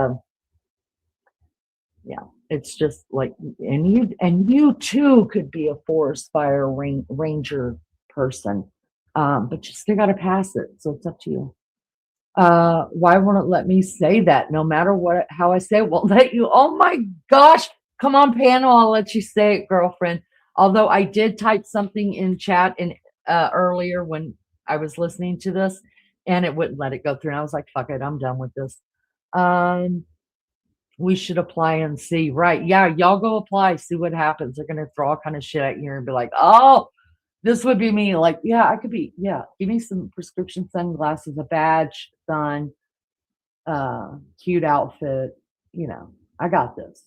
it's just like, and you too could be a forest fire ranger person, but you still got to pass it. So it's up to you. Why won't it let me say that? No matter how I say it, won't let you. Oh my gosh. Come on, panel. I'll let you say it, girlfriend. Although I did type something in chat earlier when I was listening to this, and it wouldn't let it go through. And I was like, fuck it, I'm done with this. We should apply and see. Right. Yeah, y'all go apply, see what happens. They're going to throw all kind of shit at you and be like, oh, this would be me. Like, yeah, I could be. Yeah, give me some prescription sunglasses, a badge, sun, cute outfit. I got this.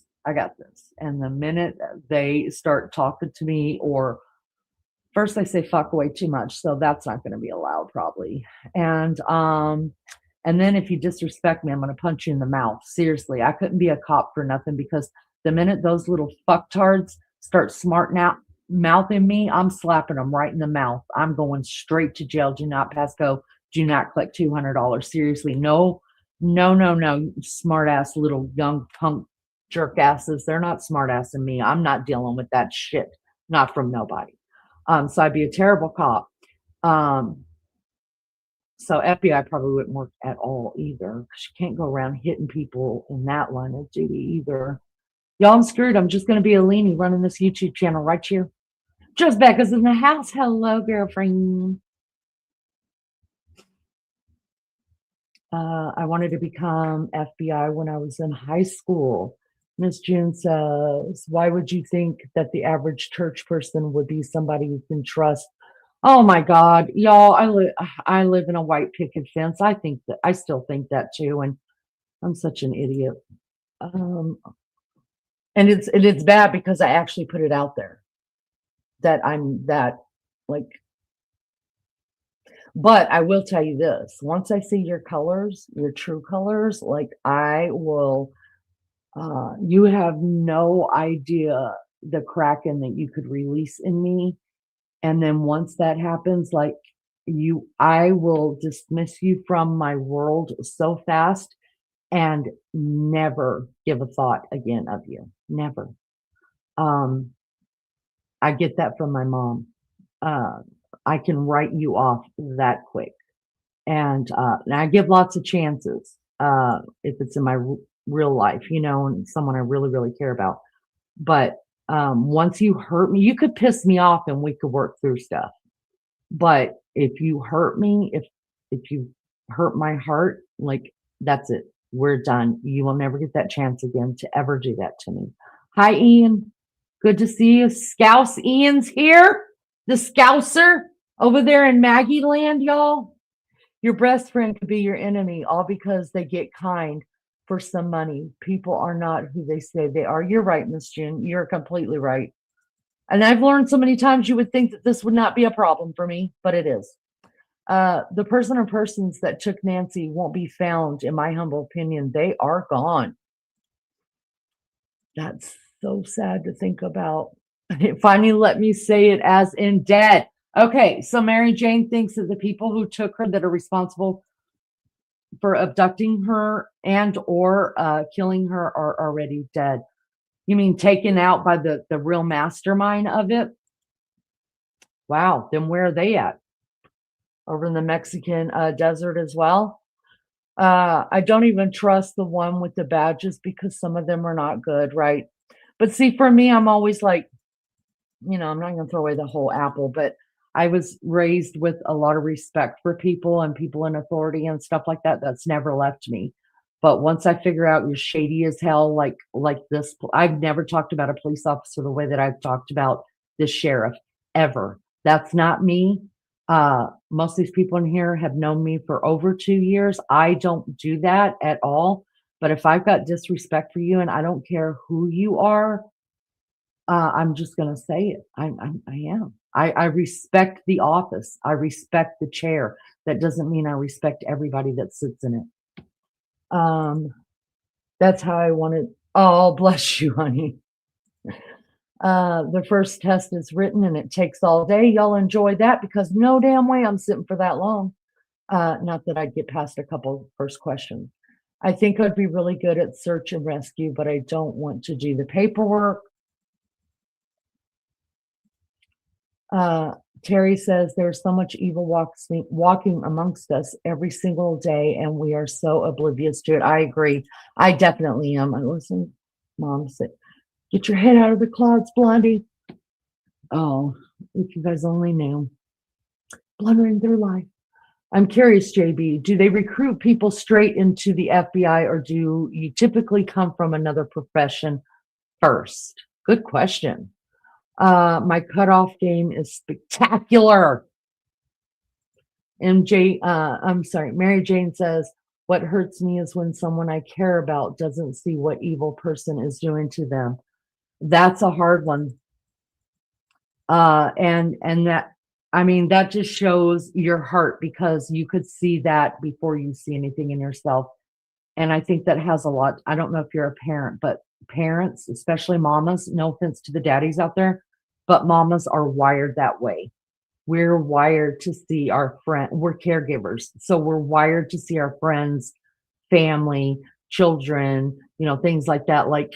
And the minute they start talking to me, or first they say fuck way too much, so that's not going to be allowed probably. And then if you disrespect me, I'm going to punch you in the mouth. Seriously, I couldn't be a cop for nothing, because the minute those little fucktards start mouthing me, I'm slapping them right in the mouth. I'm going straight to jail. Do not pass go. Do not collect $200. Seriously, no, smart ass little young punk jerk asses. They're not smart assing me. I'm not dealing with that shit. Not from nobody. So I'd be a terrible cop. So FBI probably wouldn't work at all either, because you can't go around hitting people in that line of duty either. Y'all, I'm screwed. I'm just going to be a leanie running this YouTube channel right here. Just Becca's in the house. Hello, girlfriend. I wanted to become FBI when I was in high school. Miss June says, why would you think that the average church person would be somebody you can trust? Oh my God, y'all, I live in a white picket fence. I still think that too, and I'm such an idiot. And it's bad because I actually put it out there that I'm that, like. But I will tell you this: once I see your colors, your true colors, like, I will. You have no idea the kraken that you could release in me. And then once that happens, like, I will dismiss you from my world so fast and never give a thought again of you. Never. I get that from my mom. I can write you off that quick. And I give lots of chances if it's in my real life, and someone I really, really care about. But once you hurt me, you could piss me off and we could work through stuff. But if you hurt me, if you hurt my heart, like, that's it. We're done. You will never get that chance again to ever do that to me. Hi, Ian. Good to see you. Scouse Ian's here. The Scouser over there in Maggie Land, y'all. Your best friend could be your enemy, all because they get kind for some money. People are not who they say they are. You're right, Miss June. You're completely right. And I've learned so many times you would think that this would not be a problem for me, but it is. The person or persons that took Nancy won't be found, in my humble opinion. They are gone. That's so sad to think about. It finally let me say it as in dead. Okay, so Mary Jane thinks that the people who took her that are responsible for abducting her and or killing her are already dead. You mean taken out by the real mastermind of it? Wow, then where are they at? Over in the Mexican desert as well? I don't even trust the one with the badges because some of them are not good, right? But see, for me, I'm always like, I'm not going to throw away the whole apple, but I was raised with a lot of respect for people and people in authority and stuff like that. That's never left me. But once I figure out you're shady as hell, like this, I've never talked about a police officer the way that I've talked about this sheriff ever. That's not me. Most of these people in here have known me for over 2 years. I don't do that at all. But if I've got disrespect for you and I don't care who you are, I'm just going to say it. I am. I respect the office. I respect the chair. That doesn't mean I respect everybody that sits in it. That's how I wanted. Oh, bless you, honey. The first test is written and it takes all day. Y'all enjoy that because no damn way I'm sitting for that long. Not that I'd get past a couple first questions. I think I'd be really good at search and rescue, but I don't want to do the paperwork. Terry says there's so much evil walking amongst us every single day, and we are so oblivious to it. I agree. I definitely am. I listen, Mom said, get your head out of the clouds, Blondie. Oh, if you guys only knew. Blundering through life. I'm curious, JB, do they recruit people straight into the FBI or do you typically come from another profession first? Good question. My cutoff game is spectacular. Mary Jane says, what hurts me is when someone I care about doesn't see what evil person is doing to them. That's a hard one. And that, I mean, that just shows your heart because you could see that before you see anything in yourself. And I think that has a lot. I don't know if you're a parent, but parents, especially mamas, no offense to the daddies out there, but mamas are wired that way. We're wired to see our friend. We're caregivers. So we're wired to see our friends, family, children, things like that. Like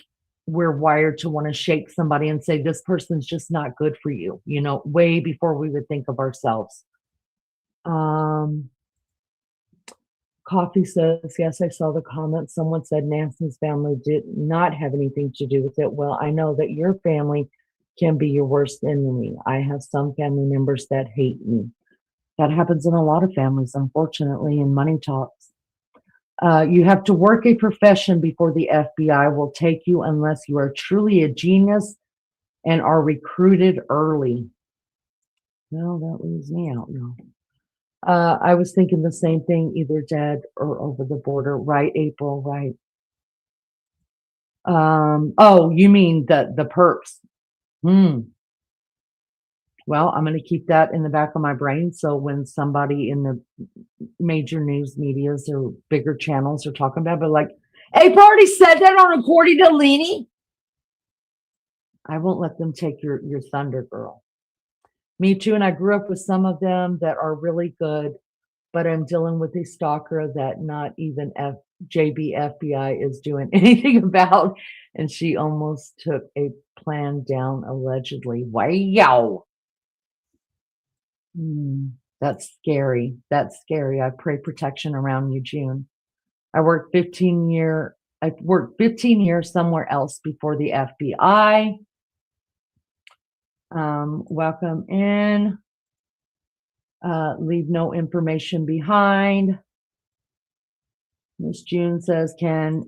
we're wired to want to shake somebody and say, this person's just not good for you, way before we would think of ourselves. Coffee says, yes, I saw the comment. Someone said Nancy's family did not have anything to do with it. Well, I know that your family can be your worst enemy. I have some family members that hate me. That happens in a lot of families, unfortunately, in money talks. You have to work a profession before the FBI will take you unless you are truly a genius and are recruited early. No, that leaves me out now. I was thinking the same thing, either dead or over the border. Right, April, right. Oh, you mean the perps. Well, I'm going to keep that in the back of my brain. So when somebody in the major news medias or bigger channels are talking about it, but like, April already said that on According to Leanie. I won't let them take your thunder, girl. Me too. And I grew up with some of them that are really good, but I'm dealing with a stalker that not even JB FBI is doing anything about. And she almost took a plan down, allegedly. Wow. That's scary. That's scary. I pray protection around you, June. I worked 15 years somewhere else before the FBI. Welcome in. Leave no information behind. Miss June says, can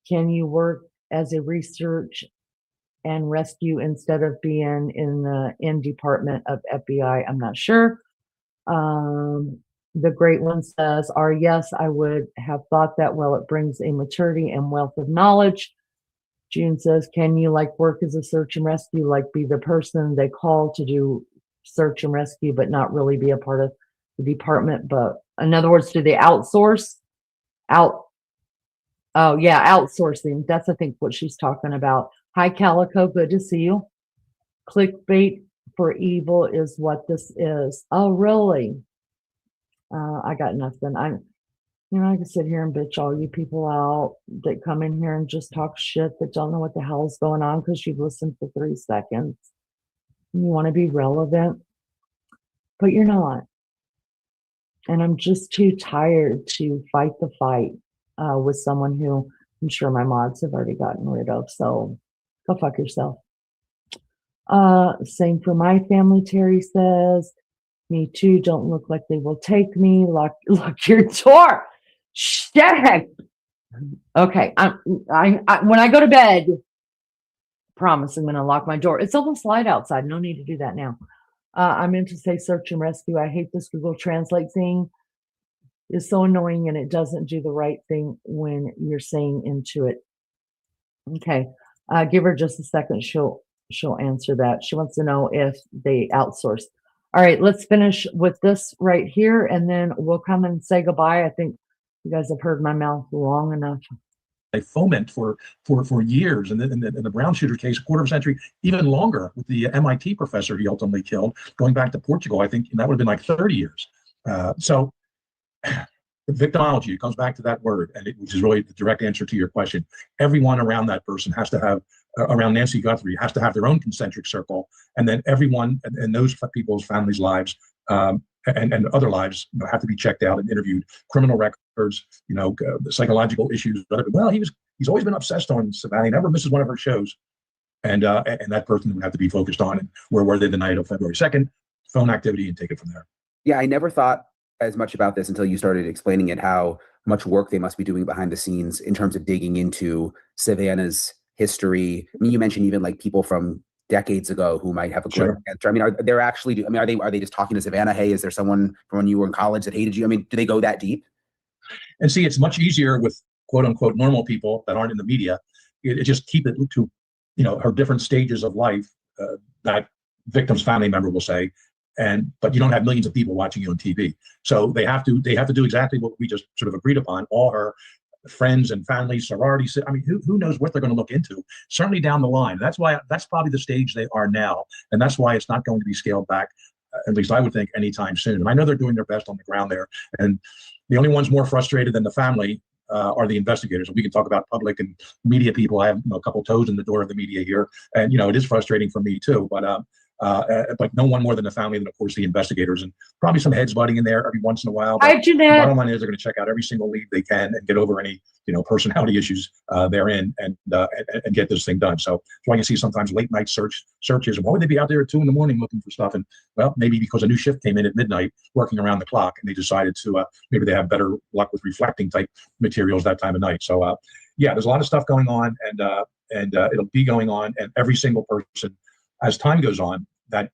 you work as a research and rescue instead of being in the department of FBI? I'm not sure. The great one says, yes, I would have thought that. Well, it brings a maturity and wealth of knowledge. June says, can you like work as a search and rescue, like be the person they call to do search and rescue, but not really be a part of the department? But in other words, do they outsource out? Oh yeah, outsourcing. That's, I think, what she's talking about. Hi, Calico. Good to see you. Clickbait for evil is what this is. Oh, really? I got nothing. I can sit here and bitch all you people out that come in here and just talk shit that don't know what the hell's going on because you've listened for 3 seconds. You want to be relevant, but you're not. And I'm just too tired to fight the fight with someone who I'm sure my mods have already gotten rid of. So go fuck yourself. Same for my family, Terry says. Me too. Don't look like they will take me. Lock your door. Shit. Okay. I when I go to bed, promise I'm going to lock my door. It's almost light outside. No need to do that now. I meant to say search and rescue. I hate this Google Translate thing. It's so annoying and it doesn't do the right thing when you're saying into it. Okay. Give her just a second. She'll answer that. She wants to know if they outsource. All right, let's finish with this right here, and then we'll come and say goodbye. I think you guys have heard my mouth long enough. They foment for years, and in the Brown shooter case, a quarter of a century, even longer, with the MIT professor he ultimately killed, going back to Portugal. I think that would have been like 30 years. So victimology, it comes back to that word, and which is really the direct answer to your question. Everyone around that person has to have, around Nancy Guthrie, has to have their own concentric circle, and then everyone in those people's families' lives and other lives have to be checked out and interviewed. Criminal records, the psychological issues. Well, he's always been obsessed on Savannah. He never misses one of her shows, and that person would have to be focused on. And where were they the night of February 2nd? Phone activity, and take it from there. Yeah, I never thought as much about this until you started explaining it, how much work they must be doing behind the scenes in terms of digging into Savannah's history. I mean, you mentioned even like people from decades ago who might have a great answer. I mean, are they just talking to Savannah? Hey, is there someone from when you were in college that hated you? I mean, do they go that deep? And see, it's much easier with quote unquote normal people that aren't in the media. It just keep it to, her different stages of life, that victim's family member will say. But you don't have millions of people watching you on TV. So they have to do exactly what we just sort of agreed upon. All her friends and family, sororities. I mean, who knows what they're going to look into? Certainly down the line. That's probably the stage they are now. And that's why it's not going to be scaled back, at least I would think, anytime soon. And I know they're doing their best on the ground there. And the only ones more frustrated than the family are the investigators. And we can talk about public and media people. I have a couple toes in the door of the media here. And, it is frustrating for me too. But no one more than the family, and of course the investigators, and probably some heads butting in there every once in a while. Hi, Jeanette. The bottom line is they're going to check out every single lead they can and get over any personality issues therein and get this thing done. So that's why you see sometimes late night searches. And why would they be out there at 2 a.m. looking for stuff? And well, maybe because a new shift came in at midnight, working around the clock, and they decided to maybe they have better luck with reflecting type materials that time of night. So yeah, there's a lot of stuff going on, and it'll be going on, and every single person, as time goes on, that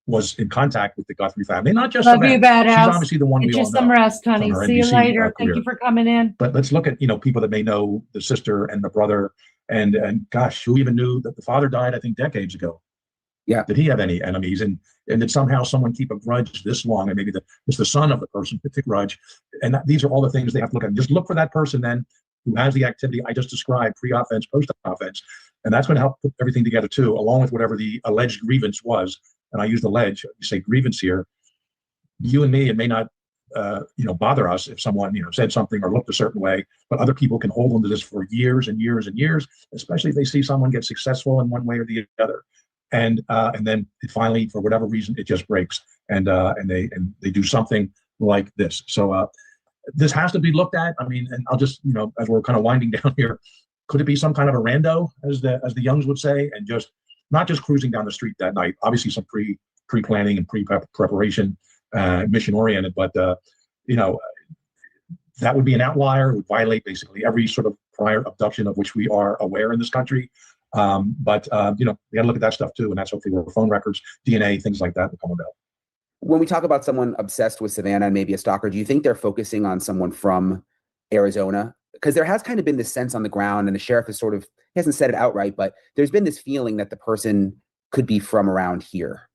was in contact with the Guthrie family, not just Love you, badass. She's obviously the one Get we you all some know. rest, honey. See you later. Thank you for coming in. But let's look at people that may know the sister and the brother, and gosh, who even knew that the father died? I think decades ago. Yeah. Did he have any enemies? And did somehow someone keep a grudge this long? And maybe it's the son of the person with the grudge. And these are all the things they have to look at. Just look for that person then who has the activity I just described, pre-offense, post-offense. And that's going to help put everything together too, along with whatever the alleged grievance was. And I use alleged, you say grievance here. You and me, it may not, bother us if someone, said something or looked a certain way, but other people can hold on to this for years and years and years, especially if they see someone get successful in one way or the other. And then it finally, for whatever reason, it just breaks, and they do something like this. So this has to be looked at. I mean, and I'll just, as we're kind of winding down here, could it be some kind of a rando, as the Youngs would say, and just not just cruising down the street that night? Obviously, some pre-planning and pre-preparation, mission oriented, but that would be an outlier. It would violate basically every sort of prior abduction of which we are aware in this country. But we got to look at that stuff too, and that's hopefully where phone records, DNA, things like that will come about. When we talk about someone obsessed with Savannah and maybe a stalker, do you think they're focusing on someone from Arizona? Because there has kind of been this sense on the ground, and the sheriff has he hasn't said it outright, but there's been this feeling that the person could be from around here.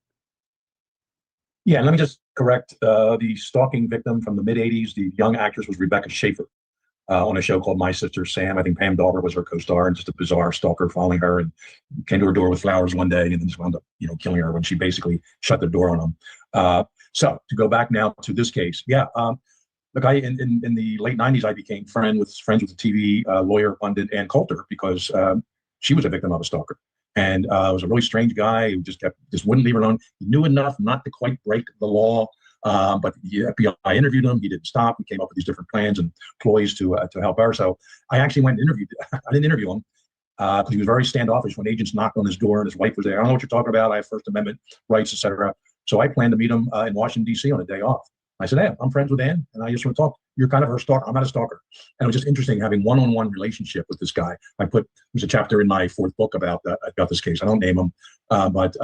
Yeah, and let me just correct the stalking victim from the mid-'80s. The young actress was Rebecca Schaefer on a show called My Sister Sam. I think Pam Dauber was her co-star, and just a bizarre stalker following her and came to her door with flowers one day and then just wound up, killing her when she basically shut the door on him. So to go back now to this case, look, in the late 90s, I became friends with the TV lawyer, pundit Ann Coulter, because she was a victim of a stalker. And was a really strange guy who just wouldn't leave her alone. He knew enough not to quite break the law, but the FBI interviewed him. He didn't stop. He came up with these different plans and ploys to help her. So I actually went and interviewed. I didn't interview him because he was very standoffish when agents knocked on his door and his wife was there. I don't know what you're talking about. I have First Amendment rights, etc. So I planned to meet him in Washington, D.C. on a day off. I said, hey, I'm friends with Ann, and I just want to talk. You're kind of her stalker. I'm not a stalker. And it was just interesting having one-on-one relationship with this guy. There's a chapter in my fourth book about this case. I don't name him, but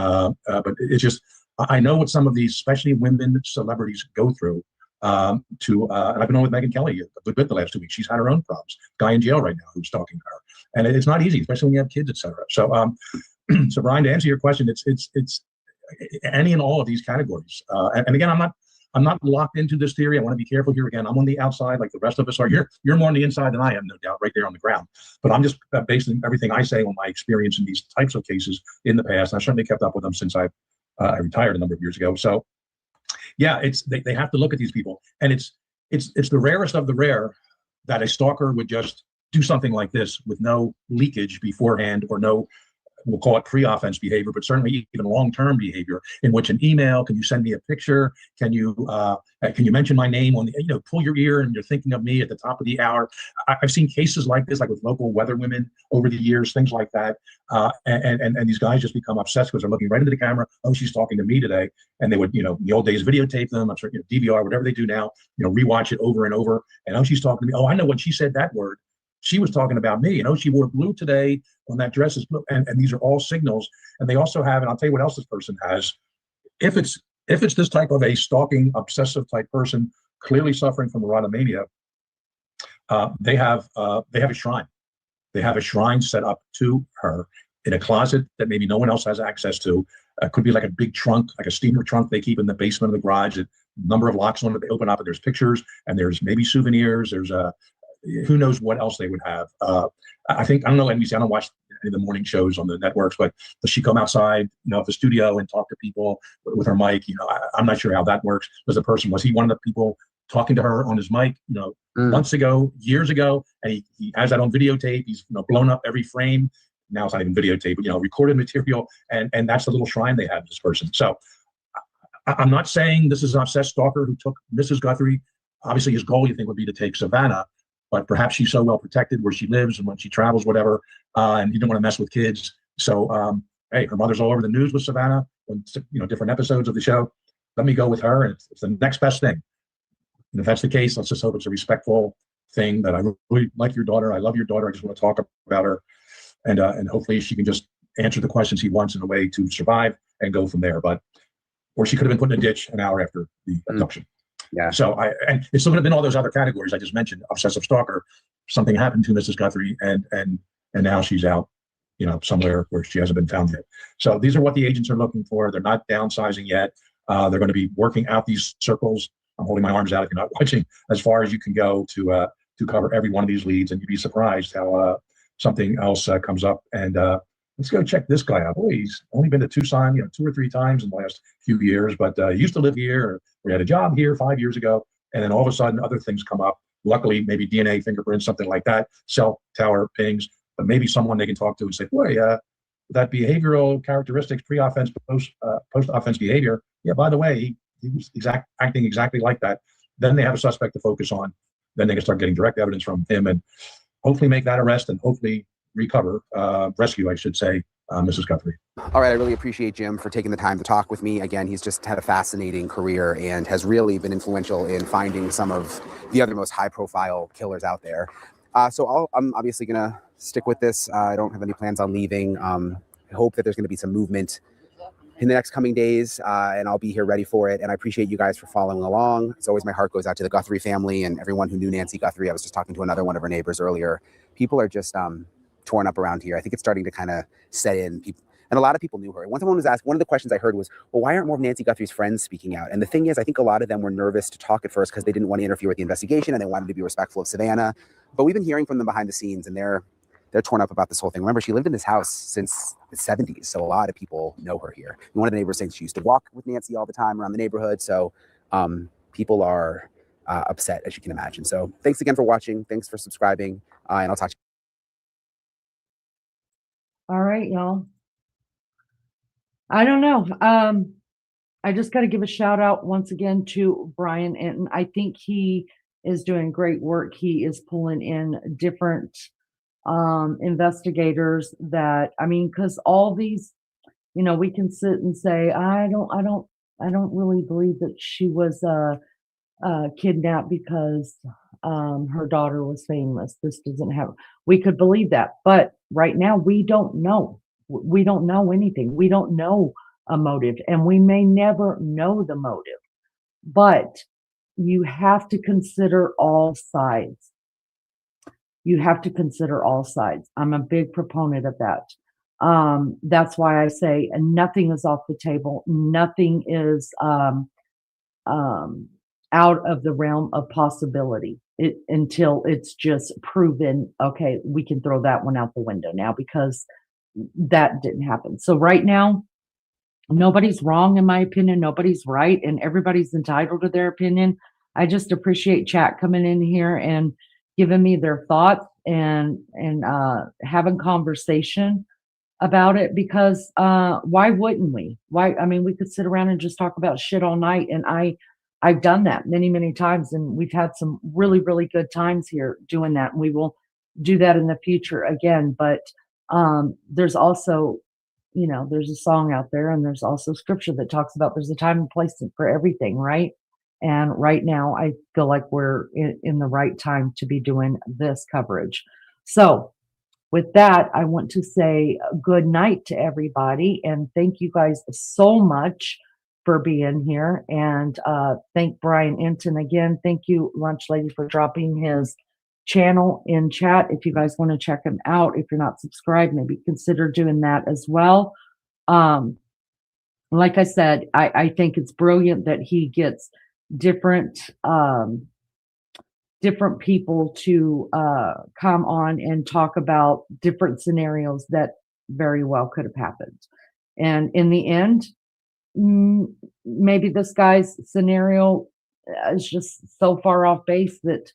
it's just, I know what some of these, especially women celebrities, go through. And I've been on with Megyn Kelly a good bit the last 2 weeks. She's had her own problems. Guy in jail right now who's stalking her, and it's not easy, especially when you have kids, etc. So, so Brian, to answer your question, it's any and all of these categories. And again, I'm not locked into this theory. I want to be careful here. Again, I'm on the outside like the rest of us are. You're more on the inside than I am, no doubt, right there on the ground. But I'm just basing everything I say on my experience in these types of cases in the past. And I've certainly kept up with them since I retired a number of years ago. So, yeah, they have to look at these people. And it's the rarest of the rare that a stalker would just do something like this with no leakage beforehand or no, we'll call it pre-offense behavior, but certainly even long-term behavior in which an email, can you send me a picture? Can you mention my name on the, pull your ear and you're thinking of me at the top of the hour. I've seen cases like this, like with local weather women over the years, things like that. And these guys just become obsessed because they're looking right into the camera. Oh, she's talking to me today. And they would, in the old days, videotape them. I'm sure, DVR, whatever they do now, rewatch it over and over. And oh, she's talking to me. Oh, I know when she said that word, she was talking about me. She wore blue today when that dress is blue. And these are all signals. And they also have, and I'll tell you what else this person has. If it's this type of a stalking, obsessive type person, clearly suffering from erotomania, they have a shrine. They have a shrine set up to her in a closet that maybe no one else has access to. Could be like a big trunk, like a steamer trunk they keep in the basement of the garage. A number of locks on it. They open up and there's pictures and there's maybe souvenirs. There's who knows what else they would have. I don't know, NBC, I don't watch any of the morning shows on the networks, but does she come outside, of the studio and talk to people with her mic? I'm not sure how that works. Was he one of the people talking to her on his mic, months ago, years ago, and he has that on videotape. He's blown up every frame. Now it's not even videotape, but recorded material, and that's the little shrine they have this person. So I'm not saying this is an obsessed stalker who took Mrs. Guthrie. Obviously, his goal, you think, would be to take Savannah. But perhaps she's so well protected where she lives and when she travels, whatever, and he didn't want to mess with kids. So, hey, her mother's all over the news with Savannah, and different episodes of the show. Let me go with her, and it's the next best thing. And if that's the case, let's just hope it's a respectful thing. That I really like your daughter. I love your daughter. I just want to talk about her, and hopefully she can just answer the questions he wants in a way to survive and go from there. Or she could have been put in a ditch an hour after the abduction. Yeah. So and it still would have been all those other categories I just mentioned: obsessive stalker. Something happened to Mrs. Guthrie, and now she's out, somewhere where she hasn't been found yet. So these are what the agents are looking for. They're not downsizing yet. They're going to be working out these circles. I'm holding my arms out if you're not watching, as far as you can go to cover every one of these leads, and you'd be surprised how something else comes up. And let's go check this guy out. Boy, he's only been to Tucson, 2 or 3 times in the last few years, but he used to live here. Or we had a job here 5 years ago, and then all of a sudden other things come up. Luckily, maybe DNA, fingerprints, something like that, cell tower pings, but maybe someone they can talk to and say, boy, that behavioral characteristics, pre-offense, post-offense behavior, yeah, by the way, he was acting exactly like that. Then they have a suspect to focus on. Then they can start getting direct evidence from him and hopefully make that arrest and hopefully rescue, I should say, Mrs. Guthrie. All right, I really appreciate Jim for taking the time to talk with me. Again, he's just had a fascinating career and has really been influential in finding some of the other most high-profile killers out there. So I'm obviously going to stick with this. I don't have any plans on leaving. I hope that there's going to be some movement in the next coming days, and I'll be here ready for it. And I appreciate you guys for following along. As always, my heart goes out to the Guthrie family and everyone who knew Nancy Guthrie. I was just talking to another one of her neighbors earlier. People are just torn up around here. I think it's starting to kind of set in. And a lot of people knew her. One someone was asked, one of the questions I heard was, well, why aren't more of Nancy Guthrie's friends speaking out? And the thing is, I think a lot of them were nervous to talk at first because they didn't want to interfere with the investigation and they wanted to be respectful of Savannah. But we've been hearing from them behind the scenes, and they're torn up about this whole thing. Remember, she lived in this house since the 70s, so a lot of people know her here. And one of the neighbors thinks she used to walk with Nancy all the time around the neighborhood. So people are upset, as you can imagine. So thanks again for watching. Thanks for subscribing, and I'll talk to you. All right, y'all. I don't know. I just got to give a shout out once again to Brian Entin. I think he is doing great work. He is pulling in different investigators that, I mean, because all these, you know, we can sit and say, I don't really believe that she was kidnapped because her daughter was famous. This doesn't have, we could believe that, but right now we don't know. We don't know anything. We don't know a motive, and we may never know the motive, but you have to consider all sides. You have to consider all sides. I'm a big proponent of that. That's why I say nothing is off the table. Nothing is out of the realm of possibility until it's just proven, okay, we can throw that one out the window now because that didn't happen. So right now, nobody's wrong in my opinion. Nobody's right, and everybody's entitled to their opinion. I just appreciate chat coming in here and giving me their thoughts and having conversation about it, because why wouldn't we? Why? I mean, we could sit around and just talk about shit all night, and I've done that many times, and we've had some really good times here doing that, and we will do that in the future again. But there's also, you know, there's a song out there, and there's also scripture that talks about there's a time and place for everything, right? And right now, I feel like we're in the right time to be doing this coverage. So with that, I want to say good night to everybody, and thank you guys so much for being here. And thank Brian Entin again. Thank you, Lunch Lady, for dropping his channel in chat. If you guys want to check him out, if you're not subscribed, maybe consider doing that as well. Like I said, I think it's brilliant that he gets different people to come on and talk about different scenarios that very well could have happened. And in the end, maybe this guy's scenario is just so far off base that,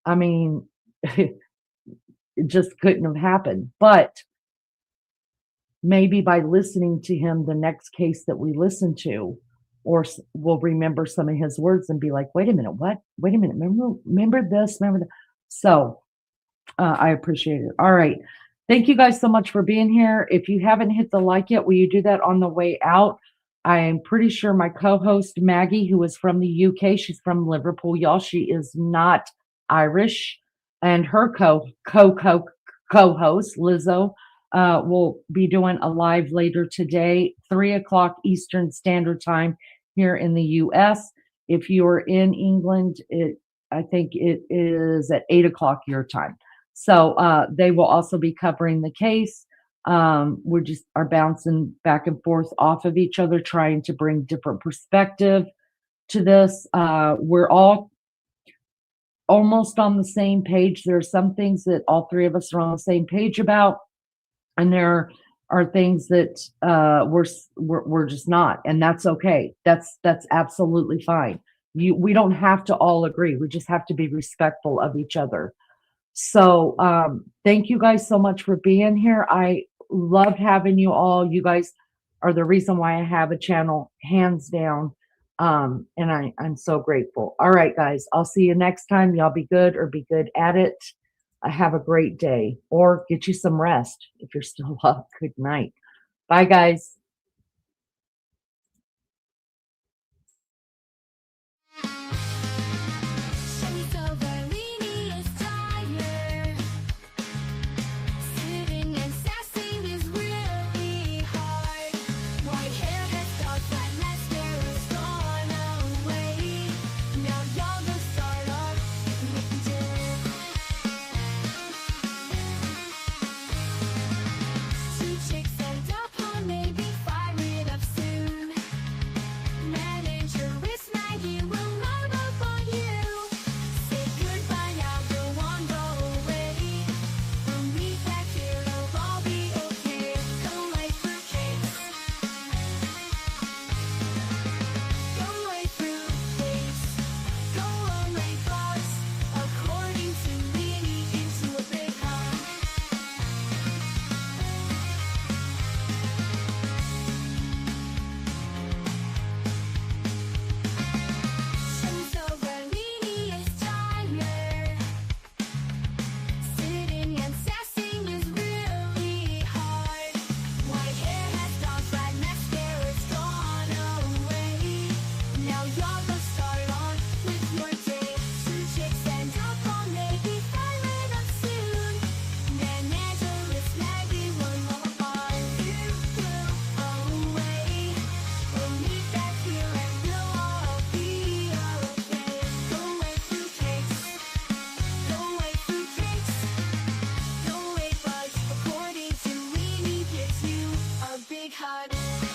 I mean, it just couldn't have happened. But maybe by listening to him, the next case that we listen to, or we'll remember some of his words and be like, wait a minute, what? Wait a minute, remember this, remember that. So I appreciate it. All right. Thank you guys so much for being here. If you haven't hit the like yet, will you do that on the way out? I am pretty sure my co-host, Maggie, who is from the UK, she's from Liverpool, y'all. She is not Irish. And her co-host, Lizzo, will be doing a live later today, 3:00 Eastern Standard Time here in the US. If you're in England, I think it is at 8:00 your time. So they will also be covering the case. We just are bouncing back and forth off of each other, trying to bring different perspective to this. We're all almost on the same page. There are some things that all three of us are on the same page about, and there are things that we're just not, and that's okay. That's absolutely fine. We don't have to all agree. We just have to be respectful of each other. So thank you guys so much for being here. I love having you all. You guys are the reason why I have a channel, hands down. And I'm so grateful. All right, guys, I'll see you next time. Y'all be good or be good at it. Have a great day, or get you some rest if you're still up. Good night. Bye, guys. Sitting and sassing is really hard. White hair has big hug.